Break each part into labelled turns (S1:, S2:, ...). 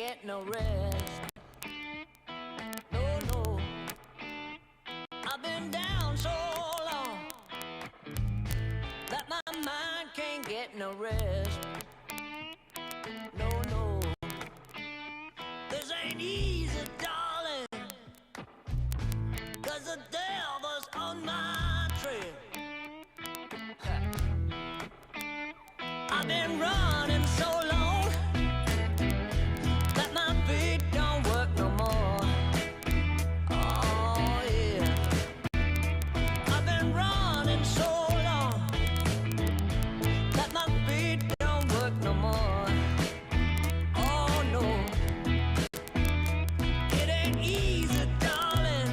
S1: get no rest. No, no. I've been down so long that my mind can't get no rest. No, no. This ain't easy, darling, 'cause the devil's on my trail. I've been running so long that my feet don't work no more. Oh yeah. I've been running so long that my feet don't work no more. Oh no. It ain't easy, darling,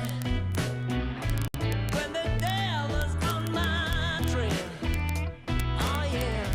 S1: when the devil's on my trail. Oh yeah.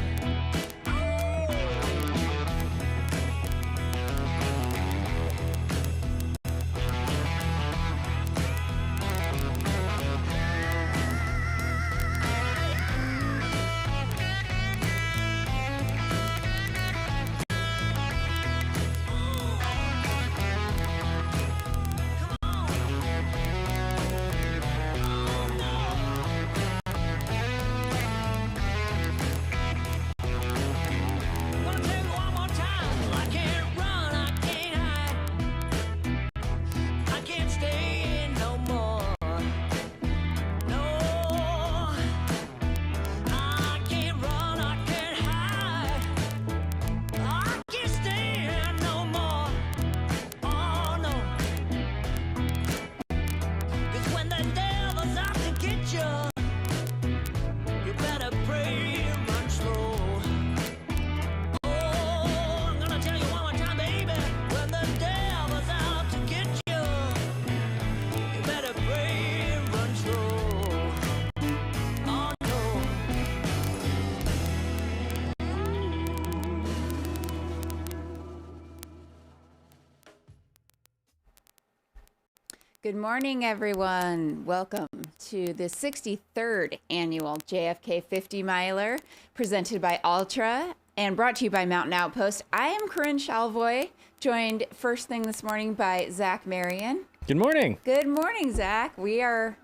S2: Good morning, everyone. Welcome to the 63rd annual JFK 50 miler presented by Altra and brought to you by Mountain Outpost. I am Corinne Shalvoy, joined first thing this morning by Zach Marion.
S3: Good morning.
S2: Good morning, Zach. We are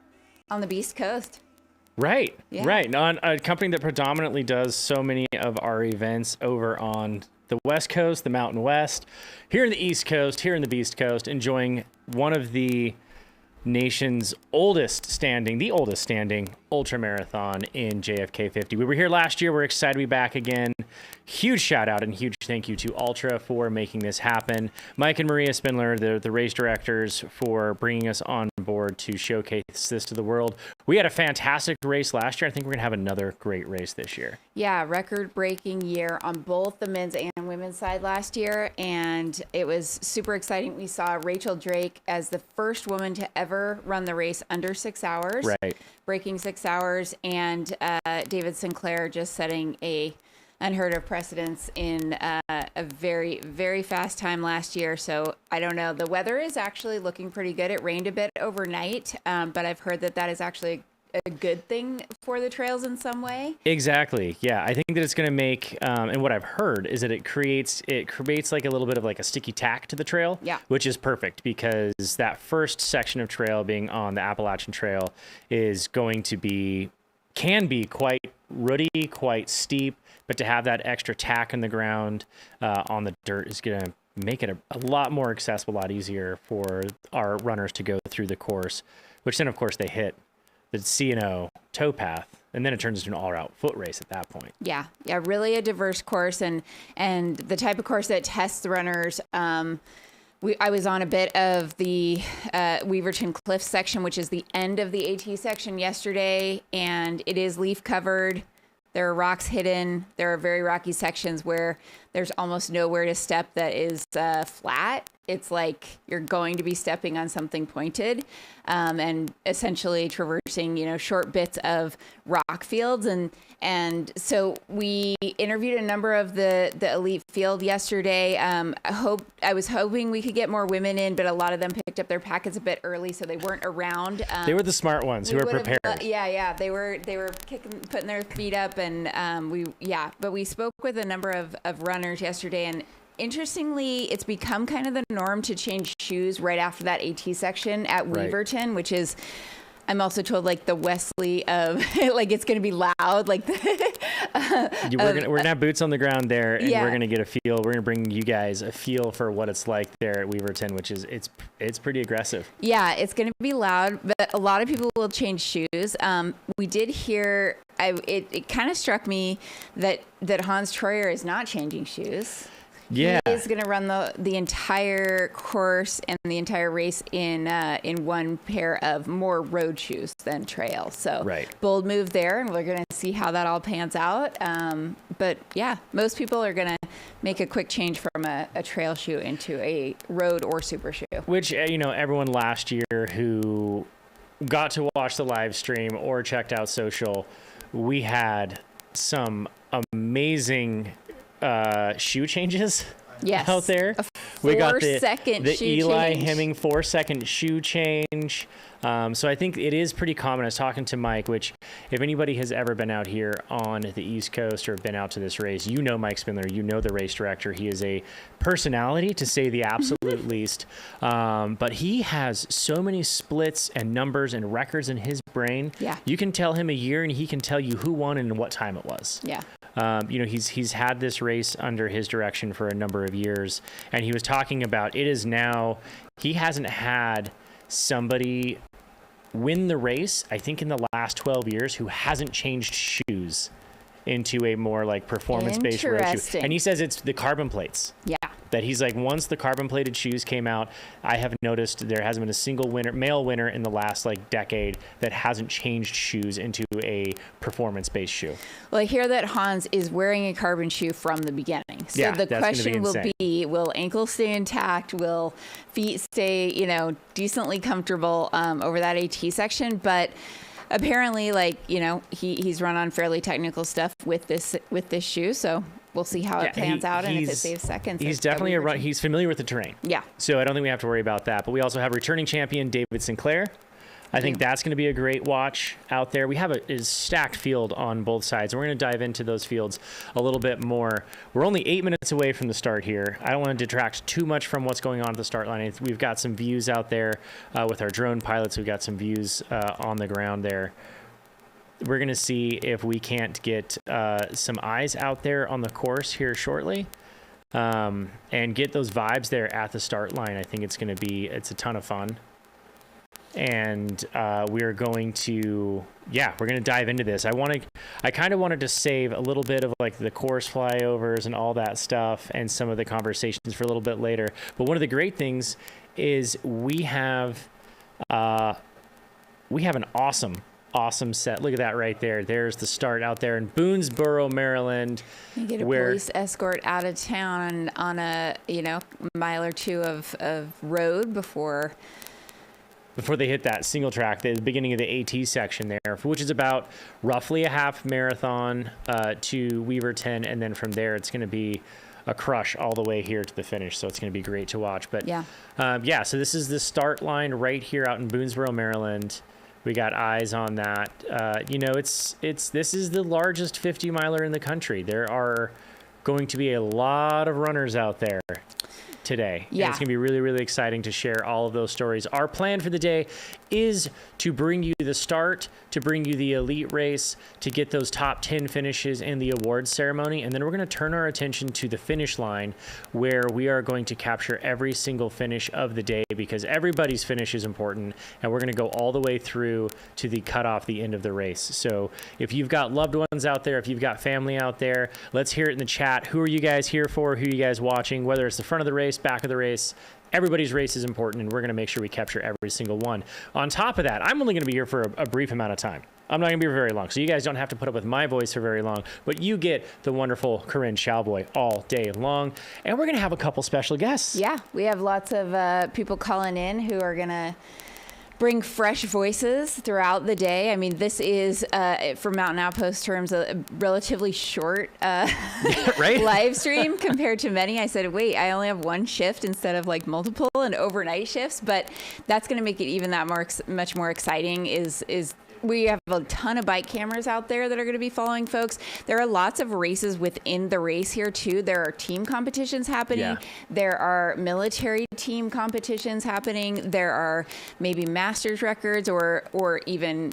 S2: on the Beast Coast.
S3: Right,
S2: Yeah.
S3: right. On a company that predominantly does so many of our events over on the West Coast, the Mountain West, here in the East Coast, here in the Beast Coast, enjoying one of the nation's oldest standing ultra marathon in JFK 50. We were here last year. We're excited to be back again. Huge shout out and huge thank you to Altra for making this happen. Mike and Maria Spindler, the race directors, for bringing us on board to showcase this to the world. We had a fantastic race last year. I think we're going to have another great race this year.
S2: Yeah, record-breaking year on both the men's and women's side last year, and it was super exciting. We saw Rachel Drake as the first woman to ever run the race under 6 hours,
S3: Right.
S2: breaking 6 hours, and David Sinclair just setting a unheard of precedence in a very, very fast time last year. So I don't know. The weather is actually looking pretty good. It rained a bit overnight, but I've heard that is actually a good thing for the trails in some way.
S3: Exactly. Yeah. I think that it's going to make, and what I've heard is that it creates like a little bit of like a sticky tack to the trail,
S2: Yeah.
S3: which is perfect because that first section of trail being on the Appalachian Trail can be quite rooty, quite steep, but to have that extra tack in the ground on the dirt is going to make it a lot more accessible, a lot easier for our runners to go through the course, which then of course they hit the C&O towpath, and then it turns into an all-out foot race at that point.
S2: Yeah, really a diverse course and the type of course that tests the runners. I was on a bit of the Weaverton Cliff section, which is the end of the AT section yesterday, and it is leaf covered. There are rocks hidden. There are very rocky sections where there's almost nowhere to step that is flat. It's like you're going to be stepping on something pointed, and essentially traversing, short bits of rock fields. And so we interviewed a number of the elite field yesterday. I was hoping we could get more women in, but a lot of them picked up their packets a bit early, so they weren't around.
S3: They were the smart ones who were prepared.
S2: They were putting their feet up, and but we spoke with a number of runners yesterday, and Interestingly, it's become kind of the norm to change shoes right after that AT section at Weaverton, which is, I'm also told, like the Wesley of like it's going to be loud, like
S3: we're gonna have boots on the ground there, and we're gonna get a feel. We're gonna bring you guys a feel for what it's like there at Weaverton, which is it's pretty aggressive.
S2: Yeah, it's going to be loud, but a lot of people will change shoes. We did hear. It kind of struck me that Hans Troyer is not changing shoes.
S3: Yeah,
S2: he is going to run the entire course and the entire race in one pair of more road shoes than trail. So bold move there, and we're going to see how that all pans out. But yeah, most people are going to make a quick change from a trail shoe into a road or super shoe.
S3: Which everyone last year who got to watch the live stream or checked out social, we had some amazing shoe changes out there. We got the Eli Hemming 4-second shoe change. So I think it is pretty common. I was talking to Mike, which if anybody has ever been out here on the East Coast or been out to this race, Mike Spindler, the race director. He is a personality, to say the absolute least. But he has so many splits and numbers and records in his brain.
S2: Yeah.
S3: You can tell him a year and he can tell you who won and what time it was.
S2: Yeah.
S3: He's had this race under his direction for a number of years, and he was talking about it is now, he hasn't had somebody win the race, I think, in the last 12 years who hasn't changed shoes into a more like performance-based road shoe. And he says it's the carbon plates.
S2: Yeah.
S3: That he's like, once the carbon plated shoes came out, I have noticed there hasn't been a single male winner in the last like decade that hasn't changed shoes into a performance-based shoe.
S2: Well, I hear that Hans is wearing a carbon shoe from the beginning. So the question will be, will ankles stay intact? Will feet stay, decently comfortable over that AT section? But apparently, he's run on fairly technical stuff with this shoe, so we'll see how it pans out and if it saves seconds.
S3: He's definitely he's familiar with the terrain.
S2: Yeah.
S3: So I don't think we have to worry about that. But we also have returning champion David Sinclair. I think that's going to be a great watch out there. We have a stacked field on both sides. We're going to dive into those fields a little bit more. We're only 8 minutes away from the start here. I don't want to detract too much from what's going on at the start line. We've got some views out there with our drone pilots. We've got some views on the ground there. We're going to see if we can't get some eyes out there on the course here shortly and get those vibes there at the start line. I think it's a ton of fun. And we're going to dive into this. I kind of wanted to save a little bit of like the course flyovers and all that stuff and some of the conversations for a little bit later. But one of the great things is we have an awesome set. Look at that right there. There's the start out there in Boonesboro, Maryland.
S2: You get a police escort out of town on a mile or two of road before
S3: they hit that single track, the beginning of the AT section there, which is about roughly a half marathon to Weaverton, and then from there it's going to be a crush all the way here to the finish. So it's going to be great to watch. But so this is the start line right here out in Boonesboro, Maryland. We got eyes on that. This is the largest 50 miler in the country. There are going to be a lot of runners out there today.
S2: Yeah.
S3: And it's going to be really, really exciting to share all of those stories. Our plan for the day is to bring you the start, to bring you the elite race, to get those top 10 finishes in the awards ceremony. And then we're going to turn our attention to the finish line, where we are going to capture every single finish of the day, because everybody's finish is important. And we're going to go all the way through to the cutoff, the end of the race. So if you've got loved ones out there, if you've got family out there, let's hear it in the chat. Who are you guys here for? Who are you guys watching? Whether it's the front of the race, back of the race, everybody's race is important, and we're going to make sure we capture every single one. On top of that, I'm only going to be here for a brief amount of time. I'm not going to be here very long, so you guys don't have to put up with my voice for very long, but you get the wonderful Corinne Chalboy all day long, and we're going to have a couple special guests.
S2: Yeah, we have lots of people calling in who are going to bring fresh voices throughout the day. I mean, this is, for Mountain Outpost terms, a relatively short live stream compared to many. I said, wait, I only have one shift instead of like multiple and overnight shifts, but that's going to make it even that much more exciting is We have a ton of bike cameras out there that are going to be following folks. There are lots of races within the race here too. There are team competitions happening.
S3: Yeah.
S2: There are military team competitions happening. There are maybe masters records or even,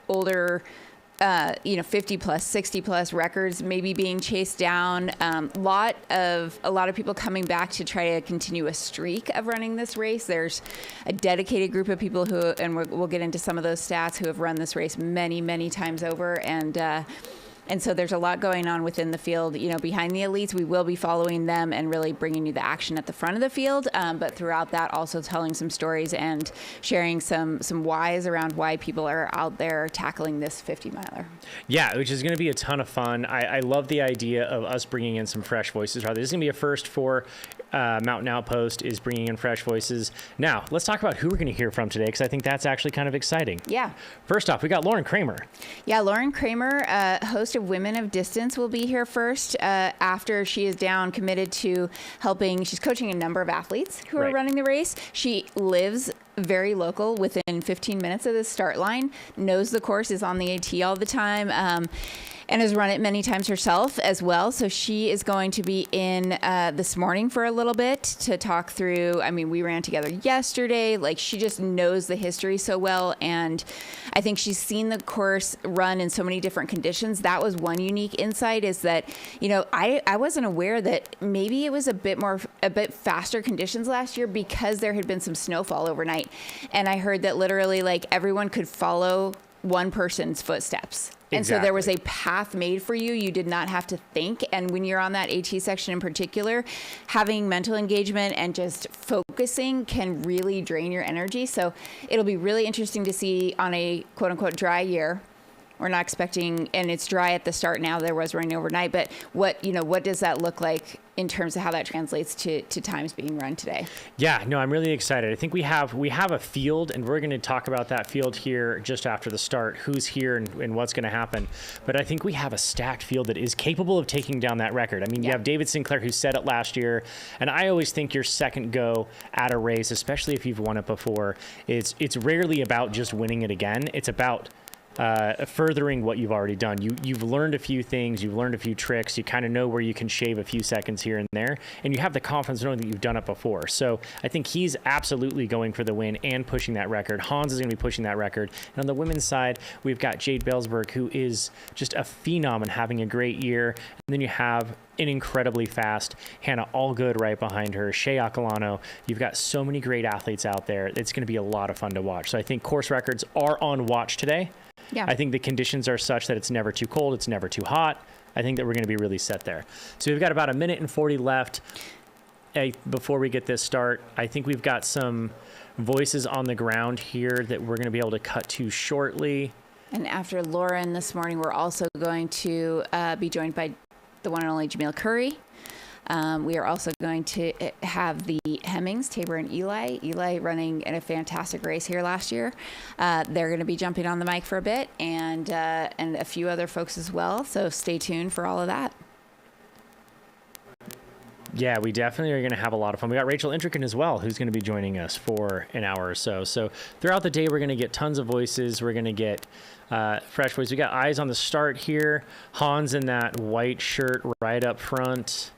S2: older 50 plus, 60 plus records maybe being chased down. A lot of people coming back to try to continue a streak of running this race. There's a dedicated group of people who, and we'll get into some of those stats, who have run this race many, many times over. And so there's a lot going on within the field. Behind the elites, we will be following them and really bringing you the action at the front of the field. But throughout that, also telling some stories and sharing some whys around why people are out there tackling this 50-miler.
S3: Yeah, which is going to be a ton of fun. I love the idea of us bringing in some fresh voices. This is going to be a first for Mountain Outpost, is bringing in fresh voices. Now, let's talk about who we're going to hear from today, because I think that's actually kind of exciting.
S2: Yeah.
S3: First off, we got Lauren Kramer.
S2: Yeah, Lauren Kramer, host of Women of Distance, will be here first after she is down, committed to helping. She's coaching a number of athletes who are running the race. She lives very local, within 15 minutes of the start line, knows the course, is on the AT all the time, and has run it many times herself as well. So she is going to be in this morning for a little bit to talk through. I mean, we ran together yesterday. She just knows the history so well. And I think she's seen the course run in so many different conditions. That was one unique insight, is that, I wasn't aware that maybe it was a bit faster conditions last year because there had been some snowfall overnight. And I heard that literally everyone could follow one person's footsteps. And so there was a path made for you. You did not have to think. And when you're on that AT section in particular, having mental engagement and just focusing can really drain your energy. So it'll be really interesting to see on a quote unquote dry year. We're not expecting, and it's dry at the start now, there was rain overnight, but what does that look like in terms of how that translates to times being run today? Yeah, no, I'm really excited. I think we have a field, and we're going to talk about that field here just after the start, who's here and what's going to happen. But I think we have a stacked field that is capable of taking down that record. I mean, you have David Sinclair, who set it last year, and I always think your second go at a race, especially if you've won it before, it's rarely about just winning it again. It's about furthering what you've already done. You've learned a few things, you've learned a few tricks, you kind of know where you can shave a few seconds here and there, and you have the confidence knowing that you've done it before. So I think he's absolutely going for the win and pushing that record. Hans is going to be pushing that record. And on the women's side, we've got Jade Belsberg, who is just a phenom and having a great year. And then you have an incredibly fast Hannah Allgood right behind her, Shea Acolano. You've got so many great athletes out there. It's going to be a lot of fun to watch. So I think course records are on watch today. Yeah. I think the conditions are such that it's never too cold, it's never too hot. I think that we're going to be really set there. So we've got about 1 minute and 40 left before we get this start. I think we've got some voices on the ground here that we're going to be able to cut to shortly. And after Lauren this morning, we're also going to be joined by the one and only Jamil Curry. We are also going to have the Hemmings, Tabor and Eli. Eli running in a fantastic race here last year. They're going to be jumping on the mic for a bit, and a few other folks as well. So stay tuned for all of that. Yeah, we definitely are going to have a lot of fun. We got Rachel Intrican as well, who's going to be joining us for an hour or so. So throughout the day, we're going to get tons of voices. We're going to get fresh voices. We got eyes on the start here. Hans in that white shirt right up front.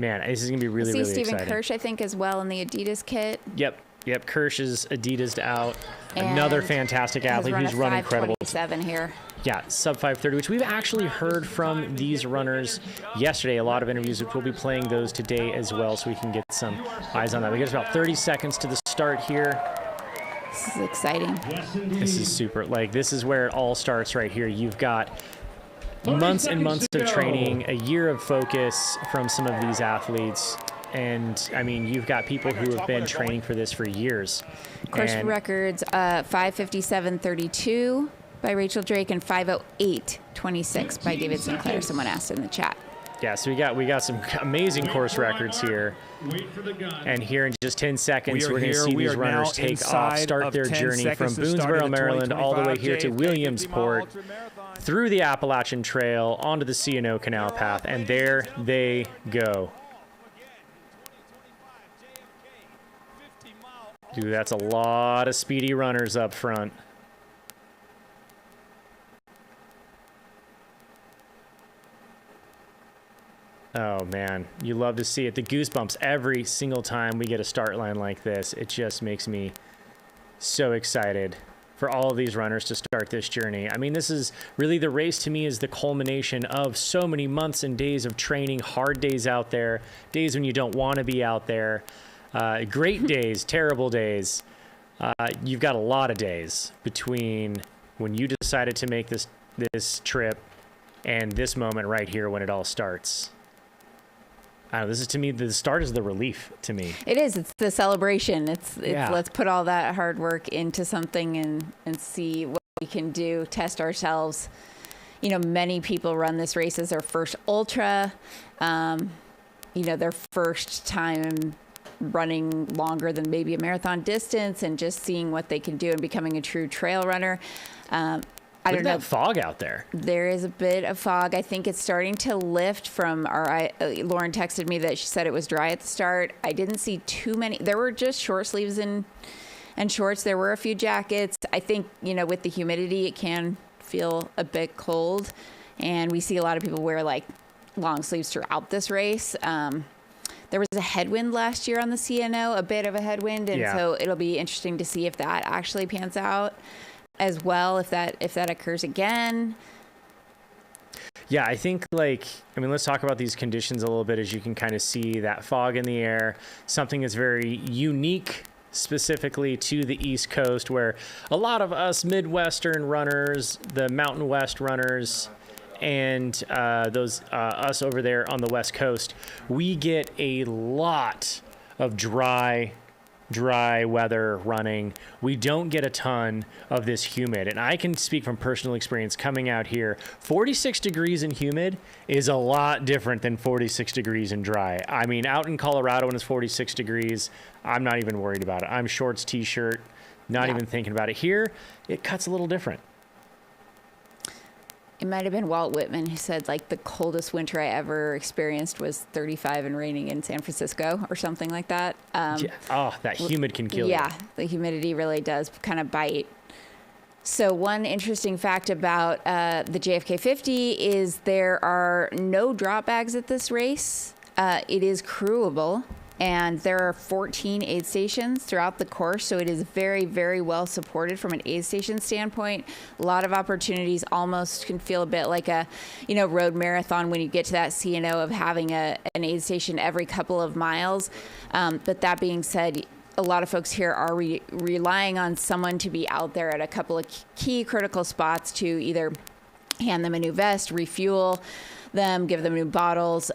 S2: Man, this is going to be really, really exciting. See Stephen Kirsch, I think, as well in the Adidas kit. Yep. Kirsch is Adidas out. And another fantastic athlete who's run incredible. 5:27 here. Yeah, sub 5:30, which we've actually heard from these runners yesterday. A lot of interviews, which we'll be playing those today as well, so we can get some eyes on that. We got about 30 seconds to the start here. This is exciting. This is super. This is where it all starts right here. You've got months and months of training, a year of focus from some of these athletes. And I mean, you've got people who have been training for this for years. Course records, 5:57:32 by Rachel Drake and 5:08:26 by David Sinclair. Someone asked in the chat. Yeah, so we got some amazing course records here. And here in just 10 seconds, we're going to see these runners take off, start their journey from Boonesboro, Maryland, all the way here to Williamsport, through the Appalachian Trail, onto the C&O Canal Path, and there they go. Dude, that's a lot of speedy runners up front.
S3: Oh man, you love to see it. The goosebumps every single time we get a start line like this. It just makes me so excited for all of these runners to start this journey. I mean, this is really, the race to me is the culmination of so many months and days of training, hard days out there, days when you don't want to be out there, great days, terrible days. You've got a lot of days between when you decided to make this trip and this moment right here when it all starts. I don't know, this is, to me, the start is the relief to me.
S2: It is. It's the celebration. It's let's put all that hard work into something and see what we can do, test ourselves. You know, many people run this race as their first ultra, you know, their first time running longer than maybe a marathon distance, and just seeing what they can do and becoming a true trail runner. I don't know.
S3: That fog out there.
S2: There is a bit of fog. I think it's starting to lift from Lauren texted me that she said it was dry at the start. I didn't see too many. There were just short sleeves and shorts. There were a few jackets. I think, you know, with the humidity, it can feel a bit cold. And we see a lot of people wear like long sleeves throughout this race. There was a headwind last year on the CNO, a bit of a headwind. And so it'll be interesting to see if that actually pans out as well, if that occurs again.
S3: Yeah, I think, like, I mean, let's talk about these conditions a little bit. As you can kind of see that fog in the air, something that's very unique specifically to the East Coast, where a lot of us Midwestern runners, the Mountain West runners, and those us over there on the West Coast, we get a lot of dry weather running. We don't get a ton of this humid. And I can speak from personal experience coming out here. 46 degrees and humid is a lot different than 46 degrees and dry. I mean, out in Colorado when it's 46 degrees, I'm not even worried about it. I'm shorts, t-shirt, not even thinking about it. Here, it cuts a little different.
S2: It might have been Walt Whitman who said, like, the coldest winter I ever experienced was 35 and raining in San Francisco or something like that.
S3: Oh, that humid can kill you.
S2: Yeah, the humidity really does kind of bite. So one interesting fact about the JFK 50 is there are no drop bags at this race. It is crewable. And there are 14 aid stations throughout the course, so it is very, very well supported from an aid station standpoint. A lot of opportunities, almost can feel a bit like a, you know, road marathon when you get to that CNO of having an aid station every couple of miles. But that being said, a lot of folks here are relying on someone to be out there at a couple of key critical spots to either hand them a new vest, refuel them, give them new bottles,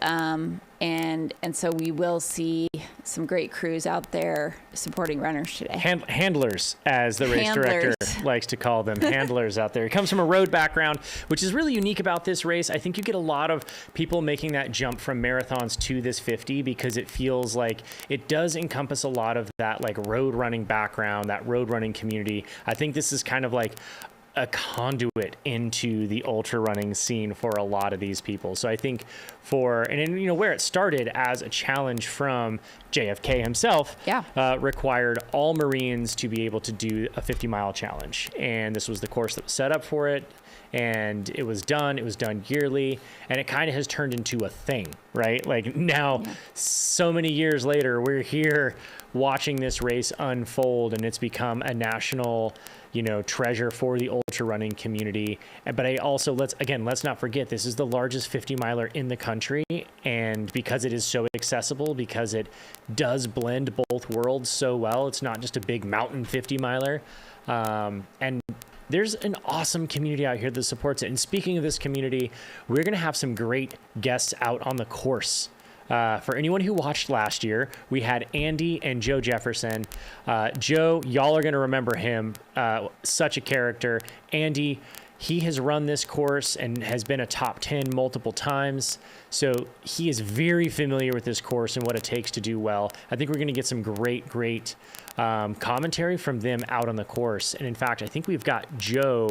S2: and so we will see some great crews out there supporting runners today.
S3: Handlers, as the race director likes to call them, handlers out there. He comes from a road background, which is really unique about this race. I think you get a lot of people making that jump from marathons to this 50 because it feels like it does encompass a lot of that, like, road running background, that road running community. I think this is kind of like a conduit into the ultra running scene for a lot of these people. So I think and you know, where it started as a challenge from JFK himself, required all Marines to be able to do a 50-mile challenge. And this was the course that was set up for it. And it was done yearly, and it kind of has turned into a thing, right? Like now, so many years later, we're here watching this race unfold, and it's become a national, you know, treasure for the ultra running community. But I also, let's not forget, this is the largest 50-miler in the country. And because it is so accessible, because it does blend both worlds so well, it's not just a big mountain 50-miler. And there's an awesome community out here that supports it. And speaking of this community, we're going to have some great guests out on the course. For anyone who watched last year, we had Andy and Joe Jefferson. Joe, y'all are going to remember him. Such a character. Andy, he has run this course and has been a top 10 multiple times. So he is very familiar with this course and what it takes to do well. I think we're going to get some great commentary from them out on the course. And in fact, I think we've got Joe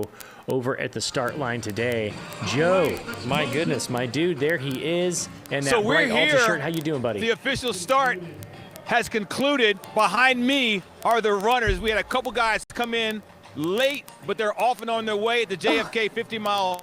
S3: over at the start line today. Joe, my goodness, my dude, there he is. And that bright Ultra shirt. How you doing, buddy?
S4: The official start has concluded. Behind me are the runners. We had a couple guys come in late, but they're off and on their way at the JFK 50-mile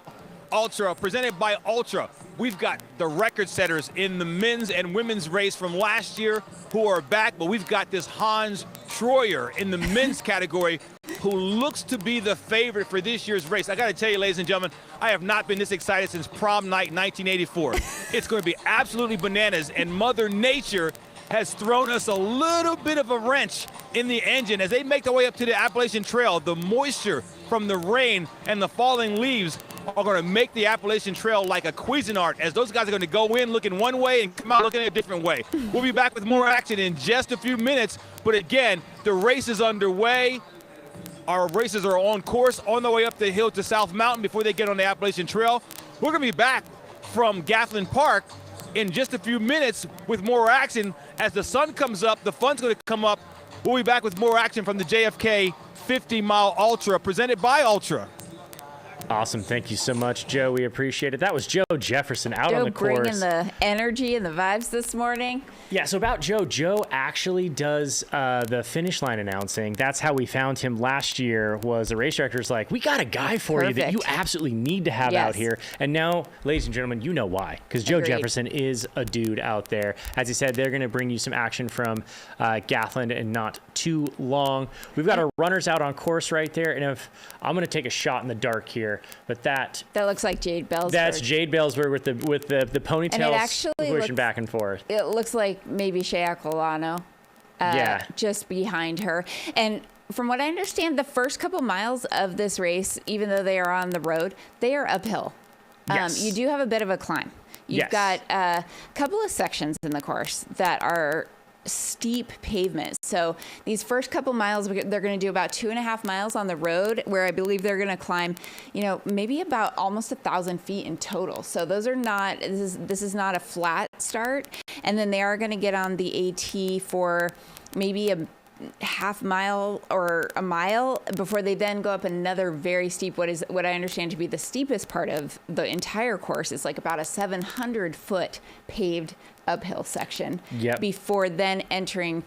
S4: Ultra, presented by Ultra. we've got the record setters in the men's and women's race from last year who are back, but we've got this Hans Troyer in the men's category who looks to be the favorite for this year's race. I got to tell you, ladies and gentlemen, I have not been this excited since prom night 1984. It's going to be absolutely bananas, and Mother Nature has thrown us a little bit of a wrench in the engine as they make their way up to the Appalachian Trail. The moisture from the rain and the falling leaves are going to make the Appalachian Trail like a Cuisinart, as those guys are going to go in looking one way and come out looking a different way. We'll be back with more action in just a few minutes, but again, the race is underway. Our racers are on course on the way up the hill to South Mountain before they get on the Appalachian Trail. We're going to be back from Gatlin Park in just a few minutes with more action. As the sun comes up, the fun's going to come up. We'll be back with more action from the JFK 50-mile Ultra presented by Ultra.
S3: Awesome. Thank you so much, Joe. We appreciate it. That was Joe Jefferson out on the course.
S2: Joe bringing the energy and the vibes this morning.
S3: Yeah, so about Joe, Joe actually does the finish line announcing. That's how we found him last year, was the race director's like, we got a guy for you that you absolutely need to have out here. And now, ladies and gentlemen, you know why. Because Joe Jefferson is a dude out there. As he said, they're going to bring you some action from Gatlin in not too long. We've got our runners out on course right there. And if I'm going to take a shot in the dark here, but that
S2: looks like Jade Bellsberg.
S3: That's Jade Bellsberg with the ponytails pushing back and forth.
S2: It looks like maybe Shea Colano, just behind her. And from what I understand, the first couple miles of this race, even though they are on the road, they are uphill.
S3: Yes.
S2: You do have a bit of a climb. You've got a couple of sections in the course that are steep pavement. So these first couple miles, they're going to do about 2.5 miles on the road, where I believe they're going to climb, maybe about almost 1,000 feet in total. So those are not, this is not a flat start. And then they are going to get on the AT for maybe a half mile or a mile before they then go up another very steep, what I understand to be the steepest part of the entire course. Is like about a 700-foot paved uphill section before then entering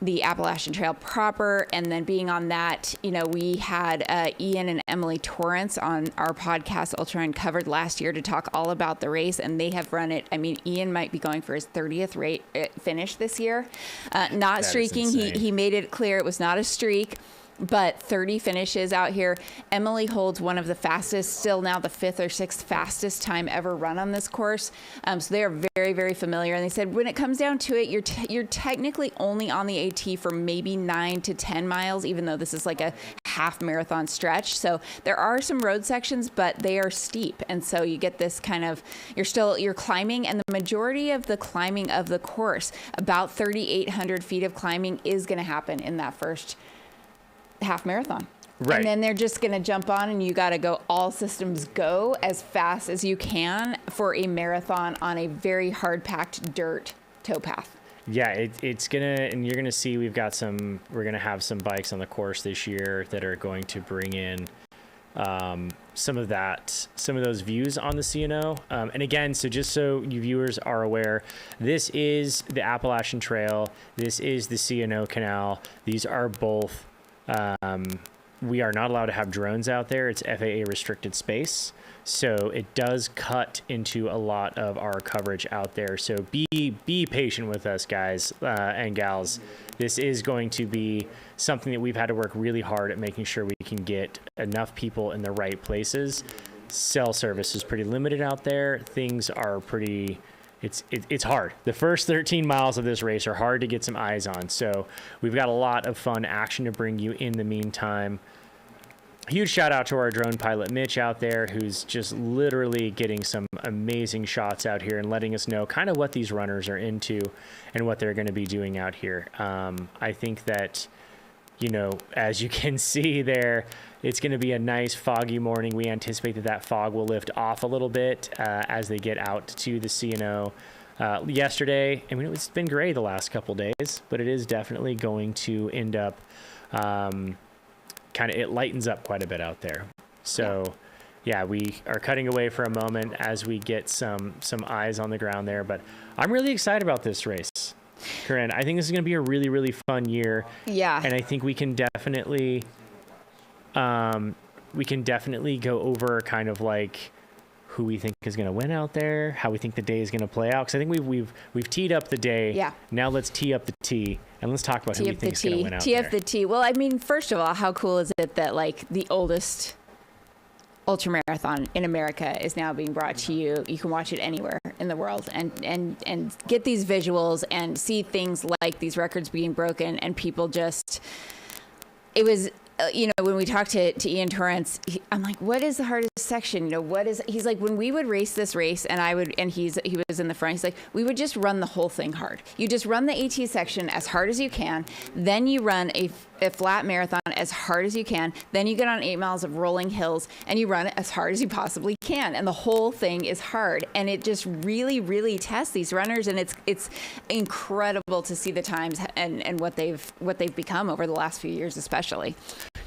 S2: the Appalachian Trail proper. And then being on that, we had Ian and Emily Torrance on our podcast Ultra Uncovered last year to talk all about the race, and they have run it. I mean, Ian might be going for his 30th finish this year. Not streaking. He made it clear it was not a streak, but 30 finishes out here. Emily holds one of the fastest, still now the 5th or 6th fastest time ever run on this course. So they are very, very familiar. And they said when it comes down to it, you're technically only on the AT for maybe 9 to 10 miles, even though this is like a half marathon stretch. So there are some road sections, but they are steep. And so you get this kind of, you're climbing, and the majority of the climbing of the course, about 3,800 feet of climbing, is going to happen in that first half marathon. Right. And then they're just going to jump on, and you got to go all systems go as fast as you can for a marathon on a very hard packed dirt towpath.
S3: Yeah, it's gonna, and you're gonna see we're gonna have some bikes on the course this year that are going to bring in some of those views on the C&O. And again, so just so you viewers are aware, this is the Appalachian Trail. This is the C&O Canal. These are both. We are not allowed to have drones out there. It's FAA restricted space. So it does cut into a lot of our coverage out there. So be patient with us, guys and gals. This is going to be something that we've had to work really hard at making sure we can get enough people in the right places. Cell service is pretty limited out there. Things are pretty... It's hard. The first 13 miles of this race are hard to get some eyes on. So we've got a lot of fun action to bring you in the meantime. Huge shout out to our drone pilot, Mitch, out there, who's just literally getting some amazing shots out here and letting us know kind of what these runners are into and what they're going to be doing out here. I think that, as you can see there, it's going to be a nice foggy morning. We anticipate that fog will lift off a little bit as they get out to the C&O. Yesterday, I mean, it's been gray the last couple days, but it is definitely going to end up it lightens up quite a bit out there. So yeah, we are cutting away for a moment as we get some eyes on the ground there, but I'm really excited about this race. Corinne, I think this is going to be a really, really fun year. Yeah. And I think we can definitely go over kind of like who we think is going to win out there, how we think the day is going to play out. Because I think we've teed up the day.
S2: Yeah.
S3: Now let's tee up the tee, and let's talk about who we think is going to win out there.
S2: Tee up the tee. Well, I mean, first of all, how cool is it that like the oldest ultramarathon in America is now being brought to you. You can watch it anywhere in the world and get these visuals and see things like these records being broken, and people just, it was, you know, when we talked to Ian Torrance, I'm like, what is the hardest section? You know, he's like, when we would race this race and he was in the front, he's like, we would just run the whole thing hard. You just run the AT section as hard as you can. Then you run a flat marathon as hard as you can. Then you get on 8 miles of rolling hills and you run it as hard as you possibly can. And the whole thing is hard. And it just really, really tests these runners. And it's incredible to see the times and what they've become over the last few years, especially.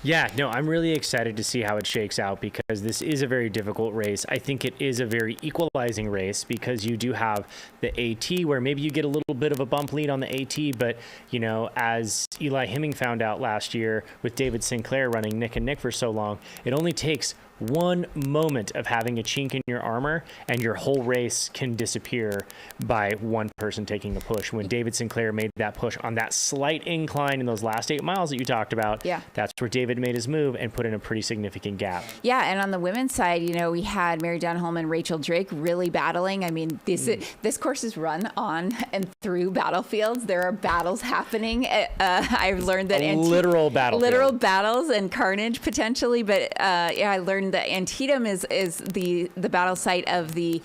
S3: Yeah, no, I'm really excited to see how it shakes out, because this is a very difficult race. I think it is a very equalizing race, because you do have the AT where maybe you get a little bit of a bump lead on the AT, but, you know, as Eli Hemming found out last year with David Sinclair running Nick and Nick for so long, it only takes one moment of having a chink in your armor and your whole race can disappear by one person taking the push. When David Sinclair made that push on that slight incline in those last 8 miles that you talked about,
S2: yeah,
S3: that's where David made his move and put in a pretty significant gap.
S2: Yeah, and on the women's side, you know, we had Mary Dunholm and Rachel Drake really battling. I mean, this course is run on and through battlefields. There are battles happening. I've learned that
S3: literal battles and
S2: carnage potentially, but yeah, I learned that Antietam is the battle site of the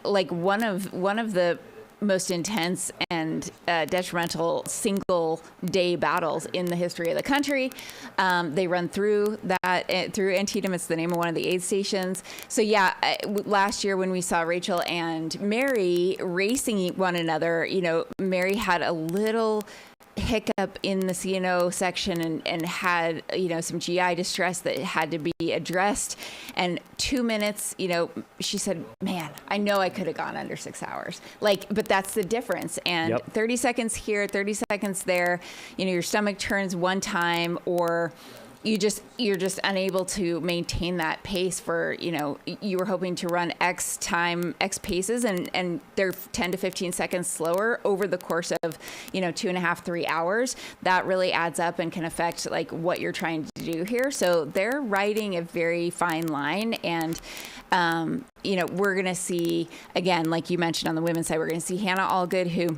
S2: like one of the most intense and detrimental single day battles in the history of the country. They run through Antietam. It's the name of one of the aid stations. So yeah, last year when we saw Rachel and Mary racing one another, you know, Mary had a little hiccup in the CNO section and had, you know, some GI distress that had to be addressed. And 2 minutes, you know, she said, man, I know I could have gone under 6 hours. Like, but that's the difference. And
S3: yep.
S2: 30 seconds here, 30 seconds there, you know, your stomach turns one time, or you're just unable to maintain that pace for, you know, you were hoping to run X time, X paces, and they're 10 to 15 seconds slower over the course of, you know, 2.5, 3 hours. That really adds up and can affect like what you're trying to do here. So they're riding a very fine line. And, you know, we're going to see, again, like you mentioned on the women's side, we're going to see Hannah Allgood, who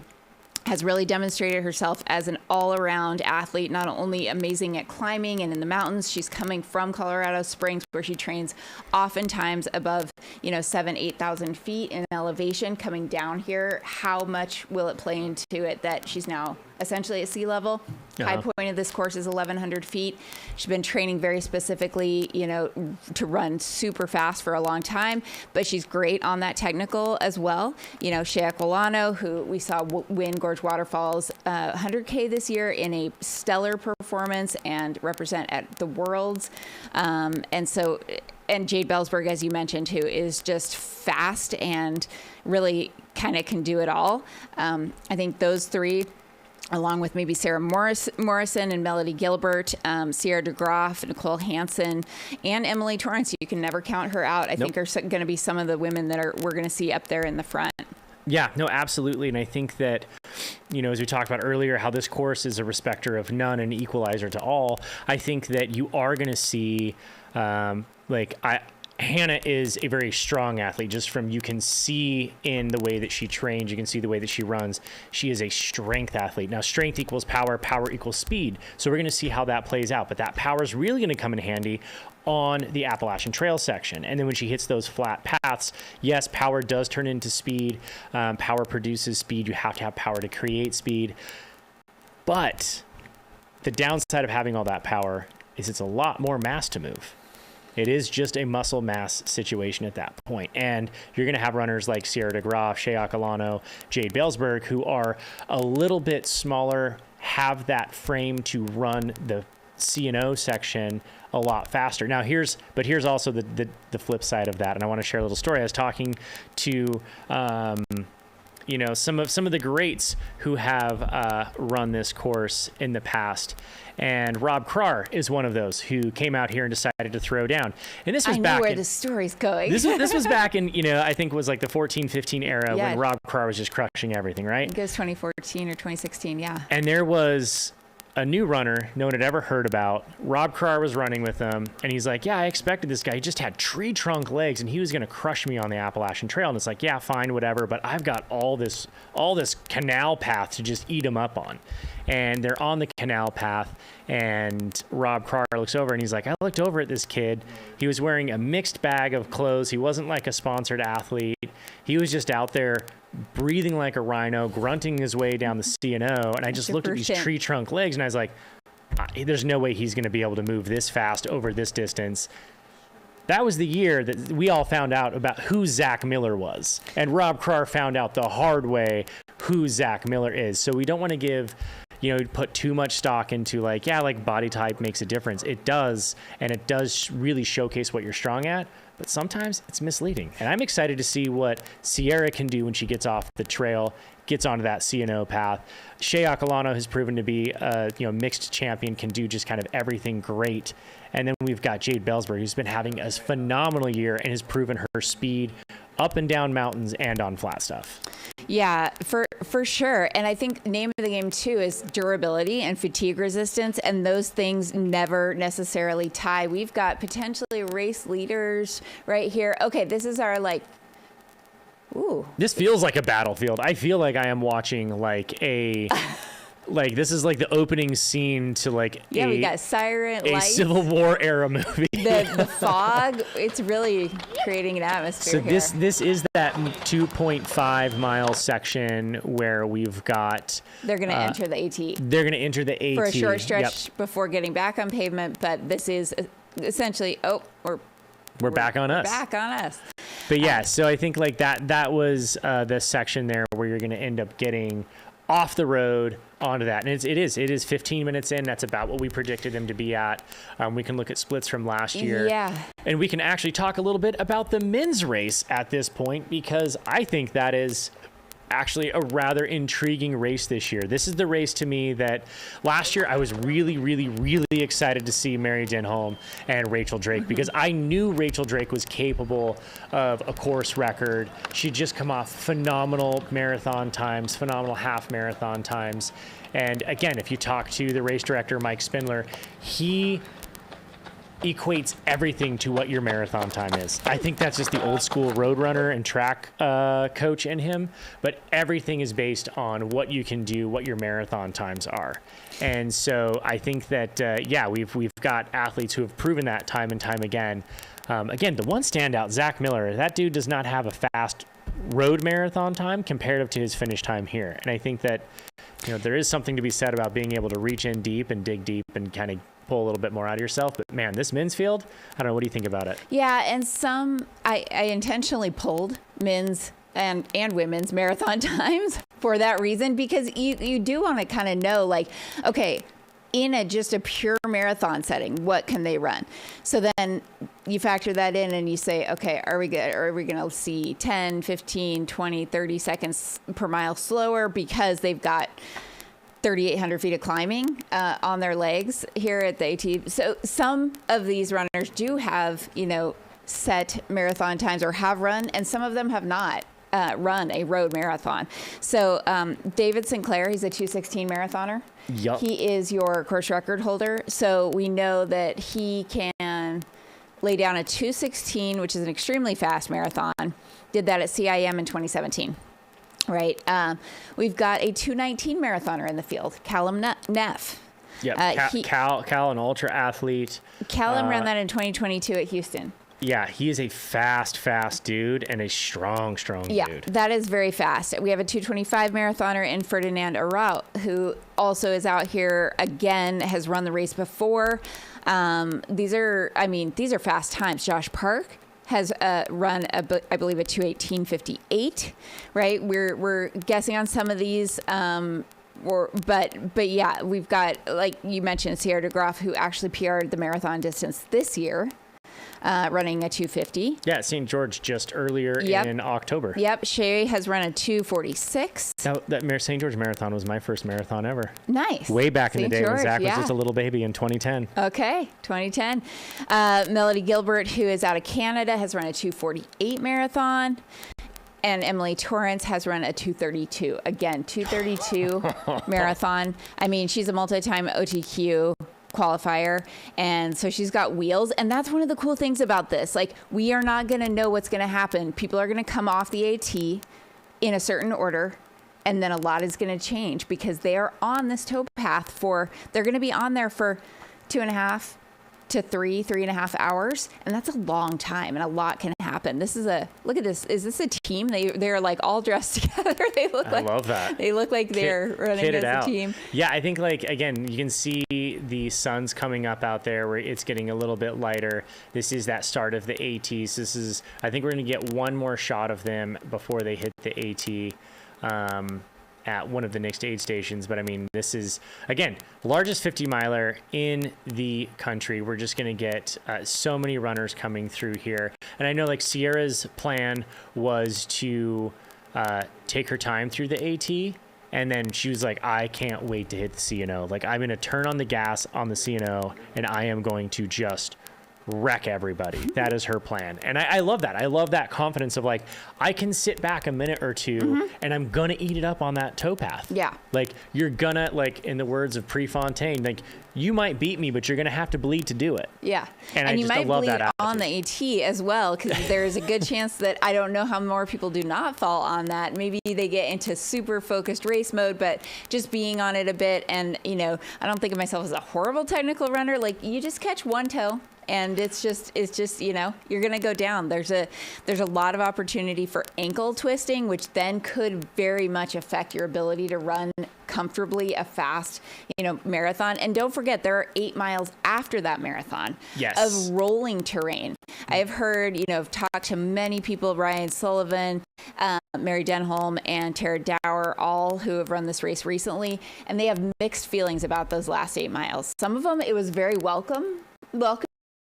S2: has really demonstrated herself as an all-around athlete, not only amazing at climbing and in the mountains. She's coming from Colorado Springs, where she trains oftentimes above, you know, 8,000 feet in elevation. Coming down here, how much will it play into it that she's now essentially at sea level? High point of this course is 1,100 feet. She's been training very specifically, you know, to run super fast for a long time, but she's great on that technical as well. You know, Shea Aquilano, who we saw win Gorge Waterfalls 100K this year in a stellar performance and represent at the Worlds. And Jade Belsberg, as you mentioned, who is just fast and really kind of can do it all. I think those three, along with maybe Sarah Morrison and Melody Gilbert, Sierra DeGroff, Nicole Hansen, and Emily Torrance. You can never count her out. I think are going to be some of the women that we're going to see up there in the front.
S3: Yeah, no, absolutely. And I think that, you know, as we talked about earlier, how this course is a respecter of none and equalizer to all, I think that you are going to see, Hannah is a very strong athlete. Just from, you can see in the way that she trains, you can see the way that she runs. She is a strength athlete. Now, strength equals power, power equals speed. So we're going to see how that plays out. But that power is really going to come in handy on the Appalachian Trail section. And then when she hits those flat paths, yes, power does turn into speed. Power produces speed. You have to have power to create speed. But the downside of having all that power is it's a lot more mass to move. It is just a muscle mass situation at that point. And you're going to have runners like Sierra DeGroff, Shea Aquilano, Jade Belsberg, who are a little bit smaller, have that frame to run the CNO section a lot faster. Now, here's also the flip side of that. And I want to share a little story. I was talking to some of the greats who have run this course in the past. And Rob Krar is one of those who came out here and decided to throw down. And this was
S2: I
S3: back
S2: know where
S3: in,
S2: the story's going.
S3: this was back in, I think it was like the 14-15 era when Rob Krar was just crushing everything, right?
S2: I think it was 2014 or 2016, yeah.
S3: And there was a new runner no one had ever heard about. Rob Krar was running with them, and he's like, yeah, I expected this guy. He just had tree trunk legs, and he was going to crush me on the Appalachian Trail. And it's like, yeah, fine, whatever, but I've got all this canal path to just eat him up on. And they're on the canal path, and Rob Krar looks over, and he's like, I looked over at this kid. He was wearing a mixed bag of clothes. He wasn't like a sponsored athlete. He was just out there breathing like a rhino, grunting his way down the C&O. And I just looked at these tree trunk legs, and I was like, there's no way he's going to be able to move this fast over this distance. That was the year that we all found out about who Zach Miller was. And Rob Krar found out the hard way who Zach Miller is. So we don't want to give, put too much stock into like body type makes a difference. It does, and it does really showcase what you're strong at. But sometimes it's misleading. And I'm excited to see what Sierra can do when she gets off the trail, gets onto that C&O path. Shea Acolano has proven to be a mixed champion, can do just kind of everything great. And then we've got Jade Belsberg, who's been having a phenomenal year and has proven her speed up and down mountains and on flat stuff.
S2: Yeah, for sure. And I think the name of the game too is durability and fatigue resistance, and those things never necessarily tie. We've got potentially race leaders right here. Okay, this is our ooh.
S3: This feels like a battlefield. I feel like I am watching this is like the opening scene to
S2: we got siren
S3: a
S2: lights,
S3: Civil War era movie.
S2: The fog, it's really creating an atmosphere here.
S3: This is that 2.5 mile section where we've got
S2: they're going to enter the AT.
S3: They're going to enter the AT
S2: for a short stretch before getting back on pavement, but this is essentially
S3: we're back on us.
S2: Back on us.
S3: But yeah, so I think that was the section there where you're going to end up getting off the road onto that. And it is 15 minutes in. That's about what we predicted them to be at. We can look at splits from last year.
S2: Yeah.
S3: And we can actually talk a little bit about the men's race at this point, because I think that is actually a rather intriguing race this year. This is the race to me that last year I was really, really, really excited to see Mary Denholm and Rachel Drake, because I knew Rachel Drake was capable of a course record. She'd just come off phenomenal marathon times, phenomenal half marathon times. And again, if you talk to the race director, Mike Spindler, he equates everything to what your marathon time is. I think that's just the old school road runner and track coach in him, but everything is based on what you can do, what your marathon times are. And so I think that, we've got athletes who have proven that time and time again. Again, the one standout, Zach Miller, that dude does not have a fast road marathon time comparative to his finish time here. And I think that, there is something to be said about being able to reach in deep and dig deep and kind of pull a little bit more out of yourself. But man, this men's field, I don't know, what do you think about it?
S2: Yeah, and I intentionally pulled men's and women's marathon times for that reason, because you do want to kind of know, okay, in just a pure marathon setting, what can they run? So then you factor that in and you say, okay, are we going to see 10, 15, 20, 30 seconds per mile slower because they've got 3,800 feet of climbing on their legs here at the AT. So some of these runners do have, set marathon times or have run, and some of them have not run a road marathon. So David Sinclair, he's a 2:16 marathoner.
S3: Yep.
S2: He is your course record holder. So we know that he can lay down a 2:16, which is an extremely fast marathon. Did that at CIM in 2017. Right. We've got a 2:19 marathoner in the field, Callum Neff.
S3: Yeah, Cal, an ultra athlete.
S2: Callum ran that in 2022 at Houston.
S3: Yeah, he is a fast dude and a strong dude.
S2: Yeah, that is very fast. We have a 2:25 marathoner in Ferdinand Araut, who also is out here again, has run the race before. These are fast times. Josh Park has run, I believe, a 2:18:58, right? We're guessing on some of these, but yeah, we've got, like you mentioned, Sierra DeGroff, who actually PR'd the marathon distance this year. running a 250.
S3: Yeah, St. George just earlier in October.
S2: Yep, Shay has run a 246.
S3: That St. George Marathon was my first marathon ever.
S2: Nice.
S3: Way back in the
S2: St.
S3: day when
S2: George,
S3: Zach was just a little baby in 2010.
S2: Okay, 2010. Melody Gilbert, who is out of Canada, has run a 248 marathon. And Emily Torrance has run a 232. Again, 232 marathon. I mean, she's a multi-time OTQ qualifier, and so she's got wheels. And that's one of the cool things about this. Like, we are not going to know what's going to happen. People are going to come off the AT in a certain order, and then a lot is going to change because they are on this towpath they're going to be on there for 2.5 to 3.5 hours, and that's a long time, and a lot can happen. Look at this. Is this a team? They're like all dressed together. I love that. They look like they're running as a team.
S3: Yeah, I think, like, again, you can see the sun's coming up out there where it's getting a little bit lighter. This is that start of the ATs. I think we're going to get one more shot of them before they hit the AT. At one of the next aid stations. But I mean, this is, again, largest 50 miler in the country. We're just going to get so many runners coming through here. And I know, like, Sierra's plan was to take her time through the AT. And then she was like, I can't wait to hit the CNO. Like, I'm going to turn on the gas on the CNO and I am going to just wreck everybody. That is her plan. And I love that. I love that confidence of, like, I can sit back a minute or two and I'm gonna eat it up on that towpath.
S2: Yeah.
S3: Like, you're gonna, like, in the words of Prefontaine, like, you might beat me, but you're gonna have to bleed to do it.
S2: Yeah.
S3: And
S2: you might
S3: love
S2: bleed
S3: that
S2: on the AT as well, because there's a good chance that I don't know how more people do not fall on that. Maybe they get into super focused race mode, but just being on it a bit. And, you know, I don't think of myself as a horrible technical runner. Like, you just catch one toe. And it's just, you know, you're going to go down. There's a lot of opportunity for ankle twisting, which then could very much affect your ability to run comfortably a fast, you know, marathon. And don't forget, there are 8 miles after that marathon of rolling terrain. I have heard, you know, I've talked to many people, Ryan Sullivan, Mary Denholm, and Tara Dower, all who have run this race recently, and they have mixed feelings about those last 8 miles. Some of them, it was very welcome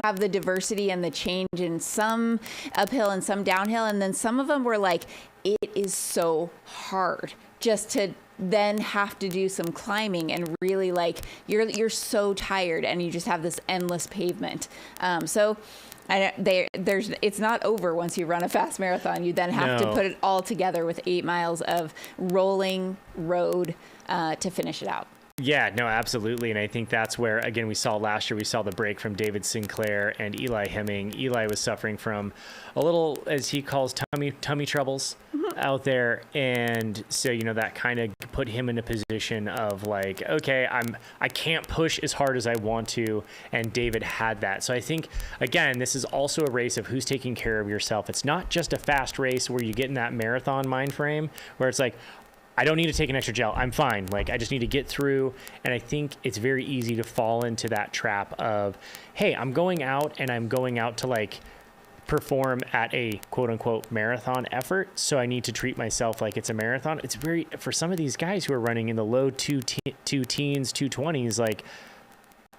S2: have the diversity and the change in some uphill and some downhill, and then some of them were like, it is so hard just to then have to do some climbing, and really, like, you're so tired and you just have this endless pavement. It's not over once you run a fast marathon. You then have to put it all together with 8 miles of rolling road to finish it out.
S3: Yeah, no, absolutely. And I think that's where, again, we saw the break from David Sinclair and Eli Hemming. Eli was suffering from a little, as he calls, tummy troubles out there. And so, you know, that kind of put him in a position of, like, okay, I can't push as hard as I want to. And David had that. So I think, again, this is also a race of who's taking care of yourself. It's not just a fast race where you get in that marathon mind frame where it's like, I don't need to take an extra gel. I'm fine. Like, I just need to get through. And I think it's very easy to fall into that trap of, hey, I'm going out to, like, perform at a quote unquote marathon effort. So I need to treat myself like it's a marathon. It's very, for some of these guys who are running in the low two teens, 220s, like,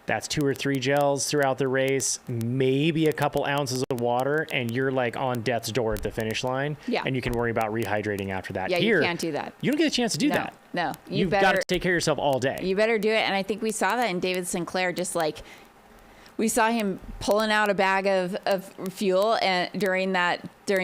S3: that's 2 or 3 gels throughout the race, maybe a couple ounces of water, and you're, like, on death's door at the finish line. Yeah. And you can worry about rehydrating after that.
S2: Yeah,
S3: Here,
S2: you can't do that.
S3: You don't get a chance to do that.
S2: No.
S3: You've got to take care of yourself all day.
S2: You better do it. And I think we saw that in David Sinclair, just like, we saw him pulling out a bag of fuel and during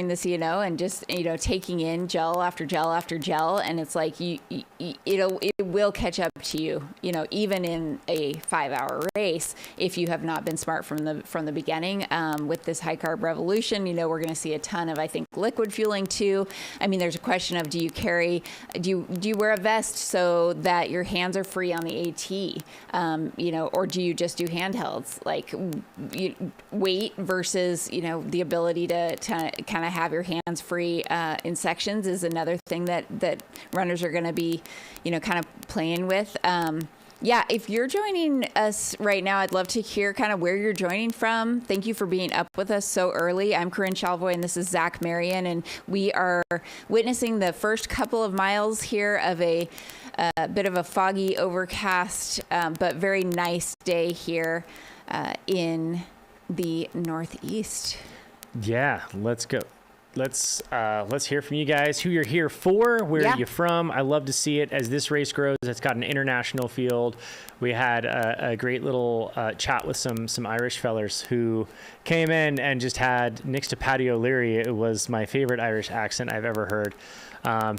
S2: the CNO, and just, you know, taking in gel after gel after gel, and it's like it will catch up to you, you know, even in a 5-hour race, if you have not been smart from the beginning. With this high carb revolution, you know, we're going to see a ton of, I think, liquid fueling too. I mean, there's a question of, do you wear a vest so that your hands are free on the AT, you know, or do you just do handhelds? Like, weight versus, you know, the ability to kind of have your hands free in sections is another thing that runners are going to be, you know, kind of playing with. Yeah, if you're joining us right now, I'd love to hear kind of where you're joining from. Thank you for being up with us so early. I'm Corinne Chalvoy, and this is Zach Marion, and we are witnessing the first couple of miles here of a bit of a foggy, overcast, but very nice day here in the Northeast.
S3: Yeah, let's go. Let's hear from you guys, who you're here for, where are you from. I love to see it as this race grows. It's got an international field. We had a great little chat with some Irish fellers who came in and just had, next to Paddy O'Leary, it was my favorite Irish accent I've ever heard.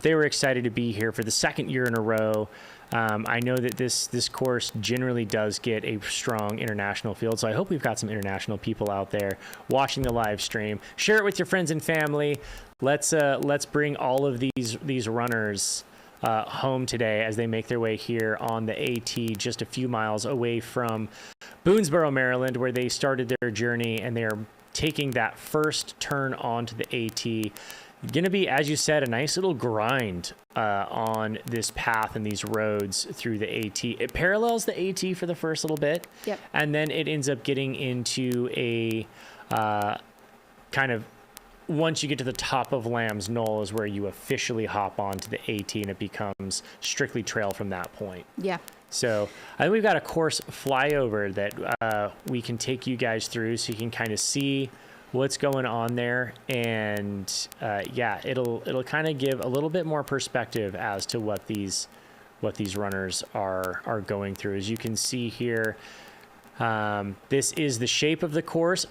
S3: They were excited to be here for the second year in a row. I know that this course generally does get a strong international field, so I hope we've got some international people out there watching the live stream. Share it with your friends and family. Let's bring all of these runners home today as they make their way here on the AT, just a few miles away from Boonesboro, Maryland, where they started their journey, and they are taking that first turn onto the AT. Going to be, as you said, a nice little grind on this path and these roads through the AT. It parallels the AT for the first little bit.
S2: Yep.
S3: And then it ends up getting into a kind of, once you get to the top of Lamb's Knoll is where you officially hop onto the AT, and it becomes strictly trail from that point.
S2: Yeah.
S3: So I think we've got a course flyover that we can take you guys through so you can kind of see what's going on there, and it'll kind of give a little bit more perspective as to what these runners are going through. As you can see here, this is the shape of the course.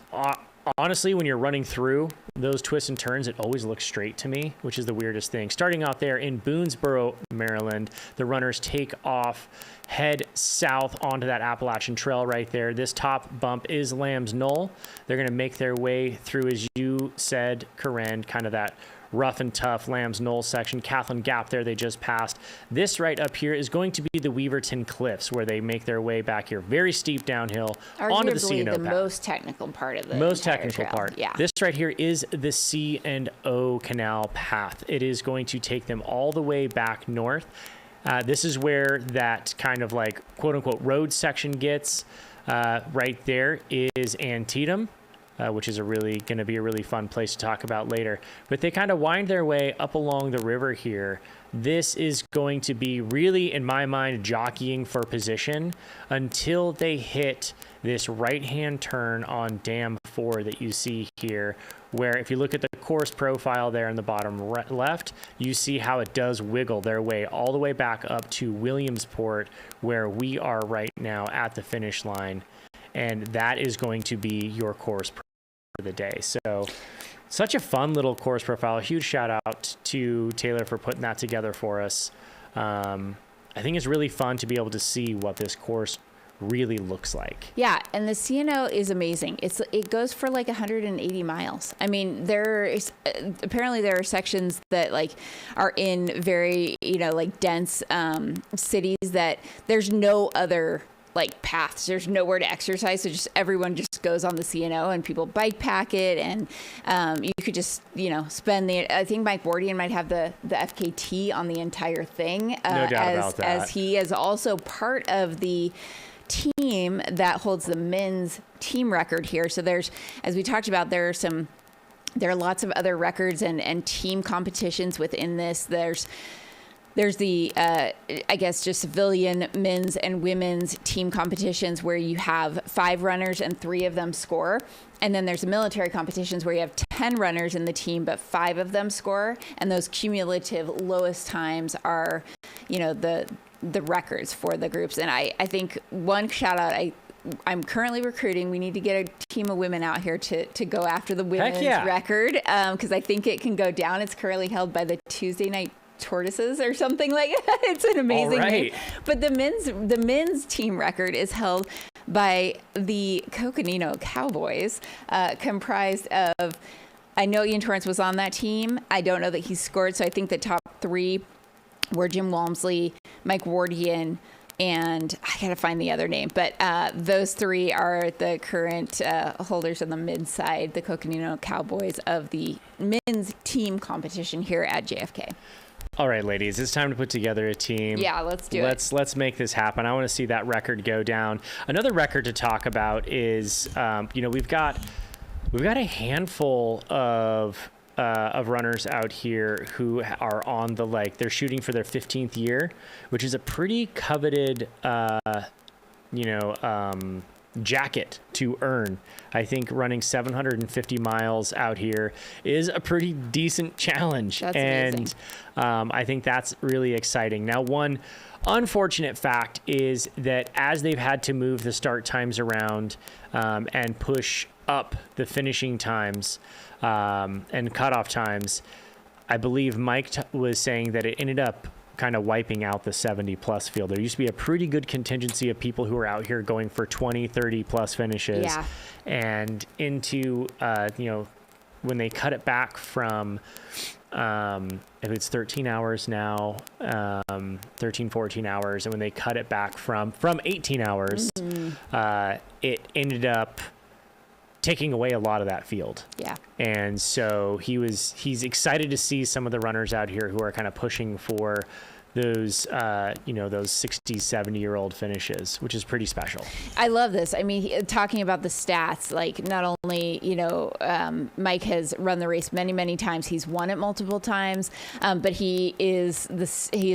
S3: Honestly, when you're running through those twists and turns, it always looks straight to me, which is the weirdest thing. Starting out there in Boonesboro, Maryland, the runners take off, head south onto that Appalachian Trail right there. This top bump is Lamb's Knoll. They're going to make their way through, as you said, Corinne, kind of that rough and tough Lamb's Knoll section. Kathleen Gap there they just passed. This right up here is going to be the Weaverton Cliffs, where they make their way back here. Very steep downhill onto the C&O
S2: the
S3: path.
S2: most technical part of the
S3: most
S2: entire
S3: technical
S2: trail.
S3: part.
S2: Yeah.
S3: This right here is the C&O Canal path. It is going to take them all the way back north. This is where that kind of like quote unquote road section gets. Right there is Antietam, which is going to be a really fun place to talk about later. But they kind of wind their way up along the river here. This is going to be really, in my mind, jockeying for position until they hit this right-hand turn on Dam 4 that you see here, where if you look at the course profile there in the bottom left, you see how it does wiggle their way all the way back up to Williamsport, where we are right now at the finish line. And that is going to be your course for the day. So such a fun little course profile. Huge shout out to Taylor for putting that together for us. I think it's really fun to be able to see what this course really looks like.
S2: Yeah, and the C&O is amazing. It goes for like 180 miles. I mean, apparently there are sections that like are in very, like dense cities that there's no other like paths. There's nowhere to exercise, so just everyone just goes on the C&O, and people bike pack it, and you could just spend I think Mike Wardian might have the FKT on the entire thing.
S3: No doubt about that.
S2: As he is also part of the team that holds the men's team record here. So there's, as we talked about, there are lots of other records and team competitions within this. There's the, I guess, just civilian men's and women's team competitions where you have 5 runners and 3 of them score. And then there's the military competitions where you have 10 runners in the team, but 5 of them score. And those cumulative lowest times are, the records for the groups. And I think one shout out, I'm currently recruiting. We need to get a team of women out here to go after the women's record, because I think it can go down. It's currently held by the Tuesday Night Tortoises or something like that. It's an amazing name. But the men's team record is held by the Coconino Cowboys, comprised of, I know Ian Torrance was on that team. I don't know that he scored, so I think the top 3 were Jim Walmsley, Mike Wardian, and I gotta find the other name, but those 3 are the current holders on the men's side, the Coconino Cowboys, of the men's team competition here at JFK.
S3: All right, ladies, it's time to put together a team.
S2: Yeah, let's do it.
S3: Let's make this happen. I want to see that record go down. Another record to talk about is, we've got a handful of runners out here who are on they're shooting for their 15th year, which is a pretty coveted, jacket to earn. I think running 750 miles out here is a pretty decent challenge.
S2: That's
S3: and
S2: amazing.
S3: I think that's really exciting. Now, one unfortunate fact is that as they've had to move the start times around and push up the finishing times and cutoff times, I believe Mike was saying that it ended up kind of wiping out the 70 plus field. There used to be a pretty good contingency of people who were out here going for 20, 30 plus finishes.
S2: Yeah.
S3: And into, when they cut it back from, if it's 13 hours now, 13, 14 hours. And when they cut it back from 18 hours, it ended up taking away a lot of that field.
S2: Yeah.
S3: And so he's excited to see some of the runners out here who are kind of pushing for those, those 60, 70-year-old finishes, which is pretty special.
S2: I love this. I mean, talking about the stats, like not only, Mike has run the race many, many times. He's won it multiple times, but he has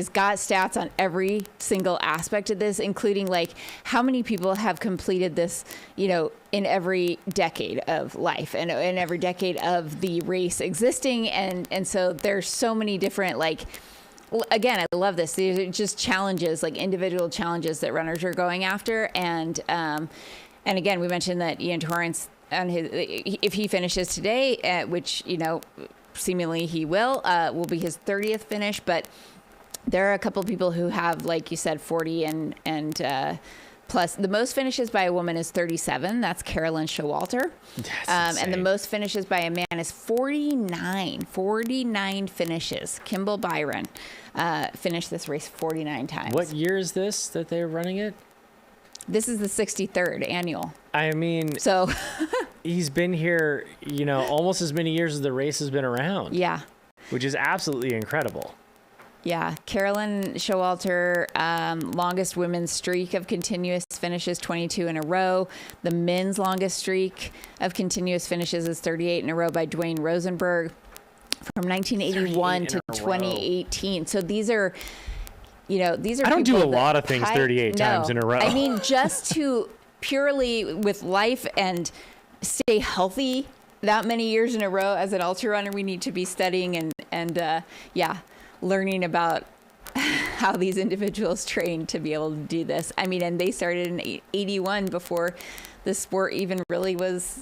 S2: got stats on every single aspect of this, including like how many people have completed this, in every decade of life and in every decade of the race existing. And so there's so many different, again, I love this. These are just challenges, like individual challenges that runners are going after. And again, we mentioned that Ian Torrance, if he finishes today, which, seemingly he will be his 30th finish. But there are a couple of people who have, like you said, 40 and plus. The most finishes by a woman is 37. That's Carolyn Showalter. And the most finishes by a man is 49. 49 finishes. Kimball Byron finished this race 49 times.
S3: What year is this that they're running it?
S2: This is the 63rd annual.
S3: I mean,
S2: so
S3: he's been here, almost as many years as the race has been around.
S2: Yeah.
S3: Which is absolutely incredible.
S2: Yeah, Carolyn Showalter, longest women's streak of continuous finishes, 22 in a row. The men's longest streak of continuous finishes is 38 in a row by Dwayne Rosenberg from 1981 to 2018. So these are, these are.
S3: I don't do a
S2: people
S3: lot of things 38 times in a row.
S2: I mean, just to purely with life and stay healthy that many years in a row as an ultra runner, we need to be studying and learning about how these individuals train to be able to do this. I mean, and they started in 81 before the sport even really was,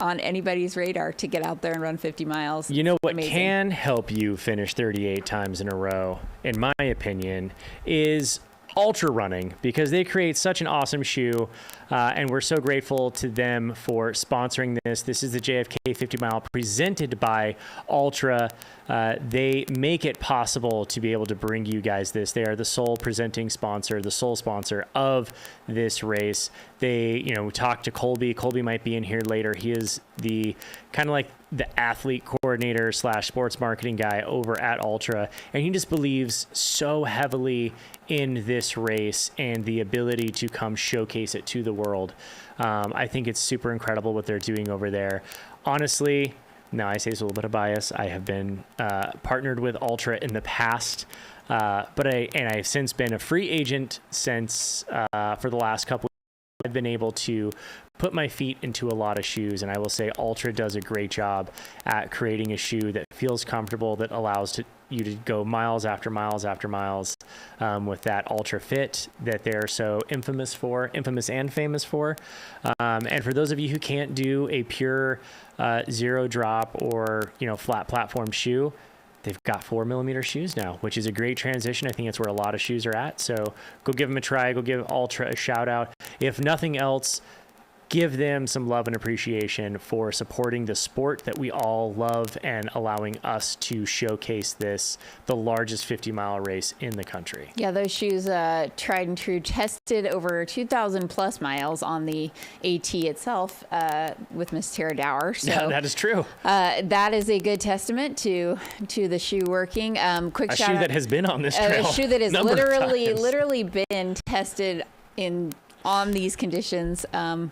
S2: on anybody's radar to get out there and run 50 miles.
S3: You know what
S2: Amazing.
S3: Can help you finish 38 times in a row, in my opinion, is Ultra Running, because they create such an awesome shoe, and we're so grateful to them for sponsoring this. This is the JFK 50 mile presented by Ultra. They make it possible to be able to bring you guys this. They are the sole presenting sponsor, the sole sponsor of this race. They, we talked to Colby. Colby might be in here later. He is the kind of like the athlete coordinator / sports marketing guy over at Ultra. And he just believes so heavily in this race and the ability to come showcase it to the world. I think it's super incredible what they're doing over there. Honestly, now I say it's a little bit of bias. I have been partnered with Ultra in the past, but I've since been a free agent since for the last couple. I've been able to put my feet into a lot of shoes, and I will say Ultra does a great job at creating a shoe that feels comfortable, that allows you to go miles after miles after miles with that Ultra fit that they're so infamous and famous for. And for those of you who can't do a pure zero drop or flat platform shoe, they've got 4mm shoes now, which is a great transition. I think that's where a lot of shoes are at. So go give them a try. Go give Ultra a shout out. If nothing else, give them some love and appreciation for supporting the sport that we all love and allowing us to showcase this, the largest 50-mile race in the country. Yeah,
S2: those shoes, tried and true, tested over 2,000 plus miles on the AT itself with Miss Tara Dower. So
S3: yeah, that is true.
S2: That is a good testament to the shoe working. Quick shout out.
S3: A shoe that has been on this trail.
S2: A shoe that has literally been tested on these conditions, in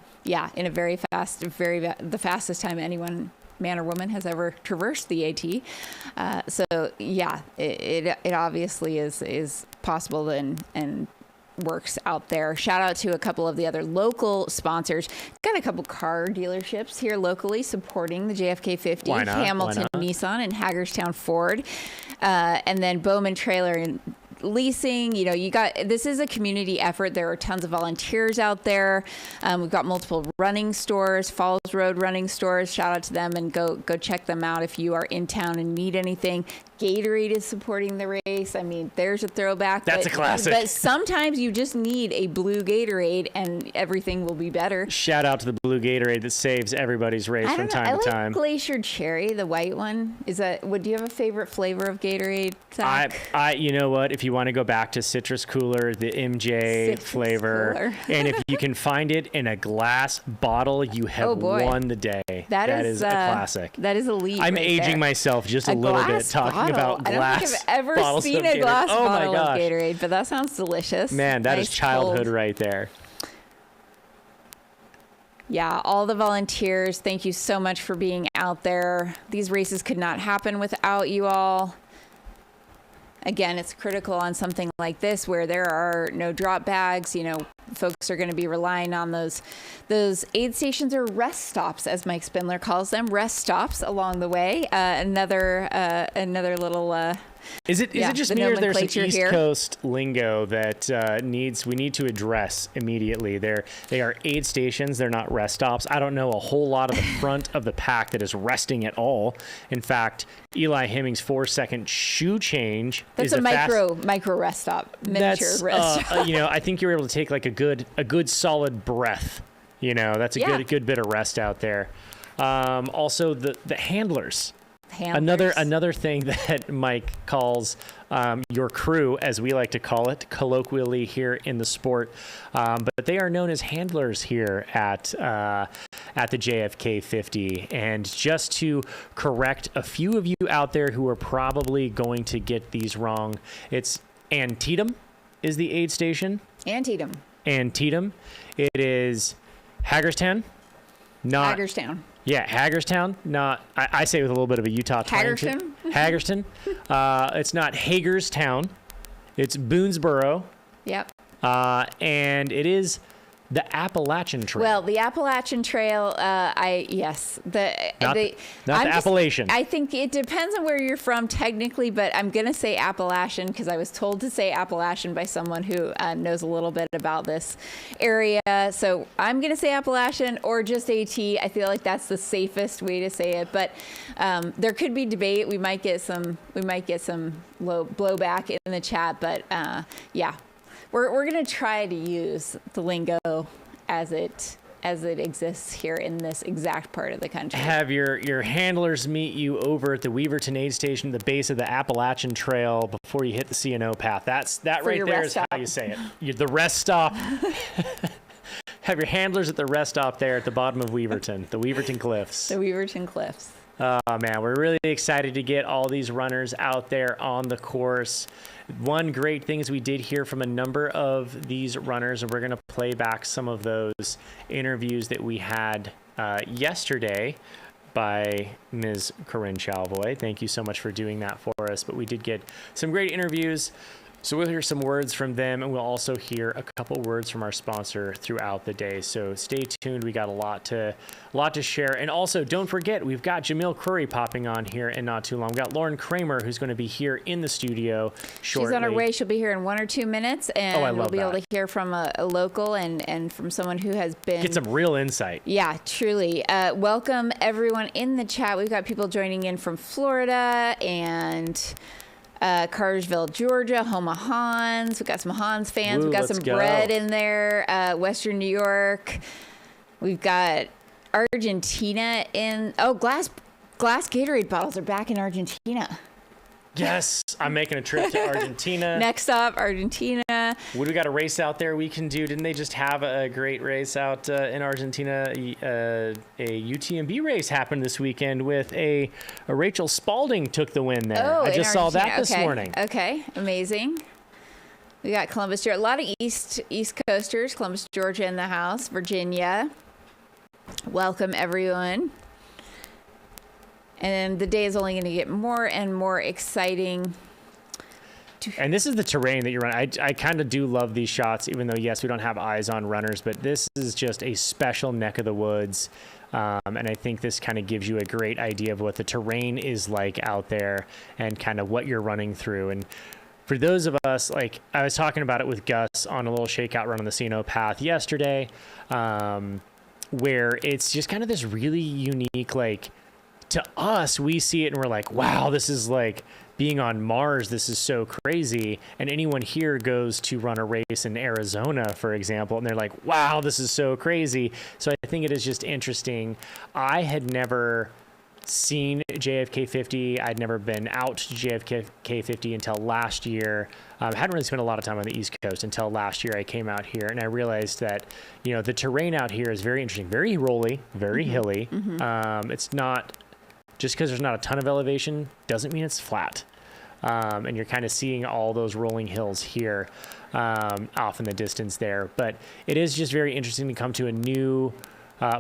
S2: a very fast, the fastest time anyone, man or woman, has ever traversed the AT. It obviously is possible and works out there. Shout out to a couple of the other local sponsors. Got a couple car dealerships here locally supporting the JFK 50.
S3: Why not?
S2: Hamilton Nissan and Hagerstown Ford. And then Bowman Trailer and Leasing. You know, this is a community effort. There are tons of volunteers out there. We've got multiple running stores, Falls Road running stores. Shout out to them and go check them out if you are in town and need anything. Gatorade is supporting the race. I mean, there's a throwback.
S3: That's a classic.
S2: But sometimes you just need a blue Gatorade and everything will be better.
S3: Shout out to the blue Gatorade that saves everybody's race from time to time.
S2: I like Glacier Cherry, the white one. Do you have a favorite flavor of Gatorade, Zach?
S3: You know what? If you want to go back to Citrus Cooler, the MJ flavor, and if you can find it in a glass bottle, you have won the day.
S2: That is
S3: a classic.
S2: That is elite.
S3: I'm aging myself just a little bit talking about glass.
S2: I don't think I've ever seen a glass bottle of Gatorade, but that sounds delicious.
S3: Man, that is childhood right there.
S2: Yeah, all the volunteers, thank you so much for being out there. These races could not happen without you all. Again, it's critical on something like this where there are no drop bags. You know, folks are going to be relying on those aid stations or rest stops, as Mike Spindler calls them, rest stops along the way. Another little.
S3: Is it just me or there's some East Coast lingo that we need to address immediately? They are aid stations. They're not rest stops. I don't know a whole lot of the front of the pack that is resting at all. In fact, Eli Hemming's 4-second shoe change.
S2: That's a micro rest stop, miniature rest stop.
S3: You know, I think you're able to take like a good solid breath. You know, that's a good bit of rest out there. Also, the handlers. Another thing that Mike calls your crew, as we like to call it colloquially here in the sport, but they are known as handlers here at the JFK 50. And just to correct a few of you out there who are probably going to get these wrong, it's Antietam is the aid station. Antietam. It is Hagerstown. Not
S2: Hagerstown.
S3: Yeah, Hagerstown. Not, I say with a little bit of a Utah twang. Hagerstown. It's not Hagerstown. It's Boonesboro.
S2: Yep.
S3: And it is the Appalachian Trail.
S2: Well, the Appalachian Trail, not
S3: the Appalachian.
S2: I think it depends on where you're from technically, but I'm going to say Appalachian because I was told to say Appalachian by someone who knows a little bit about this area. So I'm going to say Appalachian or just AT. I feel like that's the safest way to say it, but there could be debate. We might get some blowback in the chat, but yeah. We're going to try to use the lingo as it exists here in this exact part of the country. Have
S3: your handlers meet you over at the Weaverton aid station at the base of the Appalachian Trail before you hit the C&O path. That right there is how you say it. The rest stop. Have your handlers at the rest stop there at the bottom of Weaverton, the Weaverton Cliffs.
S2: The Weaverton Cliffs.
S3: Oh, man, we're really excited to get all these runners out there on the course. One great thing is we did hear from a number of these runners, and we're going to play back some of those interviews that we had yesterday by Ms. Corinne Chalvoy. Thank you so much for doing that for us. But we did get some great interviews. So we'll hear some words from them, and we'll also hear a couple words from our sponsor throughout the day. So stay tuned. We got a lot to share. And also, don't forget, we've got Jamil Curry popping on here in not too long. We've got Lauren Kramer, who's going to be here in the studio shortly.
S2: She's on her way. She'll be here in 1 or 2 minutes, and we'll be able to hear from a local and from someone who has been...
S3: Get some real insight.
S2: Yeah, truly. Welcome, everyone in the chat. We've got people joining in from Florida and... Cartersville, Georgia, home of Hans. We've got some Hans fans. We've got some bread in there. Western New York. We've got Argentina in... Oh, glass Gatorade bottles are back in Argentina.
S3: Yes, I'm making a trip to Argentina.
S2: Next up, Argentina.
S3: What do we got a race out there we can do? Didn't they just have a great race out in Argentina? A UTMB race happened this weekend with a Rachel Spalding took the win there.
S2: Oh,
S3: I just saw that this morning.
S2: Okay, amazing. We got Columbus, Georgia. A lot of East Coasters. Columbus, Georgia in the house. Virginia. Welcome, everyone. And the day is only going to get more and more exciting.
S3: And this is the terrain that you're running. I kind of do love these shots, even though, yes, we don't have eyes on runners, but this is just a special neck of the woods. And I think this kind of gives you a great idea of what the terrain is like out there and kind of what you're running through. And for those of us, like I was talking about it with Gus on a little shakeout run on the C&O path yesterday, where it's just kind of this really unique, like, to us, we see it and we're like, wow, this is like being on Mars. This is so crazy. And anyone here goes to run a race in Arizona, for example, and they're like, wow, this is so crazy. So I think it is just interesting. I had never seen JFK 50. I'd never been out to JFK 50 until last year. Hadn't really spent a lot of time on the East Coast until last year. I came out here and I realized that, you know, the terrain out here is very interesting, very rolly, very hilly. It's not, just because there's not a ton of elevation doesn't mean it's flat. And you're kind of seeing all those rolling hills here off in the distance there. But it is just very interesting to come to a new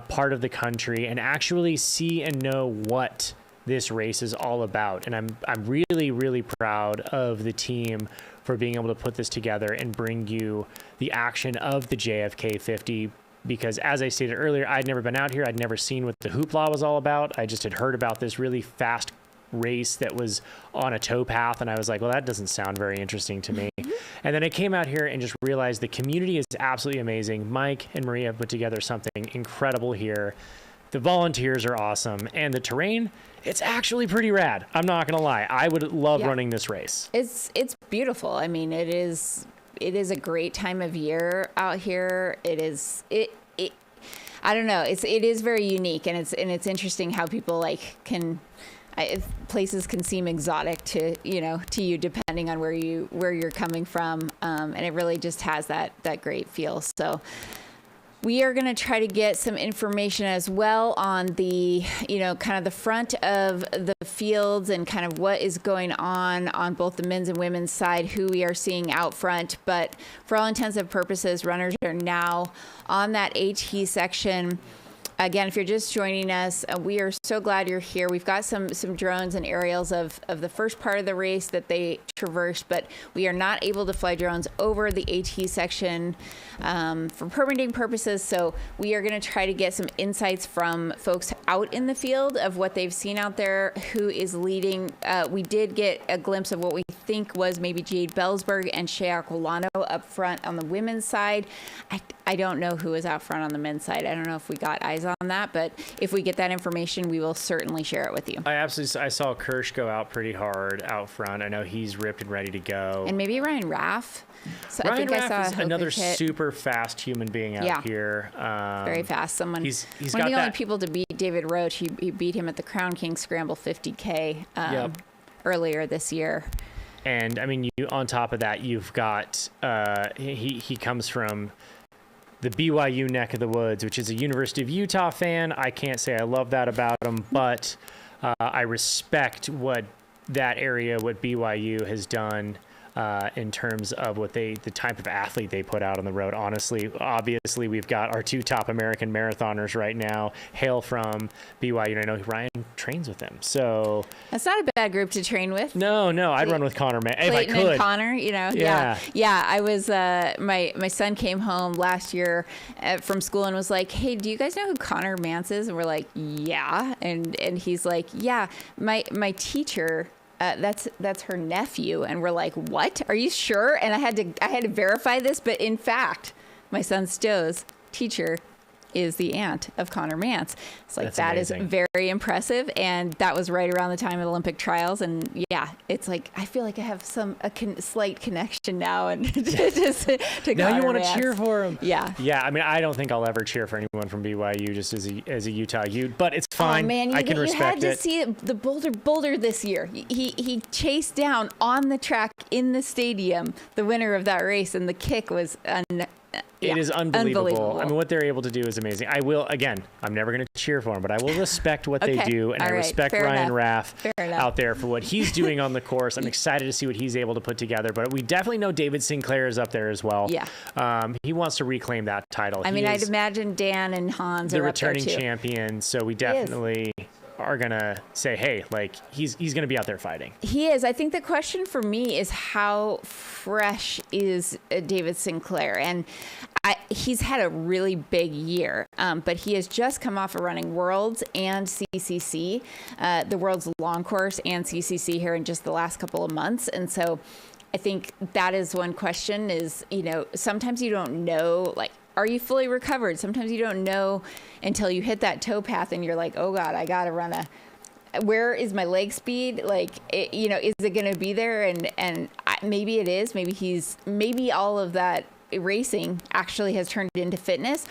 S3: part of the country and actually see and know what this race is all about. And I'm really, really proud of the team for being able to put this together and bring you the action of the JFK 50. Because as I stated earlier, I'd never been out here. I'd never seen what the hoopla was all about. I just had heard about this really fast race that was on a towpath. And I was like, well, that doesn't sound very interesting to me. And then I came out here and just realized the community is absolutely amazing. Mike and Maria have put together something incredible here. The volunteers are awesome. And the terrain, it's actually pretty rad. I'm not going to lie. I would love running this race.
S2: It's beautiful. I mean, it is a great time of year out here. I don't know. It is very unique, and it's interesting how people places can seem exotic to you depending on where you're coming from, and it really just has that great feel. So we are going to try to get some information as well on the, kind of the front of the fields and kind of what is going on both the men's and women's side, who we are seeing out front. But for all intents and purposes, runners are now on that AT section. Again, if you're just joining us, we are so glad you're here. We've got some drones and aerials of the first part of the race that they traversed, but we are not able to fly drones over the AT section for permitting purposes. So we are going to try to get some insights from folks out in the field of what they've seen out there, who is leading. We did get a glimpse of what we think was maybe Jade Bellsberg and Shea Aquilano up front on the women's side. I don't know who is out front on the men's side. I don't know if we got eyes on that, but if we get that information, we will certainly share it with you.
S3: I saw Kirsch go out pretty hard out front. I know he's ripped and ready to go.
S2: And maybe Ryan Raff. So
S3: Ryan
S2: I think
S3: Raff
S2: I saw
S3: is another super fast human being out here.
S2: Very fast. He's one of the only people to beat David Roach. He beat him at the Crown King Scramble 50K earlier this year.
S3: And I mean, on top of that, you've got he comes from the BYU neck of the woods, which is a University of Utah fan. I can't say I love that about him, but I respect what that area, what BYU has done in terms of the type of athlete they put out on the road. Honestly, obviously, we've got our two top American marathoners right now hail from BYU, and I know Ryan trains with them. So
S2: that's not a bad group to train with.
S3: No, I'd run with Connor, man, if I could.
S2: And Connor, yeah. I was my son came home last year from school and was like, "Hey, do you guys know who Connor Mance is?" And we're like, "Yeah," and he's like, "Yeah, my teacher." That's her nephew, and we're like, what? Are you sure? And I had to verify this, but in fact, my son Stowe's teacher is the aunt of Connor Mance. It's like, that is very impressive, and that was right around the time of the Olympic trials. And it's like I feel like I have a slight connection now, and to
S3: now you want to cheer for him.
S2: Yeah.
S3: I mean, I don't think I'll ever cheer for anyone from BYU just as a Utah Ute, but it's fine.
S2: Oh man,
S3: I can respect it.
S2: You had to see the Boulder this year. He chased down on the track in the stadium the winner of that race, and the kick was
S3: it is unbelievable. I mean, what they're able to do is amazing. I'm never going to cheer for them, but I will respect what they do, and I respect Ryan Raff out there for what he's doing on the course. I'm excited to see what he's able to put together, but we definitely know David Sinclair is up there as well.
S2: Yeah.
S3: He wants to reclaim that title.
S2: I mean, I'd imagine Dan and Hans are up there too.
S3: The returning champion, so we definitely... are going to say, hey, like he's going to be out there fighting.
S2: He is. I think the question for me is how fresh is David Sinclair? And he's had a really big year, but he has just come off of running Worlds and CCC, the World's Long Course and CCC here in just the last couple of months. And so I think that is one question is, sometimes you don't know, like, are you fully recovered? Sometimes you don't know until you hit that towpath and you're like, oh God, I got to run where is my leg speed? Like, is it going to be there? And maybe it is, maybe all of that racing actually has turned into fitness,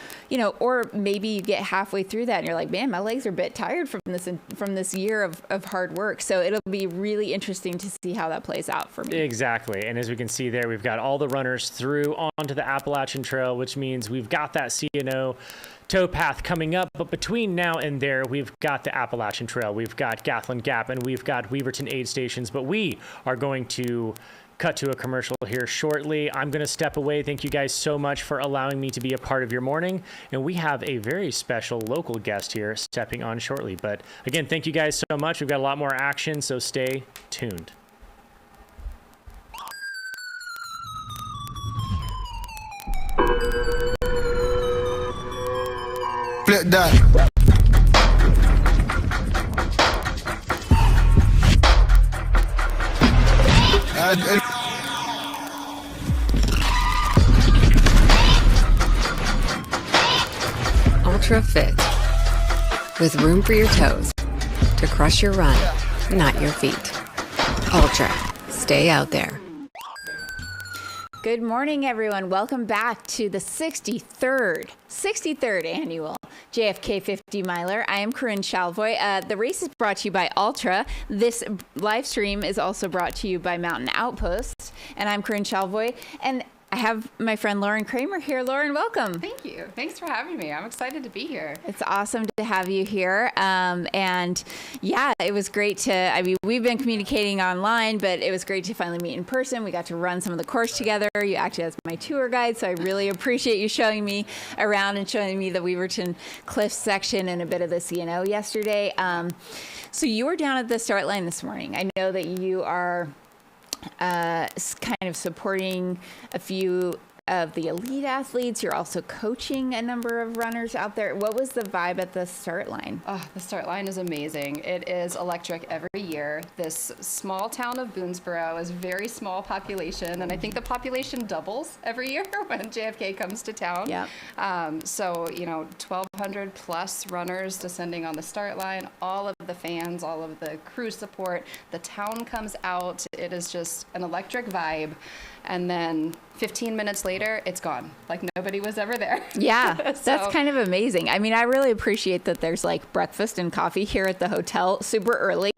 S2: or maybe you get halfway through that and you're like, man, my legs are a bit tired from this year of hard work. So it'll be really interesting to see how that plays out for me.
S3: Exactly. And as we can see there, we've got all the runners through onto the Appalachian Trail, which means we've got that CNO towpath coming up, but between now and there, we've got the Appalachian Trail, we've got Gathland Gap, and we've got Weaverton aid stations, but we are going to cut to a commercial here shortly. I'm going to step away. Thank you guys so much for allowing me to be a part of your morning. And we have a very special local guest here stepping on shortly. But again, thank you guys so much. We've got a lot more action, so stay tuned.
S5: Flip that.
S6: Ultra Fit, with room for your toes to crush your run, not your feet. Ultra, stay out there.
S2: Good morning, everyone. Welcome back to the 63rd annual JFK 50 miler. I am Corinne Shalvoy. The race is brought to you by Altra. This live stream is also brought to you by Mountain Outpost. And I'm Corinne Shalvoy. And I have my friend Lauren Kramer here. Lauren, welcome.
S7: Thank you. Thanks for having me. I'm excited to be here.
S2: It's awesome to have you here. And yeah, it was great we've been communicating online, but it was great to finally meet in person. We got to run some of the course together. You acted as my tour guide, so I really appreciate you showing me around and showing me the Weaverton Cliffs section and a bit of the CNO yesterday. So you were down at the start line this morning. I know that you are kind of supporting a few of the elite athletes. You're also coaching a number of runners out there. What was the vibe at the start line?
S7: Oh, the start line is amazing. It is electric every year. This small town of Boonesboro is very small population, and I think the population doubles every year when JFK comes to town.
S2: Yeah.
S7: So, 1,200 plus runners descending on the start line, all of the fans, all of the crew support, the town comes out. It is just an electric vibe. And then 15 minutes later, it's gone. Like nobody was ever there.
S2: Yeah, that's kind of amazing. I mean, I really appreciate that there's like breakfast and coffee here at the hotel super early.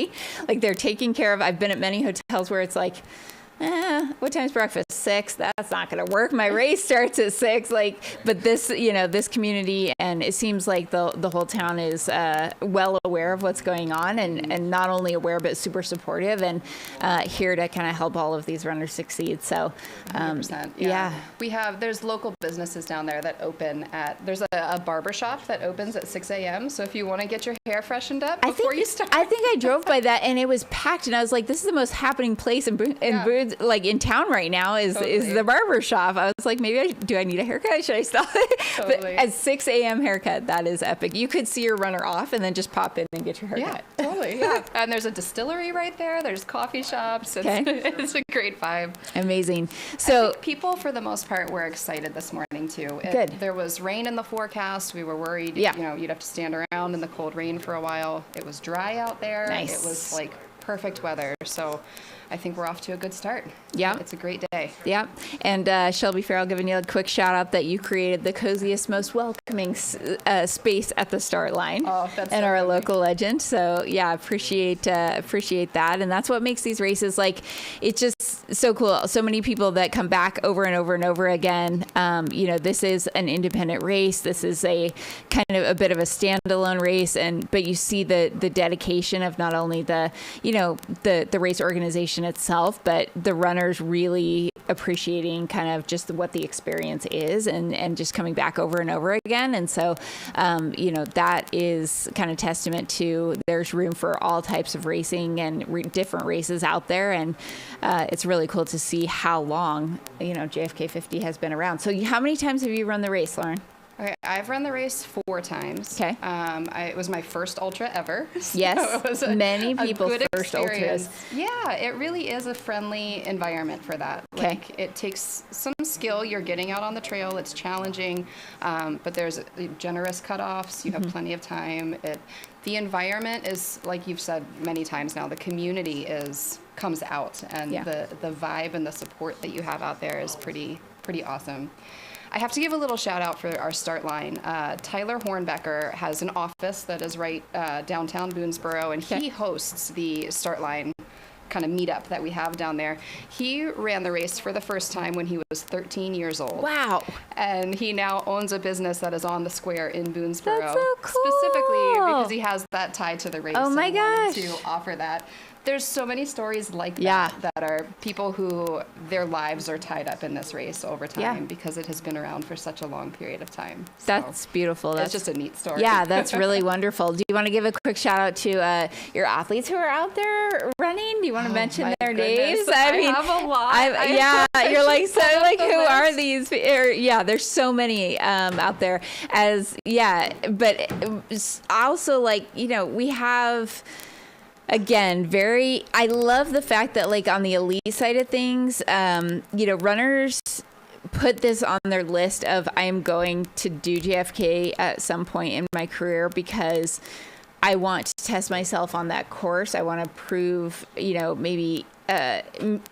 S2: Like they're taking care of, I've been at many hotels where it's like, what time's breakfast? 6? That's not going to work. My race starts at 6. But this, this community, and it seems like the whole town is well aware of what's going on, and not only aware but super supportive, and here to kind of help all of these runners succeed. So,
S7: 100%.
S2: Yeah.
S7: There's local businesses down there that open there's a barber shop that opens at 6 a.m. So if you want to get your hair freshened up before you start.
S2: I think I drove by that and it was packed, and I was like, this is the most happening place in like in town right now is the barber shop. I was like, maybe do I need a haircut? Should I stop? But at 6 a.m. haircut, that is epic. You could see your runner off and then just pop in and get your haircut.
S7: Yeah, totally. Yeah. And there's a distillery right there. There's coffee shops. It's a great vibe.
S2: Amazing. So
S7: I think people, for the most part, were excited this morning too.
S2: Good.
S7: There was rain in the forecast. We were worried, you'd have to stand around in the cold rain for a while. It was dry out there.
S2: Nice.
S7: It was like perfect weather. So I think we're off to a good start.
S2: Yeah.
S7: It's a great day.
S2: Yeah. And Shelby Farrell giving you a quick shout out that you created the coziest, most welcoming space at the start line.
S7: Oh, that's
S2: and
S7: so
S2: are a
S7: funny.
S2: local legend. So yeah, appreciate that. And that's what makes these races, like, it's just so cool. So many people that come back over and over and over again. This is an independent race. This is a kind of a bit of a standalone race. But you see the dedication of not only the race organization competition itself, but the runners really appreciating kind of just what the experience is and just coming back over and over again. And so, that is kind of testament to there's room for all types of racing and different races out there. And it's really cool to see how long, JFK 50 has been around. So how many times have you run the race, Lauren?
S7: Okay, I've run the race 4 times.
S2: Okay.
S7: It was my first ultra ever. So
S2: Yes,
S7: it was
S2: many people's first
S7: experience.
S2: ultras.
S7: Yeah, it really is a friendly environment for that.
S2: Okay.
S7: Like, it takes some skill. You're getting out on the trail. It's challenging, but there's generous cutoffs. You have plenty of time. The environment is, like you've said many times now, the community comes out, and the vibe and the support that you have out there is pretty awesome. I have to give a little shout out for our start line. Tyler Hornbecker has an office that is right downtown Boonesboro, and he hosts the start line kind of meetup that we have down there. He ran the race for the first time when he was 13 years old.
S2: Wow.
S7: And he now owns a business that is on the square in Boonesboro.
S2: That's so cool.
S7: Specifically because he has that tie to the race.
S2: Oh my
S7: and
S2: gosh.
S7: wanted to offer that. There's so many stories like
S2: Yeah.
S7: that are people who their lives are tied up in this race over time
S2: Yeah.
S7: because it has been around for such a long period of time. So
S2: That's beautiful.
S7: it's just a neat story.
S2: Yeah, that's really wonderful. Do you want to give a quick shout out to your athletes who are out there running? Do you want to mention
S7: my
S2: their
S7: goodness.
S2: names?
S7: I have a lot.
S2: You're like, so like,
S7: the
S2: who are
S7: list.
S2: these? There's so many out there. But also like, we have. Again, I love the fact that like on the elite side of things, runners put this on their list of I am going to do JFK at some point in my career because I want to test myself on that course. I want to prove, maybe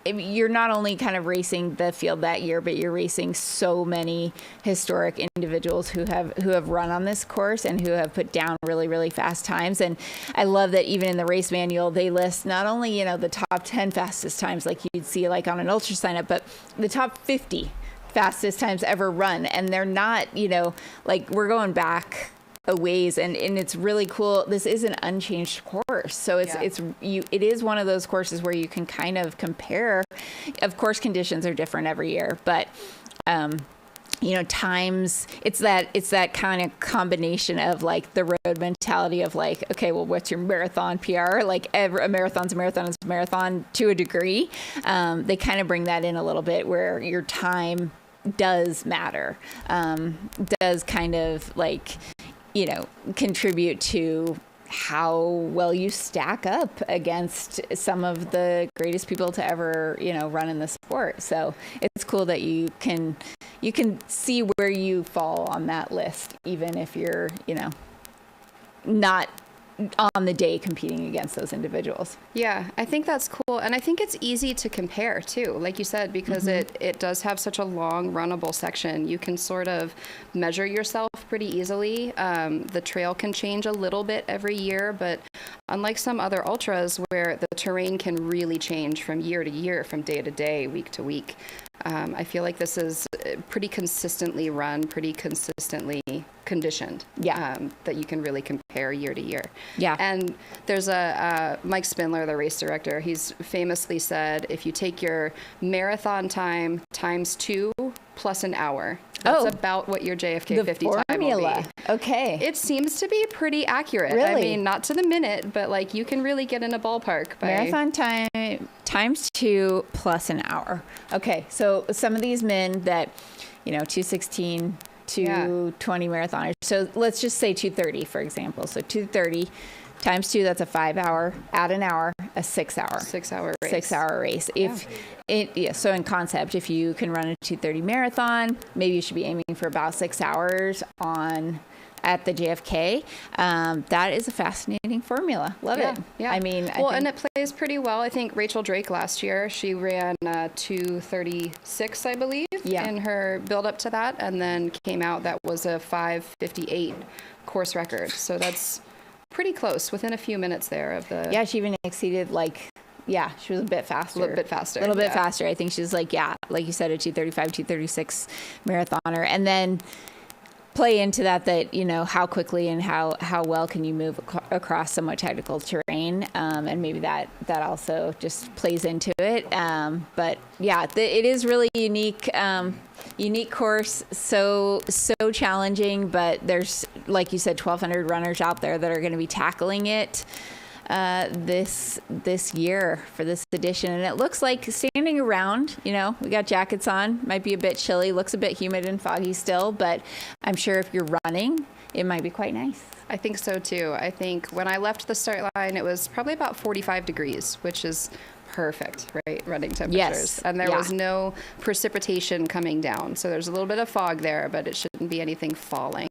S2: you're not only kind of racing the field that year, but you're racing so many historic individuals who have run on this course and who have put down really, really fast times. And I love that even in the race manual, they list not only, the top 10 fastest times like you'd see like on an ultra sign up, but the top 50 fastest times ever run. And they're not, like we're going back a ways and it's really cool. This is an unchanged course. So it is one of those courses where you can kind of compare. Of course, conditions are different every year, but times it's that kind of combination of like the road mentality of like, okay, well, what's your marathon PR? Like a marathon's a marathon is a marathon to a degree. They kind of bring that in a little bit where your time does matter, does kind of like, contribute to how well you stack up against some of the greatest people to ever, run in the sport. So it's cool that you can see where you fall on that list, even if you're, not on the day competing against those individuals.
S7: Yeah, I think that's cool. And I think it's easy to compare too, like you said, because it does have such a long runnable section. You can sort of measure yourself pretty easily. The trail can change a little bit every year, but unlike some other ultras where the terrain can really change from year to year, from day to day, week to week, I feel like this is pretty consistently run, pretty consistently conditioned.
S2: Yeah.
S7: That you can really compare year to year.
S2: Yeah.
S7: And there's Mike Spindler, the race director, he's famously said, if you take your marathon time times 2 plus an hour, that's about what your JFK 50 time will be.
S2: Okay.
S7: It seems to be pretty accurate.
S2: Really?
S7: I mean, not to the minute, but like you can really get in a ballpark by
S2: Marathon time times 2 plus an hour. Okay. So some of these men that, 216, 220 marathoners. So let's just say 230, for example. So 230 times 2, that's a 5 hour, add an hour, a 6 hour.
S7: 6 hour race.
S2: 6 hour race. So in concept, if you can run a 230 marathon, maybe you should be aiming for about 6 hours at the JFK. That is a fascinating formula. Love it.
S7: Yeah.
S2: I mean,
S7: and it plays pretty well. I think Rachel Drake last year, she ran 2:36, I believe, in her build up to that, and then came out that was a 5:58 course record. So that's pretty close, within a few minutes there of the.
S2: Yeah, she even exceeded she was a bit faster.
S7: A little bit faster.
S2: A little bit faster. I think she's like you said, a 235, 236 marathoner. And then play into that, you know, how quickly and how well can you move across somewhat technical terrain, and maybe that also just plays into it. But yeah, it is really unique course, so challenging, but there's, like you said, 1,200 runners out there that are going to be tackling it this year for this edition. And it looks like standing around, you know, we got jackets on, might be a bit chilly, looks a bit humid and foggy still, but I'm sure if you're running, it might be quite nice.
S7: I think so too. I think when I left the start line, it was probably about 45 degrees, which is perfect, right? Running temperatures.
S2: Yes.
S7: And there was no precipitation coming down. So there's a little bit of fog there, but it shouldn't be anything falling.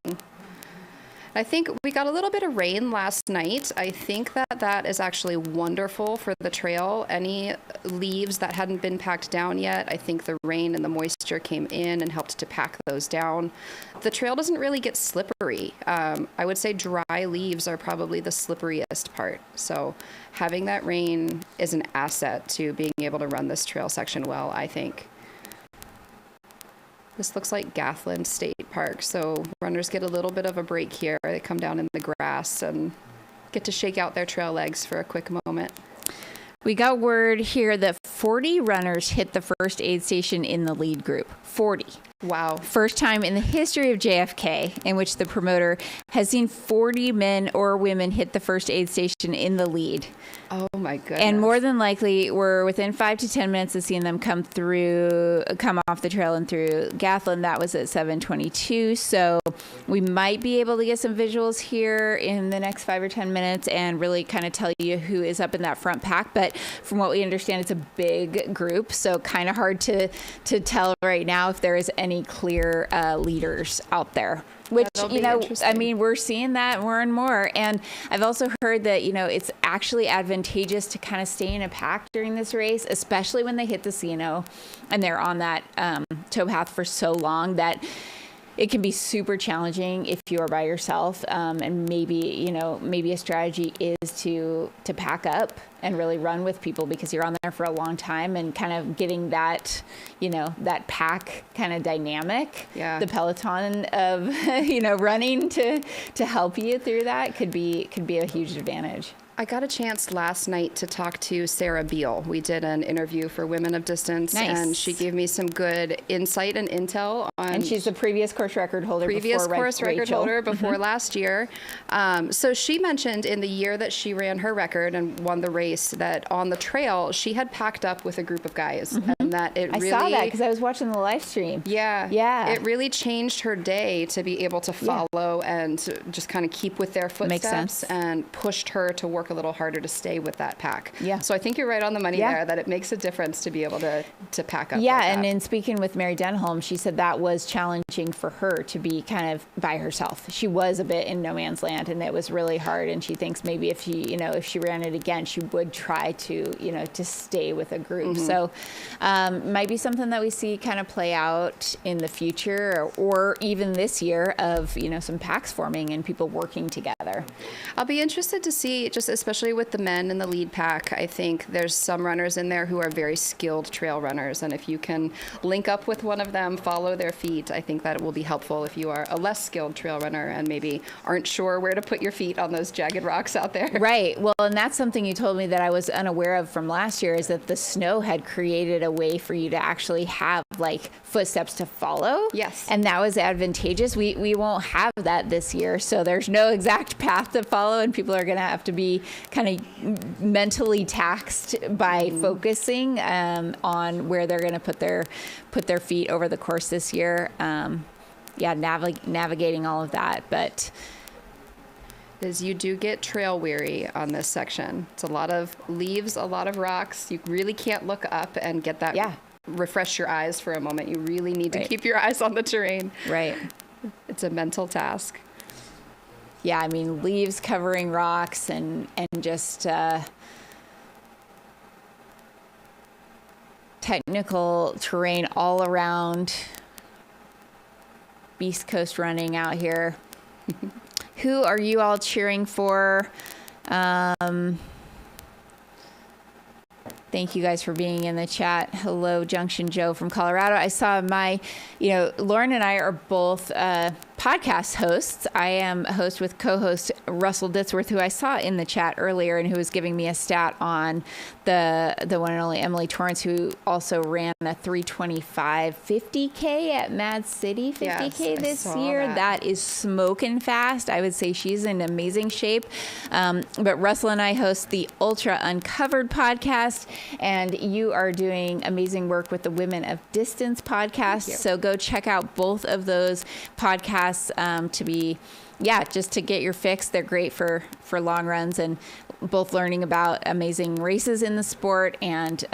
S7: I think we got a little bit of rain last night. I think that is actually wonderful for the trail. Any leaves that hadn't been packed down yet, I think the rain and the moisture came in and helped to pack those down. The trail doesn't really get slippery. I would say dry leaves are probably the slipperiest part. So having that rain is an asset to being able to run this trail section well, I think. This looks like Gathland State Park, so runners get a little bit of a break here. They come down in the grass and get to shake out their trail legs for a quick moment.
S2: We got word here that 40 runners hit the first aid station in the lead group. 40.
S7: Wow.
S2: First time in the history of JFK in which the promoter has seen 40 men or women hit the first aid station in the lead.
S7: Oh my goodness.
S2: And more than likely, we're within 5 to 10 minutes of seeing them come off the trail and through Gathland. That was at 7:22. So we might be able to get some visuals here in the next 5 or 10 minutes and really kind of tell you who is up in that front pack. But from what we understand, it's a big group. So kind of hard to tell right now if there is any clear leaders out there. Which, you know, I mean, we're seeing that more and more. And I've also heard that, you know, it's actually advantageous to kind of stay in a pack during this race, especially when they hit the CNO and they're on that towpath for so long that it can be super challenging if you are by yourself. And maybe a strategy is to pack up and really run with people because you're on there for a long time and kind of getting that, you know, that pack kind of dynamic.
S7: Yeah.
S2: The peloton of, you know, running to help you through that could be a huge advantage.
S7: I got a chance last night to talk to Sarah Beal. We did an interview for Women of Distance, and she gave me some good insight and intel on.
S2: And she's the previous course record holder before
S7: last year. So she mentioned in the year that she ran her record and won the race that on the trail she had packed up with a group of guys, and that it really.
S2: I saw that because I was watching the live stream.
S7: Yeah. It really changed her day to be able to follow and to just kind of keep with their footsteps and pushed her to work a little harder to stay with that pack.
S2: Yeah.
S7: So I think you're right on the money there, that it makes a difference to be able to pack up.
S2: Yeah,
S7: like
S2: and
S7: that.
S2: in speaking with Mary Denholm, she said that was challenging for her to be kind of by herself. She was a bit in no man's land, and it was really hard. And she thinks maybe if she ran it again, she would try to, you know, to stay with a group. So might be something that we see kind of play out in the future, or even this year of, you know, some packs forming and people working together.
S7: I'll be interested to see, just especially with the men in the lead pack, I think there's some runners in there who are very skilled trail runners. And if you can link up with one of them, follow their feet, I think that it will be helpful if you are a less skilled trail runner and maybe aren't sure where to put your feet on those jagged rocks out there.
S2: Right. Well, and that's something you told me that I was unaware of from last year, is that the snow had created a way for you to actually have like footsteps to follow.
S7: Yes.
S2: And that was advantageous. We won't have that this year. So there's no exact path to follow, and people are going to have to be kind of mentally taxed by focusing on where they're going to put their feet over the course this year. Navigating all of that, but
S7: is you do get trail weary on this section. It's a lot of leaves, a lot of rocks. You really can't look up and get that. Refresh your eyes for a moment. You really need to keep your eyes on the terrain.
S2: Right.
S7: It's a mental task.
S2: Yeah, I mean, leaves covering rocks and just technical terrain all around. Beast Coast running out here. Who are you all cheering for? Thank you guys for being in the chat. Hello, Junction Joe from Colorado. I saw Lauren and I are both podcast hosts. I am a host with co-host Russell Ditzworth, who I saw in the chat earlier and who was giving me a stat on the one and only Emily Torrance, who also ran a 3:25 50K at Mad City 50K this year. That is smoking fast. I would say she's in amazing shape. But Russell and I host the Ultra Uncovered podcast, and you are doing amazing work with the Women of Distance podcast. So go check out both of those podcasts just to get your fix. They're great for long runs, and both learning about amazing races in the sport and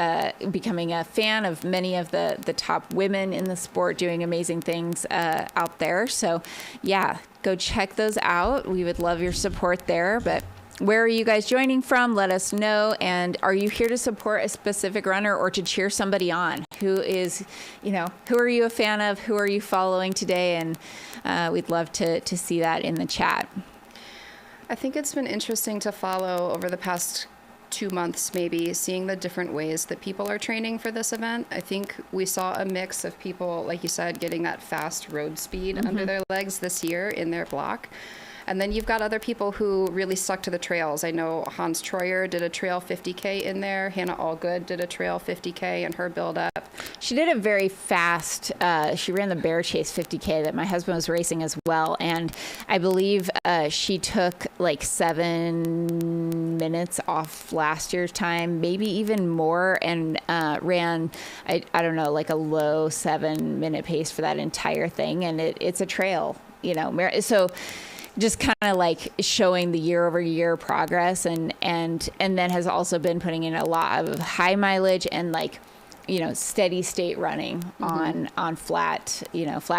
S2: becoming a fan of many of the top women in the sport doing amazing things out there. So yeah, go check those out. We would love your support there. But where are you guys joining from? Let us know. And are you here to support a specific runner or to cheer somebody on? Who are you a fan of? Who are you following today? And we'd love to see that in the chat.
S7: I think it's been interesting to follow over the past 2 months, maybe, seeing the different ways that people are training for this event. I think we saw a mix of people, like you said, getting that fast road speed under their legs this year in their block. And then you've got other people who really stuck to the trails. I know Hans Troyer did a trail 50K in there. Hannah Allgood did a trail 50K in her build-up.
S2: She did a very fast, she ran the Bear Chase 50K that my husband was racing as well. And I believe she took like 7 minutes off last year's time, maybe even more, and ran, I don't know, like a low 7-minute pace for that entire thing. And it's a trail, so just kind of like showing the year over year progress, and then has also been putting in a lot of high mileage and like, steady state running on flat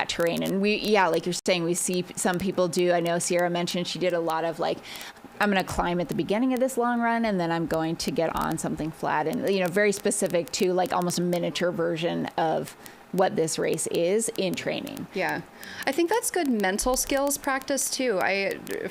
S2: terrain. And like you're saying, we see some people do. I know Sierra mentioned she did a lot of like, I'm going to climb at the beginning of this long run, and then I'm going to get on something flat, and very specific to like almost a miniature version of what this race is in training.
S7: Yeah. I think that's good mental skills practice too.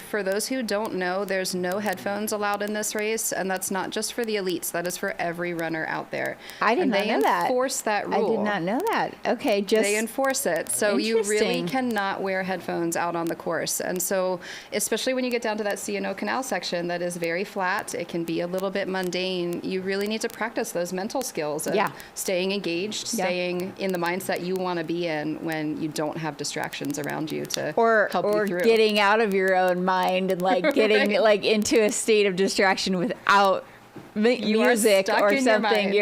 S7: For those who don't know, there's no headphones allowed in this race, and that's not just for the elites. That is for every runner out there.
S2: I did not know that.
S7: They enforce that rule.
S2: I did not know that. Okay,
S7: they enforce it. So you really cannot wear headphones out on the course. And so, especially when you get down to that C&O Canal section that is very flat, it can be a little bit mundane. You really need to practice those mental skills of staying engaged, staying in the mindset you want to be in when you don't have distractions around you to help you through.
S2: Or getting out of your own mind and like getting like into a state of distraction without music or something.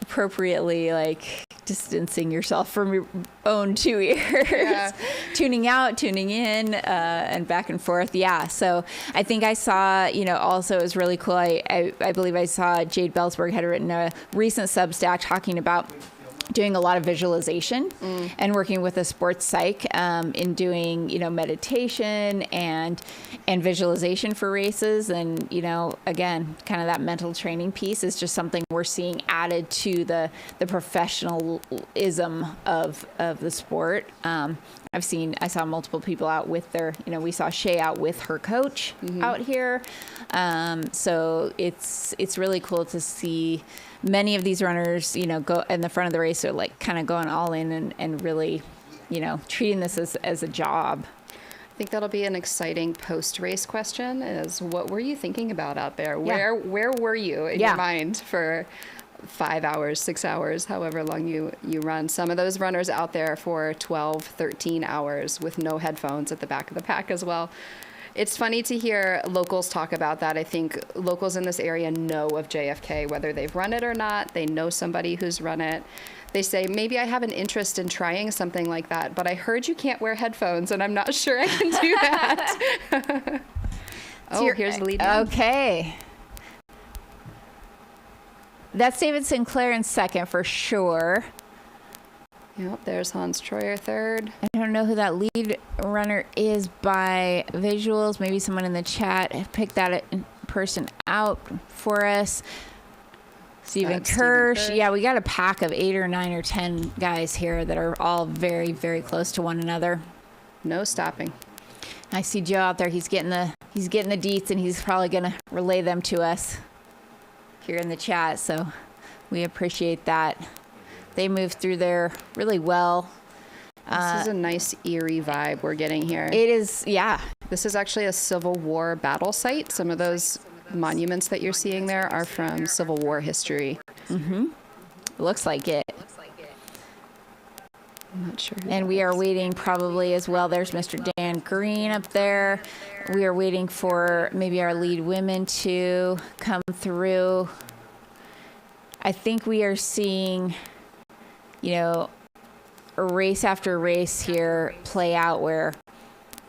S2: Appropriately like distancing yourself from your own 2 ears, tuning out, tuning in, and back and forth. Yeah. So I think I saw, also it was really cool. I believe I saw Jade Belsberg had written a recent Substack talking about doing a lot of visualization and working with a sports psych in doing, meditation and visualization for races. And, again, kind of that mental training piece is just something we're seeing added to the professionalism of the sport. I saw multiple people out with their, we saw Shay out with her coach out here. So it's really cool to see many of these runners, go in the front of the race are like kind of going all in and really, treating this as a job.
S7: I think that'll be an exciting post-race question is what were you thinking about out there? Where were you in your mind for 5 hours, 6 hours, however long you run? Some of those runners out there for 12, 13 hours with no headphones at the back of the pack as well. It's funny to hear locals talk about that. I think locals in this area know of JFK, whether they've run it or not. They know somebody who's run it. They say, maybe I have an interest in trying something like that, but I heard you can't wear headphones, and I'm not sure I can do that. Here's the lead.
S2: Okay. That's David Sinclair in second for sure.
S7: Yep, there's Hans Troyer third.
S2: I don't know who that lead runner is by visuals. Maybe someone in the chat picked that person out for us. Stephen Kirsch. Yeah, we got a pack of 8 or 9 or 10 guys here that are all very, very close to one another.
S7: No stopping.
S2: I see Joe out there. He's getting the deets, and he's probably going to relay them to us here in the chat. So we appreciate that. They moved through there really well.
S7: This is a nice eerie vibe we're getting here.
S2: It is, yeah.
S7: This is actually a Civil War battle site. Some of those monuments that you're seeing there are from Civil War history.
S2: Looks like it.
S7: I'm not sure.
S2: And we are waiting probably as well. There's Mr. Dan Green up there. We are waiting for maybe our lead women to come through. I think we are seeing, race after race here play out where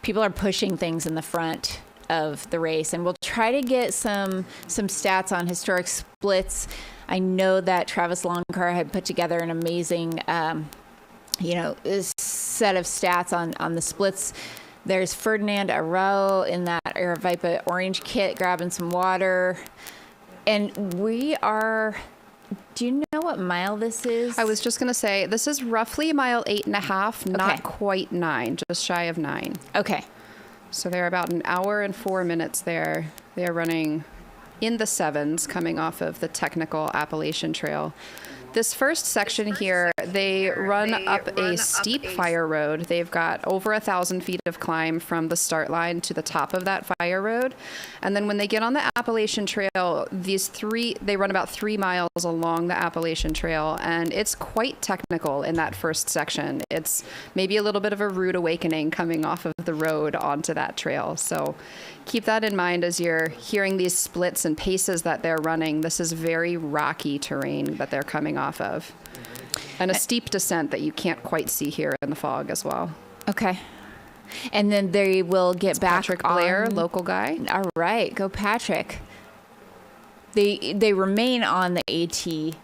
S2: people are pushing things in the front of the race. And we'll try to get some stats on historic splits. I know that Travis Longcar had put together an amazing set of stats on the splits. There's Ferdinand Arau in that Aravaipa orange kit grabbing some water. And we are, do you know what mile this is?
S7: I was just going to say, this is roughly mile 8.5, not quite 9, just shy of 9.
S2: Okay.
S7: So they're about an hour and 4 minutes there. They're running in the 7s coming off of the technical Appalachian Trail. This first section here, they run up a steep fire road. They've got over 1,000 feet of climb from the start line to the top of that fire road. And then when they get on the Appalachian Trail, they run about 3 miles along the Appalachian Trail, and it's quite technical in that first section. It's maybe a little bit of a rude awakening coming off of the road onto that trail. So keep that in mind as you're hearing these splits and paces that they're running. This is very rocky terrain that they're coming off of. And a steep descent that you can't quite see here in the fog as well.
S2: Okay. And then they will get back
S7: Patrick Blair,
S2: on,
S7: local guy.
S2: All right. Go Patrick. They remain on the AT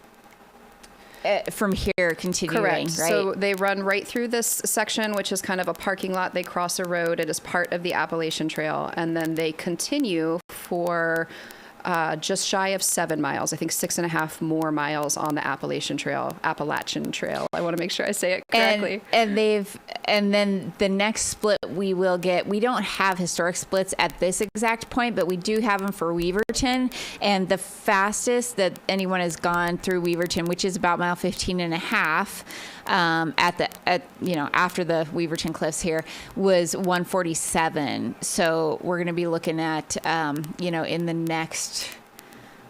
S2: from here continuing,
S7: Correct.
S2: right?
S7: So they run right through this section, which is kind of a parking lot. They cross a road. It is part of the Appalachian Trail. And then they continue for just shy of 7 miles. I think 6.5 more miles on the Appalachian Trail. I want to make sure I say it correctly.
S2: And then the next split we will get, we don't have historic splits at this exact point, but we do have them for Weaverton. And the fastest that anyone has gone through Weaverton, which is about mile 15.5, after the Weaverton Cliffs here, was 1:47. So we're going to be looking at, in the next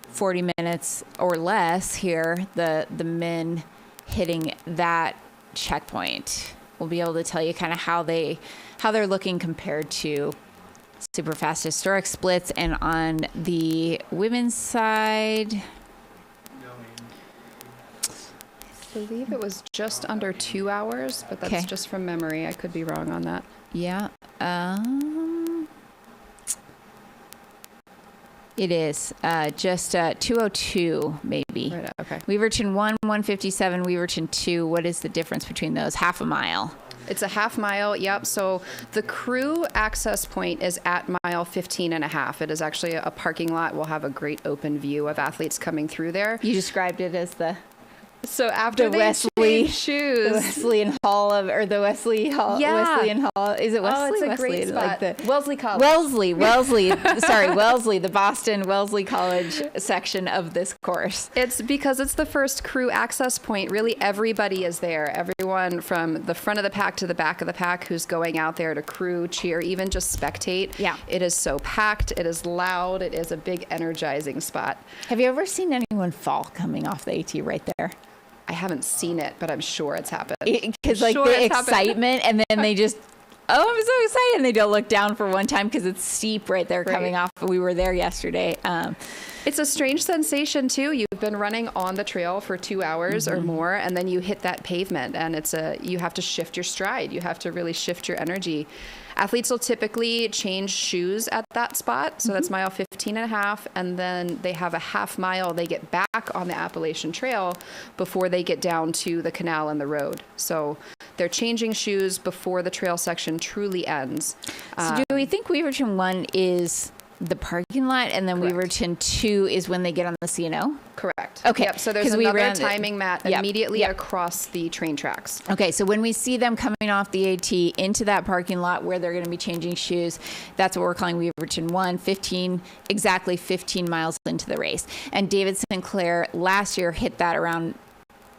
S2: 40 minutes or less here, the men hitting that checkpoint. We'll be able to tell you kind of how they're looking compared to super fast historic splits. And on the women's side,
S7: I believe it was just under 2 hours, but that's just from memory. I could be wrong on that.
S2: Yeah. It is just 2:02 maybe.
S7: Right, okay.
S2: Weaverton 1, 1:57. Weaverton 2. What is the difference between those? Half a mile.
S7: It's a half mile, yep. So the crew access point is at mile 15.5. It is actually a parking lot. We'll have a great open view of athletes coming through there.
S2: You described it as the
S7: So after
S2: the
S7: they
S2: Wesley
S7: shoes,
S2: the Wesleyan Hall or the Wesley Hall.
S7: Yeah.
S2: Wesleyan Hall. Is it Wesley?
S7: Oh, it's a
S2: Wesley,
S7: great spot.
S2: like the
S7: Wellesley College.
S2: Wellesley, the Boston Wellesley College section of this course.
S7: It's because it's the first crew access point. Really, everybody is there. Everyone from the front of the pack to the back of the pack who's going out there to crew, cheer, even just spectate.
S2: Yeah.
S7: It is so packed. It is loud. It is a big energizing spot.
S2: Have you ever seen anyone fall coming off the AT right there?
S7: I haven't seen it, but I'm sure it's happened.
S2: Because the excitement, and then they just, I'm so excited, and they don't look down for one time because it's steep right there coming off. We were there yesterday.
S7: It's a strange sensation too. You've been running on the trail for 2 hours or more, and then you hit that pavement, and you have to shift your stride. You have to really shift your energy. Athletes will typically change shoes at that spot. So that's mile 15.5. And then they have a half mile. They get back on the Appalachian Trail before they get down to the canal and the road. So they're changing shoes before the trail section truly ends.
S2: So do we think Weaverton 1 is the parking lot, and then Weaverton 2 is when they get on the C&O?
S7: Correct.
S2: Okay.
S7: Yep. So there's another timing mat immediately across the train tracks.
S2: Okay. So when we see them coming off the AT into that parking lot where they're going to be changing shoes, that's what we're calling Weaverton 1, exactly 15 miles into the race. And David Sinclair last year hit that around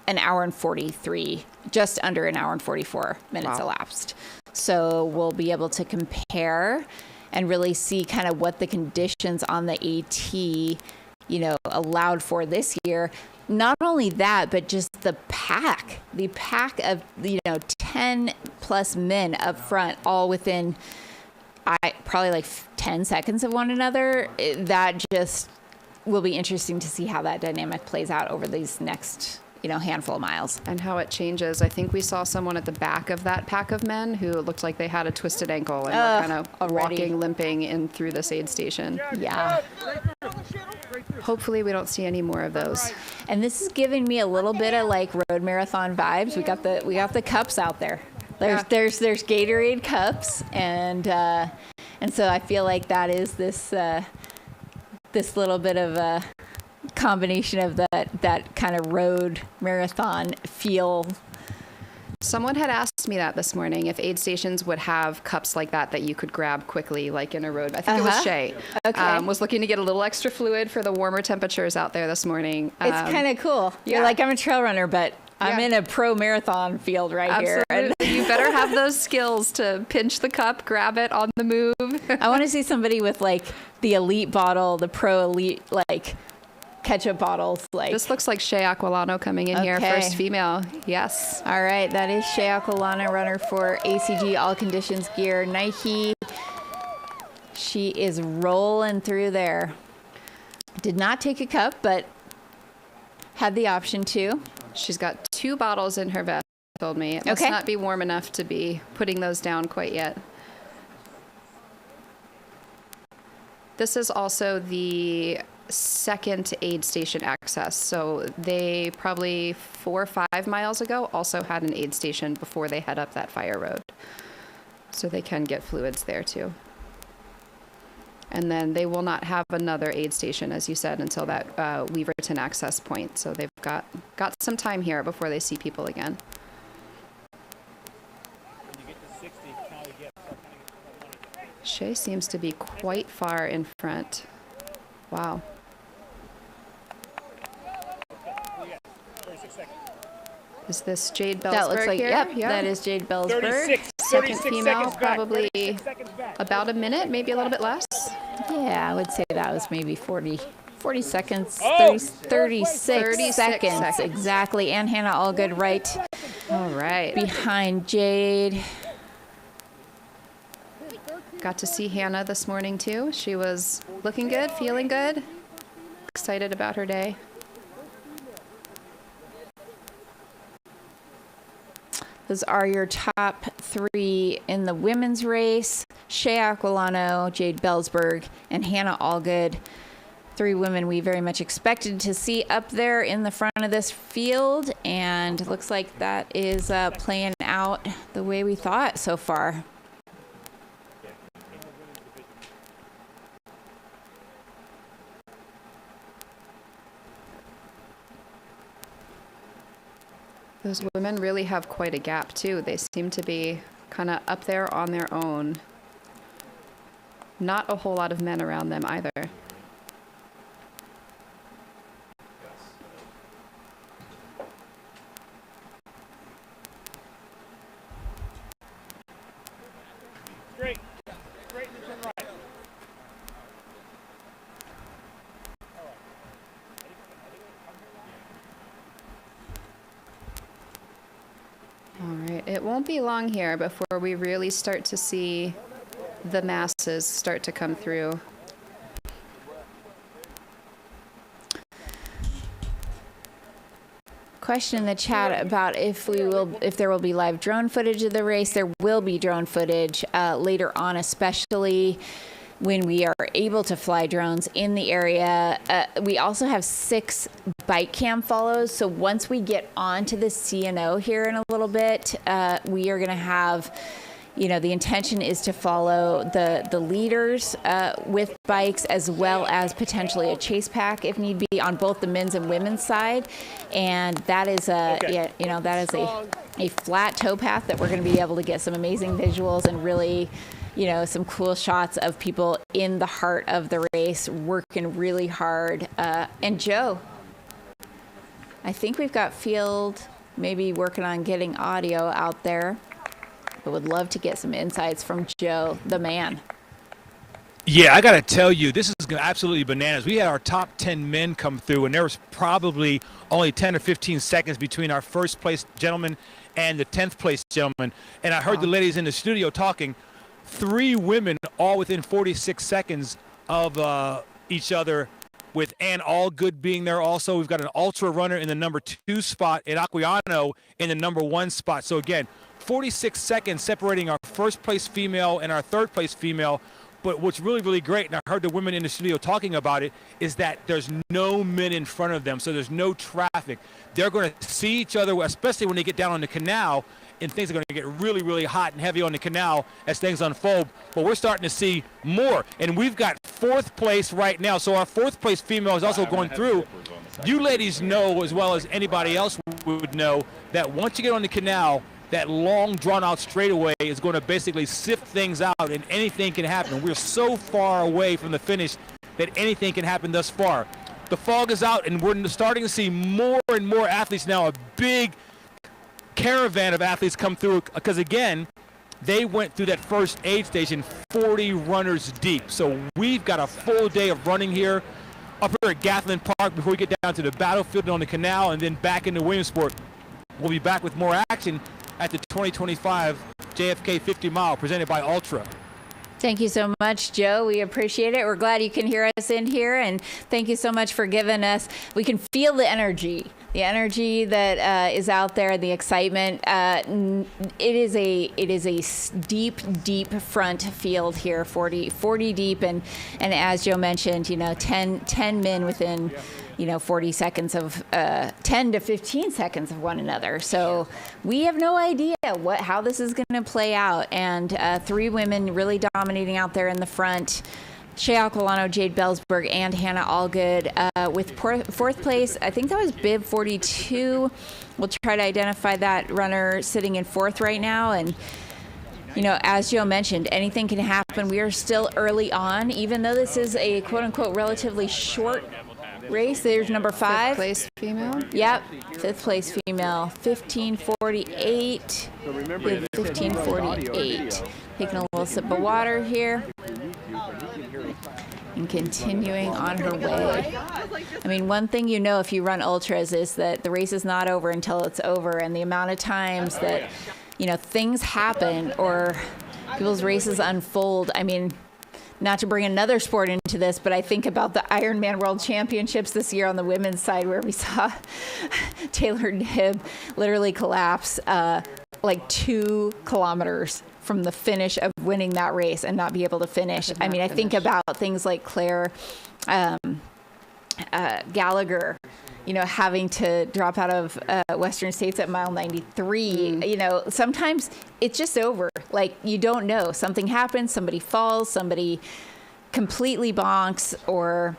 S2: an hour and 43, just under an hour and 44 minutes elapsed. So we'll be able to compare and really see kind of what the conditions on the AT, you know, allowed for this year. Not only that, but just the pack of, you know, 10 plus men up front, all within probably like 10 seconds of one another. That just will be interesting to see how that dynamic plays out over these next, you know, handful of miles.
S7: And how it changes. I think we saw someone at the back of that pack of men who looked like they had a twisted ankle and were kind of walking, limping in through this aid station.
S2: Yeah.
S7: Hopefully we don't see any more of those.
S2: And this is giving me a little bit of like road marathon vibes. We got the cups out there. There's Gatorade cups, and so I feel like that is this little bit of a combination of that kind of road marathon feel.
S7: Someone had asked me that this morning, if aid stations would have cups like that you could grab quickly, like in a road. I think it was Shay.
S2: Okay.
S7: Was looking to get a little extra fluid for the warmer temperatures out there this morning.
S2: It's kind of cool.
S7: Yeah.
S2: You're like, I'm a trail runner, but I'm in a pro marathon field here.
S7: Absolutely. You better have those skills to pinch the cup, grab it on the move.
S2: I want to see somebody with like the elite bottle, the pro elite, like ketchup bottles. Like
S7: this looks like Shay Aquilano coming in here, first female. Yes.
S2: All right, that is Shay Aquilano, runner for ACG All Conditions Gear Nike. She is rolling through there. Did not take a cup, but had the option to.
S7: She's got 2 bottles in her vest, told me. It must not be warm enough to be putting those down quite yet. This is also the second aid station access. So they probably 4 or 5 miles ago also had an aid station before they head up that fire road. So they can get fluids there too. And then they will not have another aid station, as you said, until that Weaverton access point. So they've got some time here before they see people again. Shay seems to be quite far in front. Wow. Is this Jade Bellsberg
S2: That looks like,
S7: here?
S2: yep, that is Jade Bellsberg.
S7: Second female, probably about a minute, maybe a little bit less.
S2: Yeah, I would say that was maybe 40 seconds, 36 seconds, exactly. And Hannah Allgood right behind Jade.
S7: Got to see Hannah this morning too. She was looking good, feeling good, excited about her day.
S2: Those are your top 3 in the women's race. Shay Aquilano, Jade Bellsberg, and Hannah Allgood. 3 women we very much expected to see up there in the front of this field. And looks like that is playing out the way we thought so far.
S7: Those women really have quite a gap too. They seem to be kind of up there on their own. Not a whole lot of men around them either.
S4: Straight and turn right.
S7: All right, it won't be long here before we really start to see the masses start to come through.
S2: Question in the chat about if there will be live drone footage of the race. There will be drone footage later on, especially when we are able to fly drones in the area. We also have 6 bike cam follows. So once we get onto the CNO here in a little bit, we are going to have, the intention is to follow the leaders with bikes, as well as potentially a chase pack if need be on both the men's and women's side. And that is a flat towpath that we're going to be able to get some amazing visuals and really, some cool shots of people in the heart of the race working really hard. And Joe. I think we've got field maybe working on getting audio out there, but would love to get some insights from Joe, the man.
S4: Yeah, I got to tell you, this is absolutely bananas. We had our top 10 men come through, and there was probably only 10 or 15 seconds between our first place gentleman and the 10th place gentleman. And I heard the ladies in the studio talking, 3 women all within 46 seconds of each other, with Ann Allgood being there also. We've got an Ultra runner in the number 2 spot and Aquiano in the number 1 spot. So again, 46 seconds separating our first place female and our third place female. But what's really, really great, and I heard the women in the studio talking about it, is that there's no men in front of them, so there's no traffic. They're going to see each other, especially when they get down on the canal, and things are going to get really, really hot and heavy on the canal as things unfold. But we're starting to see more, and we've got 4th place right now. So our 4th place female is also going through. You ladies know as well as anybody else would know that once you get on the canal, that long drawn-out straightaway is going to basically sift things out, and anything can happen. We're so far away from the finish that anything can happen thus far. The fog is out, and we're starting to see more and more athletes now, a big caravan of athletes come through, because, again, they went through that first aid station 40 runners deep. So we've got a full day of running here up here at Gatlin Park before we get down to the battlefield on the canal and then back into Williamsport. We'll be back with more action at the 2025 JFK 50 mile presented by Ultra.
S2: Thank you so much, Joe. We appreciate it. We're glad you can hear us in here, and thank you so much for giving us. We can feel the energy that is out there, the excitement. It is a deep front field here, 40 deep, and as Joe mentioned, 10 men within 40 seconds of 10 to 15 seconds of one another. So we have no idea how this is going to play out. And 3 women really dominating out there in the front. Shea Aquilano, Jade Bellsberg, and Hannah Allgood with 4th place. I think that was bib 42. We'll try to identify that runner sitting in 4th right now. And as Joe mentioned, anything can happen. We are still early on, even though this is a quote-unquote relatively short race. There's number 5.
S7: 5th place female?
S2: Yep, 5th place female, 15:48. 15:48. Taking a little sip of water here. And continuing on her way. I mean, one thing if you run ultras is that the race is not over until it's over, and the amount of times that things happen or people's races unfold. I mean, not to bring another sport into this, but I think about the Ironman World Championships this year on the women's side, where we saw Taylor Knibb literally collapse like 2 kilometers from the finish of winning that race and not be able to finish. I mean, I think about things like Claire Gallagher, having to drop out of Western States at mile 93. Sometimes it's just over. Like, you don't know. Something happens, somebody falls, somebody completely bonks, or,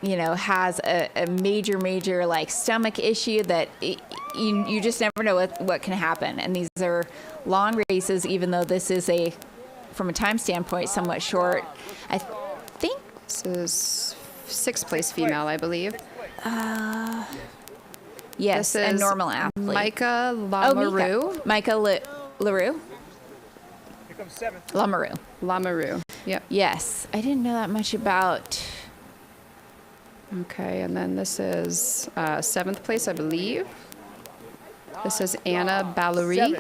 S2: has a major like stomach issue that you just never know what can happen. And these are long races, even though this is from a time standpoint, somewhat short. I think
S7: this is 6th place female, I believe.
S2: Yes,
S7: this is
S2: a normal athlete.
S7: Micah Lamoureux.
S2: Micah LaRue.
S4: Here comes 7th.
S7: Lamoureux. Yep.
S2: Yes, I didn't know that much about.
S7: Okay, and then this is 7th place, I believe. This is Anna Ballery.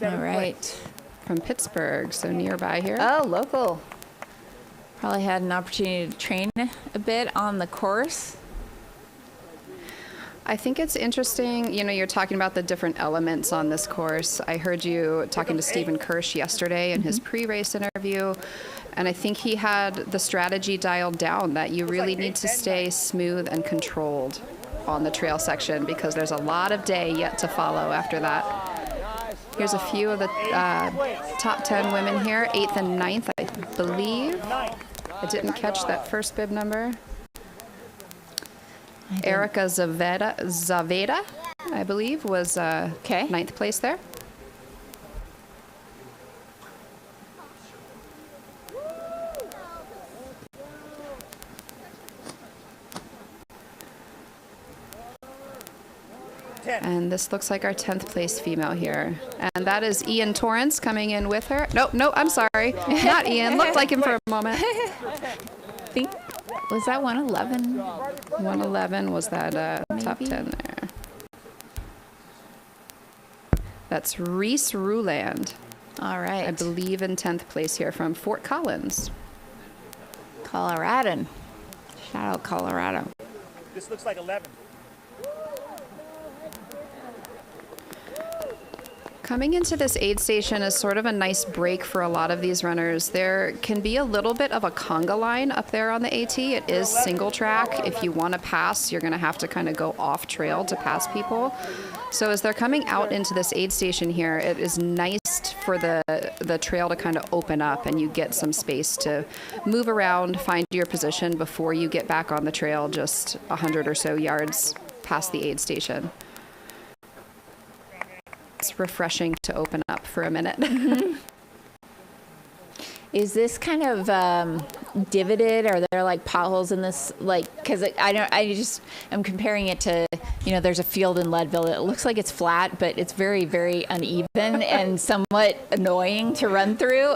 S2: All right.
S7: From Pittsburgh, so nearby here.
S2: Oh, local. Probably had an opportunity to train a bit on the course.
S7: I think it's interesting, you're talking about the different elements on this course. I heard you talking to Stephen Kirsch yesterday in his pre-race interview, and I think he had the strategy dialed down that you really need to stay smooth and controlled on the trail section, because there's a lot of day yet to follow after that. Here's a few of the top 10 women here, 8th and 9th, I believe. I didn't catch that first bib number. Erica Zaveda, I believe, was 9th place there. And this looks like our 10th place female here. And that is Ian Torrance coming in with her. No, I'm sorry. Not Ian. Looked like him for a moment.
S2: think, was that 111?
S7: 111 was that top 10 there. That's Reese Ruland.
S2: All right.
S7: I believe in 10th place here from Fort Collins.
S2: Coloradan. Shout out Colorado.
S8: This looks like 11.
S7: Coming into this aid station is sort of a nice break for a lot of these runners. There can be a little bit of a conga line up there on the AT. It is single track. If you want to pass, you're going to have to kind of go off trail to pass people. So as they're coming out into this aid station here, it is nice for the trail to kind of open up and you get some space to move around, find your position before you get back on the trail just 100 or so yards past the aid station. It's refreshing to open up for a minute.
S2: Mm-hmm. Is this kind of divoted? Are there like potholes in this? Like, because I'm comparing it to, there's a field in Leadville that looks like it's flat, but it's very, very uneven and somewhat annoying to run through.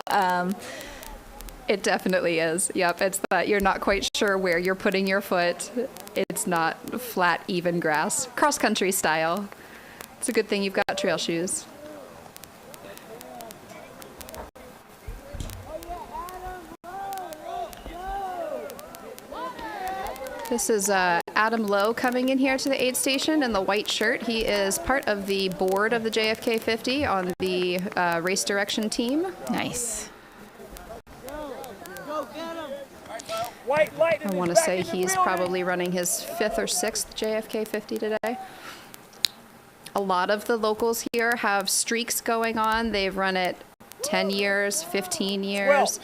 S7: It definitely is. Yep, it's that you're not quite sure where you're putting your foot. It's not flat, even grass, cross-country style. It's a good thing you've got trail shoes. This is Adam Lowe coming in here to the aid station in the white shirt. He is part of the board of the JFK 50 on the race direction team.
S2: Nice.
S7: I want to say he's probably running his 5th or 6th JFK 50 today. A lot of the locals here have streaks going on. They've run it 10 years, 15 years.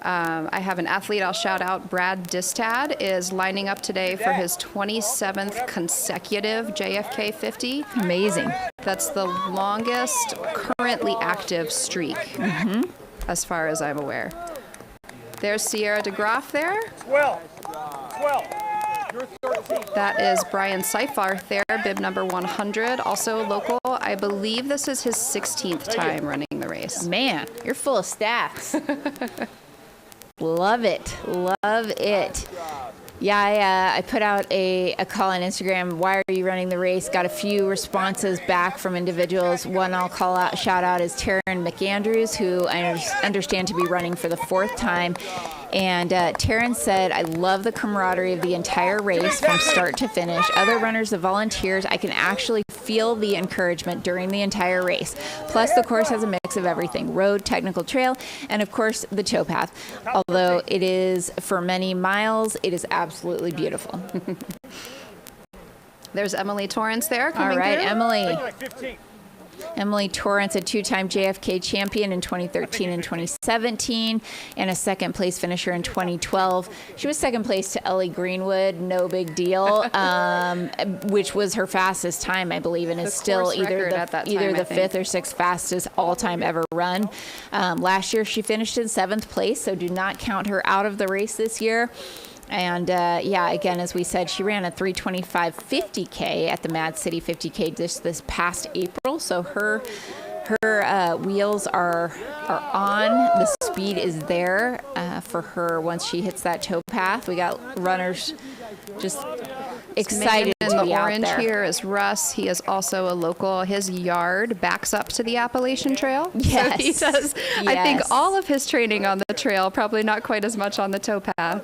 S7: I have an athlete I'll shout out. Brad Distad is lining up today for his 27th consecutive JFK 50.
S2: Amazing.
S7: That's the longest currently active streak, as far as I'm aware. There's Sierra DeGraff there.
S8: 12.
S7: That is Brian Seifarth there, bib number 100, also local. I believe this is his 16th time running the race.
S2: Man, you're full of stats. Love it. Love it. Yeah, I put out a call on Instagram. Why are you running the race? Got a few responses back from individuals. One I'll shout out is Taryn McAndrews, who I understand to be running for the 4th time. And Taryn said, I love the camaraderie of the entire race from start to finish. Other runners, the volunteers, I can actually feel the encouragement during the entire race. Plus, the course has a mix of everything, road, technical trail, and of course, the towpath. Although it is for many miles, it is absolutely beautiful.
S7: There's Emily Torrance there coming
S2: All right,
S7: through.
S2: Emily. Emily Torrance, a 2-time JFK champion in 2013 and 2017, and a second-place finisher in 2012. She was second place to Ellie Greenwood, no big deal, which was her fastest time, I believe, and is still either the 5th or 6th fastest all-time ever run. Last year, she finished in 7th place, so do not count her out of the race this year. And again, as we said, she ran a 3:25 50K at the Mad City 50K this past April. So her wheels are on. The speed is there for her once she hits that towpath. We got runners just excited to be out there.
S7: In the orange here is Russ. He is also a local. His yard backs up to the Appalachian Trail.
S2: Yes.
S7: So he does,
S2: yes.
S7: I think, all of his training on the trail, probably not quite as much on the towpath.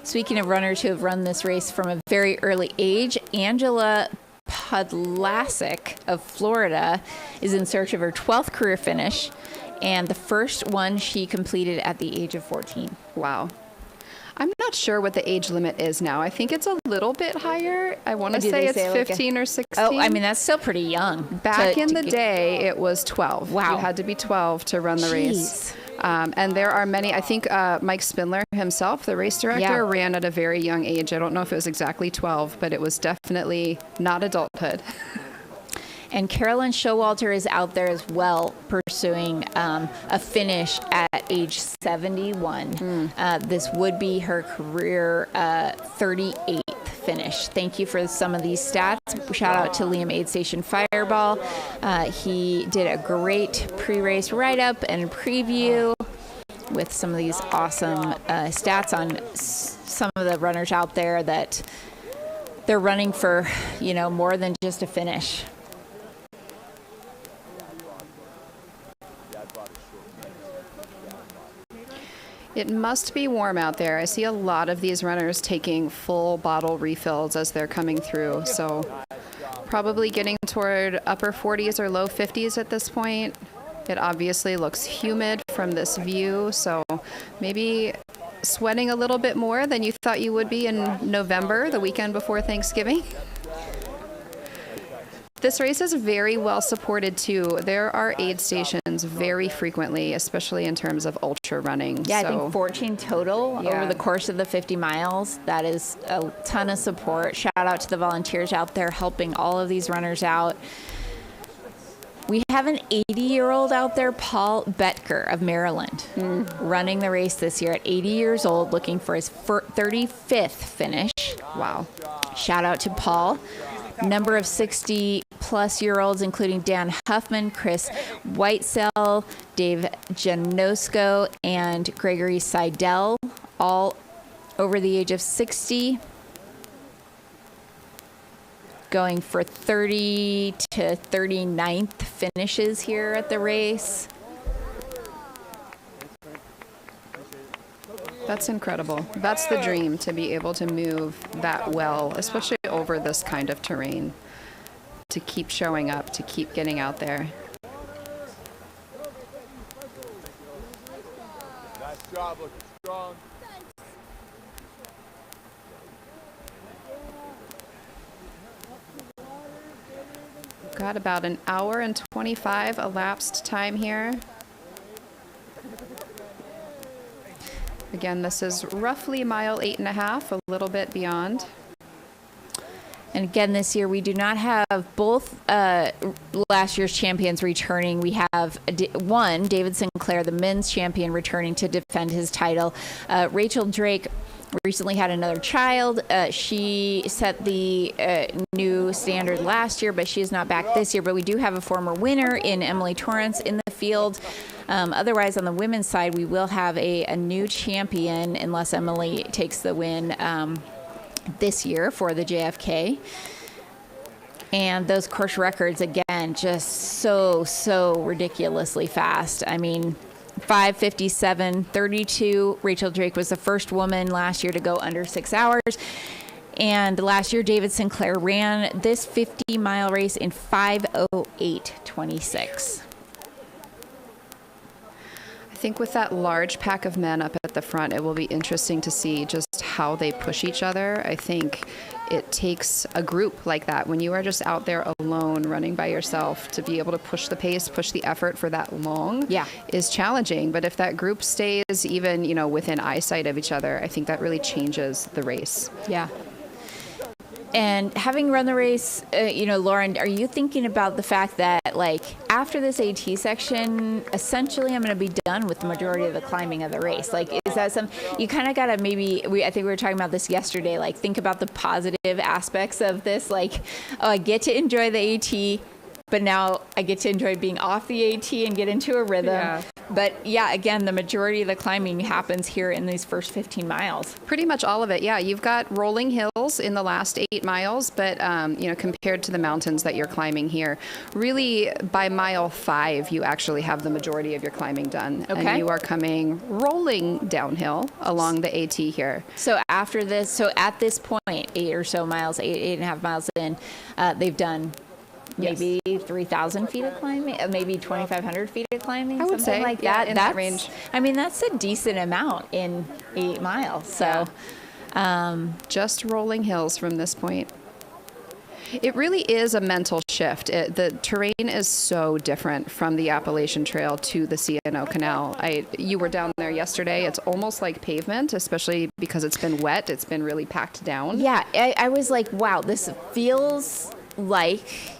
S2: Speaking of runners who have run this race from a very early age, Angela Podlasic of Florida is in search of her 12th career finish, and the first one she completed at the age of 14.
S7: Wow. I'm not sure what the age limit is now. I think it's a little bit higher. I want to say it's 15 or 16.
S2: Oh, I mean, that's still pretty young.
S7: Back in the day, it was 12.
S2: Wow.
S7: You had to be 12 to run the race. And there are many, I think Mike Spindler himself, the race director, ran at a very young age. I don't know if it was exactly 12, but it was definitely not adulthood.
S2: And Carolyn Showalter is out there as well, pursuing a finish at age 71. This would be her career 38th finish. Thank you for some of these stats. Shout out to Liam Aid Station Fireball. He did a great pre-race write-up and preview with some of these awesome stats on some of the runners out there that they're running for, more than just a finish.
S7: It must be warm out there. I see a lot of these runners taking full bottle refills as they're coming through. So probably getting toward upper 40s or low 50s at this point. It obviously looks humid from this view. So maybe sweating a little bit more than you thought you would be in November, the weekend before Thanksgiving. This race is very well supported too. There are aid stations very frequently, especially in terms of ultra running.
S2: Yeah, I think 14 total
S7: Yeah.
S2: over the course of the 50 miles. That is a ton of support. Shout out to the volunteers out there helping all of these runners out. We have an 80-year-old out there, Paul Betker of Maryland, running the race this year at 80 years old, looking for his 35th finish.
S7: Wow.
S2: Shout out to Paul. Number of 60-plus-year-olds, including Dan Huffman, Chris Whitesell, Dave Janosko, and Gregory Seidel, all over the age of 60, going for 30 to 39th finishes here at the race.
S7: That's incredible. That's the dream, to be able to move that well, especially over this kind of terrain, to keep showing up, to keep getting out there.
S4: Nice job, looking strong.
S7: Got about an hour and 25 elapsed time here. Again, this is roughly mile 8.5, a little bit beyond.
S2: And again, this year we do not have both last year's champions returning. We have one, David Sinclair, the men's champion, returning to defend his title. Rachel Drake recently had another child. She set the new standard last year, but she is not back this year. But we do have a former winner in Emily Torrance in the field. Otherwise, on the women's side, we will have a new champion unless Emily takes the win this year for the JFK. And those course records, again, just so ridiculously fast. I mean, 5:57:32. Rachel Drake was the first woman last year to go under 6 hours. And last year, David Sinclair ran this 50-mile race in 5:08:26.
S7: I think with that large pack of men up at the front, it will be interesting to see just how they push each other. I think it takes a group like that. When you are just out there alone, running by yourself, to be able to push the pace, push the effort for that long is challenging. But if that group stays even, within eyesight of each other, I think that really changes the race.
S2: Yeah. And having run the race, Lauren, are you thinking about the fact that, after this AT section, essentially I'm going to be done with the majority of the climbing of the race? Is that you kind of got to I think we were talking about this yesterday, think about the positive aspects of this. I get to enjoy the AT, but now I get to enjoy being off the AT and get into a rhythm.
S7: Yeah.
S2: But yeah, again, the majority of the climbing happens here in these first 15 miles.
S7: Pretty much all of it. Yeah, you've got rolling hills in the last 8 miles, but compared to the mountains that you're climbing here, really by mile 5, you actually have the majority of your climbing done.
S2: Okay.
S7: And you are coming rolling downhill along the AT here.
S2: So at this point, 8 or so miles, 8.5 miles in, they've done maybe 3,000 feet of climbing, maybe 2,500 feet of climbing.
S7: I would say
S2: like that.
S7: in that range.
S2: I mean, that's a decent amount in 8 miles. So,
S7: just rolling hills from this point. It really is a mental shift. The terrain is so different from the Appalachian Trail to the C&O Canal. You were down there yesterday. It's almost like pavement, especially because it's been wet. It's been really packed down.
S2: Yeah, I was like, wow, this feels like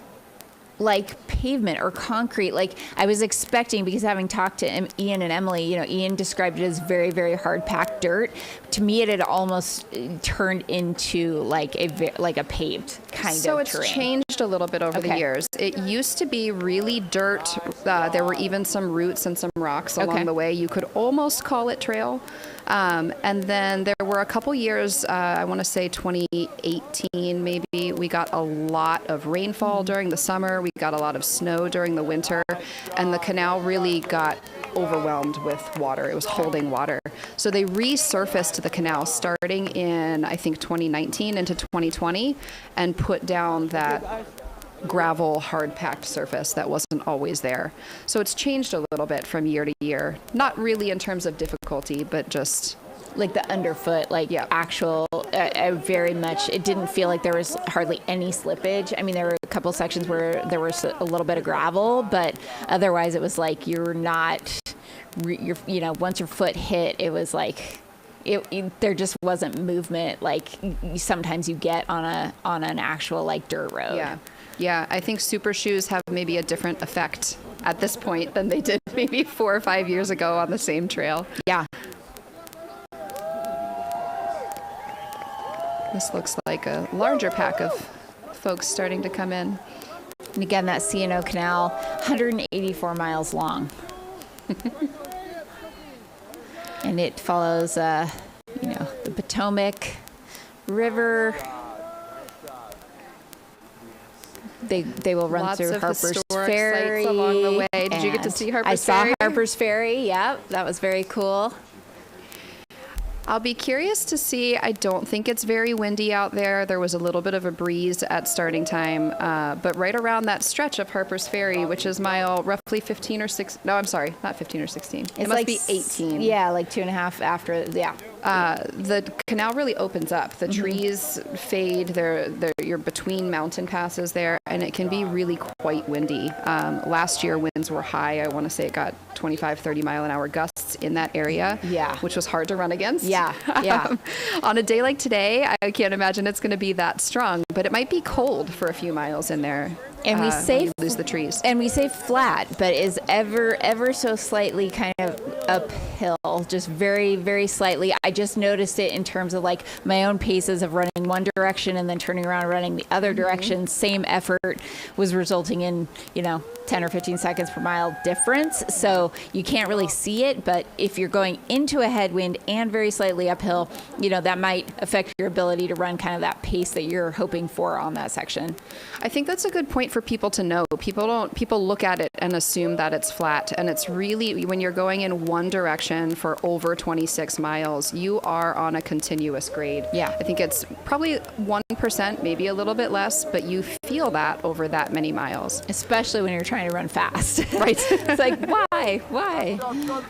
S2: like pavement or concrete. Like I was expecting, because having talked to Ian and Emily, you know, Ian described it as very, very hard packed dirt. To me, it had almost turned into like a paved kind of terrain.
S7: So it's changed a little bit over the years. It used to be really dirt. There were even some roots and some rocks along the way. You could almost call it trail. And then there were a couple years, I want to say 2018 maybe, we got a lot of rainfall during the summer. We got a lot of snow during the winter. And the canal really got overwhelmed with water. It was holding water. So they resurfaced the canal starting in, I think, 2019 into 2020 and put down that gravel, hard-packed surface that wasn't always there. So it's changed a little bit from year to year. Not really in terms of difficulty, but just
S2: like the underfoot, like actual, very much, it didn't feel like there was hardly any slippage. I mean, there were a couple sections where there was a little bit of gravel, but otherwise it was like you're not, you know, once your foot hit, it was like, there just wasn't movement like sometimes you get on an actual like dirt road.
S7: Yeah, I think super shoes have maybe a different effect at this point than they did maybe 4 or 5 years ago on the same trail.
S2: Yeah.
S7: This looks like a larger pack of folks starting to come in.
S2: And again, that C&O Canal, 184 miles long. And it follows, you know, the Potomac River. They will run
S7: Lots
S2: through
S7: of
S2: Harper's
S7: historic
S2: Ferry
S7: sites along the way. Did you get to see Harper's Ferry?
S2: I saw Harper's Ferry. Yeah, that was very cool.
S7: I'll be curious to see. I don't think it's very windy out there. There was a little bit of a breeze at starting time, but right around that stretch of Harper's Ferry, which is mile roughly 15 or 6. No, I'm sorry, not 15 or 16. It must be 18.
S2: Yeah, like 2.5 after. Yeah.
S7: The canal really opens up. The trees fade. You're between mountain passes there, and it can be really quite windy. Last year, winds were high. I want to say it got 25, 30 mile an hour gusts in that area, which was hard to run against.
S2: Yeah.
S7: On a day like today, I can't imagine it's going to be that strong, but it might be cold for a few miles in there.
S2: And we say
S7: you lose the trees.
S2: And we say flat, but is ever so slightly kind of uphill, just very, very slightly. I just noticed it in terms of like my own paces of running one direction and then turning around and running the other direction. Same effort was resulting in, 10 or 15 seconds per mile difference. So you can't really see it, but if you're going into a headwind and very slightly uphill, that might affect your ability to run kind of that pace that you're hoping for on that section.
S7: I think that's a good point for people to know. People look at it and assume that it's flat, and it's really, when you're going in one direction for over 26 miles, you are on a continuous grade.
S2: Yeah.
S7: I think it's probably 1%, maybe a little bit less, but you feel that over that many miles.
S2: Especially when you're trying to run fast.
S7: Right.
S2: It's like, why?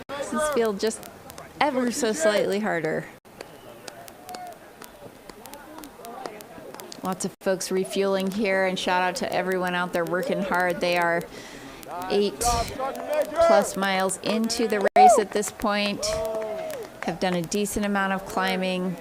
S2: Does this feel just ever so slightly harder? Lots of folks refueling here, and shout out to everyone out there working hard. They are 8+ miles into the race at this point, have done a decent amount of climbing.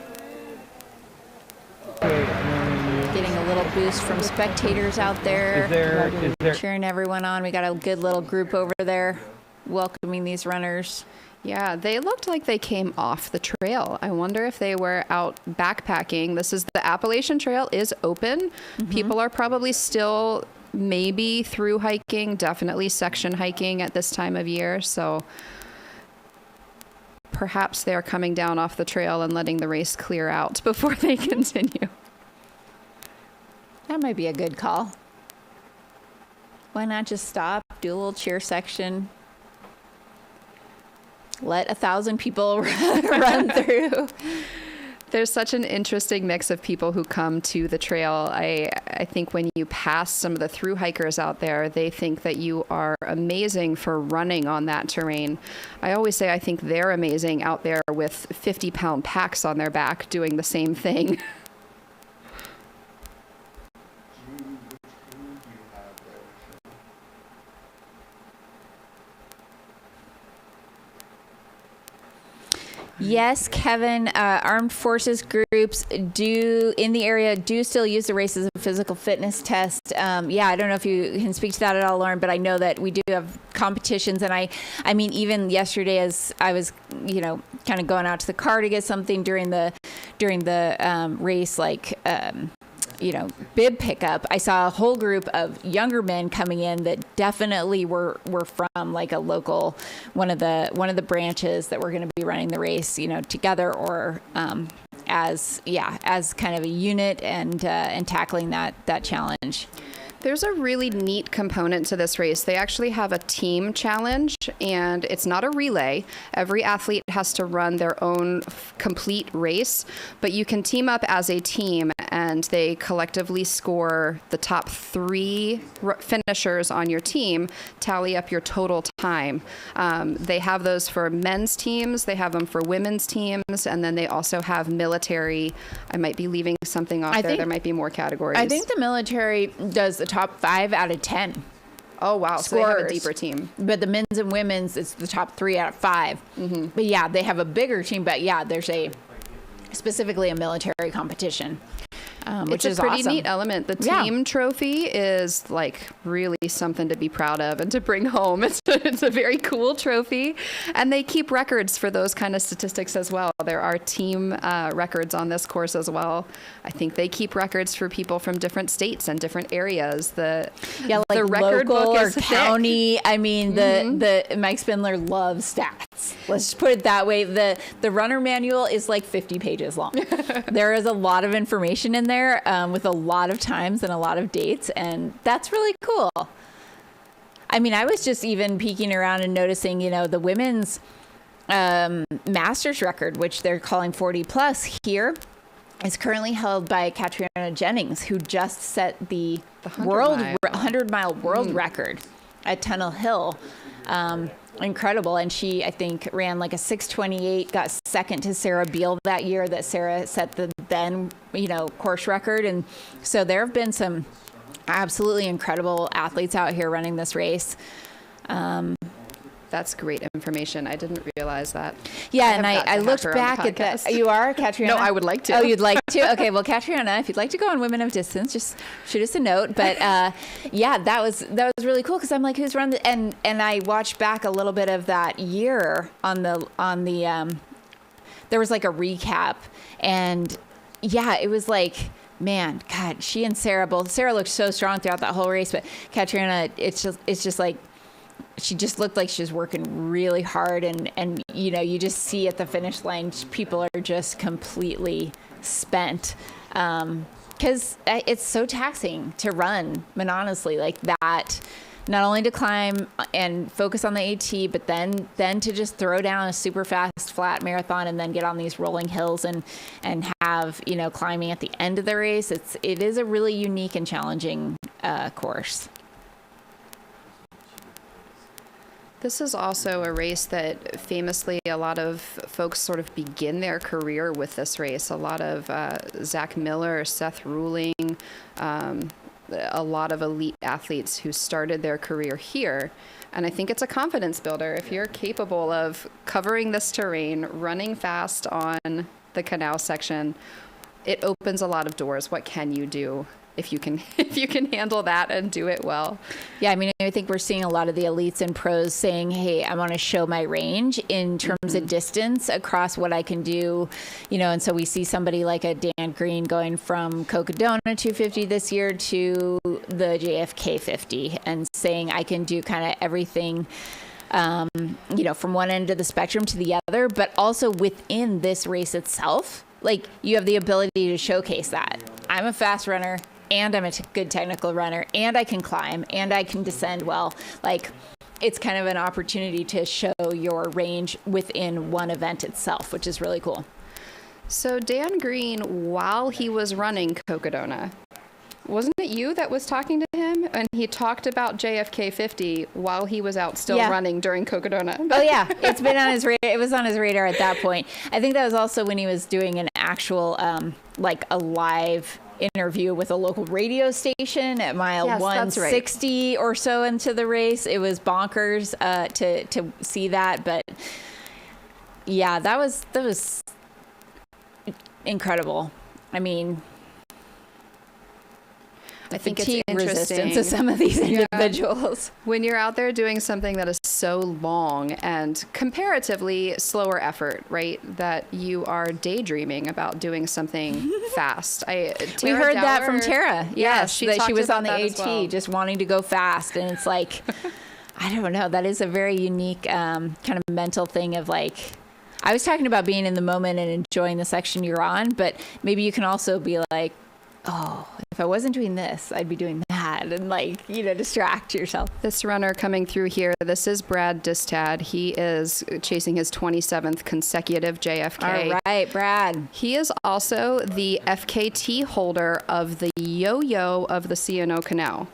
S2: Getting a little boost from spectators out there.
S3: Is there
S2: cheering everyone on. We got a good little group over there welcoming these runners.
S7: Yeah, they looked like they came off the trail. I wonder if they were out backpacking. The Appalachian Trail is open. People are probably still maybe through hiking, definitely section hiking at this time of year. So perhaps they're coming down off the trail and letting the race clear out before they continue.
S2: That might be a good call. Why not just stop, do a little cheer section, let 1,000 people run through.
S7: There's such an interesting mix of people who come to the trail. I think when you pass some of the thru hikers out there, they think that you are amazing for running on that terrain. I always say I think they're amazing out there with 50-pound packs on their back doing the same thing.
S2: Yes, Kevin, armed forces groups in the area do still use the race as a physical fitness test. Yeah, I don't know if you can speak to that at all, Lauren, but I know that we do have competitions. And I mean, even yesterday as I was, kind of going out to the car to get something during the race, like, bib pickup, I saw a whole group of younger men coming in that definitely were from like a local one of the branches that were going to be running the race, together or as kind of a unit and tackling that challenge.
S7: There's a really neat component to this race. They actually have a team challenge, and it's not a relay. Every athlete has to run their own complete race, but you can team up as a team, and they collectively score the top 3 finishers on your team, tally up your total time. They have those for men's teams, they have them for women's teams, and then they also have military. I might be leaving something off there. There might be more categories.
S2: I think the military does the top 5 out of 10.
S7: Oh, wow. So they have a deeper team.
S2: But the men's and women's, it's the top 3 out of 5. Mm-hmm. But yeah, they have a bigger team. But yeah, there's specifically a military competition. Which is
S7: a pretty
S2: awesome.
S7: neat element. The team trophy is like really something to be proud of and to bring home. It's a very cool trophy, and they keep records for those kind of statistics as well. There are team records on this course as well. I think they keep records for people from different states and different areas. The record
S2: local
S7: book
S2: or
S7: is
S2: county.
S7: thick.
S2: I mean, the Mike Spindler loves stats. Let's just put it that way. The runner manual is like 50 pages long. There is a lot of information in there. With a lot of times and a lot of dates, and that's really cool. I mean, I was just even peeking around and noticing, the women's masters record, which they're calling 40 plus here, is currently held by Katriana Jennings, who just set the 100-mile world record at Tunnel Hill. Incredible. And she, I think, ran like a 6:28, got second to Sarah Beal that year that Sarah set the then, course record. And so there have been some absolutely incredible athletes out here running this race.
S7: That's great information. I didn't realize that.
S2: Yeah, and I looked back at that. You are, Katriana?
S7: No, I would like to.
S2: Oh, you'd like to? Okay, well, Katriana, if you'd like to go on Women of Distance, just shoot us a note. But yeah, that was really cool because I'm like, who's run the, and I watched back a little bit of that year on the there was like a recap, and yeah, it was like, man, God, she and Sarah looked so strong throughout that whole race, but Katriana, it's just like, she just looked like she was working really hard, and you just see at the finish line people are just completely spent because it's so taxing to run monotonously like that, not only to climb and focus on the AT, but then to just throw down a super fast flat marathon and then get on these rolling hills and have climbing at the end of the race. It is a really unique and challenging course.
S7: This is also a race that famously a lot of folks sort of begin their career with this race. A lot of Zach Miller, Seth Ruling, a lot of elite athletes who started their career here. And I think it's a confidence builder. If you're capable of covering this terrain, running fast on the canal section, it opens a lot of doors. What can you do if you can handle that and do it well?
S2: Yeah, I mean, I think we're seeing a lot of the elites and pros saying, hey, I want to show my range in terms of distance across what I can do, and so we see somebody like a Dan Green going from Cocodona 250 this year to the JFK 50 and saying I can do kind of everything from one end of the spectrum to the other, but also within this race itself, like you have the ability to showcase that. I'm a fast runner, and I'm a good technical runner, and I can climb, and I can descend well. Like, it's kind of an opportunity to show your range within one event itself, which is really cool.
S7: So Dan Green, while he was running Cocodona, wasn't it you that was talking to him? And he talked about JFK 50 while he was out still running during Cocodona.
S2: Oh yeah, it's been on his radar. It was on his radar at that point. I think that was also when he was doing an actual, like a live interview with a local radio station at mile 160 or so into the race. It was bonkers to see that, but Yeah, that was incredible. I mean,
S7: I think it's
S2: fatigue
S7: interesting.
S2: resistance of some of these individuals.
S7: When you're out there doing something that is so long and comparatively slower effort, right? That you are daydreaming about doing something fast.
S2: We heard that from Tara. Yes, that she
S7: talked
S2: was on the
S7: about that
S2: AT
S7: as well.
S2: just wanting to go fast. And it's like, I don't know. That is a very unique kind of mental thing of like, I was talking about being in the moment and enjoying the section you're on, but maybe you can also be like, oh, if I wasn't doing this, I'd be doing that, and like, you know, distract yourself.
S7: This runner coming through here, this is Brad Distad. He is chasing his 27th consecutive JFK.
S2: All right, Brad.
S7: He is also the FKT holder of the yo-yo of the C&O Canal.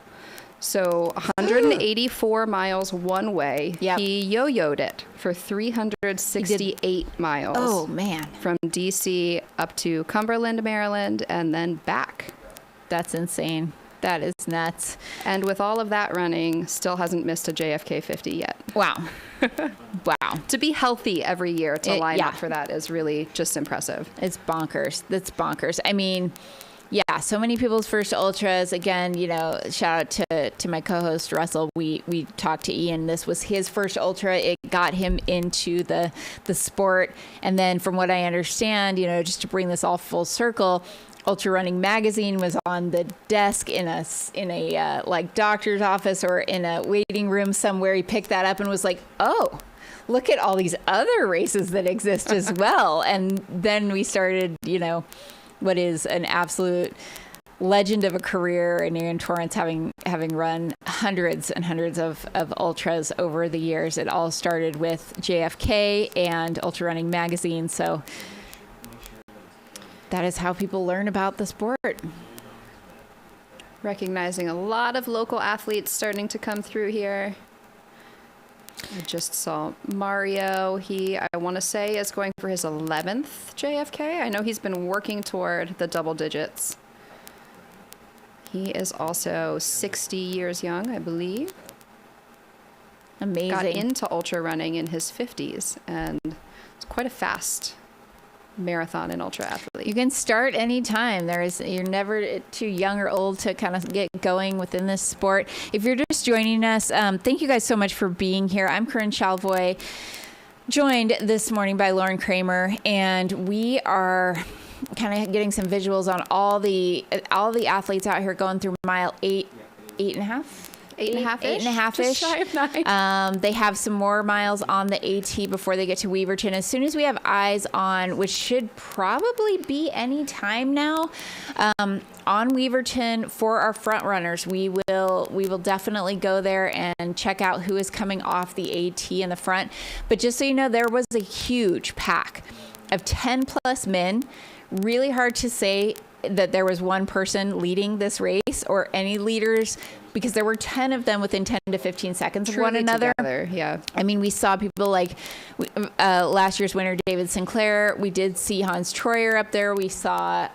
S7: So 184 miles one way.
S2: Yep.
S7: He yo-yoed it for 368 miles.
S2: Oh, man.
S7: From DC up to Cumberland, Maryland, and then back.
S2: That's insane. That is nuts.
S7: And with all of that running, still hasn't missed a JFK 50 yet.
S2: Wow. Wow.
S7: To be healthy every year to line up for that is really just impressive.
S2: It's bonkers. That's bonkers. I mean, yeah, so many people's first ultras. Again, you know, shout out to my co-host Russell. We talked to Ian. This was his first ultra. It got him into the sport. And then from what I understand, you know, just to bring this all full circle, Ultra Running magazine was on the desk in a like doctor's office or in a waiting room somewhere. He picked that up and was like, oh, look at all these other races that exist as well. And then we started, you know, what is an absolute legend of a career in Aaron Torrance, having run hundreds and hundreds of ultras over the years. It all started with JFK and Ultra Running magazine. So that is how people learn about the sport.
S7: Recognizing a lot of local athletes starting to come through here. I just saw Mario. He, I want to say, is going for his 11th JFK. I know he's been working toward the double digits. He is also 60 years young, I believe.
S2: Amazing.
S7: Got into ultra running in his 50s, and it's quite a fast marathon and ultra athlete.
S2: You can start anytime. You're never too young or old to kind of get going within this sport. If you're just joining us, thank you guys so much for being here. I'm Corinne Chalvoy, joined this morning by Lauren Kramer, and we are kind of getting some visuals on all the athletes out here going through mile 8.5. 8.5-ish.
S7: Just shy of 9.
S2: They have some more miles on the AT before they get to Weaverton. As soon as we have eyes on, which should probably be any time now, on Weaverton for our front runners, we will definitely go there and check out who is coming off the AT in the front. But just so you know, there was a huge pack of 10 plus men. Really hard to say that there was one person leading this race or any leaders, because there were 10 of them within 10 to 15 seconds of one another.
S7: Together, yeah.
S2: I mean, we saw people like last year's winner, David Sinclair. We did see Hans Troyer up there. We saw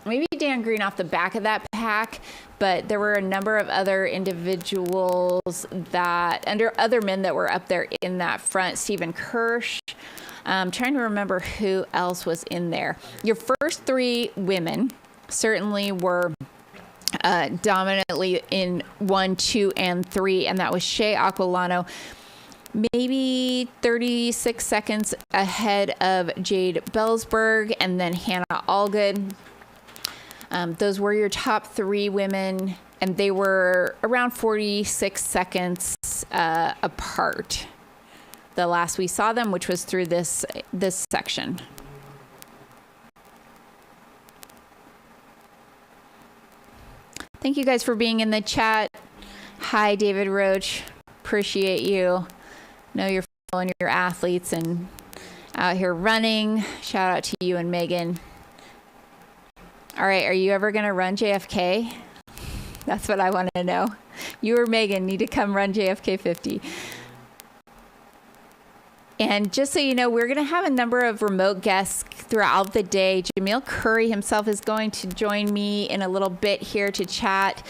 S2: maybe Dan Green off the back of that pack, but there were a number of other individuals other men that were up there in that front. Stephen Kirsch. I'm trying to remember who else was in there. Your first three women certainly were dominantly in 1, 2, and 3, and that was Shea Aquilano, maybe 36 seconds ahead of Jade Bellsberg, and then Hannah Allgood. Those were your top three women, and they were around 46 seconds apart the last we saw them, which was through this section. Thank you guys for being in the chat. Hi, David Roach. Appreciate you. Know you're following your athletes and out here running. Shout out to you and Megan. All right, are you ever going to run JFK? That's what I want to know. You or Megan need to come run JFK 50. And just so you know, we're going to have a number of remote guests throughout the day. Jamil Curry himself is going to join me in a little bit here to chat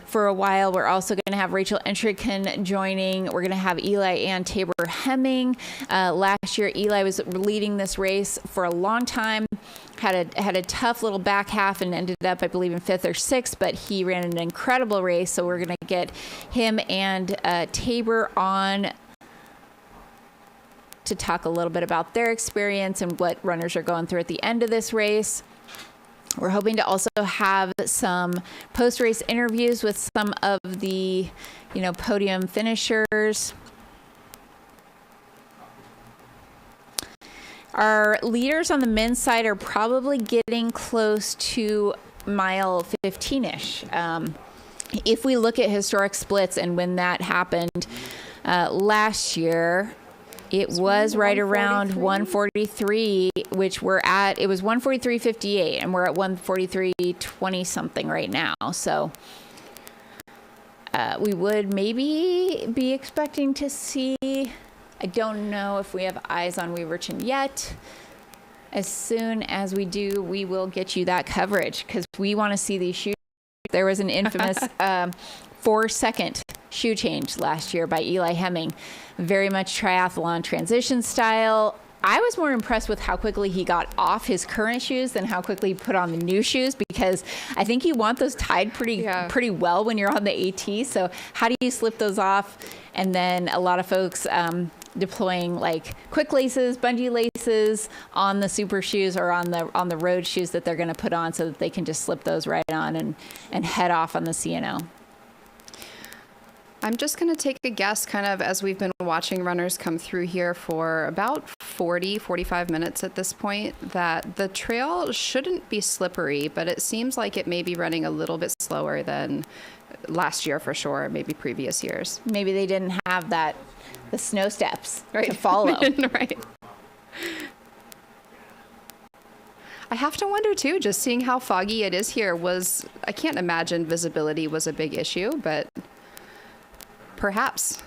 S2: for a while. We're also going to have have Rachel Entrican joining. We're going to have Eli and Tabor Hemming. Last year, Eli was leading this race for a long time. Had a tough little back half and ended up, I believe, in 5th or 6th, but he ran an incredible race. So we're going to get him and Tabor on to talk a little bit about their experience and what runners are going through at the end of this race. We're hoping to also have some post-race interviews with some of the, podium finishers. Our leaders on the men's side are probably getting close to mile 15-ish. If we look at historic splits and when that happened last year, it was right around 143, which we're at. It was 143.58, and we're at 143.20 something right now. So we would maybe be expecting to see. I don't know if we have eyes on Weaverton yet. As soon as we do, we will get you that coverage because we want to see these shoes. There was an infamous 4-second shoe change last year by Eli Hemming. Very much triathlon transition style. I was more impressed with how quickly he got off his current shoes than how quickly he put on the new shoes, because I think you want those tied pretty well when you're on the AT. So how do you slip those off? And then a lot of folks deploying like quick laces, bungee laces on the super shoes or on the road shoes that they're going to put on so that they can just slip those right on and head off on the CNO.
S7: I'm just going to take a guess, kind of as we've been watching runners come through here for about 45 minutes at this point, that the trail shouldn't be slippery, but it seems like it may be running a little bit slower than last year for sure, maybe previous years.
S2: Maybe they didn't have the snow steps to follow.
S7: Right. I have to wonder too, just seeing how foggy it is here, I can't imagine visibility was a big issue, but perhaps.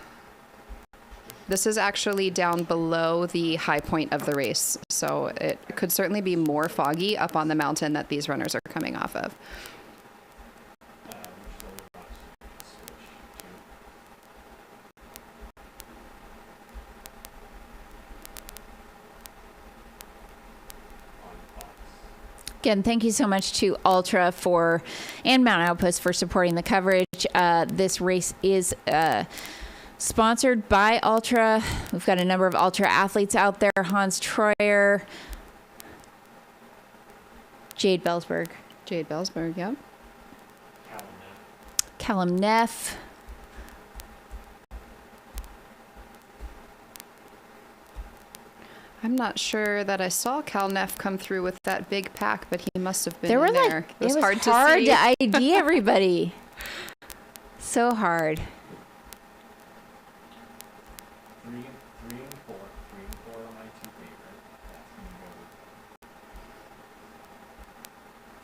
S7: This is actually down below the high point of the race, so it could certainly be more foggy up on the mountain that these runners are coming off of.
S2: Again, thank you so much to Altra and Mount Outpost for supporting the coverage. This race is sponsored by Altra. We've got a number of Altra athletes out there. Hans Troyer, Jade Bellsberg,
S7: yeah.
S2: Callum Neff.
S7: I'm not sure that I saw Cal Neff come through with that big pack, but he must have been
S2: There were
S7: in there.
S2: it was hard to ID everybody. So hard.
S3: 3 and 4 are my 2 favorite.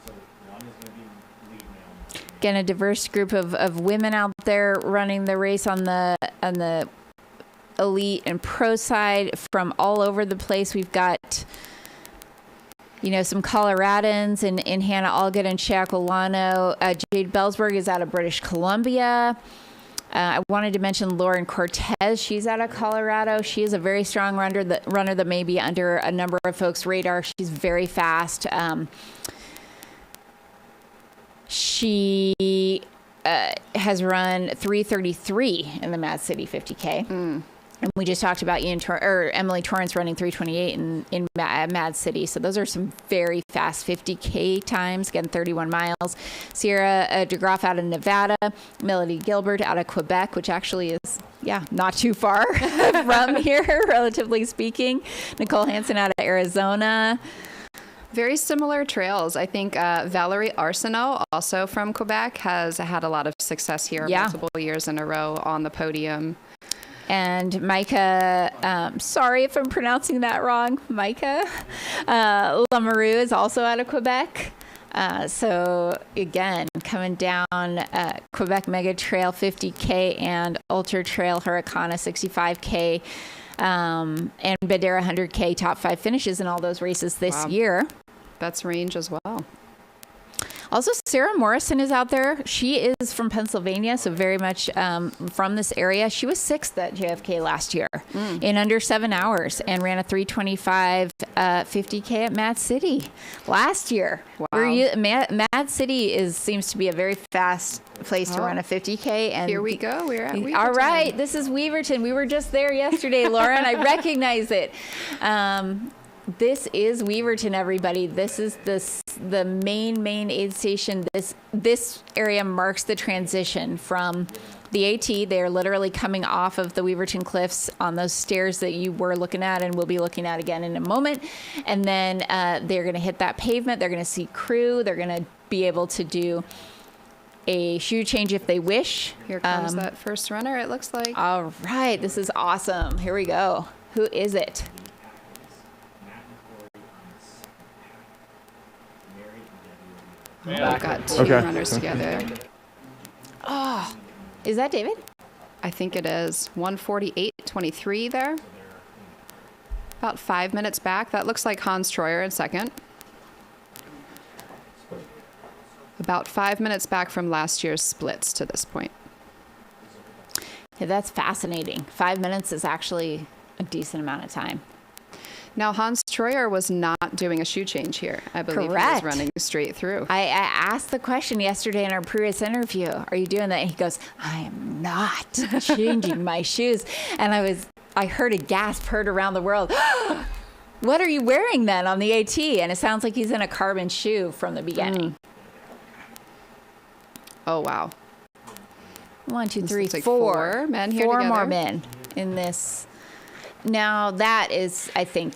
S3: So one is going to be lead now.
S2: Again, a diverse group of women out there running the race on the elite and pro side from all over the place. We've got, some Coloradans in Hannah Allgood and Shacolano. Jade Bellsberg is out of British Columbia. I wanted to mention Lauren Cortez. She's out of Colorado. She is a very strong runner that may be under a number of folks' radar. She's very fast. She has run 3:33 in the Mad City 50K. And we just talked about Emily Torrance running 3:28 in Mad City. So those are some very fast 50K times, again, 31 miles. Sierra DeGroff out of Nevada. Melody Gilbert out of Quebec, which actually is, not too far from here, relatively speaking. Nicole Hansen out of Arizona.
S7: Very similar trails. I think Valerie Arsenault, also from Quebec, has had a lot of success here multiple years in a row on the podium.
S2: And Micah, sorry if I'm pronouncing that wrong, Micah Lamoureux is also out of Quebec. So again, coming down Quebec Mega Trail 50K and Ultra Trail Hurricana 65K and Bandera 100K top 5 finishes in all those races this year.
S7: That's range as well.
S2: Also, Sarah Morrison is out there. She is from Pennsylvania, so very much from this area. She was 6th at JFK last year in under 7 hours and ran a 3:25 50K at Mad City last year.
S7: Wow.
S2: Mad City seems to be a very fast place to run a 50K. And
S7: Here we go. We're at Weaverton.
S2: All right. This is Weaverton. We were just there yesterday, Lauren. I recognize it. This is Weaverton, everybody. This is the main aid station. This area marks the transition from the AT. They are literally coming off of the Weaverton Cliffs on those stairs that you were looking at and will be looking at again in a moment. And then they're going to hit that pavement. They're going to see crew. They're going to be able to do a shoe change if they wish.
S7: Here comes that first runner, it looks like.
S2: All right. This is awesome. Here we go. Who is it?
S7: We've got two runners together.
S2: Oh, is that David?
S7: I think it is. 1:48.23 there. About 5 minutes back. That looks like Hans Troyer in second. About 5 minutes back from last year's splits to this point.
S2: Yeah, that's fascinating. 5 minutes is actually a decent amount of time.
S7: Now, Hans Troyer was not doing a shoe change here. I believe he was running straight through.
S2: I asked the question yesterday in our previous interview, are you doing that? And he goes, I am not changing my shoes. And I heard a gasp heard around the world. What are you wearing then on the AT? And it sounds like he's in a carbon shoe from the beginning.
S7: Oh, wow.
S2: 1, 2, 3,
S7: like
S2: 4
S7: 4 men here
S2: Four
S7: together.
S2: more men in this. Now that is, I think,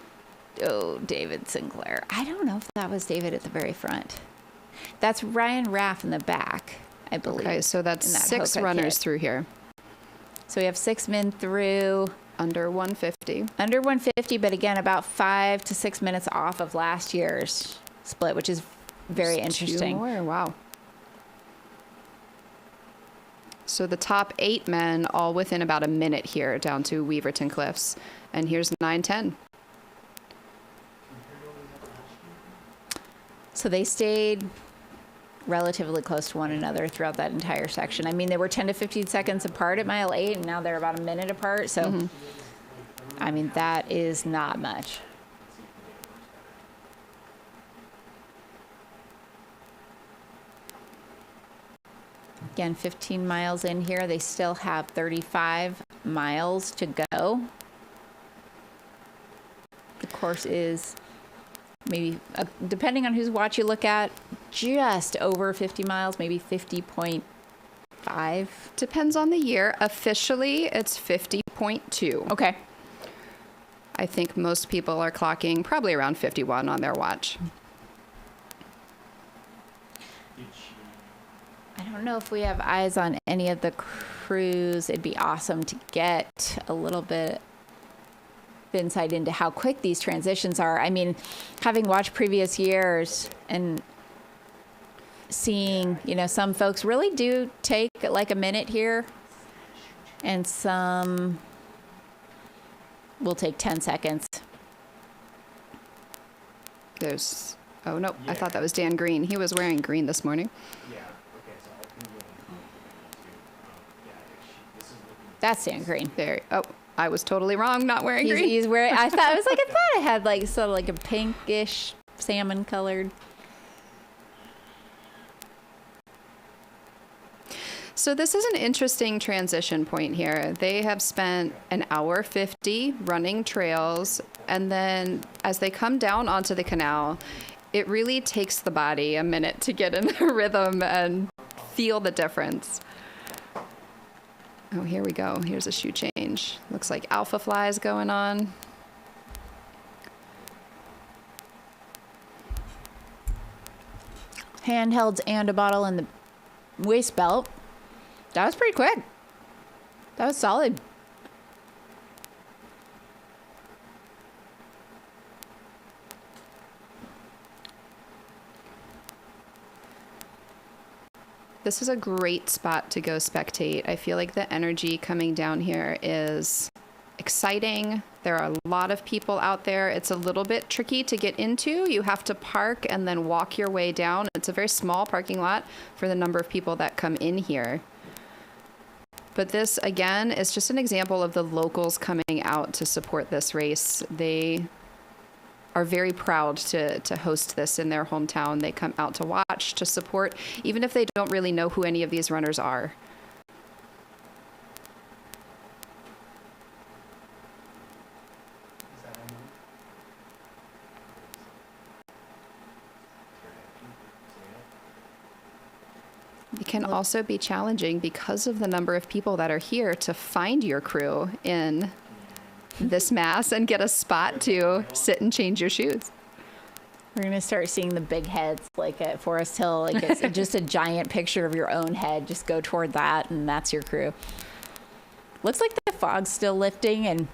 S2: David Sinclair. I don't know if that was David at the very front. That's Ryan Raff in the back, I believe.
S7: Okay, so that's
S2: that
S7: 6
S2: Hoka
S7: runners
S2: kit.
S7: through here.
S2: So we have 6 men through.
S7: Under 150.
S2: Under 150, but again, about 5 to 6 minutes off of last year's split, which is very interesting.
S7: 2 more, wow. So the top 8 men all within about a minute here down to Weaverton Cliffs. And here's 9:10.
S2: So they stayed relatively close to one another throughout that entire section. I mean, they were 10 to 15 seconds apart at mile 8, and now they're about a minute apart. So, I mean, that is not much. Again, 15 miles in here. They still have 35 miles to go. The course is maybe, depending on whose watch you look at, just over 50 miles, maybe 50.5.
S7: Depends on the year. Officially, it's 50.2.
S2: Okay.
S7: I think most people are clocking probably around 51 on their watch.
S2: I don't know if we have eyes on any of the crews. It'd be awesome to get a little bit of insight into how quick these transitions are. I mean, having watched previous years and seeing, you know, some folks really do take like a minute here, and some will take 10 seconds.
S7: There's, oh no, I thought that was Dan Green. He was wearing green this morning.
S2: That's Dan Green.
S7: There, oh, I was totally wrong, not wearing green.
S2: He's wearing, I thought I had like sort of like a pinkish salmon colored.
S7: So this is an interesting transition point here. They have spent an hour 50 running trails, and then as they come down onto the canal, it really takes the body a minute to get in the rhythm and feel the difference. Oh, here we go. Here's a shoe change. Looks like alpha flies going on.
S2: Handhelds and a bottle in the waist belt. That was pretty quick. That was solid.
S7: This is a great spot to go spectate. I feel like the energy coming down here is exciting. There are a lot of people out there. It's a little bit tricky to get into. You have to park and then walk your way down. It's a very small parking lot for the number of people that come in here. But this, again, is just an example of the locals coming out to support this race. They are very proud to host this in their hometown. They come out to watch, to support, even if they don't really know who any of these runners are. It can also be challenging because of the number of people that are here to find your crew in this mass and get a spot to sit and change your shoes.
S2: We're going to start seeing the big heads like at Forest Hill. Like it's just a giant picture of your own head. Just go toward that and that's your crew. Looks like the fog's still lifting and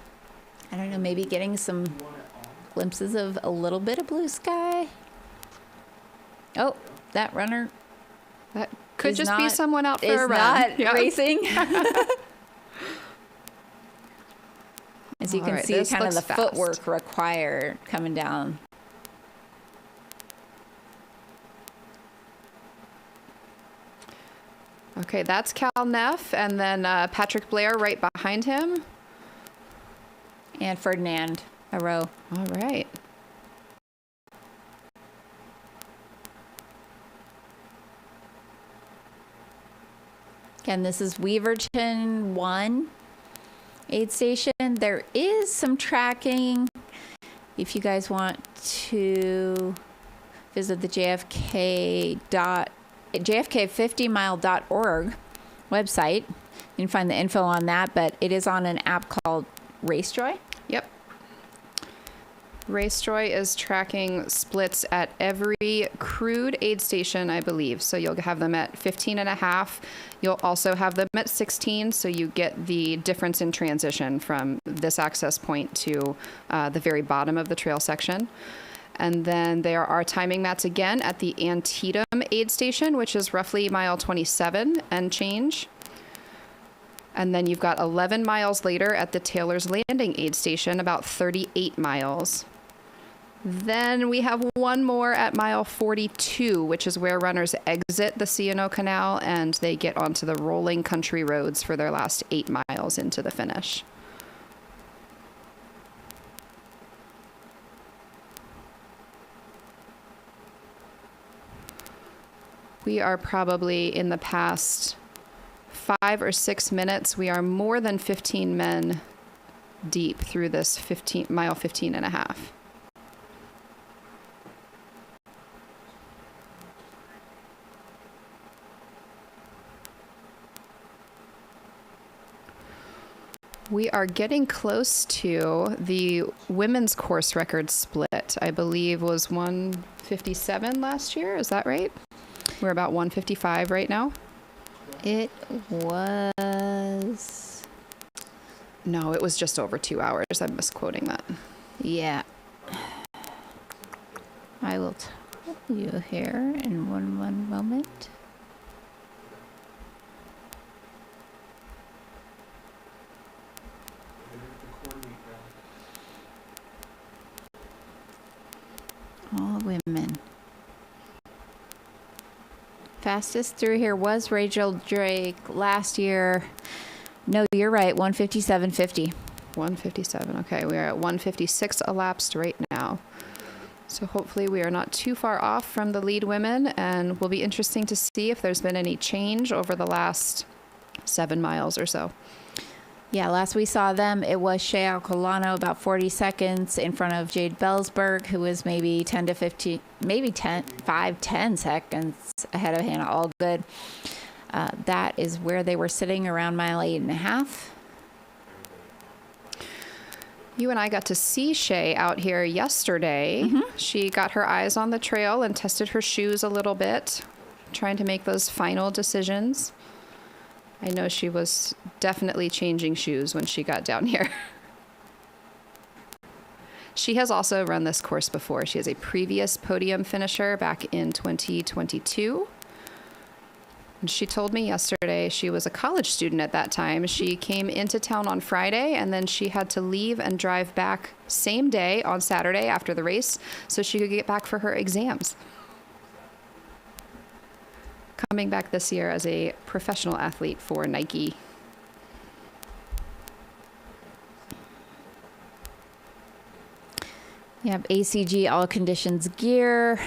S2: I don't know, maybe getting some glimpses of a little bit of blue sky. Oh, that runner.
S7: That could just be someone out for a run.
S2: Is not racing. As you can see, kind of the footwork required coming down.
S7: Okay, that's Cal Neff, and then Patrick Blair right behind him.
S2: And Ferdinand Aroux.
S7: All right.
S2: Again, this is Weaverton 1 aid station. There is some tracking if you guys want to visit the JFK50mile.org website. You can find the info on that, but it is on an app called RaceJoy.
S7: Yep. RaceJoy is tracking splits at every crewed aid station, I believe. So you'll have them at 15.5. You'll also have them at 16. So you get the difference in transition from this access point to the very bottom of the trail section. And then there are timing mats again at the Antietam aid station, which is roughly mile 27 and change. And then you've got 11 miles later at the Taylor's Landing aid station, about 38 miles. Then we have one more at mile 42, which is where runners exit the C&O Canal and they get onto the rolling country roads for their last 8 miles into the finish. We are probably in the past 5 or 6 minutes. We are more than 15 men deep through this mile 15 and a half. We are getting close to the women's course record split. I believe was 157 last year. Is that right? We're about 155 right now.
S2: It was...
S7: No, it was just over 2 hours. I'm misquoting that.
S2: Yeah. I will tell you here in one moment. All women. Fastest through here was Rachel Drake last year. No, you're right. 157.50.
S7: 157. Okay, we are at 156 elapsed right now. So hopefully we are not too far off from the lead women, and will be interesting to see if there's been any change over the last 7 miles or so.
S2: Yeah, last we saw them, it was Shea Alcolano about 40 seconds in front of Jade Bellsberg, who was maybe 10 to 15, maybe 10 seconds ahead of Hannah Allgood. That is where they were sitting around mile 8.5.
S7: You and I got to see Shea out here yesterday. Mm-hmm. She got her eyes on the trail and tested her shoes a little bit, trying to make those final decisions. I know she was definitely changing shoes when she got down here. She has also run this course before. She is a previous podium finisher back in 2022. And she told me yesterday she was a college student at that time. She came into town on Friday, and then she had to leave and drive back same day on Saturday after the race so she could get back for her exams. Coming back this year as a professional athlete for Nike.
S2: You have ACG All Conditions gear,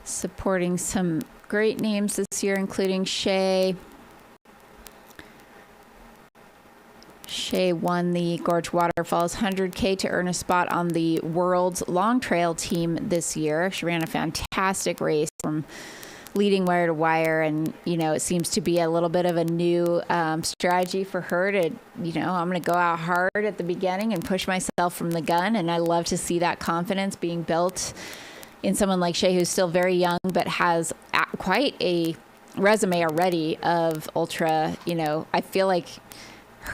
S2: supporting some great names this year, including Shea. Shea won the Gorge Waterfalls 100K to earn a spot on the world's long trail team this year. She ran a fantastic race from leading wire to wire, and it seems to be a little bit of a new strategy for her to, I'm going to go out hard at the beginning and push myself from the gun, and I love to see that confidence being built in someone like Shea, who's still very young but has quite a resume already of ultra. I feel like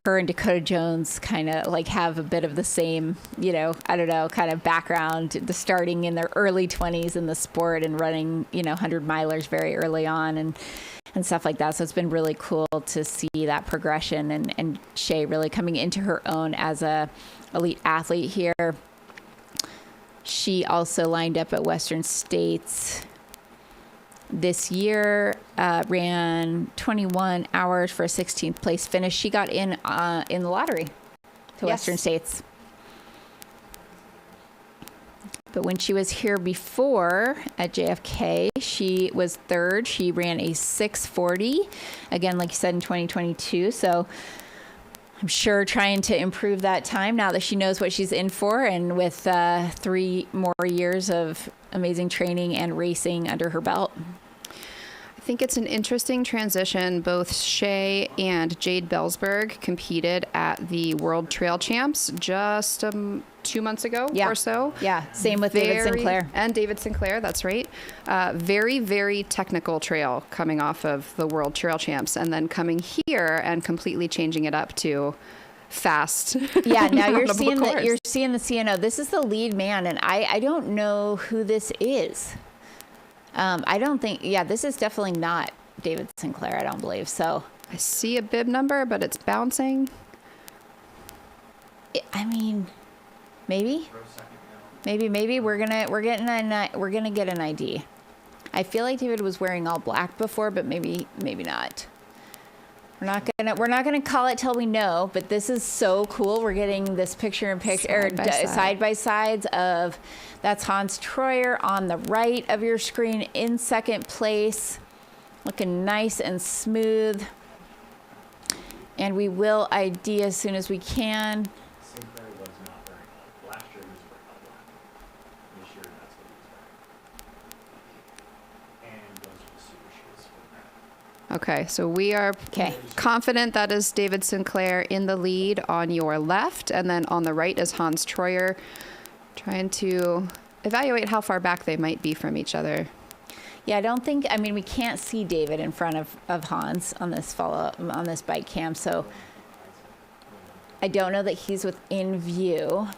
S2: her and Dakota Jones kind of like have a bit of the same, kind of background, the starting in their early 20s in the sport and running, 100 milers very early on and stuff like that. So it's been really cool to see that progression and Shea really coming into her own as a elite athlete here. She also lined up at Western States this year, ran 21 hours for a 16th place finish. She got in the lottery to Western States. But when she was here before at JFK, she was third. She ran a 6:40, again, like you said, in 2022. So I'm sure trying to improve that time now that she knows what she's in for, and with 3 more years of amazing training and racing under her belt.
S7: I think it's an interesting transition. Both Shea and Jade Bellsberg competed at the World Trail Champs just 2 months ago or so.
S2: Yeah, same with David Sinclair.
S7: And David Sinclair, that's right. Very, very technical trail coming off of the World Trail Champs, and then coming here and completely changing it up to fast.
S2: Yeah, now you're seeing the CNO. This is the lead man, and I don't know who this is. I don't think, this is definitely not David Sinclair, I don't believe. So
S7: I see a bib number, but it's bouncing.
S2: Maybe we're gonna get an ID. I feel like David was wearing all black before, but maybe not. We're not gonna call it till we know, but this is so cool. We're getting this side by sides of, that's Hans Troyer on the right of your screen in second place, looking nice and smooth. And we will ID as soon as we can.
S8: Sinclair was not very old. Last year he was very old. This year that's what he was wearing. And those are the super shoes for that.
S7: Okay, so we are confident that is David Sinclair in the lead on your left, and then on the right is Hans Troyer, trying to evaluate how far back they might be from each other.
S2: Yeah, we can't see David in front of Hans on this bike cam, so I don't know that he's within view.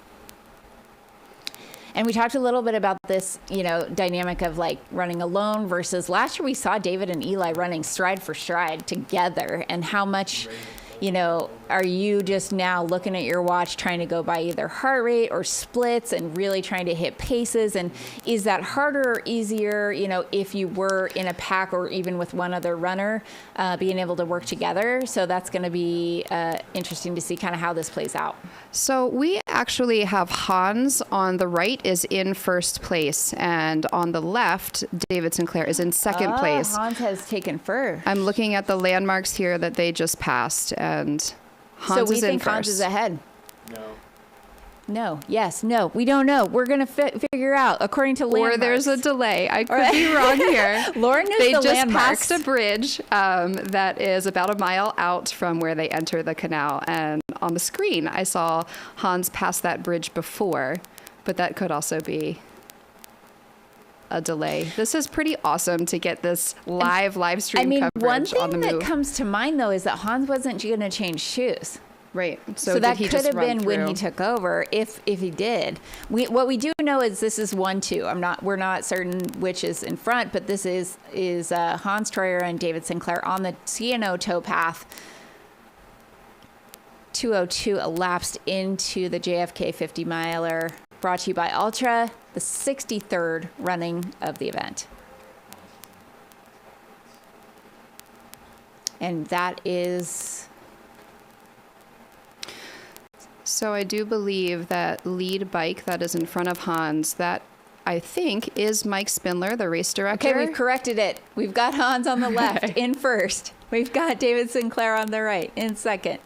S2: And we talked a little bit about this, dynamic of like running alone versus last year we saw David and Eli running stride for stride together, and how much, are you just now looking at your watch trying to go by either heart rate or splits and really trying to hit paces? And is that harder or easier, if you were in a pack or even with one other runner, being able to work together? So that's going to be interesting to see kind of how this plays out.
S7: So we actually have Hans on the right is in first place, and on the left, David Sinclair is in second place.
S2: Hans has taken first.
S7: I'm looking at the landmarks here that they just passed, and Hans is in first.
S2: Hans is ahead. No. Yes. No. We don't know. We're going to figure out according to landmarks.
S7: Or there's a delay. I could be wrong here.
S2: Lauren knows
S7: they
S2: the
S7: just
S2: landmarks.
S7: passed a bridge that is about a mile out from where they enter the canal. And on the screen, I saw Hans pass that bridge before, but that could also be a delay. This is pretty awesome to get this live stream coverage
S2: one thing
S7: on the
S2: that
S7: move.
S2: comes to mind, though, is that Hans wasn't going to change shoes.
S7: Right.
S2: So
S7: did
S2: that
S7: he
S2: could
S7: just
S2: have
S7: run
S2: been when he
S7: through?
S2: took over, if he did. What we do know is this is 1-2. We're not certain which is in front, but this is Hans Troyer and David Sinclair on the CNO towpath. 2:02 elapsed into the JFK 50 miler, brought to you by Altra, the 63rd running of the event. And that is...
S7: So I do believe that lead bike that is in front of Hans, that I think is Mike Spindler, the race director.
S2: Okay, we've corrected it. We've got Hans on the left in first. We've got David Sinclair on the right in second.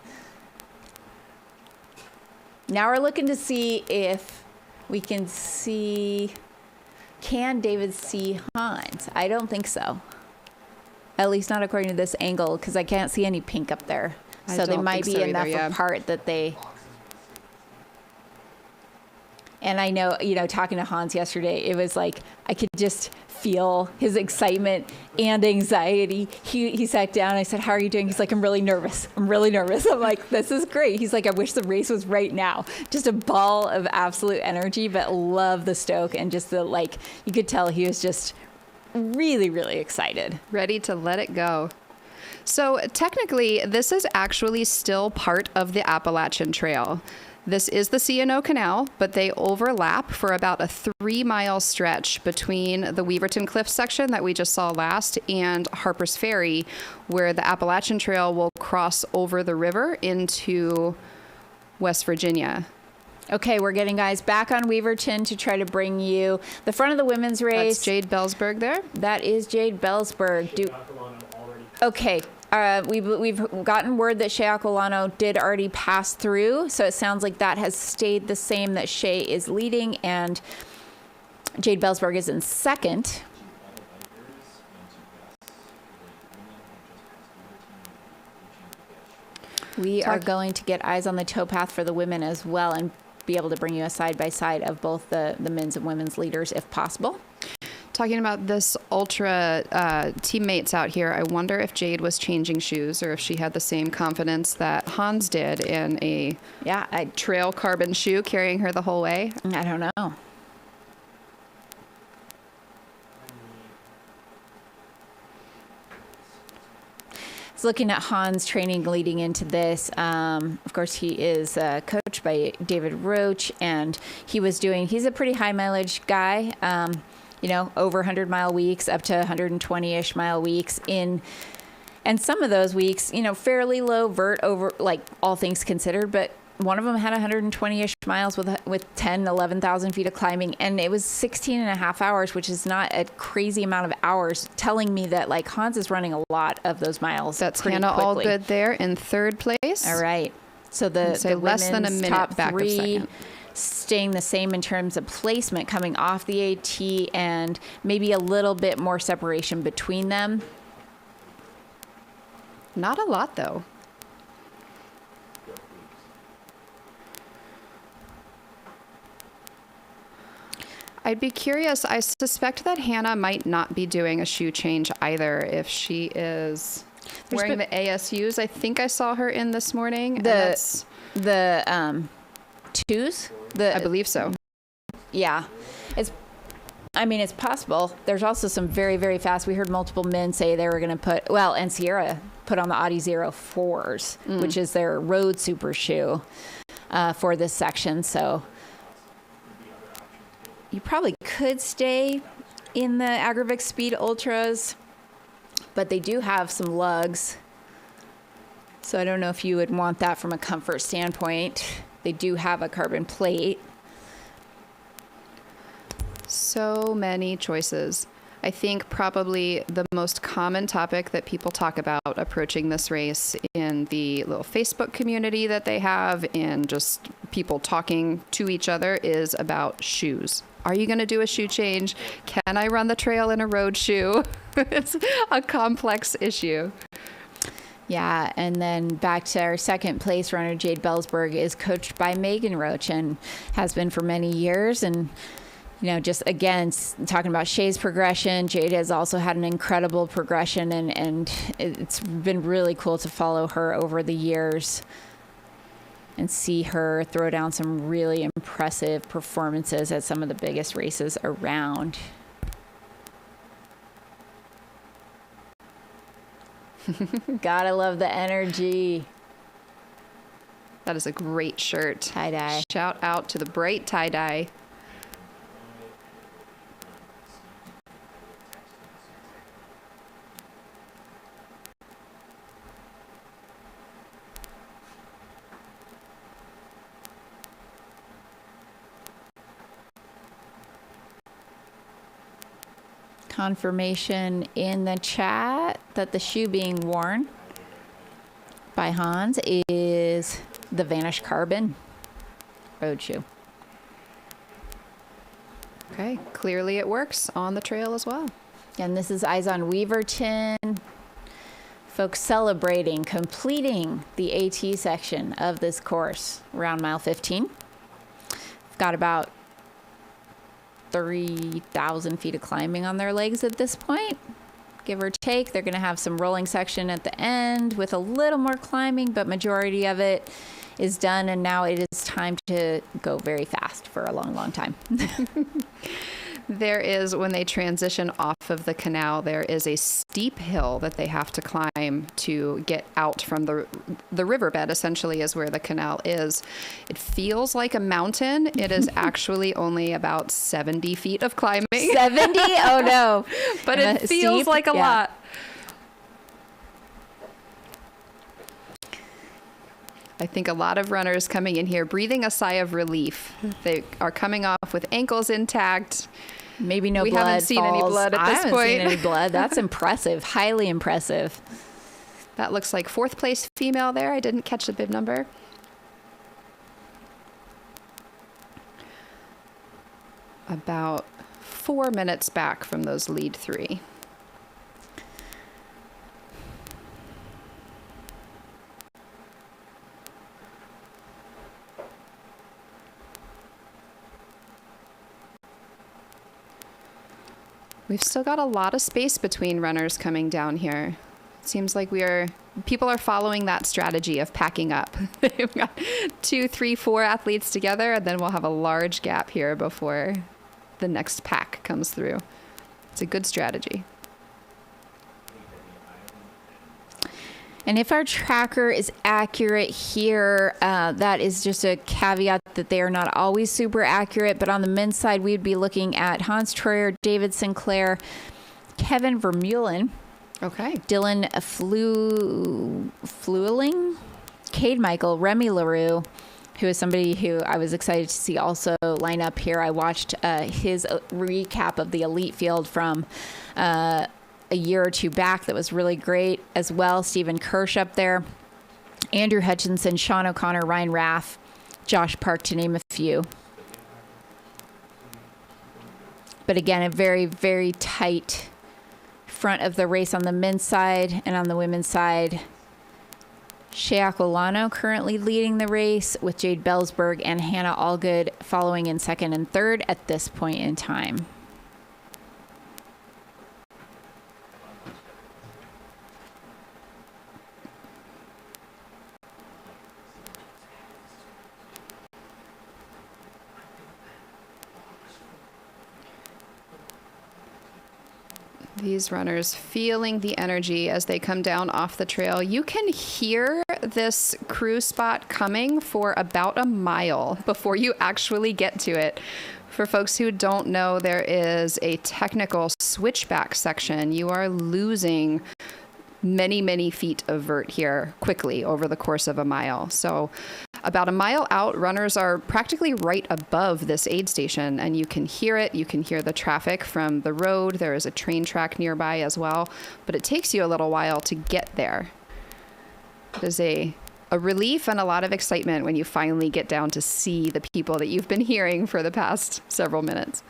S2: Now we're looking to see if we can see, can David see Hans? I don't think so. At least not according to this angle, because I can't see any pink up there. So they might be enough apart that they... And I know, talking to Hans yesterday, it was like I could just feel his excitement and anxiety. He sat down. I said, "How are you doing?" He's like, "I'm really nervous. I'm really nervous." I'm like, "This is great." He's like, "I wish the race was right now." Just a ball of absolute energy, but love the stoke and just the you could tell he was just really, really excited.
S7: Ready to let it go. So technically, this is actually still part of the Appalachian Trail. This is the C&O Canal, but they overlap for about a 3-mile stretch between the Weaverton Cliff section that we just saw last and Harper's Ferry, where the Appalachian Trail will cross over the river into West Virginia.
S2: Okay, we're getting guys back on Weaverton to try to bring you the front of the women's race.
S7: That's Jade Bellsberg there.
S2: That is Jade Bellsberg. Okay. We've gotten word that Shea Aquilano did already pass through, so it sounds like that has stayed the same, that Shea is leading and Jade Bellsberg is in second. We are going to get eyes on the towpath for the women as well and be able to bring you a side-by-side of both the men's and women's leaders if possible.
S7: Talking about this Ultra teammates out here, I wonder if Jade was changing shoes or if she had the same confidence that Hans did in a trail carbon shoe carrying her the whole way.
S2: I don't know. So looking at Hans' training leading into this, of course, he is coached by David Roach, and he's a pretty high mileage guy. Over 100-mile weeks, up to 120-ish mile weeks and some of those weeks, fairly low vert over, all things considered, but one of them had 120-ish miles with 10, 11,000 feet of climbing, and it was 16 and a half hours, which is not a crazy amount of hours, telling me that Hans is running a lot of those miles.
S7: That's Hannah Allgood there in third place.
S2: All right. So the
S7: less than a minute
S2: top
S7: back of
S2: three
S7: second.
S2: Staying the same in terms of placement coming off the AT, and maybe a little bit more separation between them.
S7: Not a lot, though. I'd be curious. I suspect that Hannah might not be doing a shoe change either if she is wearing the ASUs. I think I saw her in this morning.
S2: The twos?
S7: I believe so.
S2: Yeah. It's possible. There's also some very, very fast. We heard multiple men say they were going to put, and Sierra put on the Audi 04s, which is their road super shoe for this section. So you probably could stay in the Agravix Speed Ultras, but they do have some lugs. So I don't know if you would want that from a comfort standpoint. They do have a carbon plate.
S7: So many choices. I think probably the most common topic that people talk about approaching this race in the little Facebook community that they have and just people talking to each other is about shoes. Are you going to do a shoe change? Can I run the trail in a road shoe? It's a complex issue.
S2: Yeah, and then back to our second place runner, Jade Bellsberg, is coached by Megan Roach and has been for many years. And, just again, talking about Shea's progression, Jade has also had an incredible progression, and it's been really cool to follow her over the years. and see her throw down some really impressive performances at some of the biggest races around. Gotta love the energy.
S7: That is a great shirt.
S2: Tie-dye.
S7: Shout out to the bright tie-dye.
S2: Confirmation in the chat that the shoe being worn by Hans is the Vanish Carbon road shoe.
S7: Okay, clearly it works on the trail as well.
S2: And this is Eyes on Weaverton. Folks celebrating completing the AT section of this course around mile 15. We've got about 3,000 feet of climbing on their legs at this point, give or take. They're going to have some rolling section at the end with a little more climbing, but majority of it is done, and now it is time to go very fast for a long, long time.
S7: There is, when they transition off of the canal, there is a steep hill that they have to climb to get out from the riverbed, essentially, is where the canal is. It feels like a mountain. It is actually only about 70 feet of climbing.
S2: 70? Oh, no.
S7: But it feels
S2: steep?
S7: like a lot. I think a lot of runners coming in here breathing a sigh of relief. They are coming off with ankles intact.
S2: Maybe no
S7: we
S2: blood.
S7: We haven't seen any blood at this point.
S2: I haven't seen any blood. That's impressive. Highly impressive.
S7: That looks like 4th place female there. I didn't catch the bib number. About 4 minutes back from those lead 3. We've still got a lot of space between runners coming down here. It seems like people are following that strategy of packing up. We've got 2, 3, 4 athletes together, and then we'll have a large gap here before the next pack comes through. It's a good strategy.
S2: And if our tracker is accurate here, that is just a caveat that they are not always super accurate. But on the men's side, we'd be looking at Hans Troyer, David Sinclair, Kevin Vermeulen,
S7: okay,
S2: Dylan Flueling, Cade Michael, Remy LaRue, who is somebody who I was excited to see also line up here. I watched his recap of the elite field from a year or two back that was really great as well. Stephen Kirsch up there, Andrew Hutchinson, Sean O'Connor, Ryan Raff, Josh Park, to name a few. But again, a very, very tight front of the race on the men's side, and on the women's side, Shea Aquilano currently leading the race, with Jade Bellsberg and Hannah Allgood following in 2nd and 3rd at this point in time.
S7: These runners feeling the energy as they come down off the trail. You can hear this crew spot coming for about a mile before you actually get to it. For folks who don't know, there is a technical switchback section. You are losing many, many feet of vert here quickly over the course of a mile. So about a mile out, runners are practically right above this aid station, and you can hear it. You can hear the traffic from the road. There is a train track nearby as well, but it takes you a little while to get there. It is a relief and a lot of excitement when you finally get down to see the people that you've been hearing for the past several minutes.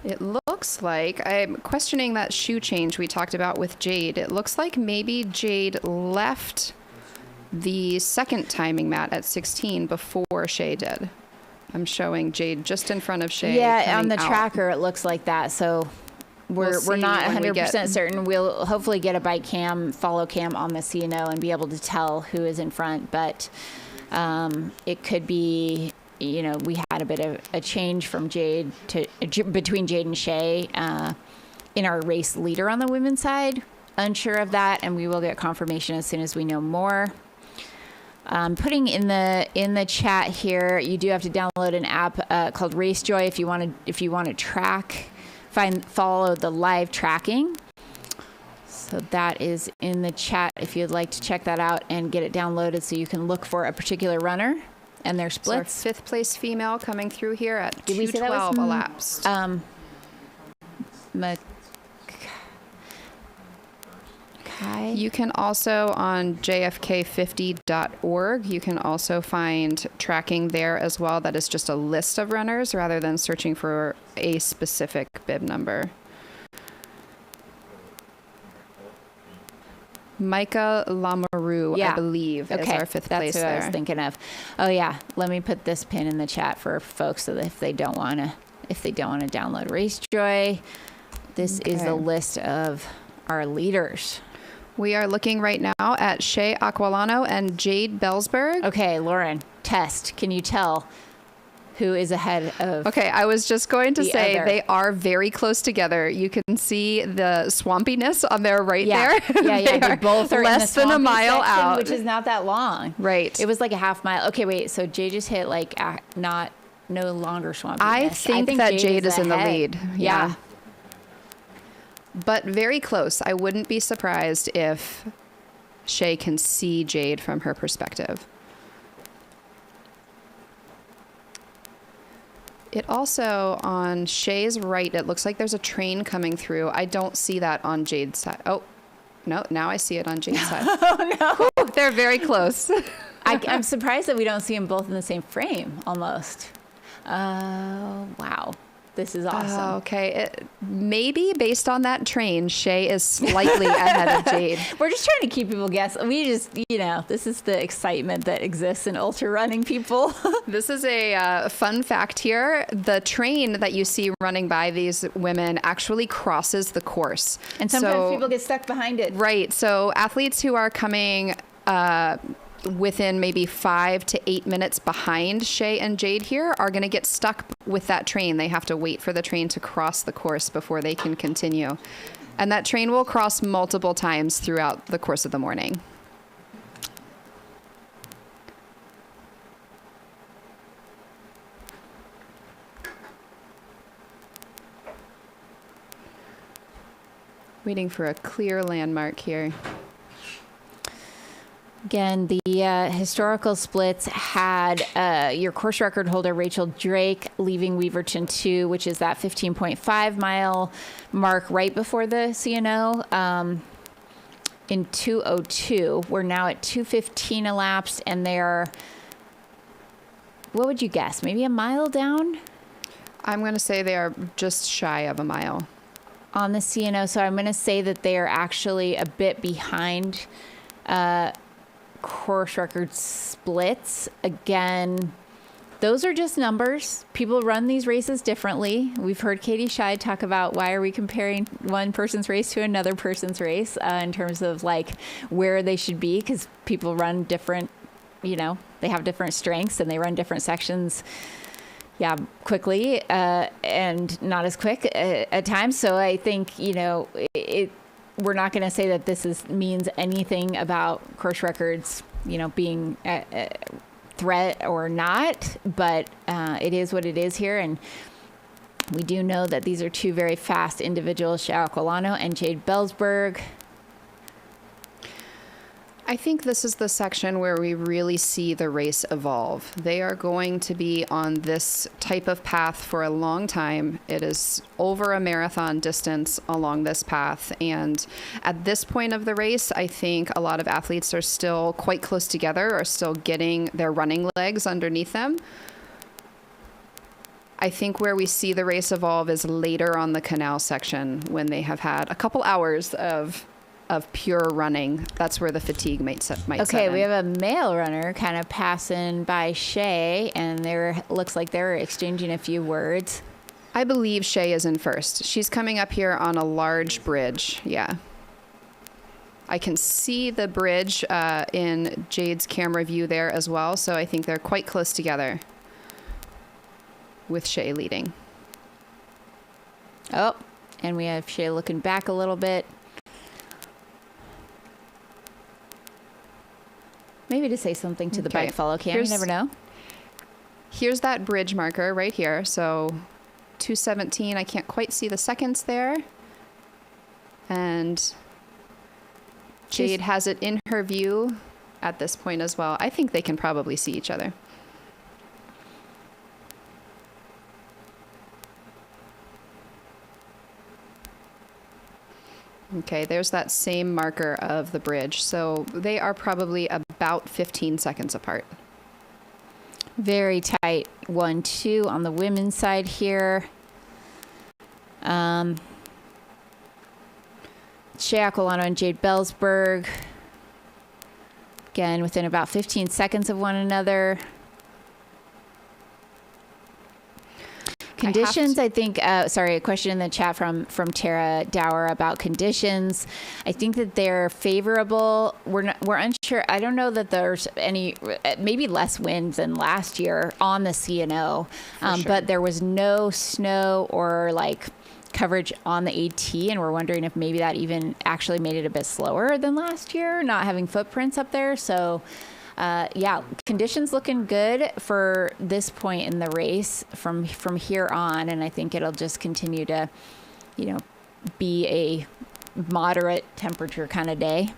S7: It looks like, I'm questioning that shoe change we talked about with Jade. It looks like maybe Jade left the second timing mat at 16 before Shay did. I'm showing Jade just in front of Shay.
S2: Yeah, on the
S7: coming out.
S2: tracker it looks like that. So we're
S7: see
S2: not
S7: when we
S2: 100% certain. We'll hopefully get a bike cam, follow cam on the CNO and be able to tell who is in front. But it could be, you know, we had a bit of a change from Jade between Jade and Shay in our race leader on the women's side. Unsure of that, and we will get confirmation as soon as we know more. Putting in the chat here, you do have to download an app called RaceJoy if you want to track, follow the live tracking. So that is in the chat if you'd like to check that out and get it downloaded so you can look for a particular runner and their splits.
S7: So our 5th place female coming through here at
S2: Did we say that was
S7: 2:12 elapsed. You can also on jfk50.org, you can also find tracking there as well. That is just a list of runners rather than searching for a specific bib number. Micah Lamoureux, I believe, is our 5th place there.
S2: That's who I was thinking of. Oh yeah, let me put this pin in the chat for folks so that if they don't want to download RaceJoy, this is the list of our leaders.
S7: We are looking right now at Shay Aquilano and Jade Bellsberg.
S2: Okay, Lauren, test. Can you tell who is ahead of?
S7: Okay, I was just going to say
S2: other?
S7: they are very close together. You can see the swampiness on their right
S2: Yeah.
S7: there.
S2: Yeah, they both are
S7: less
S2: in the
S7: than a mile
S2: section,
S7: out,
S2: which is not that long.
S7: Right.
S2: It was like a half mile. Okay, wait. So Jade just hit like no longer swampiness.
S7: I think that Jade is in the lead.
S2: Yeah.
S7: But very close. I wouldn't be surprised if Shay can see Jade from her perspective. It also, on Shay's right, it looks like there's a train coming through. I don't see that on Jade's side. Oh, no, now I see it on Jade's side.
S2: Oh, no.
S7: Whew, they're very close.
S2: I'm surprised that we don't see them both in the same frame, almost. Wow. This is awesome.
S7: Okay. Maybe based on that train, Shay is slightly ahead of Jade.
S2: We're just trying to keep people guessing. We just, this is the excitement that exists in ultra running, people.
S7: This is a fun fact here. The train that you see running by these women actually crosses the course.
S2: And sometimes people get stuck behind it.
S7: Right. So athletes who are coming within maybe 5 to 8 minutes behind Shay and Jade here are going to get stuck with that train. They have to wait for the train to cross the course before they can continue. And that train will cross multiple times throughout the course of the morning. Waiting for a clear landmark here.
S2: Again, the historical splits had your course record holder, Rachel Drake, leaving Weaverton 2, which is that 15.5 mile mark right before the CNO, in 2:02. We're now at 2:15 elapsed, and they're, what would you guess, maybe a mile down?
S7: I'm going to say they are just shy of a mile.
S2: On the CNO, so I'm going to say that they are actually a bit behind course record splits. Again, those are just numbers. People run these races differently. We've heard Katie Scheid talk about why are we comparing one person's race to another person's race in terms of like where they should be, because people run different, they have different strengths and they run different sections. Yeah, quickly and not as quick at times. So I think, we're not going to say that this means anything about course records, being a threat or not, but it is what it is here. And we do know that these are two very fast individuals, Shay Aquilano and Jade Bellsberg.
S7: I think this is the section where we really see the race evolve. They are going to be on this type of path for a long time. It is over a marathon distance along this path. And at this point of the race, I think a lot of athletes are still quite close together, are still getting their running legs underneath them. I think where we see the race evolve is later on the canal section when they have had a couple hours of pure running. That's where the fatigue might set
S2: Okay,
S7: in.
S2: we have a male runner kind of passing by Shay, and looks like they're exchanging a few words.
S7: I believe Shay is in first. She's coming up here on a large bridge. Yeah. I can see the bridge in Jade's camera view there as well, so I think they're quite close together with Shay leading.
S2: Oh, and we have Shay looking back a little bit. Maybe to say something to the bike follow cam. You never know.
S7: Here's that bridge marker right here. So 2:17. I can't quite see the seconds there. And Jade has it in her view at this point as well. I think they can probably see each other. Okay, there's that same marker of the bridge. So they are probably about 15 seconds apart.
S2: Very tight 1-2 on the women's side here. Shea Aquilano and Jade Bellsberg. Again, within about 15 seconds of one another. Conditions, I think, sorry, a question in the chat from Tara Dower about conditions. I think that they're favorable. We're unsure. I don't know that there's any, maybe less wind than last year on the CNO,
S7: Sure.
S2: but there was no snow or like coverage on the AT, and we're wondering if maybe that even actually made it a bit slower than last year, not having footprints up there. So yeah, conditions looking good for this point in the race from here on, and I think it'll just continue to, be a moderate temperature kind of day.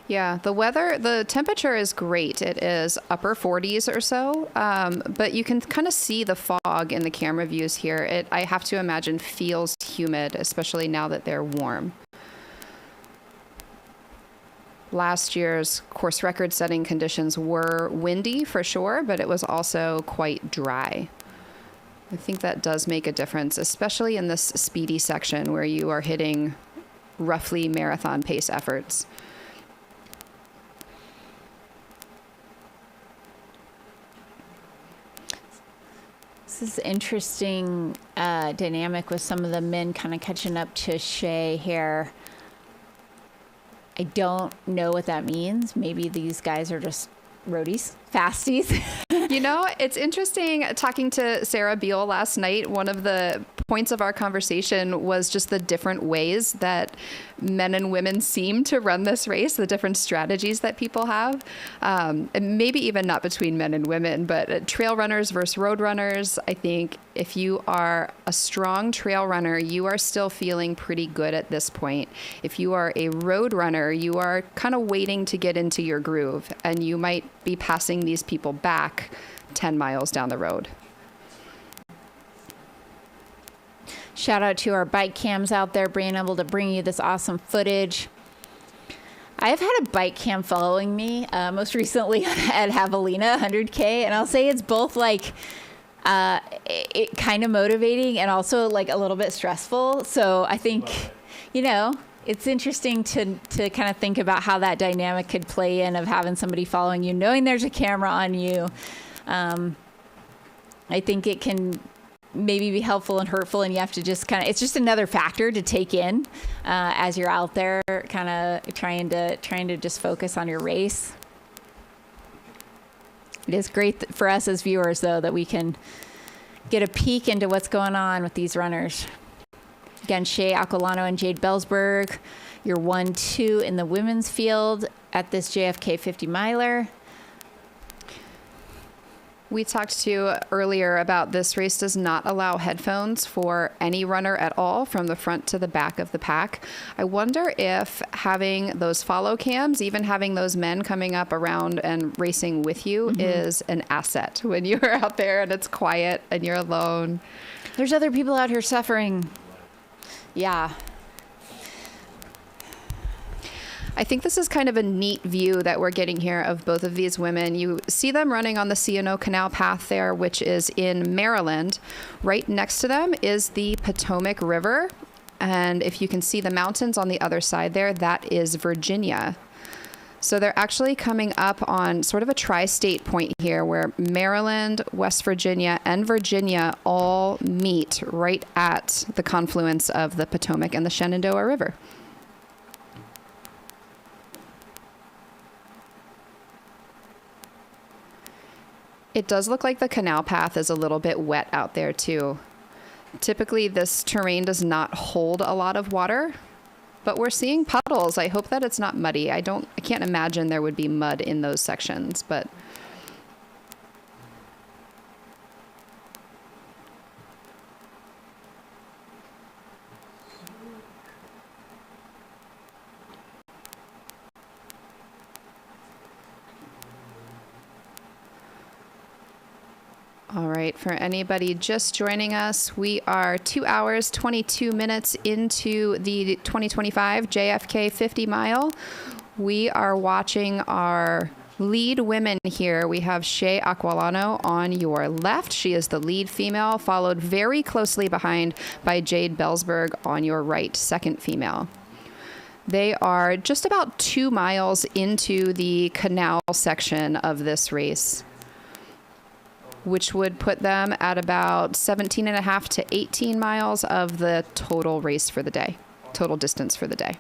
S7: Yeah, the temperature is great. It is upper 40s or so, but you can kind of see the fog in the camera views here. I have to imagine feels humid, especially now that they're warm. Last year's course record-setting conditions were windy for sure, but it was also quite dry. I think that does make a difference, especially in this speedy section where you are hitting roughly marathon pace efforts.
S2: This is interesting dynamic with some of the men kind of catching up to Shay here. I don't know what that means. Maybe these guys are just roadies, fasties.
S7: It's interesting talking to Sarah Beal last night. One of the points of our conversation was just the different ways that men and women seem to run this race, the different strategies that people have. And maybe even not between men and women, but trail runners versus road runners. I think if you are a strong trail runner, you are still feeling pretty good at this point. If you are a road runner, you are kind of waiting to get into your groove, and you might be passing these people back 10 miles down the road.
S2: Shout out to our bike cams out there being able to bring you this awesome footage. I've had a bike cam following me most recently at Javelina 100K, and I'll say it's both like it kind of motivating and also like a little bit stressful. So I think, it's interesting to kind of think about how that dynamic could play in of having somebody following you, knowing there's a camera on you. I think it can maybe be helpful and hurtful, and you have to just it's just another factor to take in as you're out there kind of trying to just focus on your race. It is great for us as viewers, though, that we can get a peek into what's going on with these runners. Again, Shea Aquilano and Jade Bellsberg, your 1-2 in the women's field at this JFK 50 miler.
S7: We talked to you earlier about this race does not allow headphones for any runner at all from the front to the back of the pack. I wonder if having those follow cams, even having those men coming up around and racing with you is an asset when you're out there and it's quiet and you're alone.
S2: There's other people out here suffering. Yeah.
S7: I think this is kind of a neat view that we're getting here of both of these women. You see them running on the C&O Canal path there, which is in Maryland. Right next to them is the Potomac River. And if you can see the mountains on the other side there, that is Virginia. So they're actually coming up on sort of a tri-state point here where Maryland, West Virginia, and Virginia all meet right at the confluence of the Potomac and the Shenandoah River. It does look like the canal path is a little bit wet out there too. Typically this terrain does not hold a lot of water, but we're seeing puddles. I hope that it's not muddy. I can't imagine there would be mud in those sections, but all right, for anybody just joining us, we are 2 hours, 22 minutes into the 2025 JFK 50 mile. We are watching our lead women here. We have Shea Aquilano on your left. She is the lead female, followed very closely behind by Jade Belsberg on your right, second female. They are just about 2 miles into the canal section of this race, which would put them at about 17 and a half to 18 miles of the total race for the day, total distance for the day.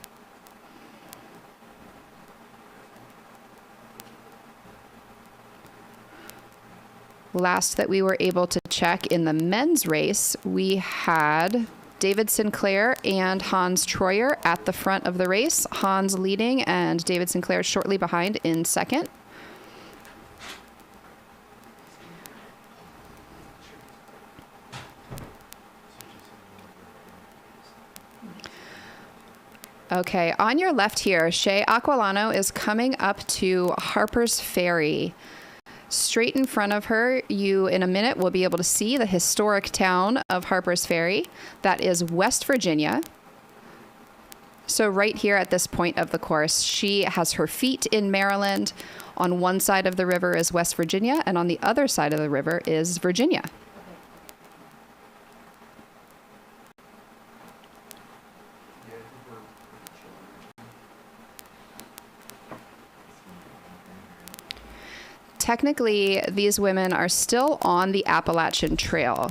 S7: Last that we were able to check in the men's race, we had David Sinclair and Hans Troyer at the front of the race, Hans leading and David Sinclair shortly behind in second. Okay, on your left here, Shea Aquilano is coming up to Harper's Ferry. Straight in front of her, you in a minute will be able to see the historic town of Harper's Ferry. That is West Virginia. So right here at this point of the course, she has her feet in Maryland. On one side of the river is West Virginia, and on the other side of the river is Virginia. Technically, these women are still on the Appalachian Trail.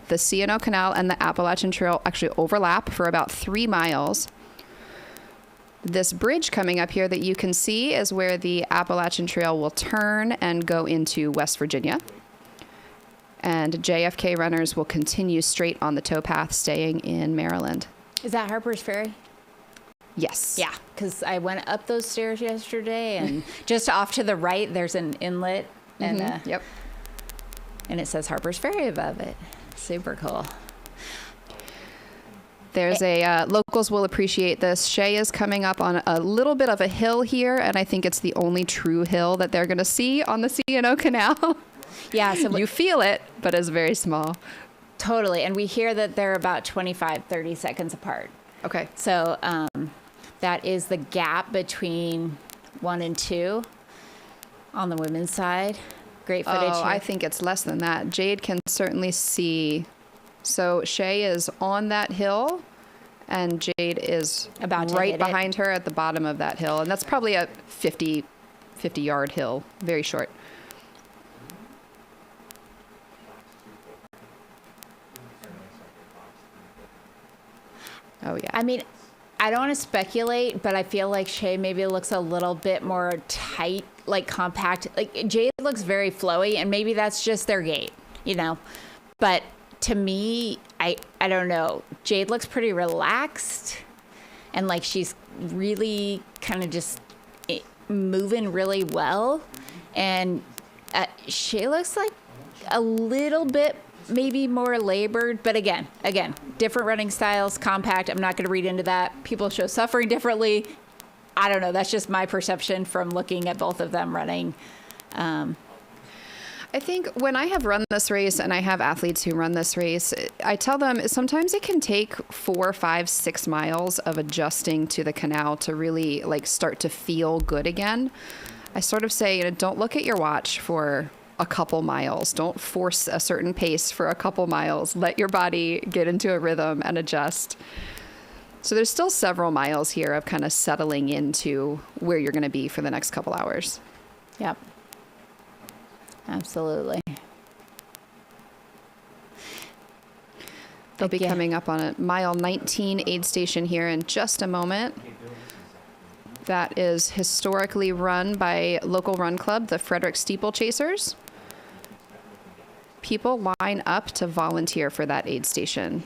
S7: The C&O Canal and the Appalachian Trail actually overlap for about 3 miles. This bridge coming up here that you can see is where the Appalachian Trail will turn and go into West Virginia. And JFK runners will continue straight on the towpath, staying in Maryland.
S2: Is that Harper's Ferry?
S7: Yes.
S2: Yeah, because I went up those stairs yesterday, and just off to the right, there's an inlet, and
S7: Yep.
S2: And it says Harper's Ferry above it. Super cool.
S7: There's locals will appreciate this. Shea is coming up on a little bit of a hill here, and I think it's the only true hill that they're going to see on the C&O Canal.
S2: Yeah, so
S7: you feel it, but it's very small.
S2: Totally, and we hear that they're about 25, 30 seconds apart.
S7: Okay.
S2: So that is the gap between 1 and 2 on the women's side. Great footage here.
S7: I think it's less than that. Jade can certainly see. So Shea is on that hill, and Jade is
S2: about to
S7: right
S2: hit
S7: behind her at the bottom of that hill. And that's probably a 50-yard hill, very short. Oh, yeah.
S2: I mean, I don't want to speculate, but I feel like Shea maybe looks a little bit more tight, like compact. Like Jade looks very flowy, and maybe that's just their gait, you know. But to me, I don't know. Jade looks pretty relaxed, and like she's really kind of just moving really well. And Shea looks like a little bit maybe more labored, but again, different running styles, compact. I'm not going to read into that. People show suffering differently. I don't know. That's just my perception from looking at both of them running.
S7: I I think when I have run this race and I have athletes who run this race, I tell them sometimes it can take 4, 5, 6 miles of adjusting to the canal to really like start to feel good again. I sort of say, don't look at your watch for a couple miles. Don't force a certain pace for a couple miles. Let your body get into a rhythm and adjust. So there's still several miles here of kind of settling into where you're going to be for the next couple hours.
S2: Yep. Absolutely.
S7: They'll be coming up on a mile 19 aid station here in just a moment. That is historically run by local run club, the Frederick Steeplechasers. People line up to volunteer for that aid station.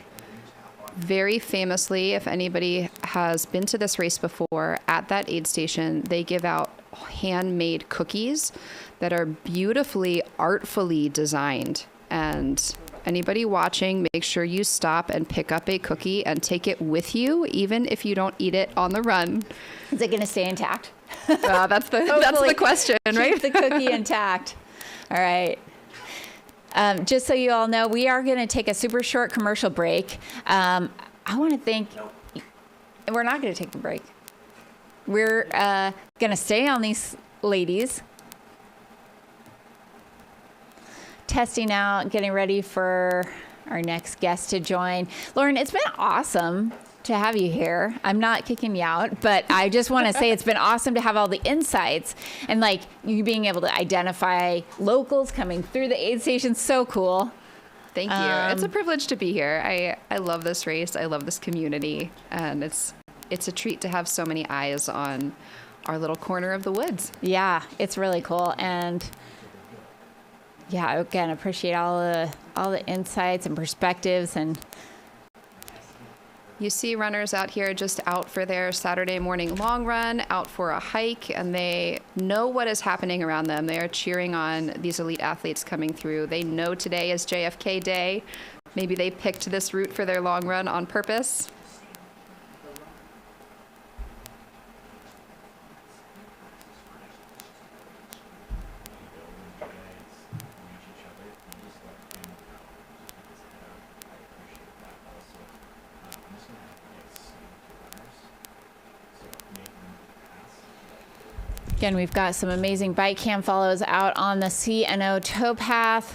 S7: Very famously, if anybody has been to this race before, at that aid station, they give out handmade cookies that are beautifully, artfully designed. And anybody watching, make sure you stop and pick up a cookie and take it with you, even if you don't eat it on the run.
S2: Is it going to stay intact?
S7: That's the question, right?
S2: Keep the cookie intact. All right. Just so you all know, we are going to take a super short commercial break. I want to thank... We're not going to take the break. We're going to stay on these ladies. Testing out, getting ready for our next guest to join. Lauren, it's been awesome to have you here. I'm not kicking you out, but I just want to say it's been awesome to have all the insights and like you being able to identify locals coming through the aid station. So cool.
S7: Thank you. It's a privilege to be here. I love this race. I love this community, and it's a treat to have so many eyes on our little corner of the woods.
S2: Yeah, it's really cool. And yeah, again, appreciate all the insights and perspectives. And
S7: you see runners out here just out for their Saturday morning long run, out for a hike, and they know what is happening around them. They are cheering on these elite athletes coming through. They know today is JFK Day. Maybe they picked this route for their long run on purpose.
S2: Again, we've got some amazing bike cam follows out on the C&O towpath.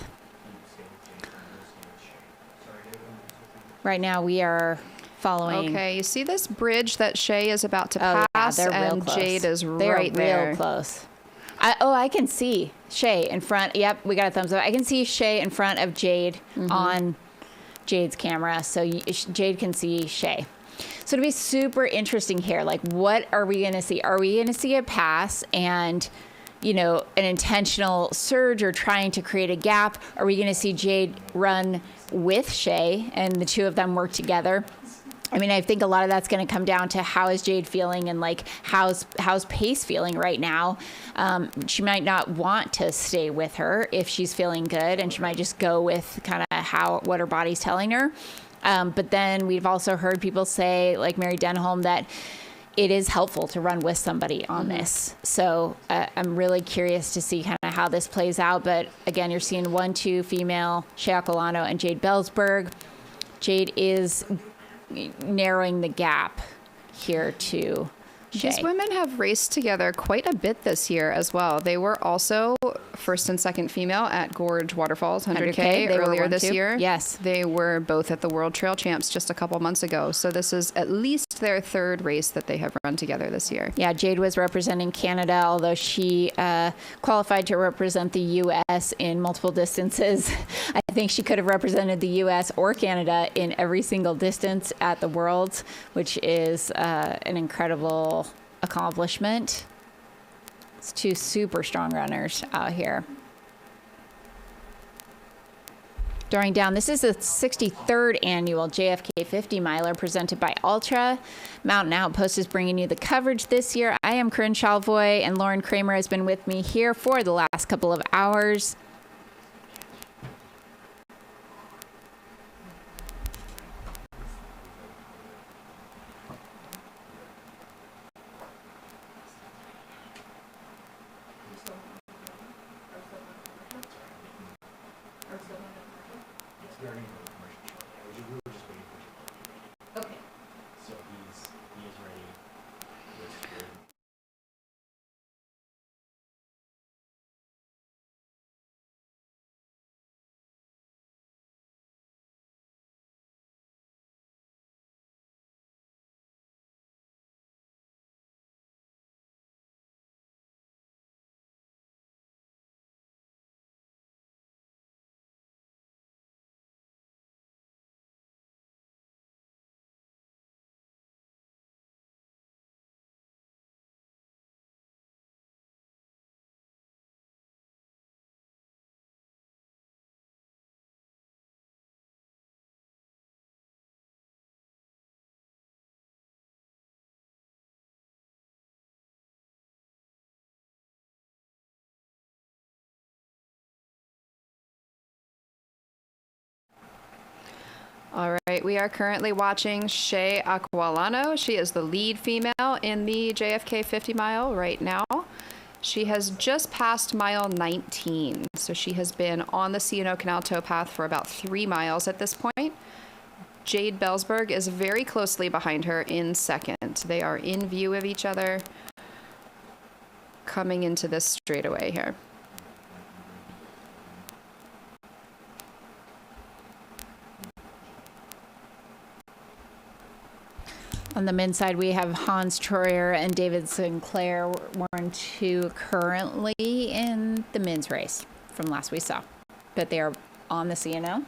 S2: Right now we are following.
S7: Okay, you see this bridge that Shay is about to pass,
S2: yeah, they're real
S7: and
S2: close.
S7: Jade is
S2: they're
S7: right there.
S2: Real close. I can see Shay in front. Yep, we got a thumbs up. I can see Shay in front of Jade on Jade's camera, so Jade can see Shay. So it'll be super interesting here. Like, what are we going to see? Are we going to see a pass and, an intentional surge or trying to create a gap? Are we going to see Jade run with Shay and the two of them work together? I mean, I think a lot of that's going to come down to how is Jade feeling and like how's Pace feeling right now. She might not want to stay with her if she's feeling good, and she might just go with kind of what her body's telling her. But then we've also heard people say, like Mary Denholm, that it is helpful to run with somebody on this. So I'm really curious to see kind of how this plays out. But again, you're seeing 1-2 female, Shea Acolano and Jade Bellsberg. Jade is narrowing the gap here to Shay.
S7: These women have raced together quite a bit this year as well. They were also first and second female at Gorge Waterfalls 100K earlier this year.
S2: Yes.
S7: They were both at the World Trail Champs just a couple months ago. So this is at least their third race that they have run together this year.
S2: Yeah, Jade was representing Canada, although she qualified to represent the U.S. in multiple distances. I think she could have represented the U.S. or Canada in every single distance at the Worlds, which is an incredible accomplishment. It's two super strong runners out here. Drawing down, this is the 63rd annual JFK 50 miler presented by Altra. Mountain Outpost is bringing you the coverage this year. I am Corinne Chalvoy, and Lauren Kramer has been with me here for the last couple of hours.
S8: We already know the commercial shortly. We were just waiting for Jamal.
S2: Okay.
S8: So he is ready. With good.
S7: All right, we are currently watching Shea Aquilano. She is the lead female in the JFK 50 mile right now. She has just passed mile 19, so she has been on the C&O Canal towpath for about 3 miles at this point. Jade Belsberg is very closely behind her in second. They are in view of each other coming into this straightaway here.
S2: On the men's side, we have Hans Troyer and David Sinclair, Warren 2, currently in the men's race from last we saw. But they are on the C&O.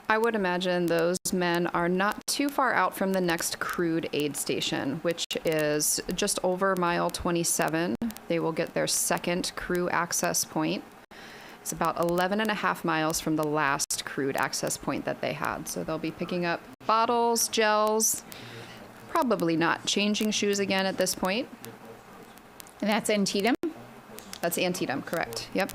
S7: I would imagine those men are not too far out from the next crude aid station, which is just over mile 27. They will get their second crew access point. It's about 11.5 miles from the last crude access point that they had. So they'll be picking up bottles, gels, probably not changing shoes again at this point.
S2: And that's Antietam?
S7: That's Antietam, correct. Yep.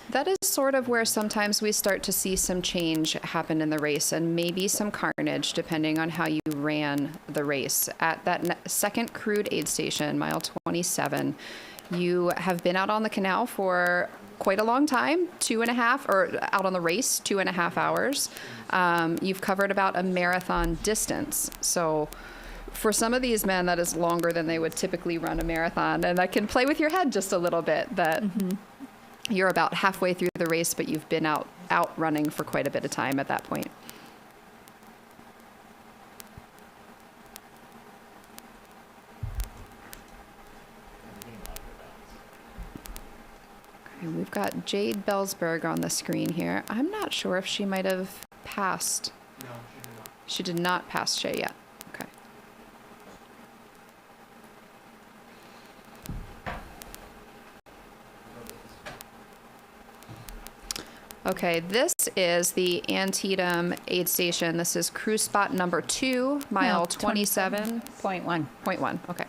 S7: That is sort of where sometimes we start to see some change happen in the race and maybe some carnage depending on how you ran the race. At that second crude aid station, mile 27, you have been out on the canal for quite a long time, 2.5, or out on the race, 2.5 hours. You've covered about a marathon distance. So for some of these men, that is longer than they would typically run a marathon. And that can play with your head just a little bit that you're about halfway through the race, but you've been out running for quite a bit of time at that point. Okay, we've got Jade Belsberg on the screen here. I'm not sure if she might have passed.
S8: No, she did not.
S7: She did not pass Shea yet. Okay. Okay, this is the Antietam aid station. This is crew spot number 2, mile 27.
S2: 27.1.
S7: 0.1, okay.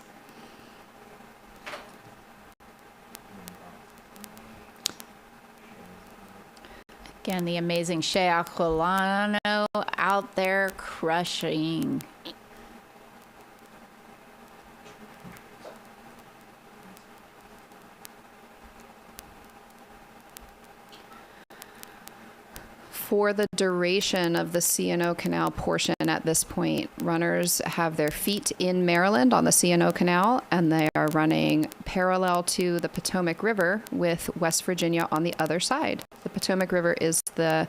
S2: Again, the amazing Shea Aquilano out there crushing.
S7: For the duration of the C&O Canal portion at this point, runners have their feet in Maryland on the C&O Canal, and they are running parallel to the Potomac River with West Virginia on the other side. The Potomac River is the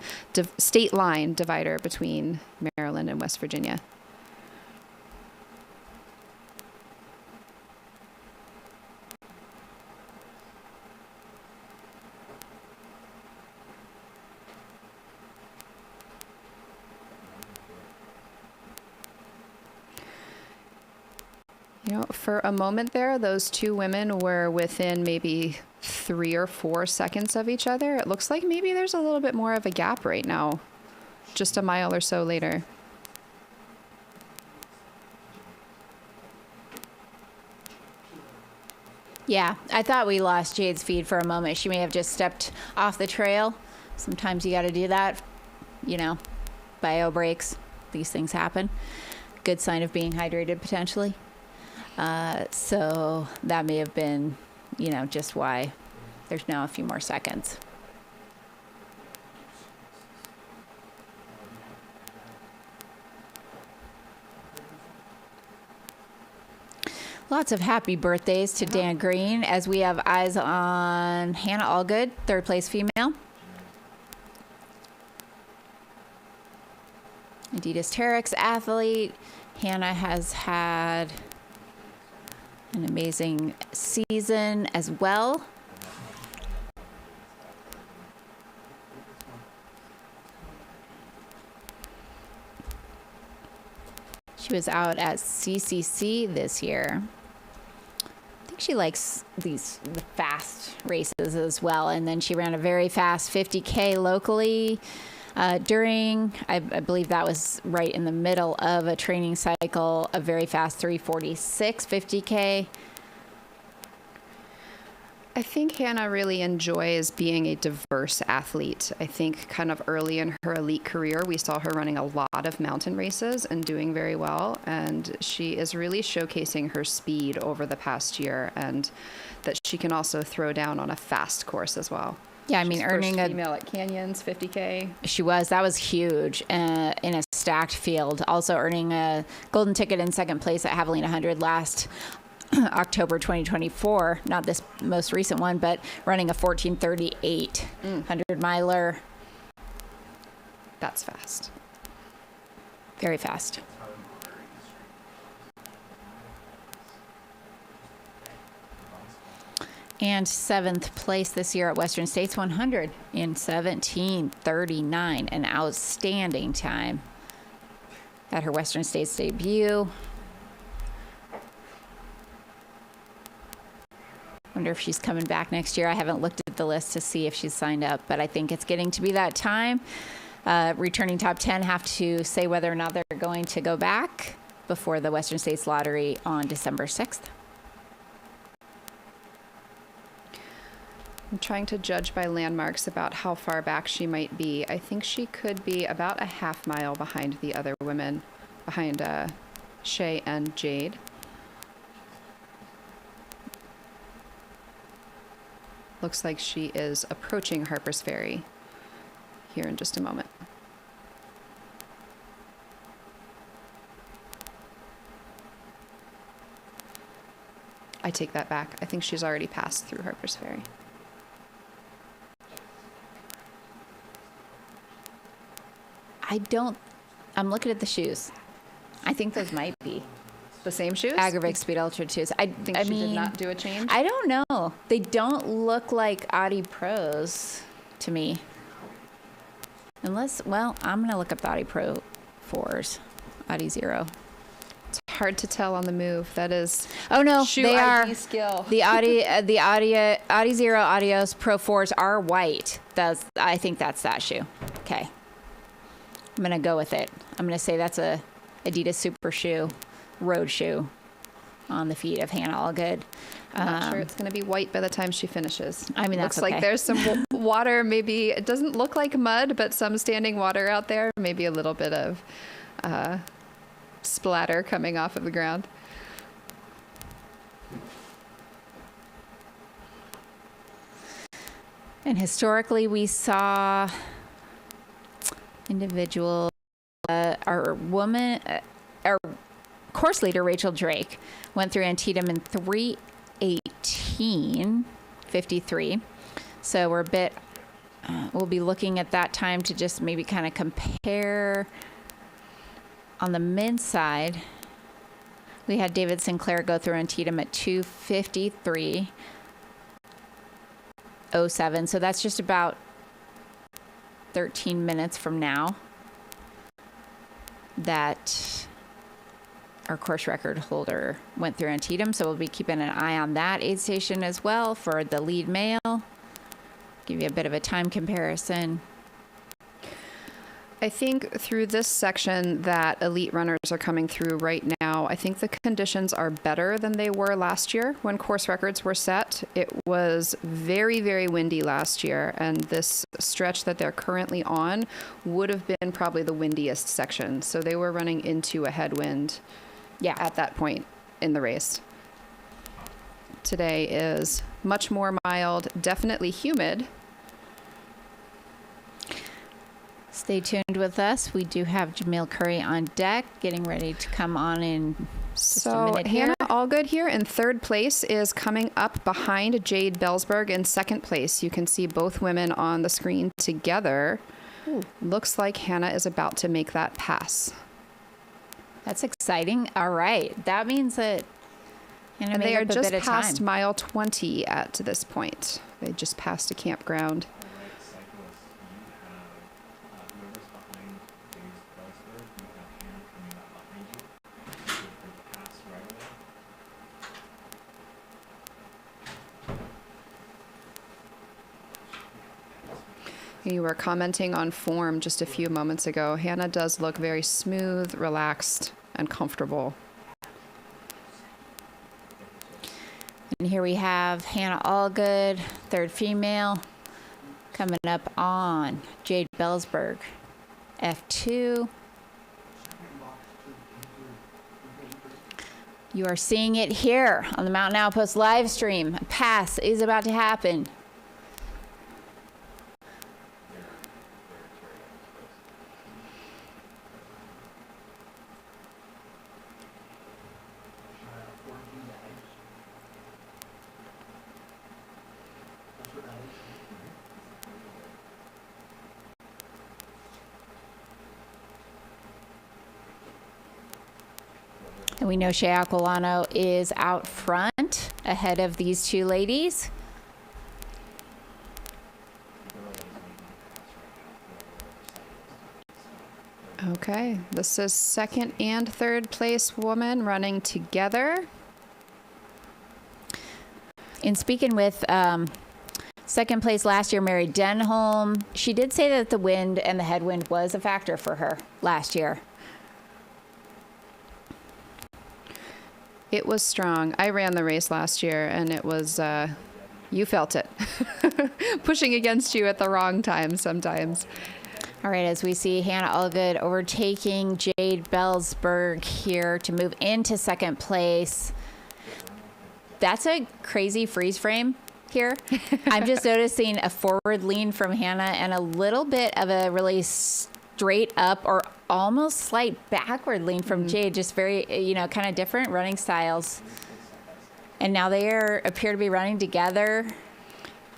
S7: state line divider between Maryland and West Virginia. You know, for a moment there, those two women were within maybe 3 or 4 seconds of each other. It looks like maybe there's a little bit more of a gap right now, just a mile or so later.
S2: Yeah, I thought we lost Jade's feed for a moment. She may have just stepped off the trail. Sometimes you got to do that, you know, bio breaks. These things happen. Good sign of being hydrated potentially. So that may have been, just why there's now a few more seconds. Lots of happy birthdays to Dan Green as we have eyes on Hannah Allgood, third place female. Adidas Terex athlete. Hannah has had an amazing season as well. She was out at CCC this year. I think she likes the fast races as well. And then she ran a very fast 50K locally during, I believe that was right in the middle of a training cycle, a very fast 3:46 50K.
S7: I think Hannah really enjoys being a diverse athlete. I think kind of early in her elite career, we saw her running a lot of mountain races and doing very well. And she is really showcasing her speed over the past year, and that she can also throw down on a fast course as well.
S2: Yeah, I mean,
S7: She's
S2: earning
S7: first
S2: a
S7: female at Canyons 50K.
S2: that was huge in a stacked field. Also earning a golden ticket in second place at Javelina 100 last October 2024, not this most recent one, but running a 14:38 100 miler.
S7: That's fast.
S2: Very fast. And seventh place this year at Western States 100 in 17:39, an outstanding time at her Western States debut. Wonder if she's coming back next year. I haven't looked at the list to see if she's signed up, but I think it's getting to be that time. Returning top 10 have to say whether or not they're going to go back before the Western States Lottery on December 6th.
S7: I'm trying to judge by landmarks about how far back she might be. I think she could be about a half mile behind the other women, behind Shay and Jade. Looks like she is approaching Harper's Ferry here in just a moment. I take that back. I think she's already passed through Harper's Ferry.
S2: I'm looking at the shoes. I think those might be
S7: The same shoes?
S2: Agravic Speed Ultra 2s. I
S7: She
S2: mean,
S7: did not do a change?
S2: I don't know. They don't look like Audi Pros to me. Unless, well, I'm going to look up the Audi Pro 4s. Audi Zero.
S7: It's hard to tell on the move. That is
S2: Oh no,
S7: shoe
S2: they
S7: ID
S2: are.
S7: skill.
S2: The Audi Zero Adios Pro 4s are white. I think that's that shoe. Okay. I'm going to go with it. I'm going to say that's a Adidas Super Shoe, road shoe on the feet of Hannah Allgood.
S7: I'm not sure it's going to be white by the time she finishes.
S2: I mean, that's
S7: looks like
S2: okay.
S7: there's some water. Maybe it doesn't look like mud, but some standing water out there. Maybe a little bit of splatter coming off of the ground.
S2: And historically, we saw individual, our course leader, Rachel Drake, went through Antietam in 3:18:53. So we're a bit, we'll be looking at that time to just maybe kind of compare. On the men's side, we had David Sinclair go through Antietam at 2:53:07. So that's just about 13 minutes from now that our course record holder went through Antietam. So we'll be keeping an eye on that aid station as well for the lead male. Give you a bit of a time comparison.
S7: I think through this section that elite runners are coming through right now, I think the conditions are better than they were last year when course records were set. It was very, very windy last year, and this stretch that they're currently on would have been probably the windiest section. So they were running into a headwind at that point in the race. Today is much more mild, definitely humid.
S2: Stay tuned with us. We do have Jamil Curry on deck, getting ready to come on in just a minute here.
S7: Hannah Allgood here in third place is coming up behind Jade Belsberg in second place. You can see both women on the screen together. Ooh. Looks like Hannah is about to make that pass.
S2: That's exciting. All right. That means that Hannah
S7: they
S2: made
S7: are
S2: up a
S7: just
S2: bit of
S7: past
S2: time.
S7: mile 20 at this point. They just passed a campground. You were commenting on form just a few moments ago. Hannah does look very smooth, relaxed, and comfortable.
S2: And here we have Hannah Allgood, third female, coming up on Jade Belsberg, F2. You are seeing it here on the Mountain Outpost live stream. A pass is about to happen. And we know Shea Aquilano is out front ahead of these two ladies.
S7: Okay, this is second and third place woman running together.
S2: In speaking with second place last year, Mary Denholm, she did say that the wind and the headwind was a factor for her last year.
S7: It was strong. I ran the race last year, and it was, you felt it. Pushing against you at the wrong time sometimes.
S2: All right, as we see Hannah Allgood overtaking Jade Belsberg here to move into second place. That's a crazy freeze frame here. I'm just noticing a forward lean from Hannah and a little bit of a really straight up or almost slight backward lean from Jade. Just very, kind of different running styles. And now they appear to be running together.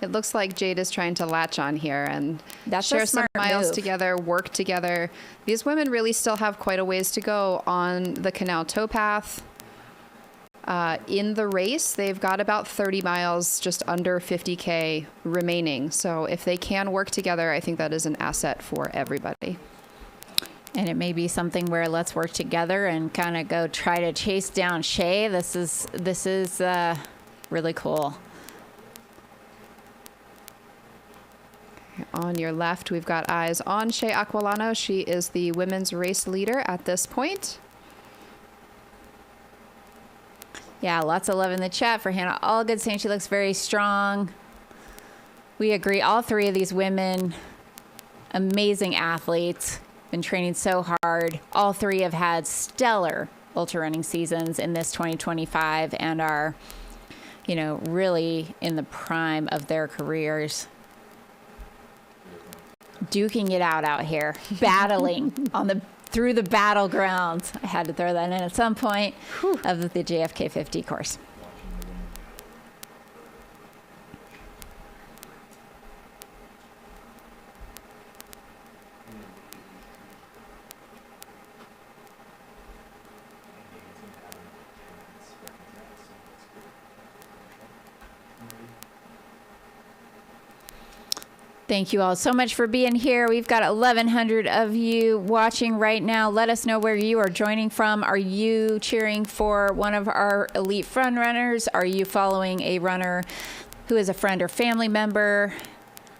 S7: It looks like Jade is trying to latch on here and
S2: That's
S7: share
S2: a
S7: some
S2: smart
S7: miles
S2: move.
S7: together, work together. These women really still have quite a ways to go on the canal towpath. In the race, they've got about 30 miles, just under 50K remaining. So if they can work together, I think that is an asset for everybody.
S2: And it may be something where let's work together and kind of go try to chase down Shea. This is really cool.
S7: On your left, we've got eyes on Shea Aquilano. She is the women's race leader at this point.
S2: Yeah, lots of love in the chat for Hannah Allgood saying she looks very strong. We agree. All three of these women, amazing athletes, been training so hard. All three have had stellar ultra running seasons in this 2025 and are, really in the prime of their careers. Duking it out here, battling through the battlegrounds. I had to throw that in at some point of the JFK 50 course. Thank you all so much for being here. We've got 1,100 of you watching right now. Let us know where you are joining from. Are you cheering for one of our elite front runners? Are you following a runner who is a friend or family member?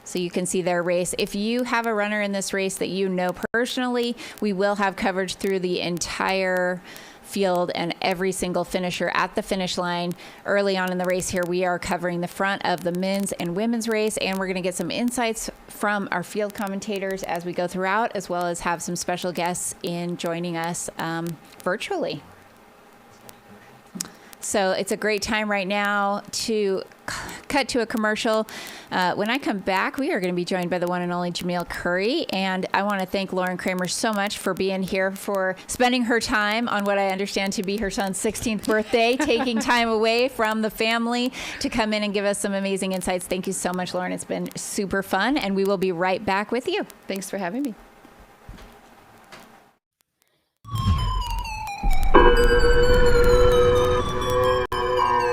S2: So you can see their race. If you have a runner in this race that you know personally, we will have coverage through the entire field and every single finisher at the finish line. Early on in the race here, we are covering the front of the men's and women's race, and we're going to get some insights from our field commentators as we go throughout, as well as have some special guests in joining us virtually. So it's a great time right now to cut to a commercial. When I come back, we are going to be joined by the one and only Jamil Curry. And I want to thank Lauren Kramer so much for being here, for spending her time on what I understand to be her son's 16th birthday, taking time away from the family to come in and give us some amazing insights. Thank you so much, Lauren. It's been super fun. And we will be right back with you.
S7: Thanks for having me.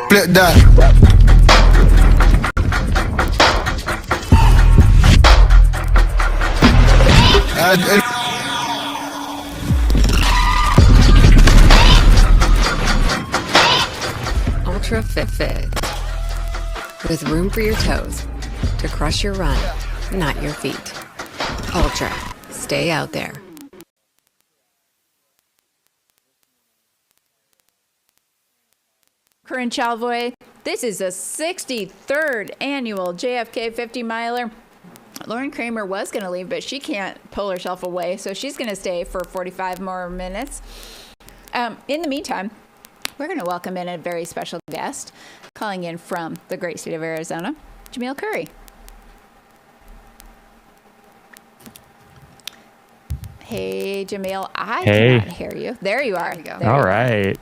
S5: Split that.
S6: Ultra Fit. With room for your toes to crush your run, not your feet. Ultra. Stay out there.
S2: Corinne Chalvoy, this is the 63rd annual JFK 50 miler. Lauren Kramer was going to leave, but she can't pull herself away, so she's going to stay for 45 more minutes. In the meantime, we're going to welcome in a very special guest calling in from the great state of Arizona, Jamil Curry. Hey, Jamil, I cannot hear you. There you are.
S7: There you go.
S2: There
S9: All
S2: you are.
S9: right.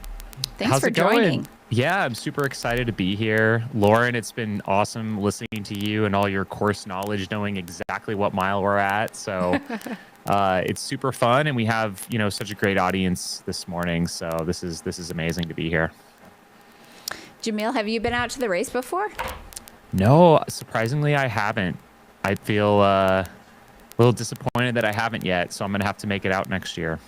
S2: Thanks
S9: How's
S2: for
S9: it going?
S2: joining.
S9: Yeah, I'm super excited to be here. Lauren, it's been awesome listening to you and all your course knowledge, knowing exactly what mile we're at. So it's super fun, and we have, such a great audience this morning. So this is amazing to be here.
S2: Jamil, have you been out to the race before?
S9: No, surprisingly, I haven't. I feel a little disappointed that I haven't yet. So I'm going to have to make it out next year.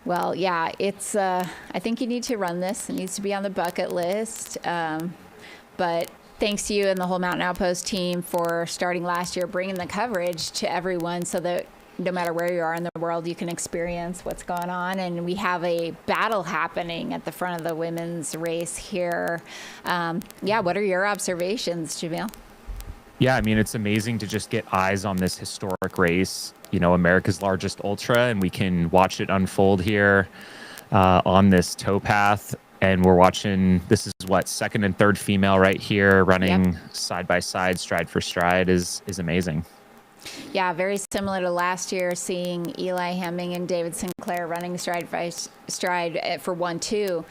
S2: Well, yeah, it's, I think you need to run this. It needs to be on the bucket list. But thanks to you and the whole Mountain Outpost team for starting last year, bringing the coverage to everyone so that no matter where you are in the world, you can experience what's going on. And we have a battle happening at the front of the women's race here. What are your observations, Jamil?
S9: Yeah, I mean, it's amazing to just get eyes on this historic race, America's largest ultra, and we can watch it unfold here on this towpath. And we're watching, this is second and third female right here running side by side, stride for stride is amazing.
S2: Yeah, very similar to last year, seeing Eli Hemming and David Sinclair running stride by stride for 1-2.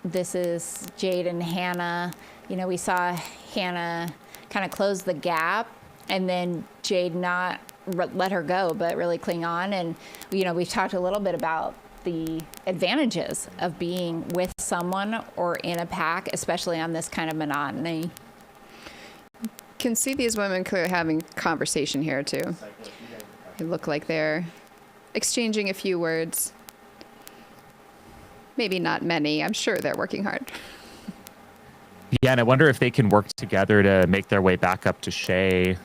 S2: This is Jade and Hannah. We saw Hannah kind of close the gap, and then Jade not let her go, but really cling on. And, we've talked a little bit about the advantages of being with someone or in a pack, especially on this kind of monotony.
S7: Can see these women clearly having conversation here too. They look like they're exchanging a few words. Maybe not many. I'm sure they're working hard.
S9: Yeah, and I wonder if they can work together to make their way back up to Shea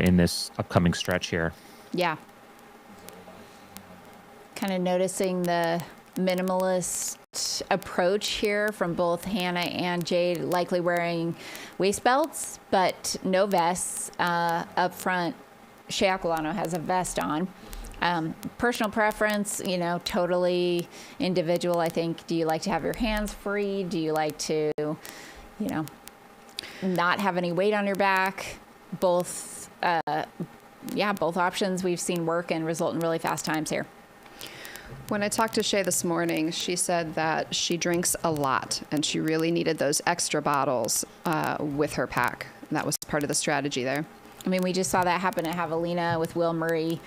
S9: in this upcoming stretch here.
S2: Yeah. Kind of noticing the minimalist approach here from both Hannah and Jade, likely wearing waist belts, but no vests. Up front, Shea Aquilano has a vest on. Personal preference, totally individual, I think. Do you like to have your hands free? Do you like to, not have any weight on your back? Both options we've seen work and result in really fast times here.
S7: When I talked to Shea this morning, she said that she drinks a lot and she really needed those extra bottles with her pack. And that was part of the strategy there.
S2: I mean, we just saw that happen at Javelina with Will Murray,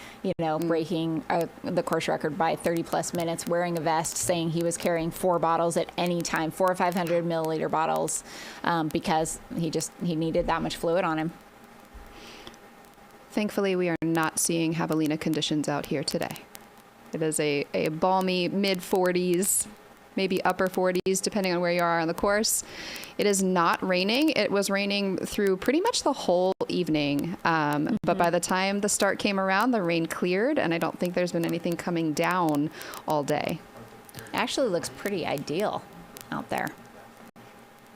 S2: breaking the course record by 30 plus minutes, wearing a vest, saying he was carrying 4 bottles at any time, 4 or 500 milliliter bottles, because he needed that much fluid on him.
S7: Thankfully, we are not seeing Javelina conditions out here today. It is a balmy mid-40s, maybe upper 40s, depending on where you are on the course. It is not raining. It was raining through pretty much the whole evening. But by the time the start came around, the rain cleared, and I don't think there's been anything coming down all day.
S2: Actually looks pretty ideal out there.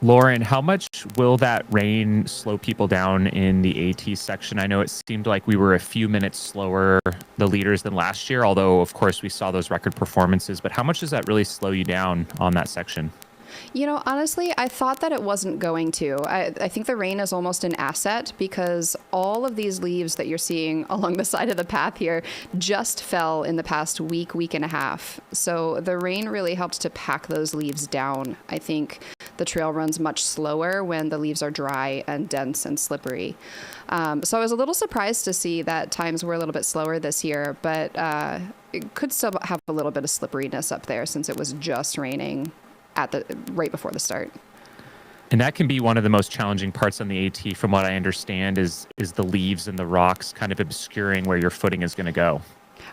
S9: Lauren, how much will that rain slow people down in the AT section? I know it seemed like we were a few minutes slower, the leaders, than last year, although, of course, we saw those record performances. But how much does that really slow you down on that section?
S7: You know, honestly, I thought that it wasn't going to. I think the rain is almost an asset because all of these leaves that you're seeing along the side of the path here just fell in the past week and a half. So the rain really helped to pack those leaves down. I think the trail runs much slower when the leaves are dry and dense and slippery. So I was a little surprised to see that times were a little bit slower this year, but it could still have a little bit of slipperiness up there since it was just raining right before the start.
S9: And that can be one of the most challenging parts on the AT, from what I understand, is the leaves and the rocks kind of obscuring where your footing is going to go.